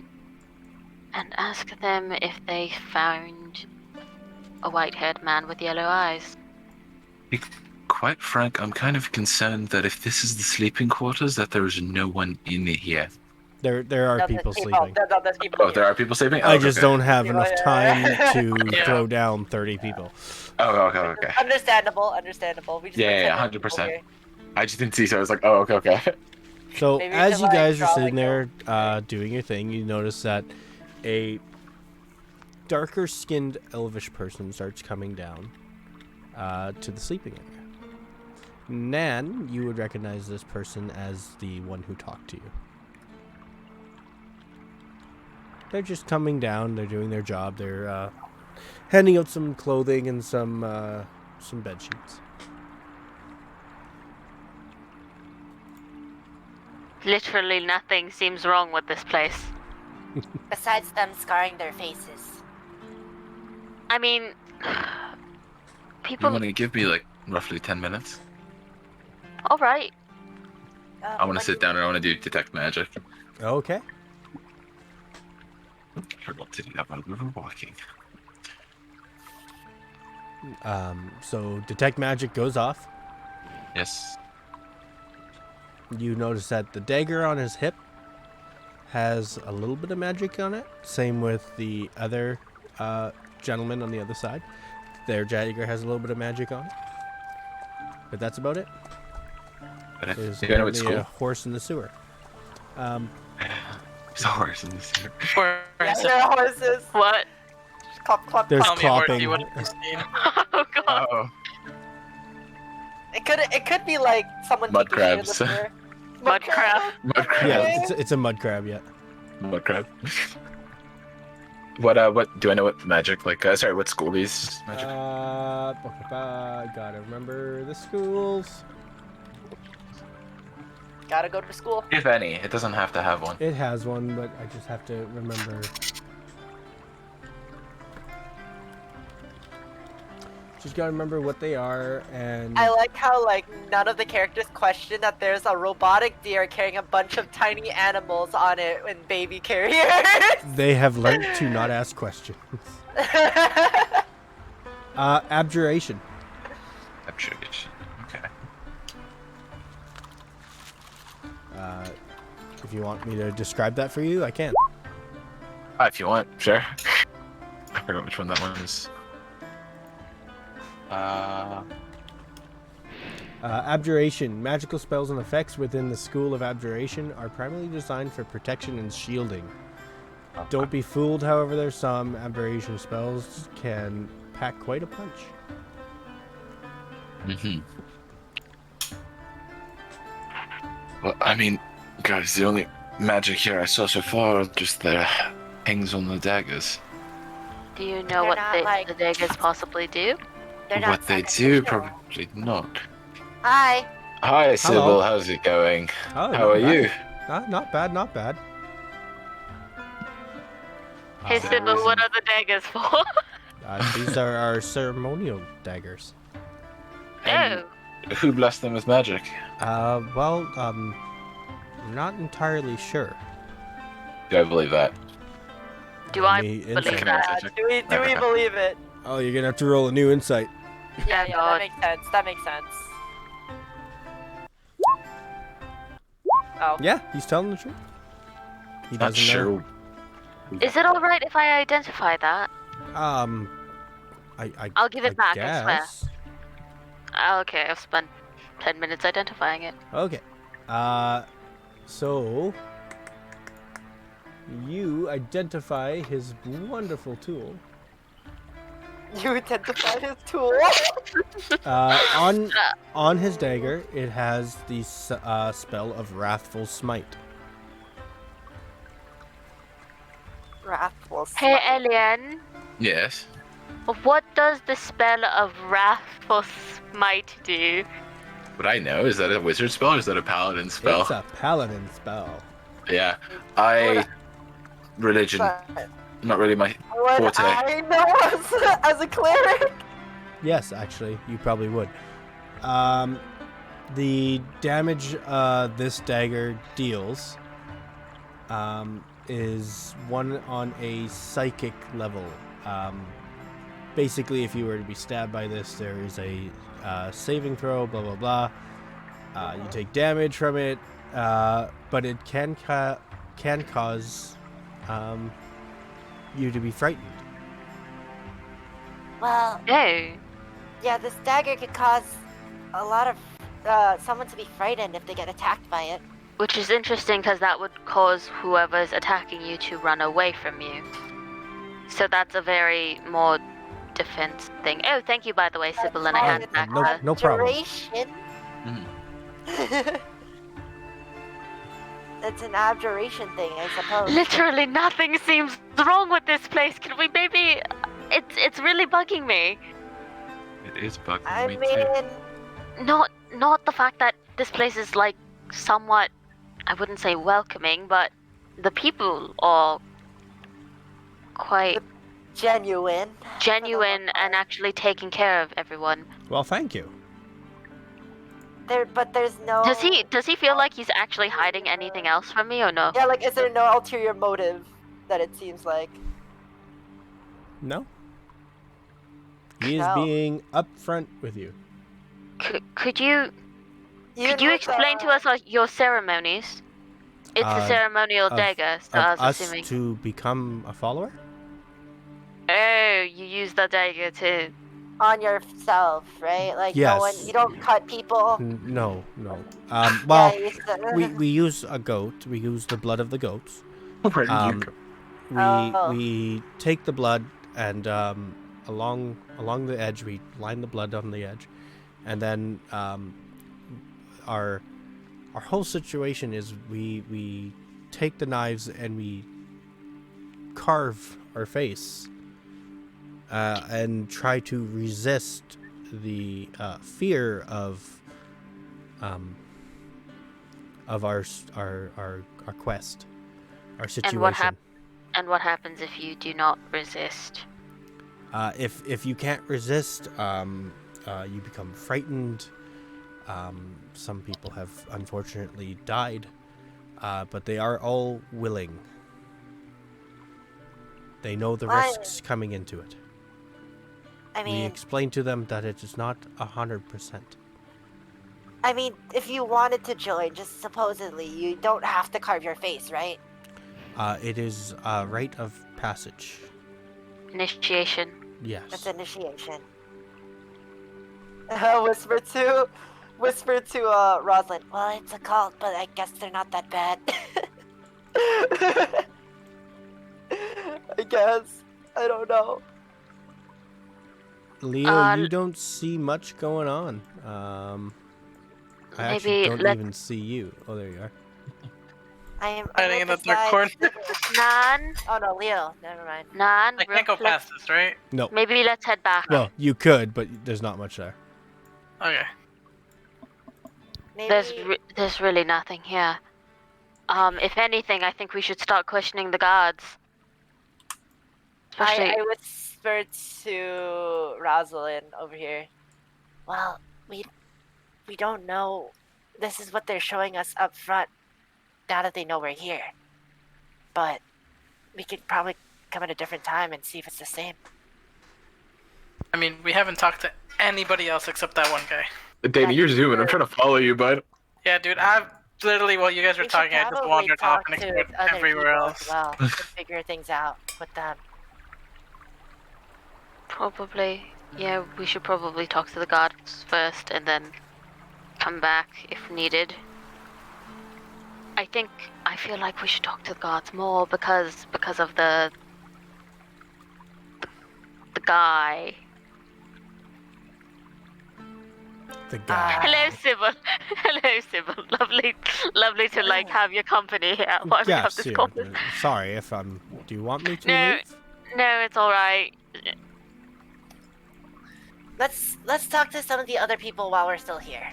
S4: ask them if they found a white-haired man with yellow eyes.
S5: Be quite frank, I'm kind of concerned that if this is the sleeping quarters, that there is no one in here.
S2: There are people sleeping.
S7: There's people
S5: there are people sleeping?
S2: I just don't have enough time to throw down 30 people.
S5: Oh, okay.
S7: Understandable. We just
S5: 100%. I just didn't see, so I was like, oh, okay.
S2: So as you guys are sitting there doing your thing, you notice that a darker-skinned elvish person starts coming down to the sleeping area. Nan, you would recognize this person as the one who talked to you. They're just coming down. They're doing their job. They're handing out some clothing and some some bed sheets.
S4: Literally nothing seems wrong with this place.
S3: Besides them scarring their faces.
S4: I mean,
S5: You
S4: people.
S5: want to give me like roughly 10 minutes?
S4: All right.
S5: I want to sit down and I want to do detect magic.
S2: Okay.
S5: I forgot to do that while we were walking.
S2: So detect magic goes off.
S5: Yes.
S2: You notice that the dagger on his hip has a little bit of magic on it. Same with the other gentleman on the other side. Their dagger has a little bit of magic on it. But that's about it.
S5: But
S2: There's
S5: you know it's
S2: apparently a
S5: cool.
S2: horse in the sewer.
S5: There's a horse in this here.
S7: Yeah, there are horses.
S4: What?
S7: Clop, clop,
S2: There's
S7: clop.
S1: Tell me,
S2: clopping.
S1: Morty, what have you seen?
S4: Oh god.
S5: Oh.
S7: It could be like someone
S5: Mud
S7: taking shit in the
S5: crabs.
S7: sewer.
S4: Mud crab.
S5: Mud crab.
S2: Yeah, it's a mud crab, yeah.
S5: Mud crab. What do I know what magic, like, sorry, what school these magic?
S2: Gotta remember the schools.
S7: Gotta go to school.
S5: If any, it doesn't have to have one.
S2: It has one, but I just have to remember. Just gotta remember what they are, and
S7: I like how like none of the characters question that there's a robotic deer carrying a bunch of tiny animals on it in baby carriers.
S2: they have learned to not ask questions. Abjuration.
S5: Abjuration. Okay.
S2: If you want me to describe that for you, I can.
S5: If you want, sure. I forgot which one that one is.
S2: Abjuration. Magical spells and effects within the School of Abjuration are primarily designed for protection and shielding. Don't be fooled, however, there's some abjuration spells can pack quite a punch.
S5: Mm-hmm. Well, I mean, guys, the only magic here I saw so far are just the hangs on the daggers.
S4: Do you know
S3: They're
S4: what
S3: not, like-
S4: the daggers possibly do?
S3: They're not
S5: What they do,
S3: sacrificial.
S5: probably not.
S3: Hi.
S5: Hi, Sybil,
S2: Hello.
S5: how's it going?
S2: Oh,
S5: How are you?
S2: Not bad, not bad.
S4: Hey Sybil, what are the daggers for?
S2: These are our ceremonial daggers.
S4: Oh.
S5: Who blessed them with magic?
S2: Not entirely sure.
S5: Do I believe that?
S4: Do I
S2: Me
S4: believe
S2: insight.
S4: that?
S7: Do we believe it?
S2: Oh, you're gonna have to roll a new insight.
S7: Yeah,
S4: God.
S7: that makes sense. That makes sense. Oh.
S2: Yeah, he's telling the truth. He
S5: Not
S2: doesn't know.
S5: sure.
S4: Is it alright if I identify that? I'll give it back, I swear.
S2: guess.
S4: Okay, I've spent 10 minutes identifying it.
S2: Okay. So you identify his wonderful tool.
S7: You identified his tool.
S2: On his dagger, it has the spell of Wrathful Smite.
S7: Wrathful.
S4: Hey,
S7: Smite.
S4: Alien,
S5: Yes.
S4: what does the spell of Wrathful Smite do?
S5: What I know, is that a wizard spell or is that a paladin spell?
S2: It's a paladin spell.
S5: Yeah.
S7: What-
S5: Religion,
S7: But
S5: not really my
S7: what
S5: forte.
S7: I know as a cleric.
S2: Yes, actually, you probably would. The damage this dagger deals is one on a psychic level. Basically, if you were to be stabbed by this, there is a saving throw, blah, blah, blah. You take damage from it, but it can cause you to be frightened.
S3: Well,
S4: Oh.
S3: yeah, this dagger could cause a lot of someone to be frightened if they get attacked by it.
S4: Which is interesting because that would cause whoever's attacking you to run away from you. So that's a very more defense thing. Oh, thank you, by the way, Sybil, and I hand back her.
S2: No problem.
S3: Abjuration.
S5: Mhm.
S3: It's an abjuration thing, I suppose.
S4: Literally nothing seems wrong with this place. Can we maybe... It's really bugging me.
S9: It is bugging
S7: I
S9: me
S7: mean,
S9: too.
S4: Not the fact that this place is like somewhat, I wouldn't say welcoming, but the people are quite
S7: genuine.
S4: genuine and actually taking care of everyone.
S2: Well, thank you.
S7: But there's no.
S4: Does he feel like he's actually hiding anything else from me or no?
S7: Yeah, like, is there no ulterior motive that it seems like?
S2: No. He is
S7: No.
S2: being upfront with you.
S4: Could you
S7: Even
S4: Could you
S7: with,
S4: explain to us your ceremonies? It's a ceremonial dagger, so I
S2: Of
S4: was
S2: us
S4: assuming.
S2: to become a follower?
S4: Oh, you use the dagger to.
S7: on yourself, right? Like
S2: Yes.
S7: no one, you don't cut people.
S2: No.
S7: Yeah,
S2: Well,
S7: you used to-
S2: we use a goat. We use the blood of the goats.
S5: Where did you go?
S2: We take the blood and along the edge we line the blood on the edge, and then our whole situation is we take the knives and we carve our face and try to resist the fear of our quest, our situation.
S4: And what happens if you do not resist?
S2: If you can't resist, you become frightened. Some people have unfortunately died, but they are all willing. They know the risks coming into it.
S3: I
S2: We
S3: mean,
S2: explain to them that it is not 100%.
S3: I mean, if you wanted to join, just supposedly, you don't have to carve your face, right?
S2: It is a rite of passage.
S4: Initiation.
S2: Yes.
S3: That's initiation.
S7: whisper to Rosalind.
S3: Well, it's a cult, but I guess they're not that bad.
S7: I guess. I don't know.
S2: Leo, you don't see much going on. I actually
S4: maybe
S2: don't even see you. Oh, there you are.
S3: I am
S1: Hiding in the dark corner.
S4: Nan,
S7: Oh no, Leo. Never mind.
S4: Nan,
S1: I can't go past this, right?
S2: No.
S4: maybe let's head back.
S2: Well, you could, but there's not much there.
S1: Okay.
S3: Maybe.
S4: There's really nothing here. If anything, I think we should start questioning the guards. Especially.
S7: I whisper to Rosalind over here.
S3: Well, we don't know. This is what they're showing us up front. Now that they know we're here, but we could probably come at a different time and see if it's the same.
S1: I mean, we haven't talked to anybody else except that one guy.
S5: Danny, you're zooming. I'm trying to follow you, bud.
S1: Yeah, dude, I've literally, while you guys were
S7: We should
S1: talking, I just
S7: probably
S1: wandered off
S7: talk
S1: and
S7: to
S1: explored
S7: other
S1: everywhere
S7: people
S1: else.
S7: as well and figure things out with them.
S4: Probably. Yeah, we should probably talk to the guards first and then come back if needed. I feel like we should talk to the guards more because of the guy.
S2: The guy.
S4: Hello, Sybil. Hello, Sybil. Lovely to like have your company here while we have
S2: Yes,
S4: this
S2: yeah,
S4: conversation.
S2: sorry if do you want me to
S4: No.
S2: leave?
S4: No, it's all right.
S3: Let's talk to some of the other people while we're still here.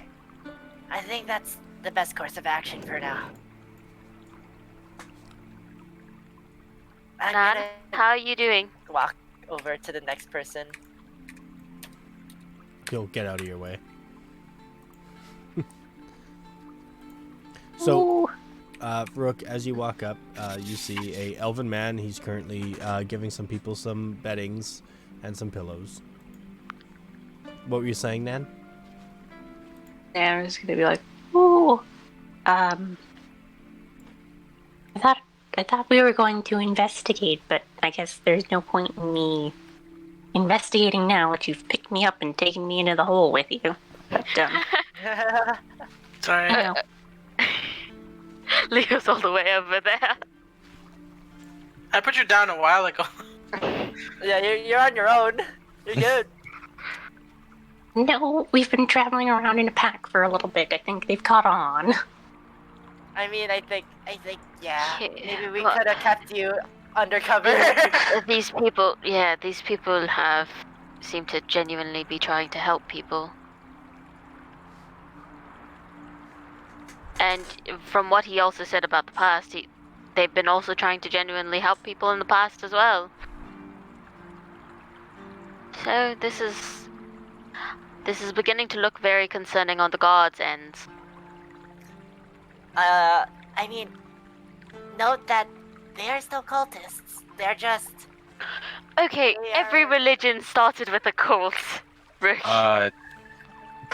S3: I think that's the best course of action for now. I'm
S4: Nan,
S3: gonna
S4: how are you doing?
S7: Walk over to the next person.
S2: He'll get out of your way. So, Rook, as you walk up, you see a elven man. He's currently giving some people some beddings and some pillows. What were you saying, Nan?
S8: Yeah, I was gonna be like, ooh, I thought we were going to investigate, but I guess there's no point in me investigating now that you've picked me up and taken me into the hole with you. But,
S1: Sorry.
S8: you know,
S4: Leo's all the way over there.
S1: I put you down a while ago.
S7: Yeah, you're on your own. You're good.
S8: no, we've been traveling around in a pack for a little bit. I think they've caught on.
S7: I mean, I think, yeah.
S4: Yeah,
S7: Maybe we
S4: well-
S7: could have kept you undercover.
S4: these people have seem to genuinely be trying to help people. And from what he also said about the past, they've been also trying to genuinely help people in the past as well. So this is beginning to look very concerning on the guards' ends.
S3: I mean, note that they are still cultists. They're just.
S4: Okay,
S3: They
S4: every
S3: are-
S4: religion started with a cult. Rick.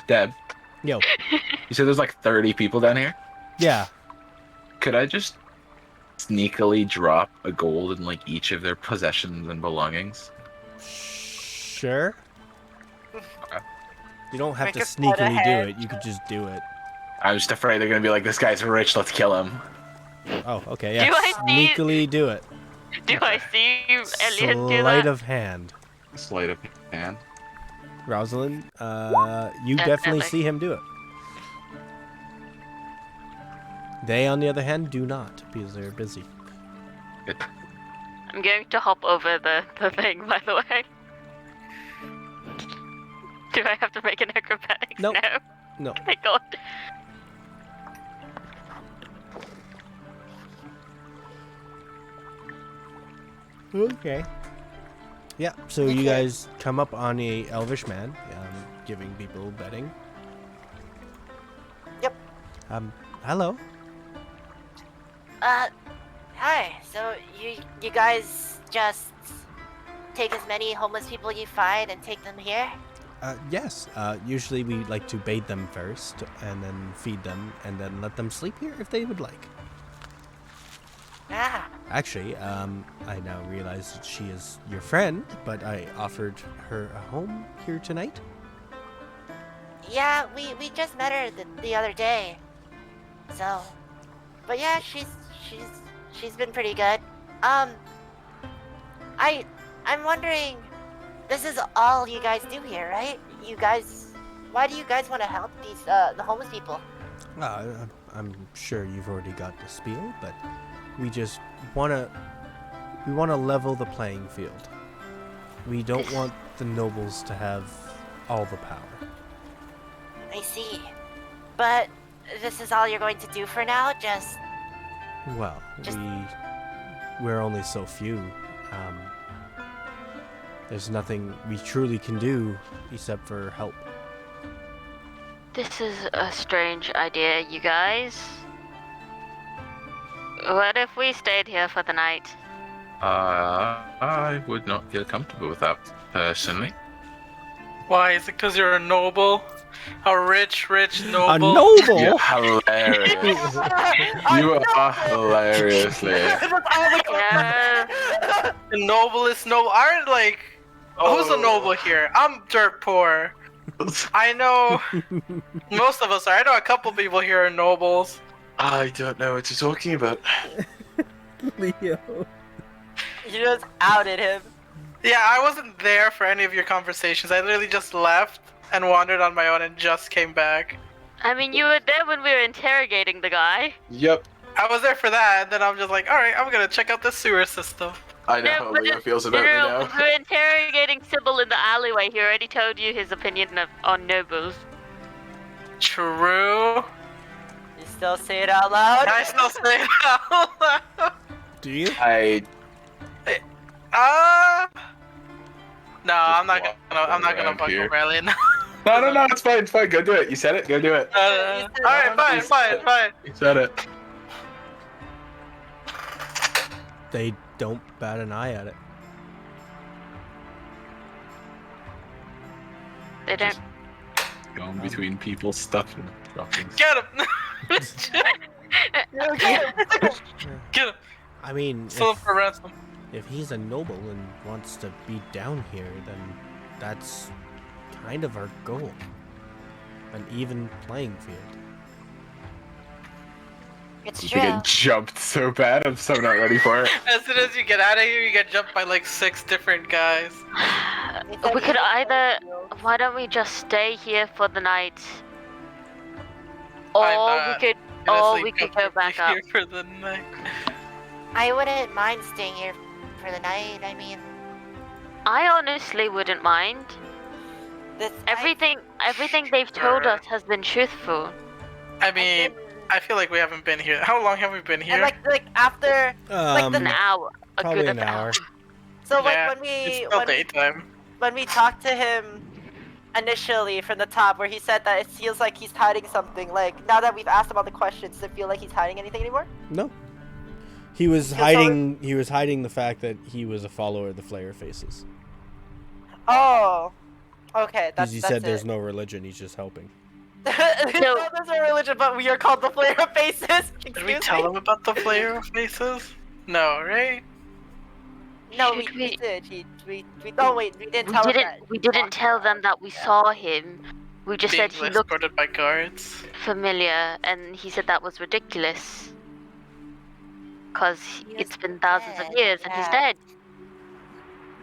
S5: Deb,
S2: Yo.
S5: you said there's like 30 people down here?
S2: Yeah.
S5: Could I just sneakily drop a gold in like each of their possessions and belongings?
S2: Sure.
S5: Okay.
S2: You don't have
S7: Make
S2: to
S7: a sleight of
S2: sneakily do
S7: hand
S2: it. You could just do it.
S5: I'm just afraid they're gonna be like, this guy's rich, let's kill him.
S2: Oh, okay. Yeah.
S4: Do I see-
S2: Sneakily do it.
S4: Do I see Elliot do
S2: Sleight
S4: that?
S2: of hand.
S5: Sleight of hand.
S2: Rosalind, you definitely
S4: Definitely.
S2: see him do it. They, on the other hand, do not, because they're busy.
S5: Good.
S4: I'm going to hop over the thing, by the way. Do I have to make an acrobatics?
S2: Nope.
S4: No.
S2: No.
S4: Thank God.
S2: Okay. Yeah, so you guys come up on a elvish man, giving people bedding.
S3: Yep.
S2: Hello.
S3: Hi. So you guys just take as many homeless people you find and take them here?
S2: Yes. Usually we like to bathe them first, and then feed them, and then let them sleep here if they would like.
S3: Ah.
S2: Actually, I now realize that she is your friend, but I offered her a home here tonight.
S3: Yeah, we just met her the other day. So, but yeah, she's been pretty good. I'm wondering, this is all you guys do here, right? Why do you guys want to help these the homeless people?
S2: I'm sure you've already got the spiel, but we just wanna level the playing field. We don't want the nobles to have all the power.
S3: I see. But this is all you're going to do for now? Just
S2: Well,
S3: Just-
S2: we're only so few. There's nothing we truly can do except for help.
S4: This is a strange idea, you guys. What if we stayed here for the night?
S5: I would not feel comfortable with that, personally.
S1: Why? Is it because you're a noble? A rich noble?
S2: A noble?
S5: You're hilarious. You are hilariously.
S4: Yeah.
S1: The noblest noble. Aren't like. Who's a noble here? I'm dirt poor. I know most of us are. I know a couple people here are nobles.
S5: I don't know what you're talking about.
S2: Leo.
S7: You just outed him.
S1: Yeah, I wasn't there for any of your conversations. I literally just left and wandered on my own and just came back.
S4: I mean, you were there when we were interrogating the guy.
S5: Yep.
S1: I was there for that, and then I'm just like, alright, I'm gonna check out the sewer system.
S5: I know
S4: No,
S5: how
S4: but
S5: Leo feels about me
S4: When
S5: now.
S4: we were interrogating Sybil in the alleyway, he already told you his opinion on nobles.
S1: True.
S7: You still say it out loud?
S1: I still say it out loud.
S2: Do you?
S1: No, I'm not
S5: walk
S1: gonna
S5: around
S1: fuck
S5: here.
S1: Aurelian.
S5: No, it's fine, Go do it. You said it, go do it.
S1: Alright, fine.
S5: You said it.
S2: They don't bat an eye at it.
S4: They don't.
S5: Going between people's stuff and droppings.
S1: Get him! Get him!
S2: I mean,
S1: Sell him for ransom.
S2: if he's a noble and wants to be down here, then that's kind of our goal. An even playing field.
S3: it's
S5: You
S3: true.
S5: get jumped so bad, I'm so not ready for it.
S1: As soon as you get out of here, you get jumped by like 6 different guys.
S4: We could either. Why don't we just stay here for the night? Or
S1: I'm
S4: we could go back up.
S1: Here for the night.
S3: I wouldn't mind staying here for the night. I mean,
S4: I honestly wouldn't mind. Everything they've told
S1: Sure.
S4: us has been truthful.
S1: I mean, I feel like we haven't been here. How long have we been here?
S7: And like after
S4: An hour.
S2: Probably
S4: good
S2: an hour.
S7: so
S1: Yeah,
S7: like
S1: it's still daytime.
S7: when we talked to him initially from the top, where he said that it feels like he's hiding something. Like now that we've asked him all the questions, does it feel like he's hiding anything anymore?
S2: No. He was
S7: So-
S2: hiding. He was hiding the fact that he was a follower of the Flayer Faces.
S7: Oh, okay.
S2: Because he said there's
S7: it.
S2: no religion. He's just helping.
S7: No, there's no religion, but we are called the Flare of Faces.
S1: Did we tell him about the Flayer of Faces? No, right?
S7: No,
S4: Should
S7: we
S4: we-
S7: did. Oh wait, we didn't tell him that.
S4: We didn't tell them that we saw him. We just
S1: Being
S4: said he looked
S1: escorted by guards.
S4: familiar, and he said that was ridiculous. Because it's been thousands of
S3: dead,
S4: years and he's
S3: yeah.
S4: dead.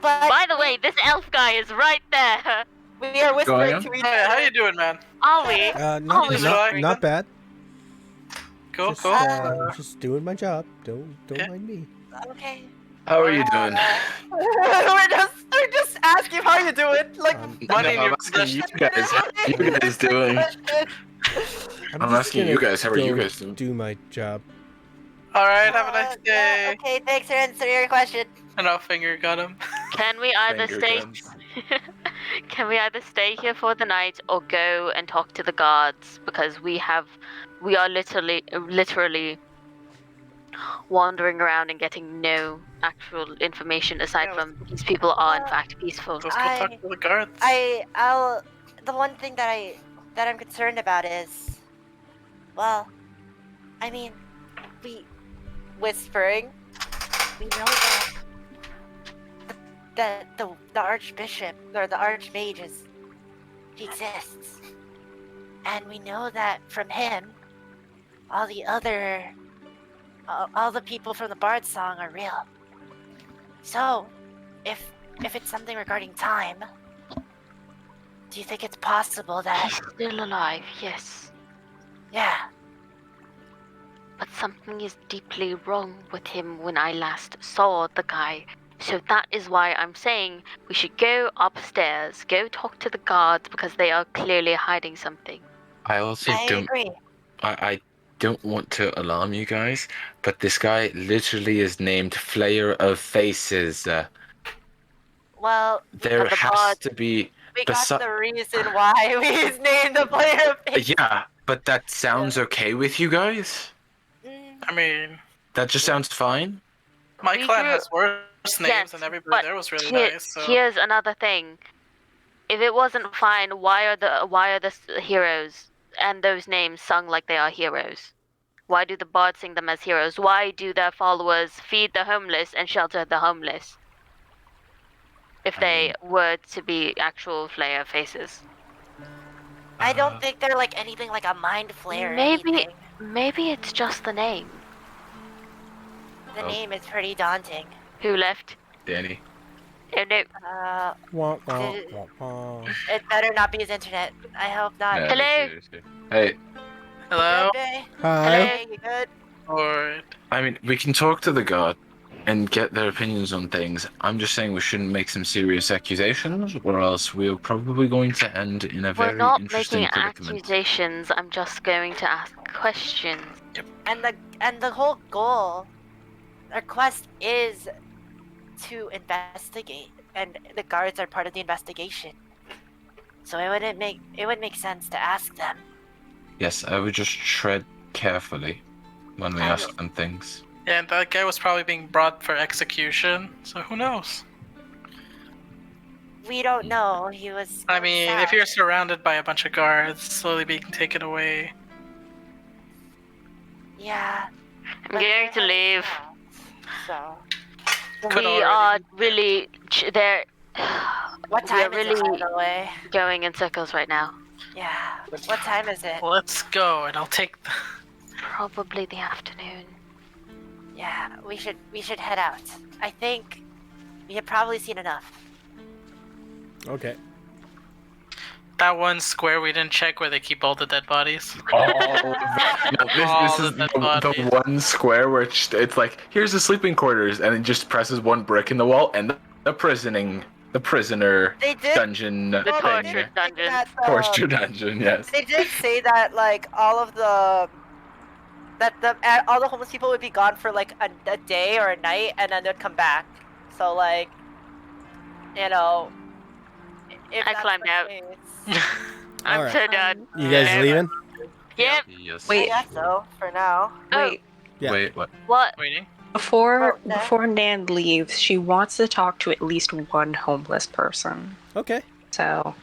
S7: But
S4: By the way, this elf guy is right there.
S7: we are whispering
S5: on?
S7: to each
S1: Hey, how
S7: other.
S1: you doing, man?
S4: Are we?
S2: Not,
S1: he's
S2: not,
S1: fine.
S2: not bad.
S1: Cool,
S2: Just,
S1: cool.
S2: just doing my job. Don't
S1: Yeah.
S2: mind me.
S3: Okay.
S5: How are you doing?
S7: we're just asking how you doing. Like
S1: Money in
S5: I'm
S1: your
S5: asking you
S1: possession.
S5: guys. How are you guys doing? I'm
S2: just
S5: asking you
S2: gonna
S5: guys. How are you
S2: go
S5: guys doing?
S2: Do my job.
S1: Alright, have a nice day.
S3: Okay, thanks for answering your question.
S1: And I'll finger gun him.
S4: Can we either
S5: Finger
S4: stay?
S5: guns.
S4: Can we either stay here for the night or go and talk to the guards? Because we are literally wandering around and getting no actual information aside
S1: Yeah,
S4: from these people are in fact peaceful.
S1: Let's go talk to the guards.
S3: The one thing that I'm concerned about is, well, I mean,
S7: whispering.
S3: we know that the archbishop or the archmage he exists, and we know that from him, all the people from the Bard song are real. So, if it's something regarding time, do you think it's possible that
S4: He's still alive, yes.
S3: yeah?
S4: But something is deeply wrong with him when I last saw the guy. So that is why I'm saying we should go upstairs, go talk to the guards because they are clearly hiding something.
S5: I also
S3: I
S5: don't.
S3: agree.
S5: I don't want to alarm you guys, but this guy literally is named Flayer of Faces.
S3: Well,
S5: There
S4: the
S5: has
S4: bard-
S5: to be.
S7: We got
S5: Besi-
S7: the reason why he's named the Flare of Faces.
S5: Yeah, but that sounds okay with you guys?
S1: I mean,
S5: That just sounds fine?
S1: my
S4: We
S1: clan
S4: grew-
S1: has worse names
S4: Yes,
S1: and everybody
S4: but
S1: there was really
S4: here-
S1: nice, so...
S4: Here's another thing. If it wasn't fine, why are the heroes and those names sung like they are heroes? Why do the bards sing them as heroes? Why do their followers feed the homeless and shelter the homeless? If they were to be actual Flayer Faces.
S3: I don't think they're like anything like a mind flare. Or
S4: Maybe
S3: anything.
S4: maybe it's just the name.
S3: The
S5: Oh.
S3: name is pretty daunting.
S4: Who left?
S5: Danny.
S4: Oh no.
S2: Wah, wah,
S3: Did-
S2: wah, wah.
S3: It better not be his internet. I hope not.
S5: Yeah,
S4: Hello?
S5: seriously. Hey,
S1: Hello?
S3: Good day.
S2: Hi.
S3: Hey, you good?
S1: Alright.
S5: I mean, we can talk to the guard and get their opinions on things. I'm just saying we shouldn't make some serious accusations, or else we're probably going to end in a
S4: We're
S5: very
S4: not
S5: interesting
S4: making
S5: predicament.
S4: accusations. I'm just going to ask questions.
S3: And the whole goal, our quest is to investigate, and the guards are part of the investigation. So it would make sense to ask them.
S5: Yes, I would just tread carefully when we
S3: I
S5: ask
S3: will.
S5: them things.
S1: Yeah, and that guy was probably being brought for execution, so who knows?
S3: We don't know. He was.
S1: I
S3: going
S1: mean,
S3: south.
S1: if you're surrounded by a bunch of guards, slowly being taken away...
S3: Yeah.
S4: I'm
S3: but
S4: going
S3: they're
S4: to
S3: heading
S4: leave.
S3: south, So.
S1: Could
S4: We
S1: already
S4: are
S1: be.
S4: really there.
S3: What
S4: We are
S3: time is it, by
S4: really
S3: the way?
S4: going in circles right now.
S3: Yeah. What time is it?
S1: Let's go, and I'll take the...
S4: Probably the afternoon.
S3: Yeah, we should head out. I think we have probably seen enough.
S2: Okay.
S1: That one square we didn't check where they keep all the dead bodies.
S5: Oh,
S1: All
S5: this is
S1: the dead
S5: the
S1: bodies.
S5: one square where it's like, here's the sleeping quarters, and it just presses one brick in the wall, and the prisoning the prisoner
S7: They did.
S5: dungeon
S4: The
S7: Well,
S5: thing.
S7: they
S4: torture
S7: did say
S4: dungeon.
S7: that,
S5: Torture dungeon, yes.
S7: They did say that like all of all the homeless people would be gone for like a day or a night, and then they'd come back. So like, you know, if
S4: I
S7: that's
S4: climbed
S7: the
S4: out.
S7: case,
S4: I'm
S2: Alright.
S4: so done.
S2: You guys
S1: Yeah.
S2: leaving?
S4: Yep.
S5: Yes.
S7: I
S8: Wait.
S7: guess so for now.
S8: Wait,
S2: Yeah.
S5: Wait, what?
S4: What?
S1: Waiting.
S8: before
S7: Oh, okay.
S8: before Nan leaves, she wants to talk to at least one homeless person.
S2: Okay.
S8: So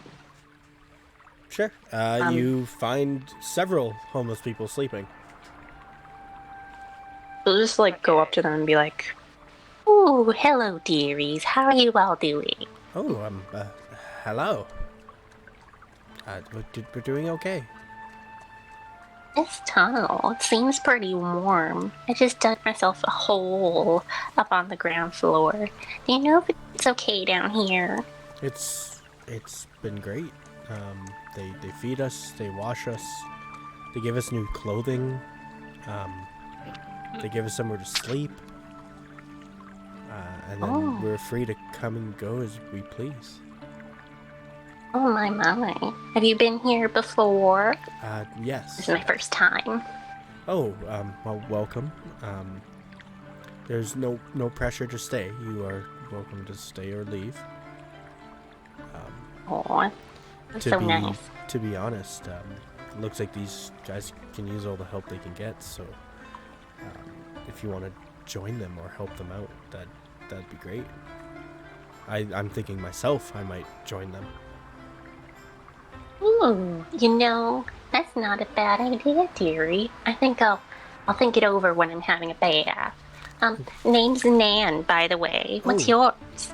S2: Sure. You find several homeless people sleeping.
S8: we'll just like go up to them and be like,
S6: Ooh, hello, dearies. How are you all doing?
S2: Oh, hello. We're doing okay.
S6: This tunnel, it seems pretty warm. I just dug myself a hole up on the ground floor. Do you know if it's okay down here?
S2: It's been great. They feed us, they wash us, they give us new clothing, they give us somewhere to sleep, and then
S6: Oh.
S2: we're free to come and go as we please.
S6: Oh my. Have you been here before? This
S2: Yes.
S6: is my first time.
S2: Oh, well, welcome. There's no pressure to stay. You are welcome to stay or leave.
S6: Oh, that's
S2: To
S6: so
S2: be
S6: nice.
S2: to be honest, it looks like these guys can use all the help they can get. So, if you want to join them or help them out, that'd be great. I'm thinking myself I might join them.
S6: Ooh, you know, that's not a bad idea, dearie. I think I'll think it over when I'm having a bath. Name's Nan, by the way. What's
S2: Oh.
S6: yours?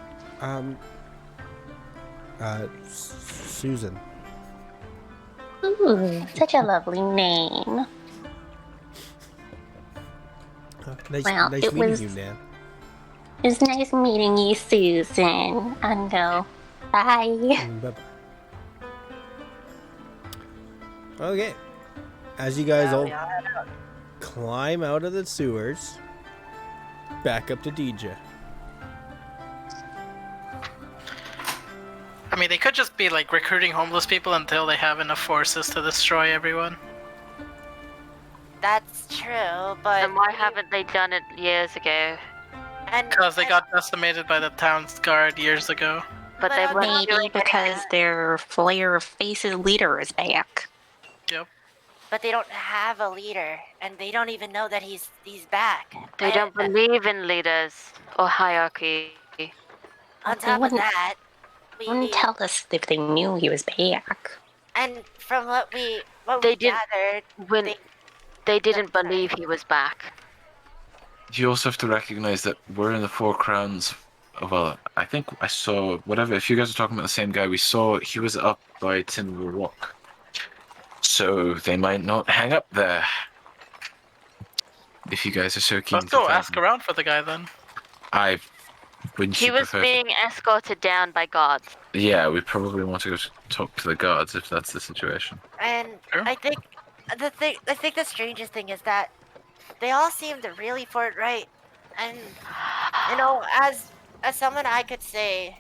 S2: Susan.
S6: Ooh, such a lovely name.
S2: Nice
S6: Well,
S2: nice
S6: it
S2: meeting
S6: was-
S2: you, Nan.
S6: It was nice meeting you, Susan. And bye.
S2: Bye-bye. Okay. As you guys all climb out of the sewers, back up to DJ.
S1: I mean, they could just be like recruiting homeless people until they have enough forces to destroy everyone.
S3: That's true, but
S4: And why haven't they done it years ago?
S1: Because they got decimated by the town's guard years ago.
S4: But they
S3: But
S4: weren't
S6: Maybe
S4: doing
S6: because their Flare of Faces leader is back.
S1: Yep.
S3: But they don't have a leader, and they don't even know that he's back.
S4: They don't believe in leaders or hierarchy.
S3: On
S6: They
S3: top of
S6: wouldn't-
S3: that,
S6: Wouldn't tell us if they knew he was back.
S3: and from what we
S4: They didn't-
S3: gathered,
S4: When they didn't
S3: That's right.
S4: believe he was back.
S5: You also have to recognize that we're in the Four Crowns. Well, I think I saw whatever. If you guys are talking about the same guy, we saw he was up by Timber Rock. So they might not hang up there. If you guys are so keen
S1: Let's
S5: to
S1: go
S5: find
S1: ask
S5: them.
S1: around for the guy then.
S5: Wouldn't
S4: He
S5: you
S4: was
S5: prefer?
S4: being escorted down by guards.
S5: Yeah, we probably want to go talk to the guards if that's the situation.
S3: and
S1: Sure.
S3: I think the strangest thing is that they all seemed really forthright, and you know, as someone I could say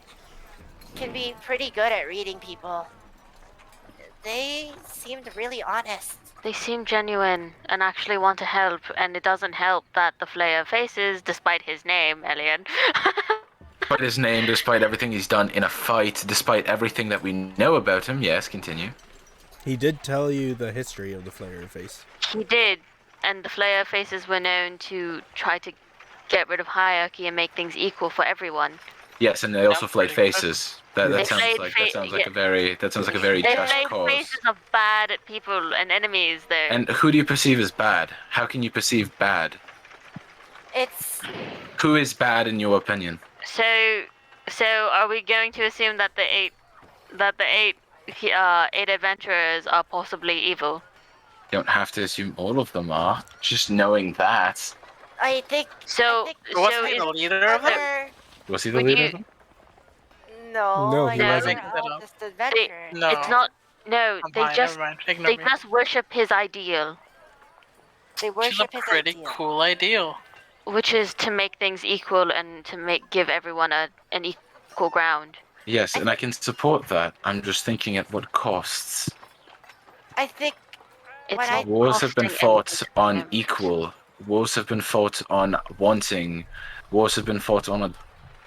S3: can be pretty good at reading people, they seemed really honest.
S4: They seem genuine and actually want to help, and it doesn't help that the Flayer faces, despite his name, Elian.
S5: Despite his name, despite everything he's done in a fight, despite everything that we know about him, yes, continue.
S2: He did tell you the history of the Flare Face.
S4: He did, and the Flayer faces were known to try to get rid of hierarchy and make things equal for everyone.
S5: Yes, and they also flayed
S1: pretty good.
S5: faces. That
S4: They
S5: sounds
S4: flayed
S5: like
S4: fa-
S5: that sounds like
S4: yeah.
S5: a very
S4: They
S5: just
S4: play
S5: cause.
S4: faces of bad at people and enemies, though.
S5: And who do you perceive as bad? How can you perceive bad?
S3: It's
S5: Who is bad in your opinion?
S4: So are we going to assume that the eight adventurers are possibly evil?
S5: You don't have to assume all of them are. Just knowing that.
S3: I think
S4: So,
S3: I think
S1: Wasn't he
S4: is-
S1: the leader of them?
S3: whether-
S5: Was he the
S4: Would
S5: leader
S4: you-
S5: of them?
S3: No,
S2: No,
S3: like
S2: he
S3: they
S2: wasn't.
S3: were
S1: Making that
S3: all
S1: up.
S3: just adventurers.
S1: No.
S4: It's not. No,
S1: I'm
S4: they
S1: fine,
S4: just
S1: never mind. Ignore
S4: they
S1: me.
S4: just worship his ideal,
S3: They
S1: Which is a
S3: worship his
S1: pretty
S3: ideal.
S1: cool ideal.
S4: which is to make things equal and to give everyone an equal ground.
S5: Yes, and I can support that. I'm just thinking at what costs.
S3: I think
S4: It's
S3: when
S4: not
S5: Wars have been
S4: costing anything
S5: fought
S4: to
S5: on
S4: him.
S5: equal. Wars have been fought on wanting. Wars have been fought on a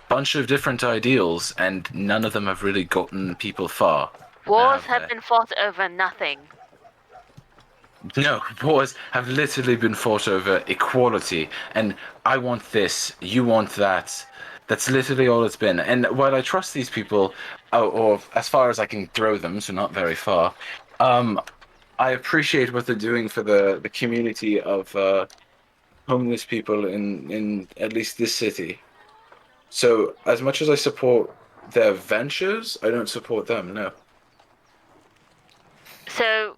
S5: bunch of different ideals, and none of them have really gotten people far. Now,
S4: Wars
S5: have
S4: have
S5: they?
S4: been fought over nothing.
S5: No, wars have literally been fought over equality, and I want this, you want that. That's literally all it's been. And while I trust these people, or as far as I can throw them, so not very far, um, I appreciate what they're doing for the community of homeless people in at least this city. So as much as I support their ventures, I don't support them. No.
S4: So,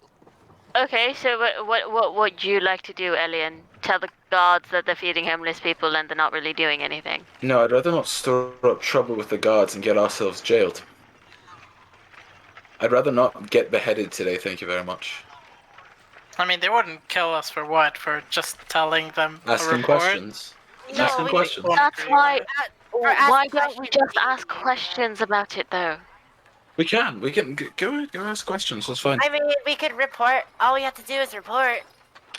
S4: okay, so what would you like to do, Elian? Tell the guards that they're feeding homeless people and they're not really doing anything.
S5: No, I'd rather not stir up trouble with the guards and get ourselves jailed. I'd rather not get beheaded today, thank you very much.
S1: I mean, they wouldn't kill us for what? For just telling them a
S5: Asking
S1: report?
S5: questions.
S3: No,
S5: Asking
S3: we
S5: questions.
S1: Don't
S4: That's
S1: agree
S4: why.
S1: with it.
S3: for
S4: Why
S3: asking
S4: don't we
S3: questions,
S4: just ask questions about it, though?
S5: We can. We can go ask questions. That's fine.
S3: I mean, we could report. All we have to do is report,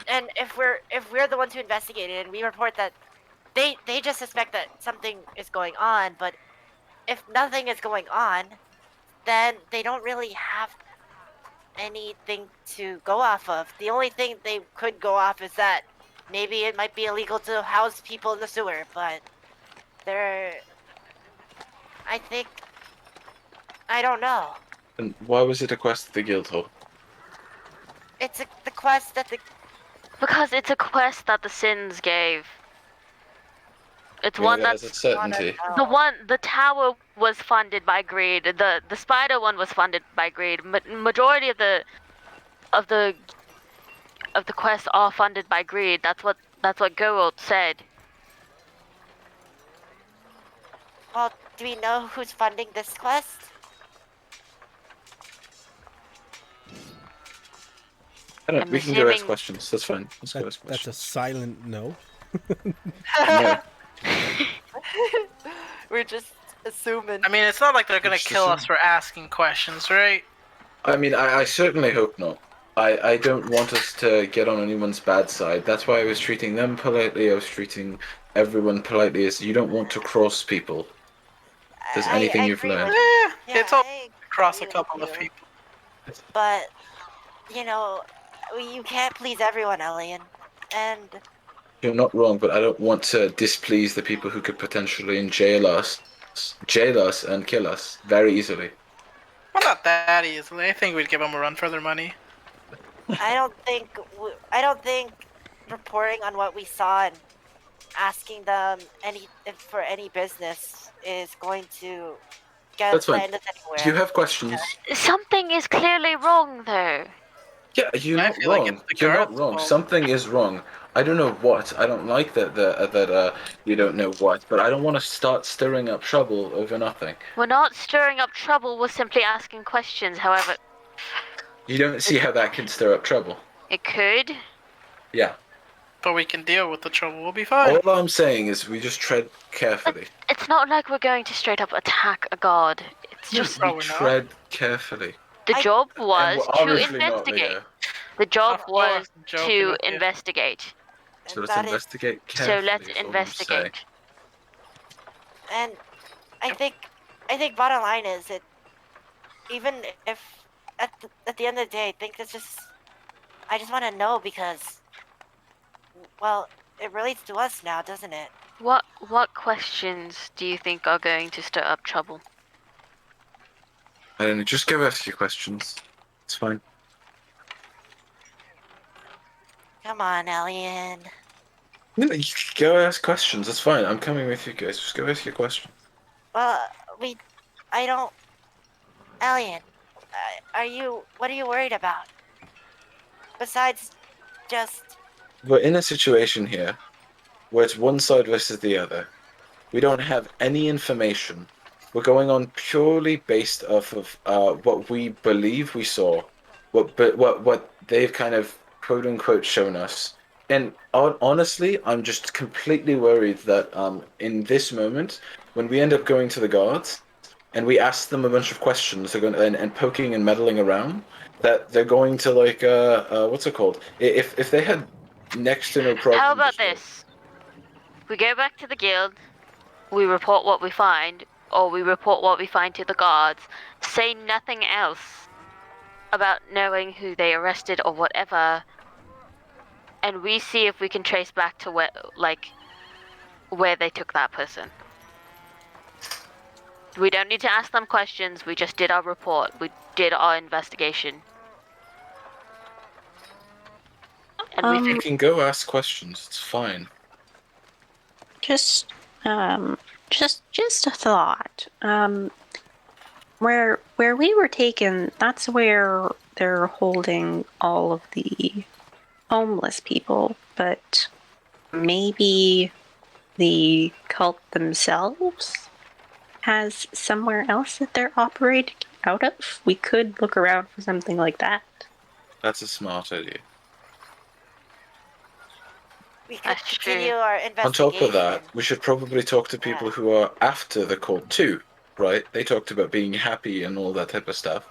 S3: and if we're the ones who investigated and we report that they just suspect that something is going on, but if nothing is going on, then they don't really have anything to go off of. The only thing they could go off is that maybe it might be illegal to house people in the sewer, but they're. I think. I don't know.
S5: And why was it a quest at the Guildhall?
S3: It's the quest that the.
S4: Because it's a quest that the Sins gave. It's
S5: You know
S4: one
S5: that as a
S4: that's
S5: certainty.
S4: the tower was funded by greed. The spider one was funded by greed. Majority of the of the of the quests are funded by greed. That's what Geralt said.
S3: Well, do we know who's funding this quest?
S5: I don't.
S4: I'm
S5: We can go ask
S4: assuming-
S5: questions. That's fine. Let's go ask
S2: That's a
S5: questions.
S2: silent no.
S5: No.
S7: We're just assuming.
S1: I mean, it's not like they're gonna
S5: Just
S1: kill us
S5: assume.
S1: for asking questions, right?
S5: I mean, I certainly hope not. I don't want us to get on anyone's bad side. That's why I was treating them politely. I was treating everyone politely. As you don't want to cross people. If there's anything you've
S3: agree
S5: learned.
S3: with
S1: Yeah,
S3: Yeah,
S1: it's all
S3: I
S1: across a
S3: agree with
S1: couple of
S3: you.
S1: people.
S3: But you can't please everyone, Elian. And
S5: You're not wrong, but I don't want to displease the people who could potentially jail us, and kill us very easily.
S1: Well, not that easily. I think we'd give them a run for their money.
S3: I don't think reporting on what we saw and asking them for any business is going to
S5: That's fine.
S3: land us anywhere.
S5: Do you have questions?
S4: Something is clearly wrong, though.
S5: Yeah, you're
S1: I
S5: not
S1: feel like
S5: wrong.
S1: it's the
S5: You're not
S1: guards'
S5: wrong.
S1: fault.
S5: Something is wrong. I don't know what. I don't like that you don't know what, but I don't want to start stirring up trouble over nothing.
S4: We're not stirring up trouble. We're simply asking questions. However,
S5: You don't see how that can stir up trouble.
S4: it could.
S5: Yeah.
S1: But we can deal with the trouble. We'll be fine.
S5: All I'm saying is we just tread carefully.
S4: It's not like we're going to straight up attack a guard. It's just
S1: No,
S5: we
S1: we're not.
S5: tread carefully.
S4: the job
S5: And
S4: was
S5: we're
S4: to
S5: obviously not,
S4: investigate.
S5: Leo.
S4: The job
S1: Of
S4: was
S1: course, I'm joking
S4: to
S1: with you.
S4: investigate.
S5: So
S3: And
S5: let's
S3: that is-
S5: investigate
S4: So
S5: carefully.
S4: let's
S5: is all I'm
S4: investigate.
S5: saying.
S3: And I think bottom line is it. Even if at the end of the day, I think I just want to know because, well, it relates to us now, doesn't it?
S4: What questions do you think are going to stir up trouble?
S5: I don't know. Just go ask your questions. It's fine.
S3: Come on, Elian.
S5: No, you go ask questions. It's fine. I'm coming with you guys. Just go ask your questions.
S3: Well, I don't. Elian, what are you worried about? Besides, just.
S5: We're in a situation here where it's one side versus the other. We don't have any information. We're going on purely based off of what we believe we saw, what they've kind of quote unquote shown us. And honestly, I'm just completely worried that in this moment, when we end up going to the guards, and we ask them a bunch of questions, they're going and poking and meddling around, that they're going to like what's it called? If they had next to no problem.
S4: How about
S5: just
S4: this? We go back to the guild, we report what we find, or we report what we find to the guards, say nothing else about knowing who they arrested or whatever, and we see if we can trace back to where they took that person. We don't need to ask them questions, we just did our report, we did our investigation. And we
S5: You can go ask questions. It's fine.
S6: Just a thought. Where we were taken, that's where they're holding all of the homeless people, but maybe the cult themselves has somewhere else that they're operating out of? We could look around for something like that.
S5: That's a smart idea.
S3: We could
S4: That's
S3: continue
S4: true.
S3: our
S5: On
S3: investigation.
S5: top of that, we should probably talk to people who are after the cult too, right? They talked about being happy and all that type of stuff,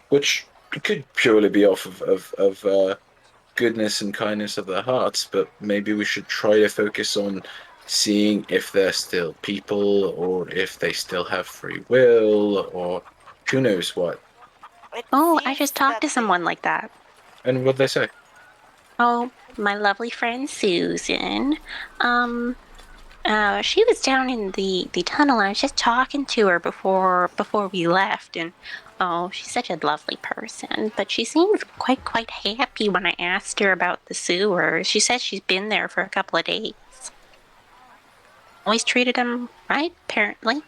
S5: which could purely be off of goodness and kindness of their hearts, but maybe we should try to focus on seeing if they're still people or if they still have free will or who knows what.
S3: It
S6: Oh, I
S3: seems
S6: just talked
S3: that
S6: to someone like that.
S5: And what'd they say?
S6: Oh, my lovely friend Susan. She was down in the tunnel. I was just talking to her before we left, and oh, she's such a lovely person. But she seemed quite happy when I asked her about the sewer. She says she's been there for a couple of days. Always treated them right, apparently.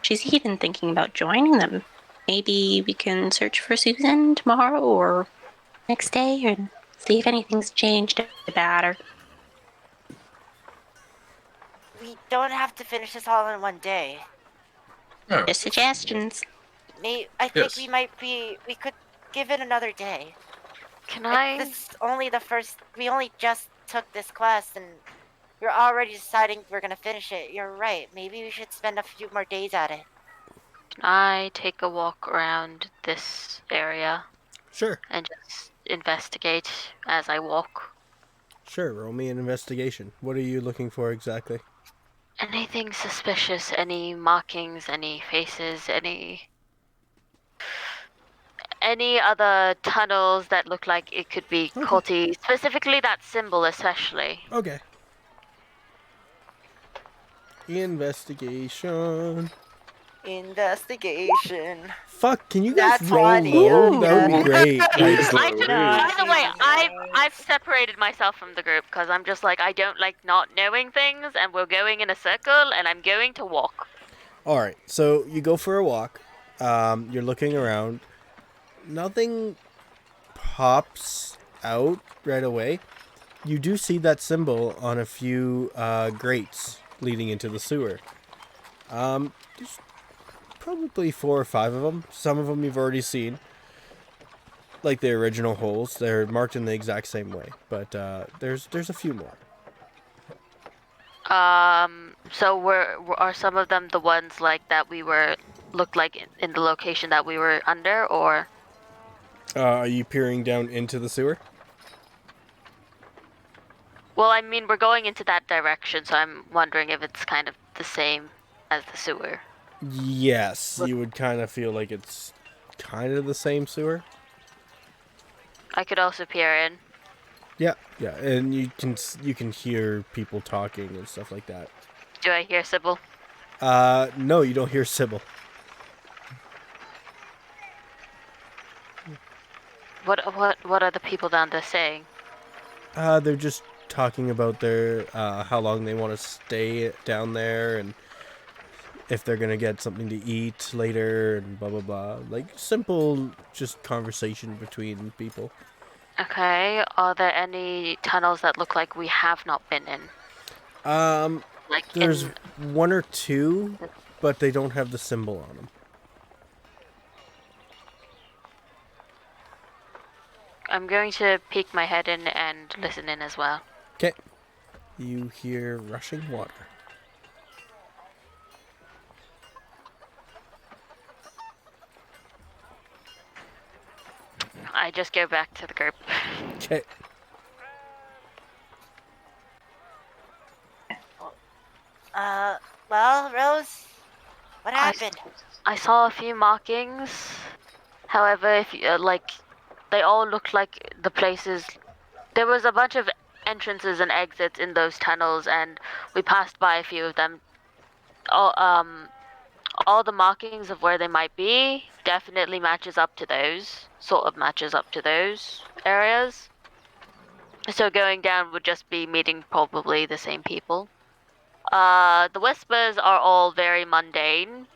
S6: She's even thinking about joining them. Maybe we can search for Susan tomorrow or next day and see if anything's changed about her.
S3: we don't have to finish this all in one day.
S5: No.
S6: Just suggestions.
S3: I think
S5: Yes.
S3: we could give it another day.
S4: Can I?
S3: This is only the first. We only just took this quest, and we're already deciding we're gonna finish it. You're right. Maybe we should spend a few more days at it.
S4: Can I take a walk around this area
S2: Sure.
S4: and just investigate as I walk?
S2: Sure, roll me an investigation. What are you looking for exactly?
S4: Anything suspicious? Any markings? Any faces? Any other tunnels that look like it could be culty? Specifically that symbol, especially.
S2: Okay. Investigation.
S3: Investigation.
S2: Fuck, can you guys
S3: That's
S2: roll
S3: funny.
S2: low? That would be great. Like,
S4: I just, by the way, I've separated myself from the group because I'm just like I don't like not knowing things, and we're going in a circle, and I'm going to walk.
S2: all right, so you go for a walk. You're looking around. Nothing pops out right away. You do see that symbol on a few grates leading into the sewer. There's probably 4 or 5 of them. Some of them you've already seen. Like the original holes. They're marked in the exact same way. But there's a few more.
S4: So are some of them the ones like that we looked like in the location that we were under, or?
S2: Are you peering down into the sewer?
S4: Well, I mean, we're going into that direction, so I'm wondering if it's kind of the same as the sewer.
S2: Yes, you would kind of feel like it's kind of the same sewer.
S4: I could also peer in.
S2: Yeah, and you can hear people talking and stuff like that.
S4: Do I hear Sybil?
S2: No, you don't hear Sybil.
S4: What are the people down there saying?
S2: They're just talking about their how long they want to stay down there and if they're gonna get something to eat later and blah blah blah. Like simple, just conversation between people.
S4: Okay. Are there any tunnels that look like we have not been in? Like
S2: There's
S4: in...
S2: 1 or 2, but they don't have the symbol on them.
S4: I'm going to peek my head in and listen in as well.
S2: Okay. You hear rushing water.
S4: I just go back to the group.
S2: Okay.
S3: Well, Rose, what
S4: I-
S3: happened?
S4: I saw a few markings. However, if you, they all look like the places. There was a bunch of entrances and exits in those tunnels, and we passed by a few of them. All the markings of where they might be definitely matches up to those. Sort of matches up to those areas. So going down would just be meeting probably the same people. The whispers are all very mundane.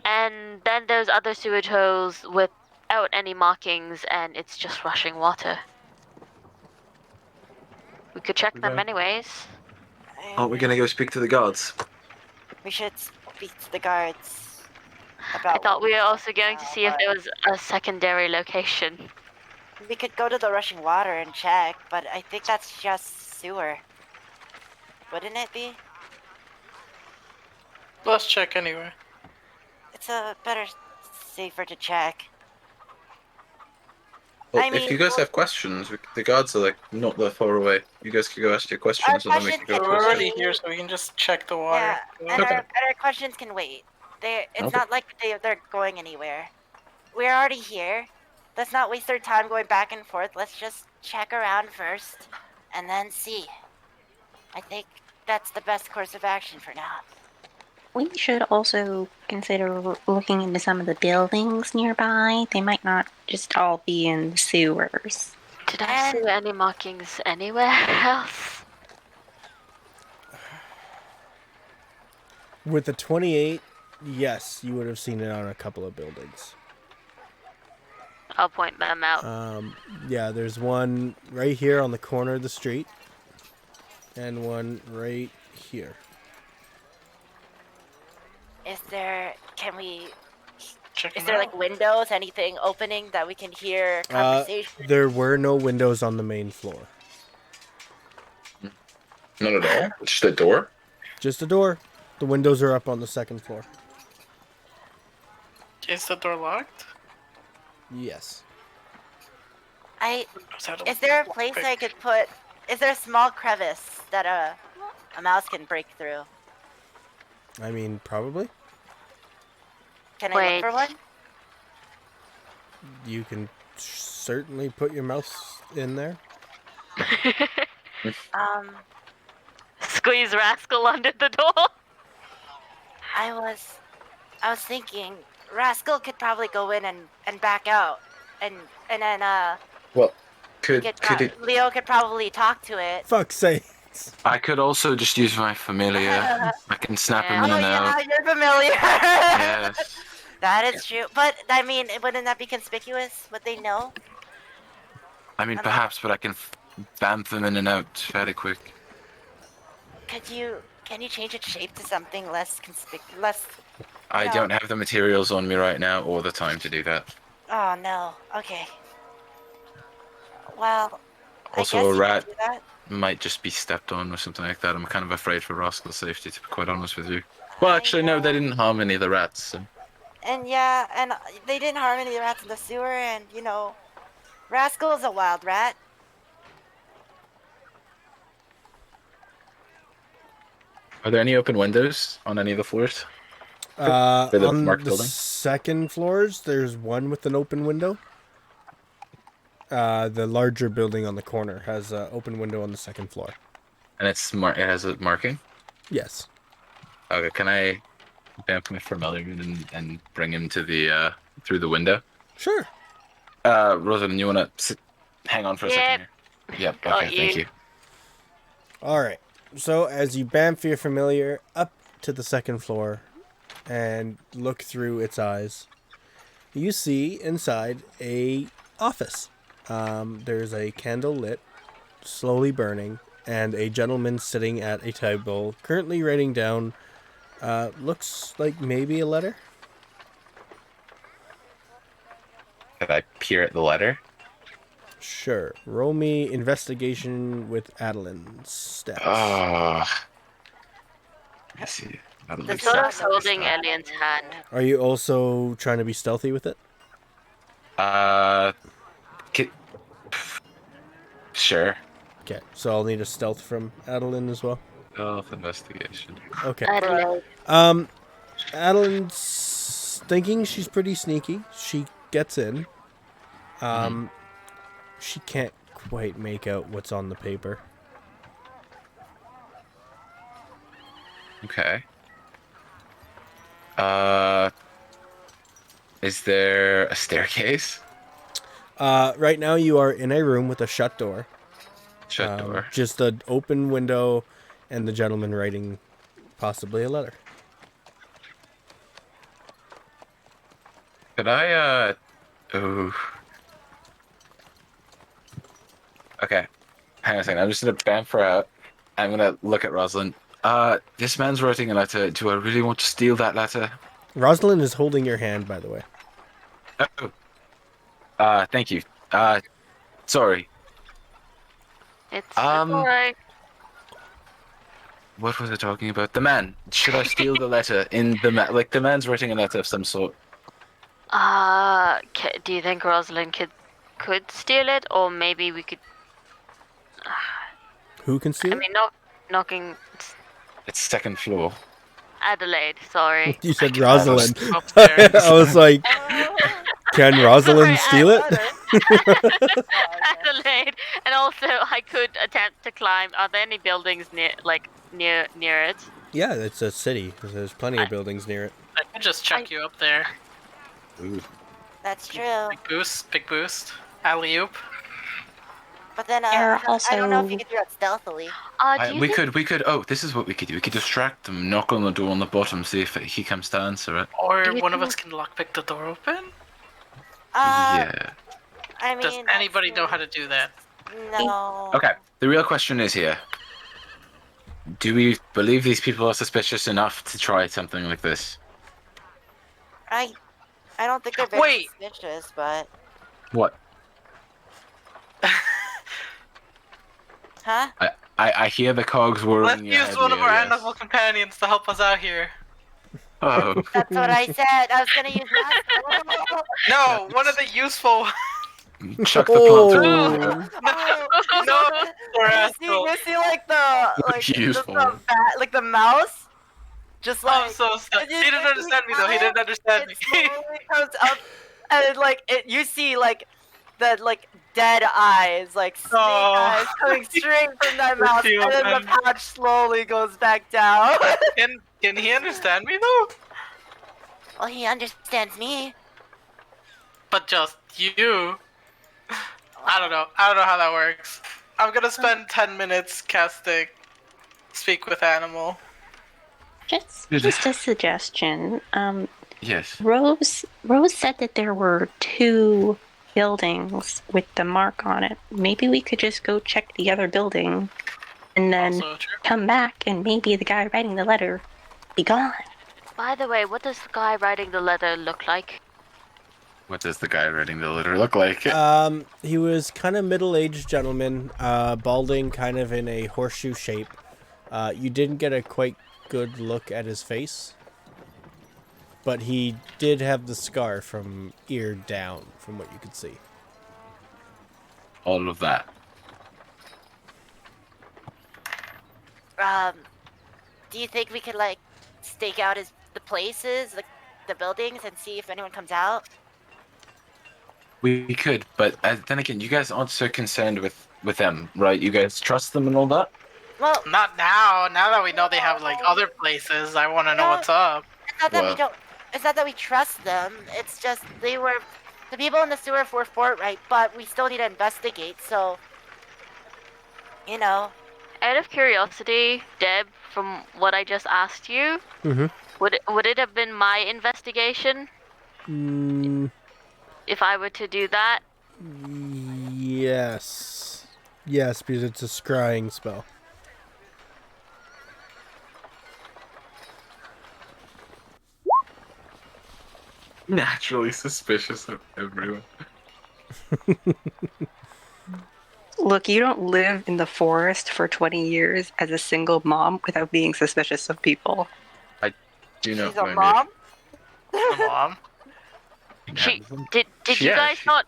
S4: And then there's other sewage holes without any markings, and it's just rushing water. We could check them anyways.
S9: Aren't we going to go speak to the guards?
S3: We should speak to the guards
S4: I
S3: about.
S4: thought we were also going to
S3: now,
S4: see if
S3: but
S4: there was a secondary location.
S3: we could go to the rushing water and check, but I think that's just sewer. Wouldn't it be?
S1: Let's check anyway.
S3: It's a better, safer to check.
S9: Well,
S3: I
S9: if
S3: mean,
S9: you guys have questions, the guards are like not that far away. You guys could go ask your questions, and then we
S3: questions
S9: can go
S3: can
S1: We're
S9: to
S1: already
S3: wait.
S1: here, so we can just check the water.
S3: Yeah, and
S9: Okay.
S3: our questions can wait. It's
S9: Okay.
S3: not like they're going anywhere. We're already here. Let's not waste our time going back and forth. Let's just check around first, and then see. I think that's the best course of action for now.
S6: We should also consider looking into some of the buildings nearby. They might not just all be in the sewers.
S4: Did I see any markings anywhere else?
S2: With the 28, yes, you would have seen it on a couple of buildings.
S4: I'll point them out.
S2: Yeah, there's one right here on the corner of the street, and one right here.
S3: Can we?
S1: Check
S3: Is
S1: them
S3: there
S1: out.
S3: like windows, anything opening that we can hear conversation?
S2: There were no windows on the main floor.
S9: Not at all. It's just a door.
S2: Just a door. The windows are up on the second floor.
S1: Is the door locked?
S2: Yes.
S3: Is there a place I could put? Is there a small crevice that a mouse can break through?
S2: I mean, probably.
S3: Can I look
S4: Wait.
S3: for one?
S2: You can certainly put your mouse in there.
S4: Squeeze Rascal under the door.
S3: I was thinking Rascal could probably go in and back out, and then
S9: Well, could it?
S3: Leo could probably talk to it.
S2: Fuck's sake.
S9: I could also just use my familiar. I can snap him in
S3: Oh
S9: and
S3: yeah,
S9: out.
S3: you're familiar.
S9: Yes.
S3: That is true. But I mean, wouldn't that be conspicuous? Would they know?
S9: I mean, perhaps, but I can vamp them in and out fairly quick.
S3: Can you change its shape to something less conspicuous?
S9: I
S3: No.
S9: don't have the materials on me right now or the time to do that.
S3: Oh no. Okay. Well.
S9: Also,
S3: I guess
S9: a
S3: you could
S9: rat
S3: do that.
S9: might just be stepped on or something like that. I'm kind of afraid for Rascal's safety, to be quite honest with you. Well, actually, no, they didn't harm any of the rats. So.
S3: And yeah, and they didn't harm any of the rats in the sewer, and Rascal is a wild rat.
S9: Are there any open windows on any of the floors? the
S2: On
S9: marked
S2: the
S9: building?
S2: second floors, there's one with an open window. The larger building on the corner has an open window on the second floor.
S9: And it has a marking?
S2: Yes.
S9: Okay, can I vamp my familiar and bring him to the through the window?
S2: Sure.
S9: Rosalind, you want to hang on for a second here? Yep,
S4: Got
S9: okay, thank you.
S2: All right. So as you bamf your familiar up to the second floor and look through its eyes, you see inside a office. There's a candle lit, slowly burning, and a gentleman sitting at a table, currently writing down, looks like maybe a letter.
S9: Can I peer at the letter?
S2: Sure. Roll me investigation with Adeline's stats.
S9: Let's see.
S3: Does
S4: Sort
S3: not
S4: of holding Alien's hand.
S2: Are you also trying to be stealthy with it?
S5: Sure.
S2: Okay, so I'll need a stealth from Adeline as well.
S9: Stealth investigation.
S2: Okay.
S4: Adelaide.
S2: Adeline's thinking she's pretty sneaky. She gets in. She can't quite make out what's on the paper.
S9: Okay. Is there a staircase?
S2: Right now you are in a room with a shut door.
S9: Shut door.
S2: Just an open window and the gentleman writing possibly a letter.
S9: Could I, ooh. Okay. Hang on a second. I'm just gonna bamf her out. I'm gonna look at Rosalind. This man's writing a letter. Do I really want to steal that letter?
S2: Rosalind is holding your hand, by the way.
S9: Oh. Thank you. Sorry.
S4: It's
S9: Um,
S4: alright.
S9: What was I talking about? The man. Should I steal the letter in the man? Like, the man's writing a letter of some sort.
S4: Do you think Rosalind could steal it, or maybe we could?
S2: Who can steal
S4: I
S2: it?
S4: mean, knocking
S9: It's second floor.
S4: Adelaide. Sorry.
S2: You said Rosalind.
S1: Upstairs.
S2: I was like, can Rosalind steal it?
S4: Adelaide, and also I could attempt to climb. Are there any buildings near it?
S2: Yeah, it's a city. There's plenty of buildings near it.
S1: I could just chuck you up there.
S9: Ooh.
S3: That's true.
S1: Big boost. Alley-oop.
S3: But then
S6: There are
S3: I don't know if
S6: also-
S3: you can do that stealthily.
S4: Do you
S9: We
S4: think-
S9: could. Oh, this is what we could do. We could distract him, knock on the door on the bottom, see if he comes to answer it.
S1: Or
S4: Do you
S1: one of
S4: think-
S1: us can lockpick the door open?
S9: Yeah.
S3: I mean,
S1: Does anybody know how to do that?
S3: No.
S9: Okay. The real question is here. Do we believe these people are suspicious enough to try something like this?
S3: I don't think they're very
S1: Wait.
S3: suspicious, but
S9: What?
S3: huh?
S9: I hear the cogs whirring.
S1: Let's
S9: in your
S1: use
S9: head
S1: one of
S9: here,
S1: our
S9: yes.
S1: animal companions to help us out here.
S9: Oh.
S3: That's what I said. I was gonna use that.
S1: No, one of the useful
S9: Chuck the plant through the
S2: Oh.
S9: window.
S1: No,
S7: You see like the
S9: Useful.
S7: like the mouse, just like
S1: I'm so sad. He didn't understand me though. He didn't understand me.
S7: it slowly comes up, and like you see like the dead eyes, like snake eyes coming straight from that
S1: Poor
S7: mouse,
S1: Theo,
S7: and then
S1: man.
S7: the patch slowly goes back down.
S1: Can he understand me though?
S3: Well, he understands me.
S1: But just you. I don't know. I don't know how that works. I'm gonna spend 10 minutes casting Speak with Animal.
S6: Just a suggestion.
S9: Yes.
S6: Rose said that there were 2 buildings with the mark on it. Maybe we could just go check the other building and then
S1: Also true.
S6: come back and maybe the guy writing the letter be gone.
S4: By the way, what does the guy writing the letter look like?
S9: What does the guy writing the letter look like?
S2: He was kind of middle-aged gentleman, balding, kind of in a horseshoe shape. You didn't get a quite good look at his face, but he did have the scar from ear down, from what you could see.
S9: All of that.
S3: Do you think we could like stake out the places, the buildings, and see if anyone comes out?
S9: We could, but then again, you guys aren't so concerned with them, right? You guys trust them and all that?
S3: Well,
S1: Not now. Now that we know they have like other places, I want to know what's up.
S3: it's not that
S9: Well-
S3: we don't. It's not that we trust them. It's just the people in the sewer were forthright, but we still need to investigate. So, you know,
S4: Out of curiosity, Deb, from what I just asked you,
S2: Mm-hmm.
S4: would it have been my investigation if I were to do that?
S2: Yes. Yes, because it's a scrying spell.
S9: Naturally suspicious of everyone.
S8: Look, you don't live in the forest for 20 years as a single mom without being suspicious of people.
S9: Do you know
S7: She's a
S9: what
S7: mom.
S1: The mom.
S4: Did
S9: Yeah,
S4: you guys not?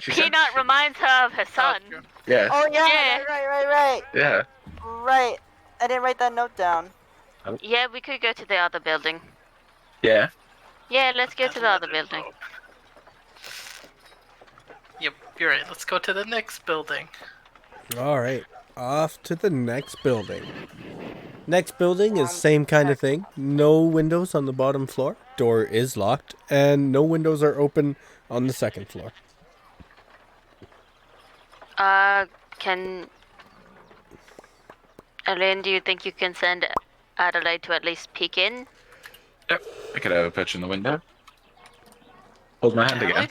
S5: She said
S4: Peanut
S5: she-
S4: reminds her of her son.
S1: true.
S5: Yes.
S7: Oh yeah,
S4: Yeah.
S7: right.
S5: Yeah.
S7: Right. I didn't write that note down.
S4: Yeah, we could go to the other building.
S5: Yeah.
S4: Yeah, let's go to the other building.
S1: Yep, you're right. Let's go to the next building.
S2: All right, off to the next building. Next building is same kind of thing. No windows on the bottom floor. Door is locked, and no windows are open on the second floor.
S4: Can Elaine, do you think you can send Adelaide to at least peek in?
S5: Yep. I could have a pitch in the window. Hold my hand again.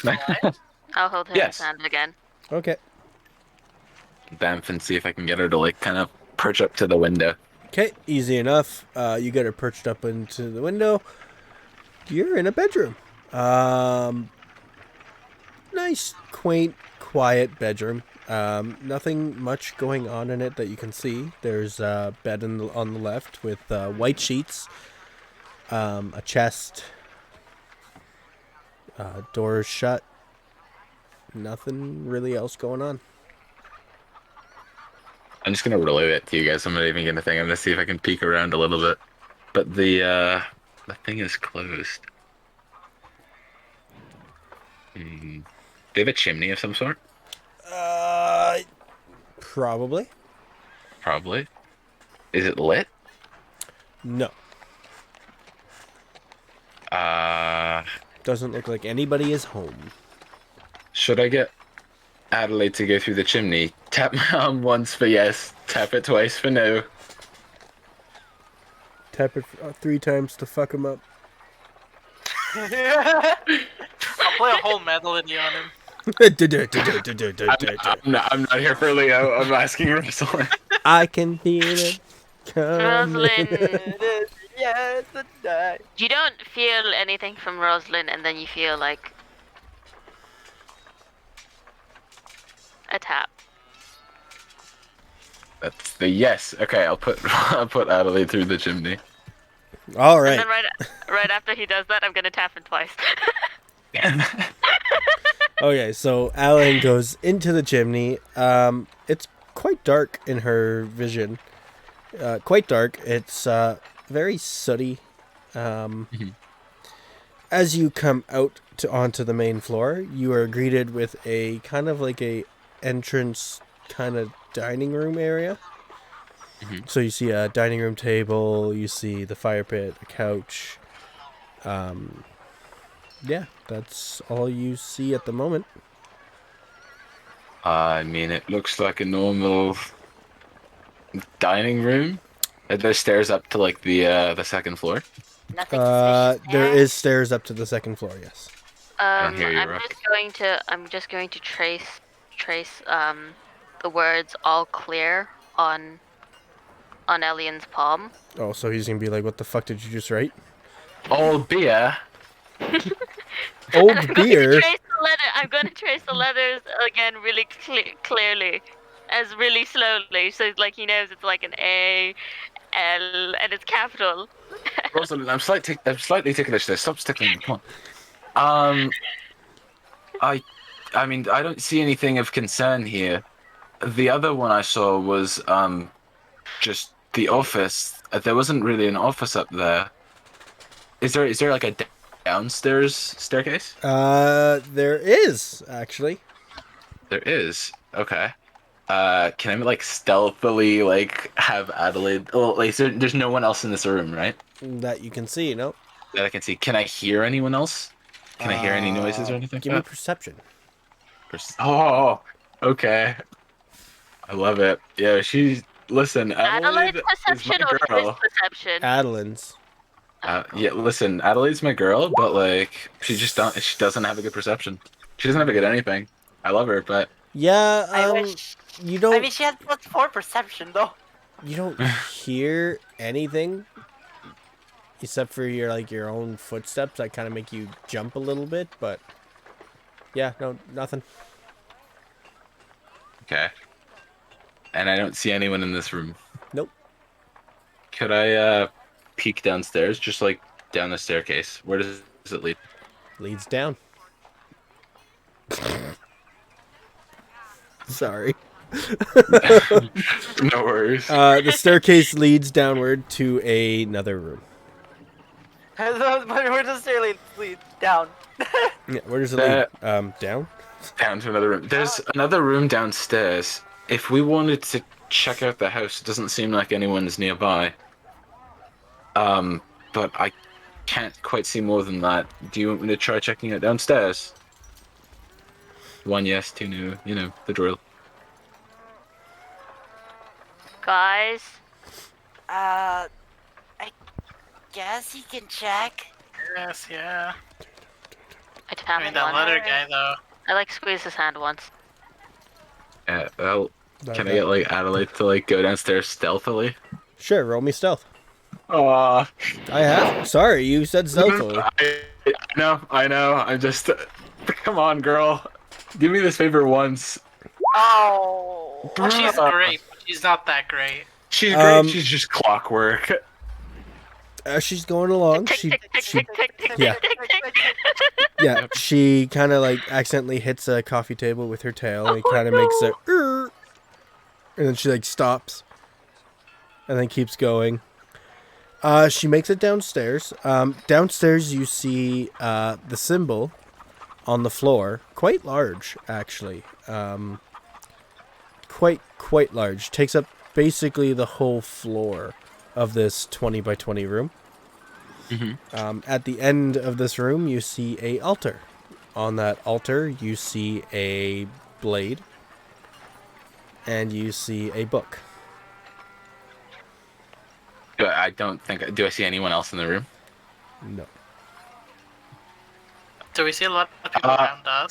S4: I'll hold her
S5: Yes.
S4: hand again.
S2: Okay.
S5: Bamf and see if I can get her to like kind of perch up to the window.
S2: Okay, easy enough. You get her perched up into the window. You're in a bedroom. Nice, quaint, quiet bedroom. Nothing much going on in it that you can see. There's a bed on the left with white sheets, a chest, doors shut. Nothing really else going on.
S5: I'm just gonna relay it to you guys. I'm not even gonna think. I'm gonna see if I can peek around a little bit. But the thing is closed. Do they have a chimney of some sort?
S2: Probably.
S5: Probably. Is it lit?
S2: No. Doesn't look like anybody is home.
S5: Should I get Adelaide to go through the chimney? Tap my arm once for yes. Tap it twice for no.
S2: Tap it 3 times to fuck him up.
S1: I'll play a whole melody on him.
S5: I'm not here for Leo. I'm asking Rosalind.
S2: I can feel it coming.
S4: Rosalind,
S7: Yes, tonight.
S4: you don't feel anything from Rosalind, and then you feel like a tap.
S5: That's the yes. Okay, I'll put Adelaide through the chimney.
S2: All
S4: And
S2: right.
S4: then right after he does that, I'm gonna tap him twice.
S2: Okay, so Alan goes into the chimney. It's quite dark in her vision. Quite dark. It's very sooty. As you come out onto the main floor, you are greeted with a kind of like a entrance kind of dining room area. So you see a dining room table, you see the fire pit, a couch. Yeah, that's all you see at the moment.
S5: I mean, it looks like a normal dining room. Are there stairs up to like the second floor?
S3: Nothing suspicious
S2: There
S3: there.
S2: is stairs up to the second floor, yes.
S5: don't hear you, Rook.
S4: I'm just going to trace the words "all clear" on Elian's palm.
S2: Oh, so he's gonna be like, what the fuck did you just write?
S5: All beer.
S2: Old
S4: I'm
S2: beer?
S4: going to trace the letters again really clearly, as really slowly, so like he knows it's like an A, L, and it's capital.
S5: Rosalind, I'm slightly ticklish there. Stop sticking. Come on. I mean, I don't see anything of concern here. The other one I saw was just the office. There wasn't really an office up there. Is there like a downstairs staircase?
S2: There is, actually.
S5: There is. Okay. Can I like stealthily like have Adelaide? Oh, like there's no one else in this room, right?
S2: That you can see, no?
S5: That I can see. Can I hear anyone else? Can I hear any noises or anything?
S2: Give me perception.
S5: Oh, okay. I love it. Yeah, listen, Adelaide
S4: Adelaide's
S5: is my
S4: perception or his
S5: girl.
S4: perception?
S2: Adeline's.
S5: Yeah, listen, Adelaide's my girl, but like she doesn't have a good perception. She doesn't have a good anything. I love her, but
S2: Yeah,
S7: I wish.
S2: you
S7: I
S2: don't
S7: mean, she has +4 perception though.
S2: you don't hear anything except for your own footsteps that kind of make you jump a little bit, but yeah, no, nothing.
S5: okay. And I don't see anyone in this room.
S2: Nope.
S5: Could I peek downstairs, just like down the staircase? Where does it lead?
S2: Leads down. Sorry.
S5: No worries.
S2: The staircase leads downward to another room.
S7: Where does it lead down?
S2: Yeah, where does it lead?
S5: That-
S2: Down?
S5: Down to another room. There's another room downstairs. If we wanted to check out the house, it doesn't seem like anyone's nearby. But I can't quite see more than that. Do you want me to try checking it downstairs? 1 yes, 2 no. You know, the drill.
S4: Guys,
S3: I guess you can check.
S1: Yes, yeah.
S4: I
S1: I
S4: tap
S1: mean,
S4: him
S1: that
S4: once.
S1: leather guy, though.
S4: I like squeeze his hand once.
S5: Well,
S2: Not
S5: can I
S2: bad.
S5: get like Adelaide to like go downstairs stealthily?
S2: Sure, roll me stealth.
S5: Aw.
S2: I have. Sorry, you said stealthily.
S5: I know. I'm just. Come on, girl. Give me this favor once.
S7: Oh.
S1: Well, she's great, but she's not that great.
S5: She's great. She's just clockwork.
S2: She's going along.
S4: Tick,
S2: She,
S4: tick, tick,
S2: she,
S4: tick, tick, tick,
S2: yeah.
S4: tick, tick, tick.
S2: yeah. She kind of like accidentally hits a coffee table with her tail, and it kind of makes a, and then she like stops, and then keeps going. She makes it downstairs. Downstairs, you see the symbol on the floor, quite large actually. Quite large. Takes up basically the whole floor of this 20 by 20 room. At the end of this room, you see a altar. On that altar, you see a blade, and you see a book.
S5: I don't think. Do I see anyone else in the room?
S2: No.
S1: Do we see a lot of people around us?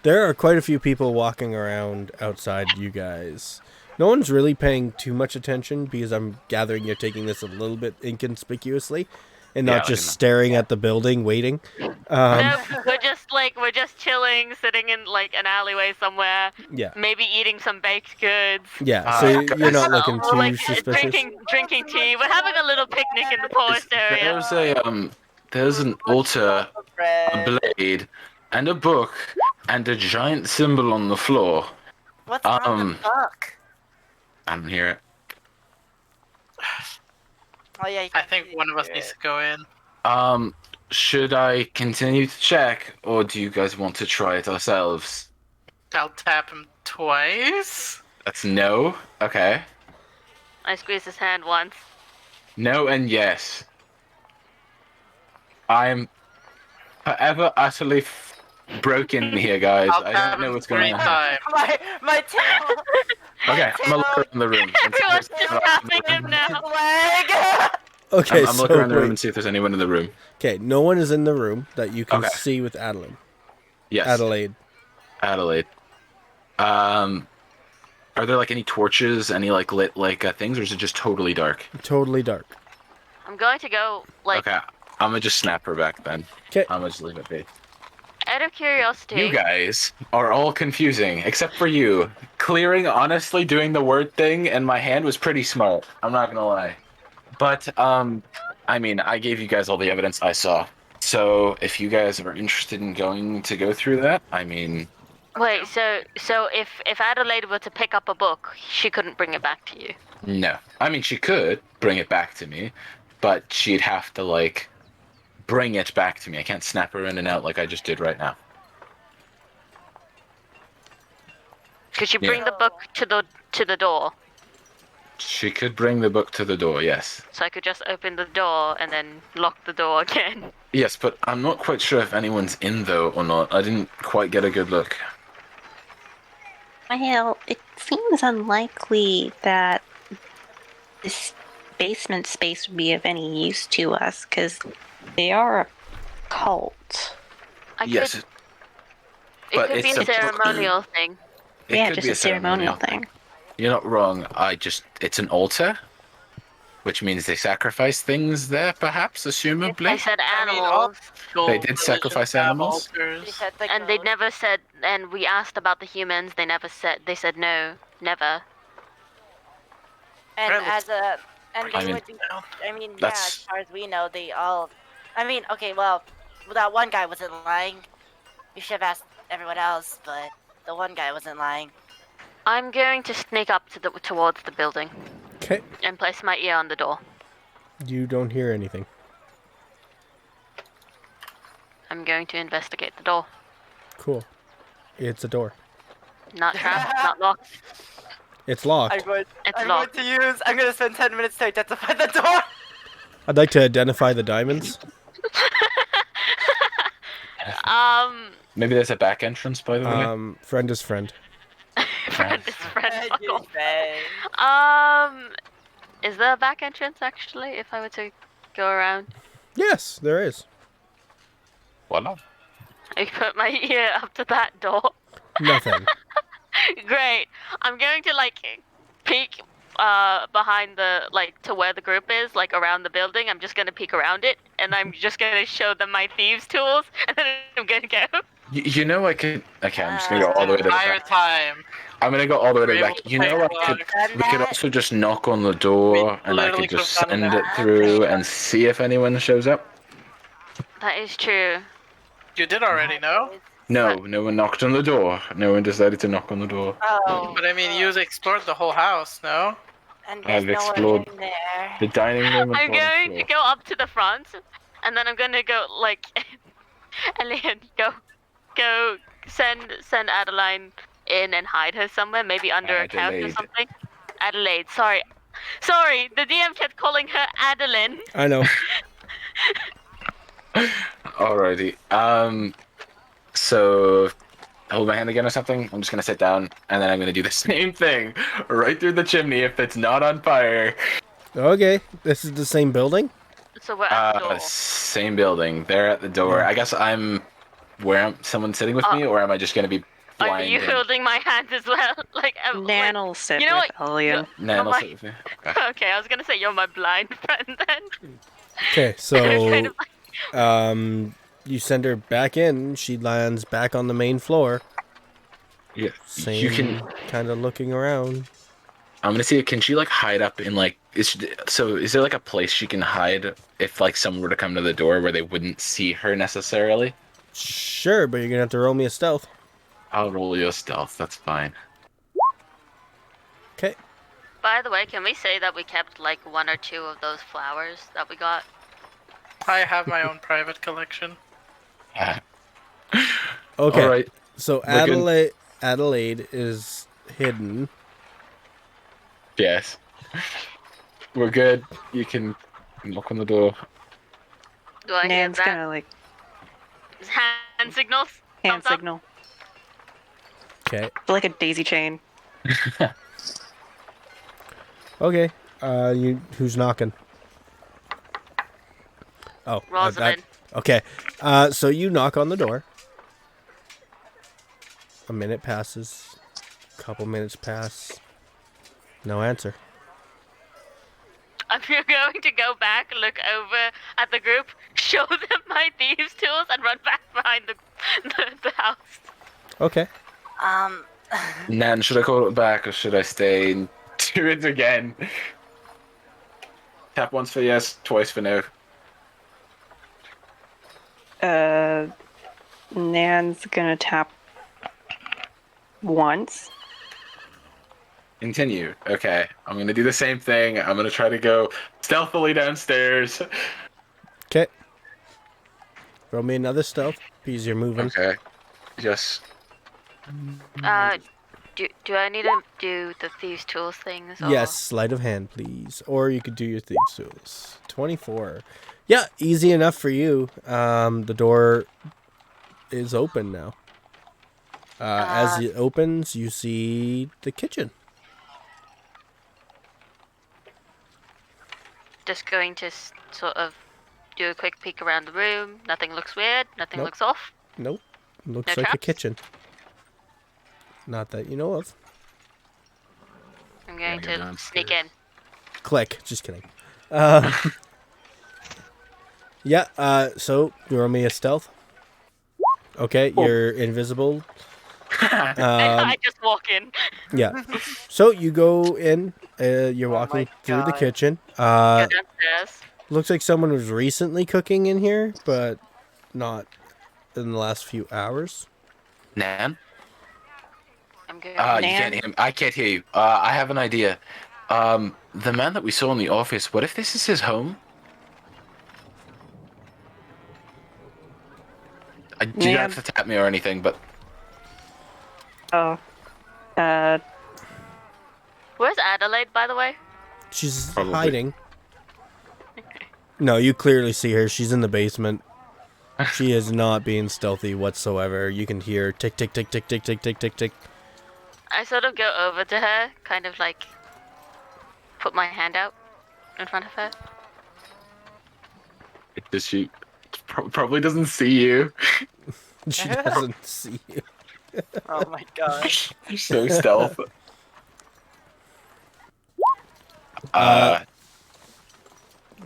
S2: There are quite a few people walking around outside you guys. No one's really paying too much attention because I'm gathering you're taking this a little bit inconspicuously and not
S5: Yeah,
S2: just
S5: like
S2: staring at the building waiting.
S4: No, we're just chilling, sitting in like an alleyway somewhere.
S2: Yeah.
S4: Maybe eating some baked goods.
S2: Yeah, so you're not looking
S4: Or,
S2: too
S4: like
S2: suspicious.
S4: drinking tea. We're having a little picnic in the forest area.
S5: There's an altar, a
S7: Bread.
S5: blade, and a book, and a giant symbol on the floor.
S3: What's wrong with the book?
S5: I don't hear it.
S7: Oh yeah. You
S1: I
S7: can
S1: think one of us
S7: hear
S1: needs
S7: it.
S1: to go in.
S5: Should I continue to check, or do you guys want to try it ourselves?
S1: I'll tap him twice.
S5: That's no. Okay.
S4: I squeezed his hand once.
S5: No and yes. I'm forever utterly broken here, guys.
S1: I'll
S5: I
S1: tap
S5: don't know
S1: him
S5: what's going
S1: 3
S5: on.
S1: times.
S7: My tail.
S5: Okay, I'm gonna look around the room. and see if
S4: Everyone's
S5: there's
S4: just tapping him now.
S7: Leg.
S2: Okay,
S5: I'm
S2: so
S5: looking around the room
S2: wait.
S5: and see if there's anyone in the room.
S2: Okay, no one is in the room that you can
S5: Okay.
S2: see with Adelaide.
S5: Yes.
S2: Adelaide.
S5: Are there like any torches, any like lit like things, or is it just totally dark?
S2: Totally dark.
S4: I'm going to go like
S5: Okay, I'm gonna just snap her back then.
S2: Okay.
S5: I'm gonna just leave it be.
S4: out of curiosity.
S5: You guys are all confusing, except for you. Clearing, honestly, doing the word thing, and my hand was pretty smart. I'm not gonna lie. But, I mean, I gave you guys all the evidence I saw. So, if you guys are interested in to go through that, I mean...
S4: Wait, so if Adelaide were to pick up a book, she couldn't bring it back to you.
S5: No. I mean, she could bring it back to me, but she'd have to, like, bring it back to me. I can't snap her in and out like I just did right now.
S4: Could you bring the book to the door?
S5: She could bring the book to the door, yes.
S4: So I could just open the door and then lock the door again.
S5: Yes, but I'm not quite sure if anyone's in, though, or not. I didn't quite get a good look.
S6: Well, it seems unlikely that this basement space would be of any use to us, because they are a cult.
S5: Yes,
S4: It
S5: but
S4: could be
S5: it's
S4: a
S5: a-
S4: ceremonial thing.
S5: it
S6: Yeah,
S5: could
S6: just
S5: be
S6: a ceremonial thing.
S5: You're not wrong. It's an altar, which means they sacrifice things there, perhaps,
S4: I
S5: assumably.
S4: said
S1: I mean,
S4: animals,
S5: They did sacrifice animals?
S7: She said the
S4: and they
S7: goat.
S4: never said. And we asked about the humans. They never said. They said no, never.
S7: And
S1: Right,
S7: as a, and they
S5: I mean,
S7: would be. I mean, yeah.
S5: that's-
S7: As far as we know, they all. I mean, okay, well, that one guy wasn't lying. We should have asked everyone else, but the one guy wasn't lying.
S4: I'm going to sneak up towards the building
S2: Okay.
S4: and place my ear on the door.
S2: You don't hear anything.
S4: I'm going to investigate the door.
S2: Cool. It's a door.
S4: Not trapped, not locked.
S2: It's locked.
S7: I'm going
S4: It's locked.
S7: to use. I'm going to spend 10 minutes to identify the door.
S2: I'd like to identify the diamonds.
S5: Maybe there's a back entrance, by the way.
S2: Friend is friend.
S4: Friend is friend. Fuck off.
S7: Bang.
S4: Is there a back entrance actually? If I were to go around,
S2: Yes, there is.
S5: Voila.
S4: I put my ear up to that door.
S2: Nothing.
S4: Great. I'm going to peek behind to where the group is, around the building. I'm just gonna peek around it, and I'm just gonna show them my thieves' tools, and then I'm gonna go.
S5: You know I could. Okay, I'm just gonna go all the way to the
S1: Entire
S5: back.
S1: time.
S5: I'm gonna go all the way to the
S1: We're
S5: back.
S1: able to
S5: You know
S1: play
S5: I could.
S3: Done
S5: We could
S3: that.
S5: also just knock on the door, and I
S1: literally
S5: could just
S1: could've done
S5: send
S1: that.
S5: it through and see if anyone shows up.
S4: That is true.
S1: You did already know.
S5: No, no one knocked on the door. No one decided to knock on the door.
S3: Oh.
S1: But I mean, you explored the whole house, no?
S3: And
S5: I've
S3: there's no one
S5: explored
S3: in there.
S5: the dining room and
S4: I'm
S5: bottom
S4: going
S5: floor.
S4: to go up to the front, and then I'm gonna go Elian, go send Adeline in and hide her somewhere, maybe under a couch or
S5: Adelaide.
S4: something. Adelaide, sorry, the DM kept calling her Adeline.
S2: I know.
S5: Alrighty. So hold my hand again or something. I'm just gonna sit down, and then I'm gonna do the same thing right through the chimney if it's not on fire.
S2: Okay. This is the same building?
S4: So we're at the door.
S5: Same building. They're at the door.
S2: Yeah.
S5: I guess I'm where someone sitting with me, or am I just gonna be
S4: Are
S5: blind?
S4: you holding my hand as well?
S8: Nan will sit
S4: you know
S8: with
S4: what?
S8: Elian.
S5: Nah,
S4: Oh
S5: I'll
S4: my-
S5: sit with you. Okay.
S4: Okay, I was gonna say you're my blind friend then.
S2: Okay, so
S4: Kind of
S2: you send her back in. She lands back on the main floor.
S5: Yeah.
S2: Same
S5: You can.
S2: kind of looking around.
S5: I'm gonna see. Can she hide up in is there a place she can hide if someone were to come to the door where they wouldn't see her necessarily?
S2: Sure, but you're gonna have to roll me a stealth.
S5: I'll roll you a stealth. That's fine.
S2: Okay.
S4: By the way, can we say that we kept one or two of those flowers that we got?
S1: I have my own private collection.
S2: Okay.
S5: All right.
S2: So
S5: We're good.
S2: Adelaide is hidden.
S5: Yes. We're good. You can knock on the door.
S4: Do I hear
S8: Nan's
S4: that?
S8: gonna
S4: Hand signals?
S8: hand
S4: Thumbs up?
S8: signal.
S2: Okay.
S8: Like a daisy chain.
S2: Okay. Who's knocking? Oh,
S4: Rosalind.
S2: okay. So you knock on the door. A minute passes. A couple minutes pass. No answer.
S4: I'm going to go back, look over at the group, show them my thieves' tools, and run back behind the house.
S2: Okay.
S5: Nan, should I call it back or should I stay and do it again? Tap once for yes, twice for no.
S8: Nan's gonna tap once.
S5: Continue. Okay, I'm gonna do the same thing. I'm gonna try to go stealthily downstairs.
S2: Okay. Roll me another stealth because you're moving.
S5: Okay. Yes.
S4: Do I need to do the thieves' tools things? Or...
S2: Yes, sleight of hand, please. Or you could do your thieves' tools. 24. Yeah, easy enough for you. The door is open now. As it opens, you see the kitchen.
S4: Just going to sort of do a quick peek around the room. Nothing looks weird. Nothing
S2: Nope.
S4: looks off.
S2: Nope. Looks
S4: No
S2: like a
S4: traps?
S2: kitchen. Not that you know of.
S4: I'm going
S5: Gotta go
S4: to
S5: downstairs.
S4: sneak in.
S2: Click. Just kidding. Yeah, so you roll me a stealth. Okay, you're invisible.
S4: I just walk in.
S2: Yeah. So you go in, you're
S7: Oh
S2: walking
S7: my
S2: through the
S7: God.
S2: kitchen.
S4: Go downstairs.
S2: Looks like someone was recently cooking in here, but not in the last few hours.
S5: Nan,
S4: I'm going.
S5: You can't hear me. I can't hear you. I have an idea. The man that we saw in the office, what if this is his home? You don't have to tap me or anything, but...
S8: Oh.
S4: Where's Adelaide, by the way?
S2: She's
S5: Probably.
S2: hiding. No, you clearly see her. She's in the basement. She is not being stealthy whatsoever. You can hear tick, tick, tick, tick, tick, tick, tick, tick, tick.
S4: I sort of go over to her, kind of like put my hand out in front of her.
S5: Does she... Probably doesn't see you.
S2: She doesn't see you.
S7: Oh my gosh.
S5: So stealth.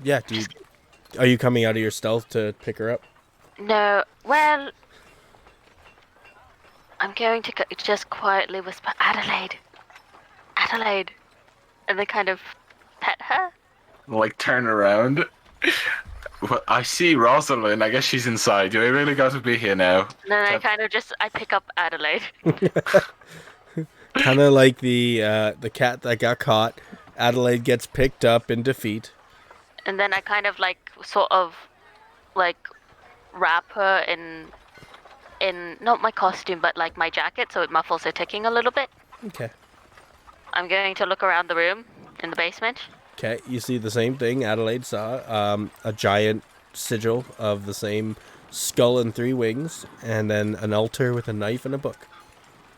S2: Yeah, are you coming out of your stealth to pick her up?
S4: No, well, I'm going to just quietly whisper, Adelaide, Adelaide, and then kind of pet her.
S5: Like, turn around. Well, I see Rosalind. I guess she's inside. Do I really got to be here now?
S4: And then I pick up Adelaide.
S2: Kind of like the cat that got caught. Adelaide gets picked up in defeat.
S4: And then I kind of like sort of like wrap her in not my costume but like my jacket so it muffles her ticking a little bit.
S2: Okay.
S4: I'm going to look around the room in the basement.
S2: Okay, you see the same thing Adelaide saw. A giant sigil of the same skull and 3 wings, and then an altar with a knife and a book.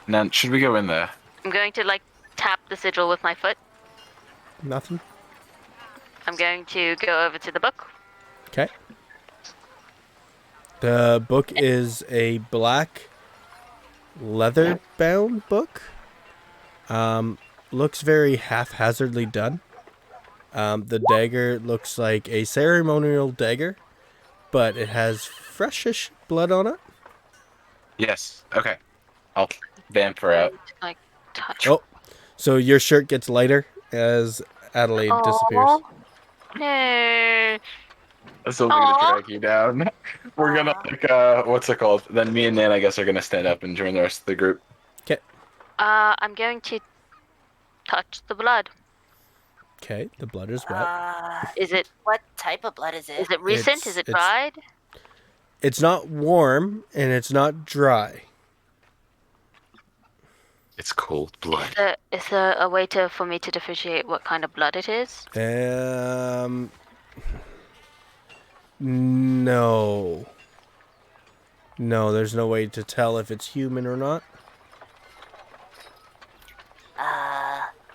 S5: Nan, should we go in there?
S4: I'm going to like tap the sigil with my foot.
S2: Nothing?
S4: I'm going to go over to the book.
S2: Okay. The book is a black leather-bound book. Looks very haphazardly done. The dagger looks like a ceremonial dagger, but it has freshish blood on it.
S5: Yes. Okay. I'll vamp her out.
S4: Like touch.
S2: Oh, so your shirt gets lighter as Adelaide disappears.
S4: No.
S5: I'm still
S4: Aw.
S5: gonna drag you down. We're gonna like what's it called? Then me and Nan, I guess, are gonna stand up and join the rest of the group.
S2: Okay.
S4: I'm going to touch the blood.
S2: Okay, the blood is wet.
S4: Is it
S3: What type of blood is it?
S4: is it recent? Is it dried?
S2: It's not warm and it's not dry.
S5: It's cold blood.
S4: Is there a way for me to differentiate what kind of blood it is?
S2: No. No, there's no way to tell if it's human or not.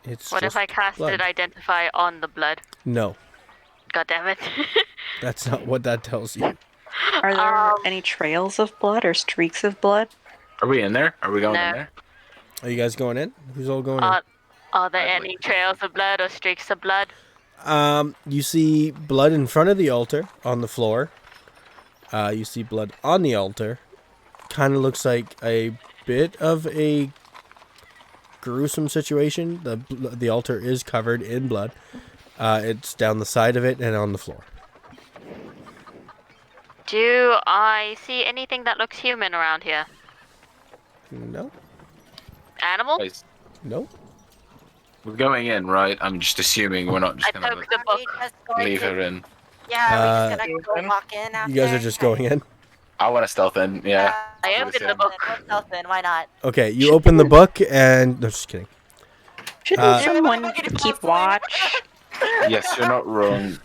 S2: It's
S4: What
S2: just
S4: if I casted
S2: blood.
S4: identify on the blood?
S2: No,
S4: God damn it.
S2: that's not what that tells you.
S8: Are there any trails of blood or streaks of blood?
S5: Are we in there? Are we going
S4: No.
S5: in there?
S2: Are you guys going in? Who's all going in?
S4: Are there any trails of blood or streaks of blood?
S2: You see blood in front of the altar on the floor. You see blood on the altar. Kind of looks like a bit of a gruesome situation. The altar is covered in blood. It's down the side of it and on the floor.
S4: Do I see anything that looks human around here?
S2: No.
S4: Animal?
S5: Guys,
S2: No.
S5: we're going in, right? I'm just assuming we're not just
S4: I
S5: gonna
S4: poke the
S3: Are we
S4: book.
S3: just going
S5: leave
S3: to-
S5: her in.
S3: Yeah, are we just gonna go walk in after?
S2: You guys are just going in?
S5: I want to stealth in. Yeah.
S4: I
S5: Let's
S4: opened
S5: do
S4: the
S5: it.
S4: book.
S3: Go stealth in, why not?
S2: Okay, you open the book and... No, just kidding.
S8: Shouldn't someone keep watch?
S5: Yes, you're not wrong.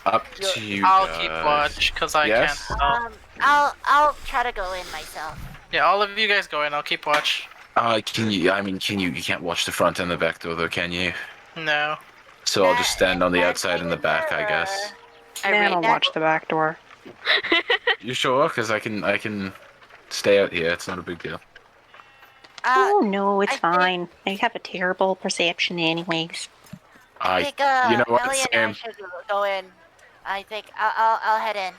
S5: Up to you.
S1: I'll
S5: guys.
S1: keep watch because I
S5: Yes?
S1: can't tell.
S3: I'll try to go in myself.
S1: Yeah, all of you guys go in. I'll keep watch.
S5: Can you? I mean, can you? You can't watch the front and the back door, though, can you?
S1: No.
S5: So I'll just stand on the outside and the back, I guess.
S8: And I'll watch the back door.
S5: You sure? Because I can stay out here. It's not a big deal.
S8: Oh no, it's
S3: I think-
S8: fine. I have a terrible perception anyways.
S3: I think
S5: you know what?
S3: Ellie and I
S5: Same.
S3: should go in. I think I'll head in.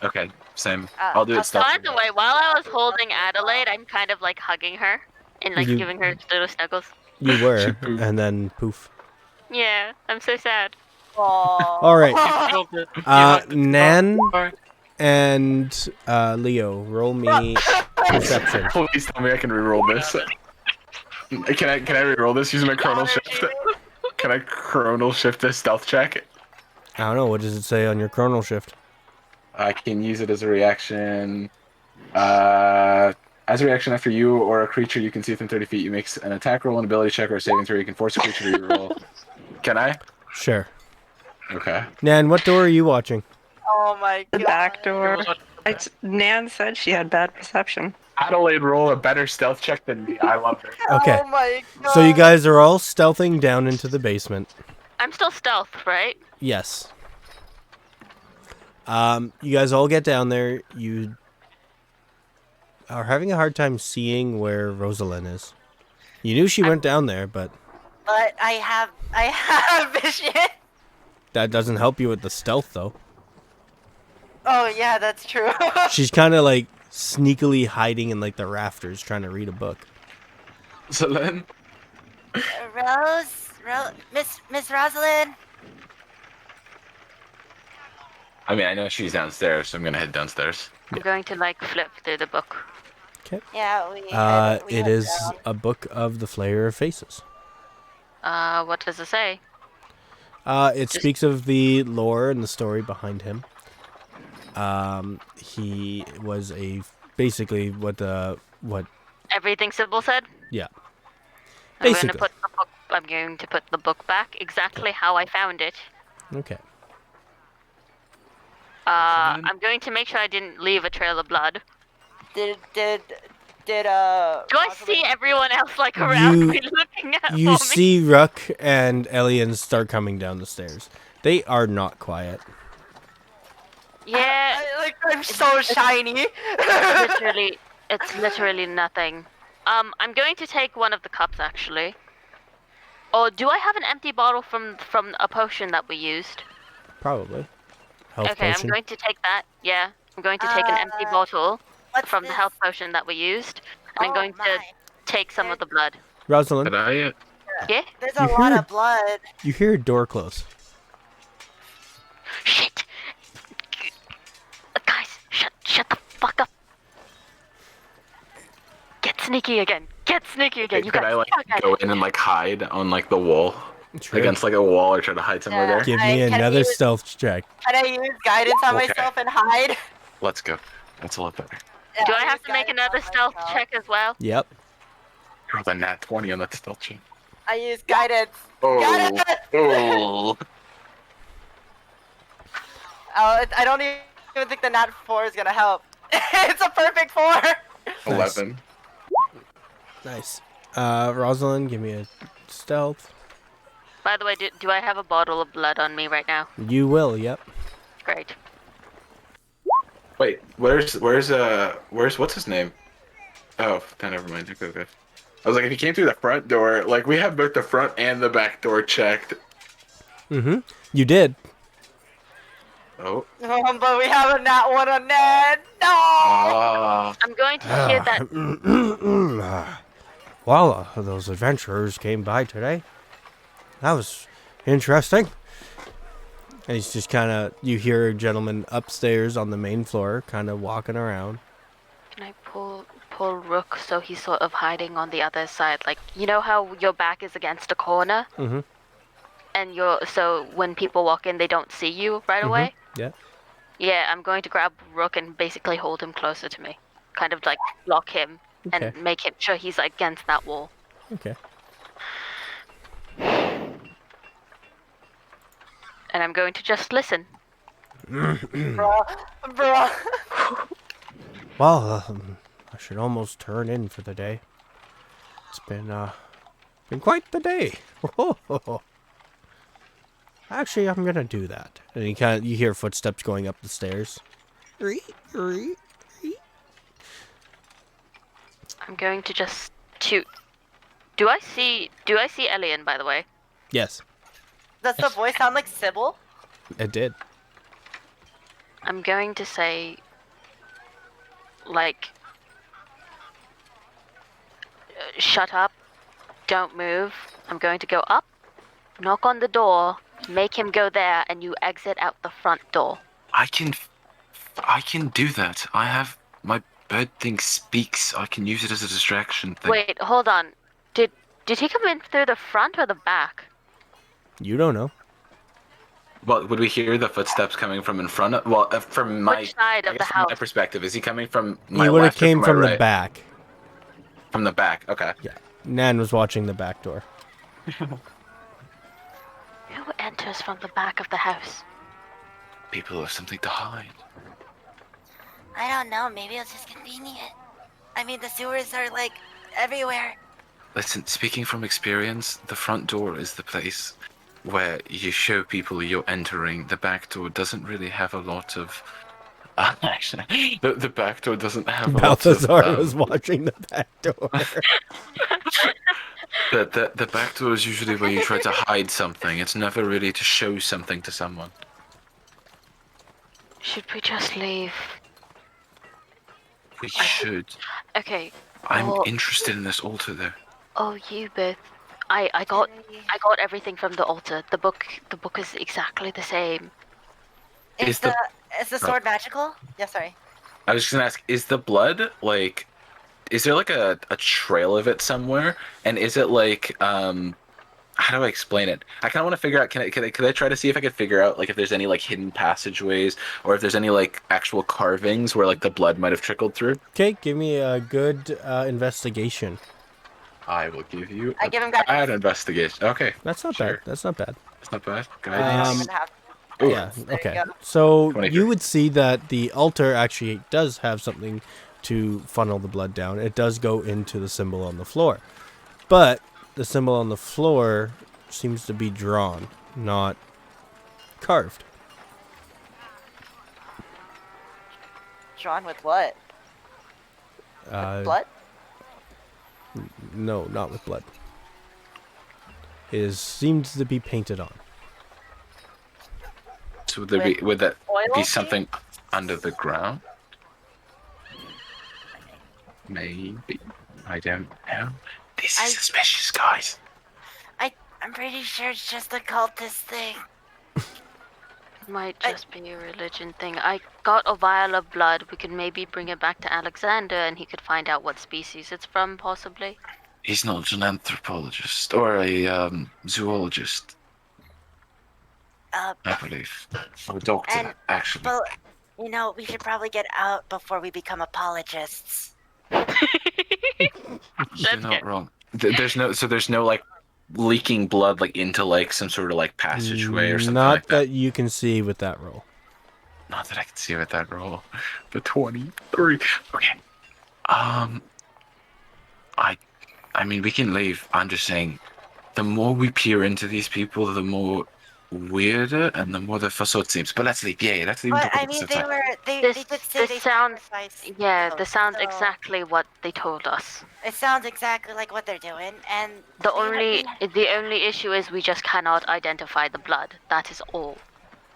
S5: Okay, same.
S3: Uh,
S5: I'll do
S3: I'll
S5: it stealthily.
S4: By the way, while I was holding Adelaide, I'm kind of like hugging her and like
S2: You-
S4: giving her little snuggles.
S2: You were,
S5: Poof.
S2: and then poof.
S4: Yeah, I'm so sad.
S2: All right.
S1: You
S2: Nan and Leo, roll me Perception.
S5: Please tell me I can reroll this. Can I reroll this using my chronal shift? Can I chronal shift this stealth check?
S2: I don't know. What does it say on your chronal shift?
S5: I can use it as a reaction. As a reaction after you or a creature you can see within 30 feet, you make an attack roll, an ability check, or a saving throw. You can force a creature to reroll. Can I?
S2: Sure.
S5: Okay.
S2: Nan, what door are you watching?
S7: Oh my
S8: The
S7: god.
S8: back door. Nan said she had bad perception.
S5: Adelaide roll a better stealth check than me. I love her.
S2: Okay.
S7: Oh my god.
S2: So you guys are all stealthing down into the basement.
S4: I'm still stealth, right?
S2: Yes. You guys all get down there. You are having a hard time seeing where Rosalind is. You knew she went down there, but
S7: But I have vision.
S2: that doesn't help you with the stealth, though.
S7: Oh yeah, that's true.
S2: She's kind of like sneakily hiding in like the rafters, trying to read a book.
S5: Rosalind?
S3: Miss Rosalind.
S5: I mean, I know she's downstairs, so I'm gonna head downstairs.
S4: I'm going to like flip through the book.
S3: Yeah, we.
S2: It is a book of the Flayer of Faces.
S4: What does it say?
S2: It speaks of the lore and the story behind him. He was basically what
S4: Everything Sybil said?
S2: yeah.
S4: I'm
S2: Basically.
S4: going to put the book back exactly how I found it.
S2: Okay.
S4: I'm going to make sure I didn't leave a trail of blood.
S7: Did
S4: Do I see everyone else like around
S2: You-
S4: me looking at
S2: You
S4: me?
S2: see Ruck and Elian start coming down the stairs. They are not quiet.
S4: Yeah,
S7: I'm so shiny.
S4: it's literally nothing. I'm going to take one of the cups actually. Or do I have an empty bottle from a potion that we used?
S2: Probably. Health
S4: Okay,
S2: potion.
S4: I'm going to take that. Yeah, I'm going to take an empty bottle
S3: What's
S4: from the
S3: this?
S4: health potion that we used, and I'm
S3: Oh,
S4: going to
S3: my.
S4: take some of the blood.
S2: Rosalind,
S5: But I,
S4: Yeah?
S3: There's
S2: You
S3: a lot
S2: hear-
S3: of blood.
S2: you hear a door close.
S4: Shit! Guys, shut the fuck up! Get sneaky again! Get sneaky again! You
S5: could
S4: guys,
S5: I like go in and like hide on like the wall
S2: Sure.
S5: against like a wall or try to hide somewhere
S7: Yeah.
S5: there?
S2: Give
S7: I-
S2: me
S7: can
S2: another
S7: you-
S2: stealth check.
S7: Can I use guidance on
S5: Okay.
S7: myself and hide?
S5: Let's go. That's a lot better.
S7: Yeah,
S4: Do I
S7: use
S4: have to make
S7: guidance
S4: another
S7: on
S4: stealth
S7: myself.
S4: check as well?
S2: Yep.
S5: Rolled a nat 20 on that stealth check.
S7: I use guidance.
S5: Oh.
S7: Guidance!
S5: Oh.
S7: Oh, I don't even think the nat 4 is gonna help. It's a perfect 4.
S5: 11.
S2: Nice. Rosalind, give me a stealth.
S4: By the way, do I have a bottle of blood on me right now?
S2: You will, yep.
S4: Great.
S5: Wait, where's what's his name? Oh, never mind. Okay. I was like, if he came through the front door, like we have both the front and the back door checked.
S2: Mm-hmm. You did.
S5: Oh.
S7: But we have a nat 1 on Ned. No!
S4: I'm going to hear that.
S2: Well, those adventurers came by today. That was interesting. And he's just kind of, you hear a gentleman upstairs on the main floor kind of walking around.
S4: Can I pull Rook so he's sort of hiding on the other side? Like, you know how your back is against a corner?
S2: Mm-hmm.
S4: And so when people walk in, they don't see you right away?
S2: Yeah.
S4: Yeah, I'm going to grab Rook and basically hold him closer to me. Kind of like block him
S2: Okay.
S4: and make him sure he's against that wall.
S2: Okay.
S4: And I'm going to just listen.
S7: Bro.
S2: Well, I should almost turn in for the day. It's been quite the day. Actually, I'm gonna do that. And you hear footsteps going up the stairs.
S4: I'm going to just toot. Do I see Elian, by the way?
S2: Yes,
S7: Does the voice sound like Sybil?
S2: it did.
S4: I'm going to say, like, shut up, don't move. I'm going to go up, knock on the door, make him go there, and you exit out the front door.
S5: I can do that. I have my
S9: bird thing speaks, I can use it as a distraction thing.
S4: Wait, hold on. Did he come in through the front or the back?
S2: You don't know.
S9: Well, would we hear the footsteps coming from in front of? Well, from my.
S4: Which side
S9: I
S4: of the
S9: guess from my
S4: house?
S9: perspective, is he coming from my
S2: He would have
S9: left or
S2: came
S9: my
S2: from the
S9: right?
S2: back.
S9: From the back. Okay.
S2: Yeah. Nan was watching the back door.
S4: Who enters from the back of the house?
S9: People have something to hide.
S3: I don't know. Maybe it's just convenient. I mean, the sewers are like everywhere.
S9: Listen, speaking from experience, the front door is the place where you show people you're entering. The back door doesn't really have a lot of. Actually, the back door doesn't have a lot of.
S2: Balthazar was watching the back door.
S9: The back door is usually where you try to hide something. It's never really to show something to someone.
S4: Should we just leave?
S9: We should.
S4: Okay.
S9: I'm
S4: well-
S9: interested in this altar there.
S4: Oh, you both. I got everything from the altar. The book is exactly the same.
S7: Is the sword magical? Yeah, sorry.
S9: I was just gonna ask, is the blood like, is there like a trail of it somewhere? And is it like, how do I explain it? I kind of want to figure out, could I try to see if I could figure out like if there's any like hidden passageways or if there's any like actual carvings where like the blood might have trickled through?
S2: Okay, give me a good investigation.
S9: I will give you
S7: I give him guidance.
S9: bad investigation. Okay.
S2: That's not
S9: Sure.
S2: bad. That's not bad.
S9: That's not bad.
S7: I don't
S9: Guidance.
S7: even have
S9: Ooh.
S2: Yeah,
S7: There you
S2: okay.
S7: go.
S2: So
S9: 23.
S2: you would see that the altar actually does have something to funnel the blood down. It does go into the symbol on the floor. But the symbol on the floor seems to be drawn, not carved.
S7: drawn with what? Blood?
S2: No, not with blood. It seems to be painted on.
S9: So would that
S7: Oil
S9: be
S7: paint?
S9: something under the ground? Maybe. I don't know. This is suspicious, guys.
S3: I'm pretty sure it's just a cultist thing.
S4: Might just be a religion thing. I got a vial of blood. We could maybe bring it back to Alexander and he could find out what species it's from, possibly.
S9: He's not an anthropologist or a zoologist,
S3: Uh,
S9: I believe. Or a doctor,
S3: And-
S9: actually.
S3: well, you know, we should probably get out before we become apologists.
S9: You're
S4: That's
S9: not
S4: good.
S9: wrong. There's no like leaking blood like into like some sort of like passageway or something
S2: Not
S9: like that.
S2: that you can see with that roll.
S9: Not that I can see with that roll. The 23. Okay. I mean, we can leave. I'm just saying, the more we peer into these people, the more weirder and the more the facade seems. But let's leave. Yeah, let's leave.
S3: But I mean, they
S4: This-
S3: did say
S4: this
S3: they
S4: sounds-
S3: sacrificed
S4: Yeah,
S3: those,
S4: this sounds
S3: so
S4: exactly what they told us.
S3: It sounds exactly like what they're doing, and
S4: The
S3: they-
S4: only issue is we just cannot identify the blood. That is all.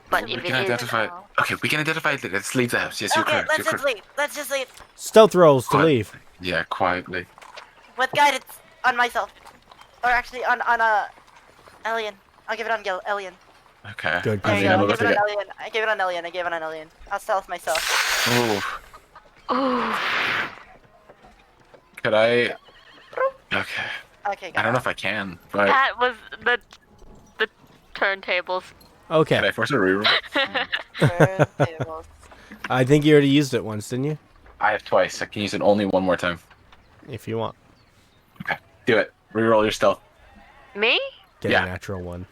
S4: But
S9: We
S4: if
S9: can
S4: it is,
S9: identify. Okay, we can identify it. Let's leave the house. Yes, you're
S3: Okay,
S9: correct.
S3: let's
S9: You're
S3: just
S9: correct.
S3: leave. Let's just leave
S2: Stealth rolls to
S9: Quiet.
S2: leave.
S9: Yeah, quietly.
S7: With guidance on myself. Or actually on Elian. I'll give it on Elian.
S9: Okay.
S2: Good,
S7: There
S2: good.
S7: you
S9: I
S7: go.
S9: mean,
S7: I
S9: I'm
S7: gave it
S9: about
S7: on
S9: to
S7: Elian. I gave it on Elian. I gave it on Elian. I'll stealth myself.
S9: Oh. Could I? Okay.
S7: Okay,
S9: I
S7: got
S9: don't
S7: it.
S9: know if I can, but
S4: that was the turntables.
S9: can
S2: Okay.
S9: I force a reroll?
S7: Turntables.
S2: I think you already used it once, didn't you?
S9: I have twice. I can use it only one more time.
S2: If you want.
S9: Okay, do it. Reroll your stealth.
S4: Me?
S2: Get
S9: Yeah.
S2: a natural one.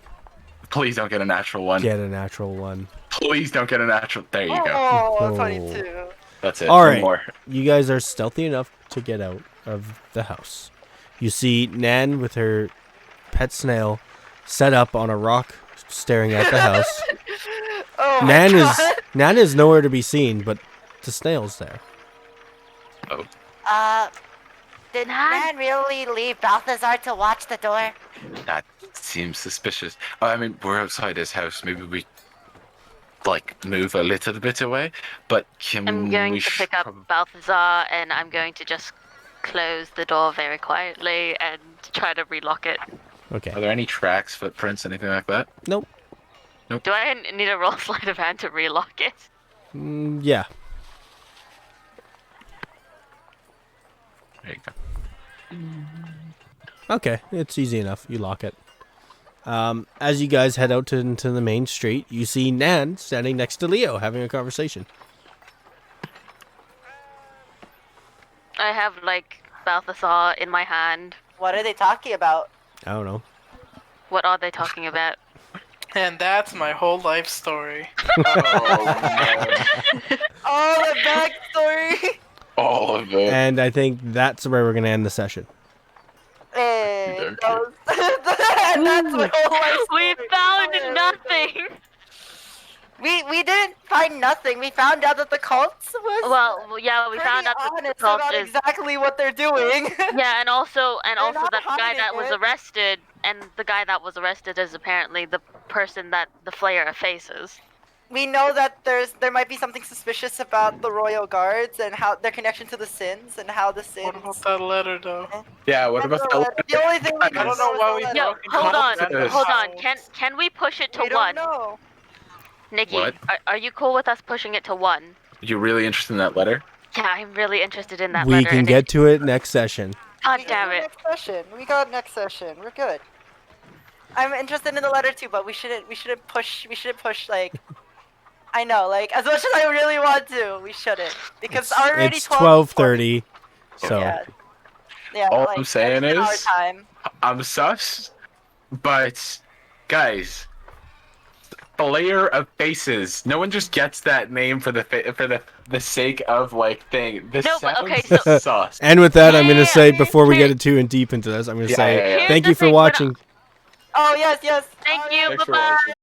S9: Please don't get a natural one.
S2: Get a natural one.
S9: Please don't get a natural. There you go.
S7: Oh,
S2: Oh.
S7: 22.
S9: That's it.
S2: All
S9: One
S2: right.
S9: more.
S2: You guys are stealthy enough to get out of the house. You see Nan with her pet snail set up on a rock staring at the house.
S7: Oh my
S2: Nan is
S7: god.
S2: Nan is nowhere to be seen, but the snail's there.
S3: Did Nan really leave Balthazar to watch the door?
S9: That seems suspicious. I mean, we're outside his house. Maybe we like move a little bit away. But can
S4: I'm going
S9: we
S4: to pick up Balthazar and I'm going to just close the door very quietly and try to relock it.
S2: Okay.
S9: Are there any tracks, footprints, anything like that?
S2: Nope.
S4: Do I need a roll sleight of hand to relock it?
S2: Yeah.
S5: There you go.
S2: Okay, it's easy enough. You lock it. As you guys head out into the main street, you see Nan standing next to Leo having a conversation.
S4: I have like Balthasar in my hand.
S7: What are they talking about?
S2: I don't know.
S4: What are they talking about?
S1: And that's my whole life story.
S7: Oh, the backstory.
S5: All of it.
S2: And I think that's where we're going to end the session.
S7: Hey,
S5: Okay.
S7: that was, that's my whole life
S4: We
S7: story.
S4: found nothing.
S7: We didn't find nothing. We found out that the cult was
S4: Well, yeah, we
S7: pretty
S4: found out that the
S7: honest
S4: cult
S7: about
S4: is.
S7: exactly what they're doing.
S4: Yeah, and also
S7: not
S4: that the guy
S7: hiding
S4: that was
S7: it.
S4: arrested, and the guy that was arrested is apparently the person that the Flayer faces.
S7: We know that there might be something suspicious about the royal guards and how their connection to the sins and how the sins.
S1: What about that letter, though?
S5: Yeah, what about that?
S7: The only thing we
S1: I don't know why we
S4: Yo,
S1: broke into
S4: hold on,
S1: random
S4: hold on.
S1: house.
S4: Can we push it to
S7: We don't
S4: 1?
S7: know.
S4: Nikki,
S5: What?
S4: are you cool with us pushing it to 1?
S5: You really interested in that letter?
S4: Yeah, I'm really interested in that
S2: We
S4: letter.
S2: can
S4: and
S2: get to it next session.
S4: God
S7: We
S4: damn
S7: got
S4: it.
S7: Next session. We got next session. We're good. I'm interested in the letter too, but we shouldn't push like. I know, like as much as I really want to, we shouldn't because already
S2: It's
S7: 12:40.
S2: 12:30, so
S7: Yeah,
S5: All
S7: like,
S5: I'm saying
S7: that's our
S5: is-
S7: time.
S5: I'm sus, but guys, Flayer of Faces. No one just gets that name for the sake of like thing. This
S4: No, but
S5: sounds
S4: okay, so-
S5: sus.
S2: and with that, I'm going to
S4: Yeah,
S2: say before we
S4: here-
S2: get too in deep into this, I'm going to
S5: Yeah,
S2: say
S5: yeah, yeah.
S2: thank
S4: Here's
S2: you
S4: the
S2: for
S4: thing,
S2: watching.
S7: Oh yes, yes.
S4: Thank
S7: All
S4: you,
S5: Thanks for
S4: bye-bye.
S5: watching.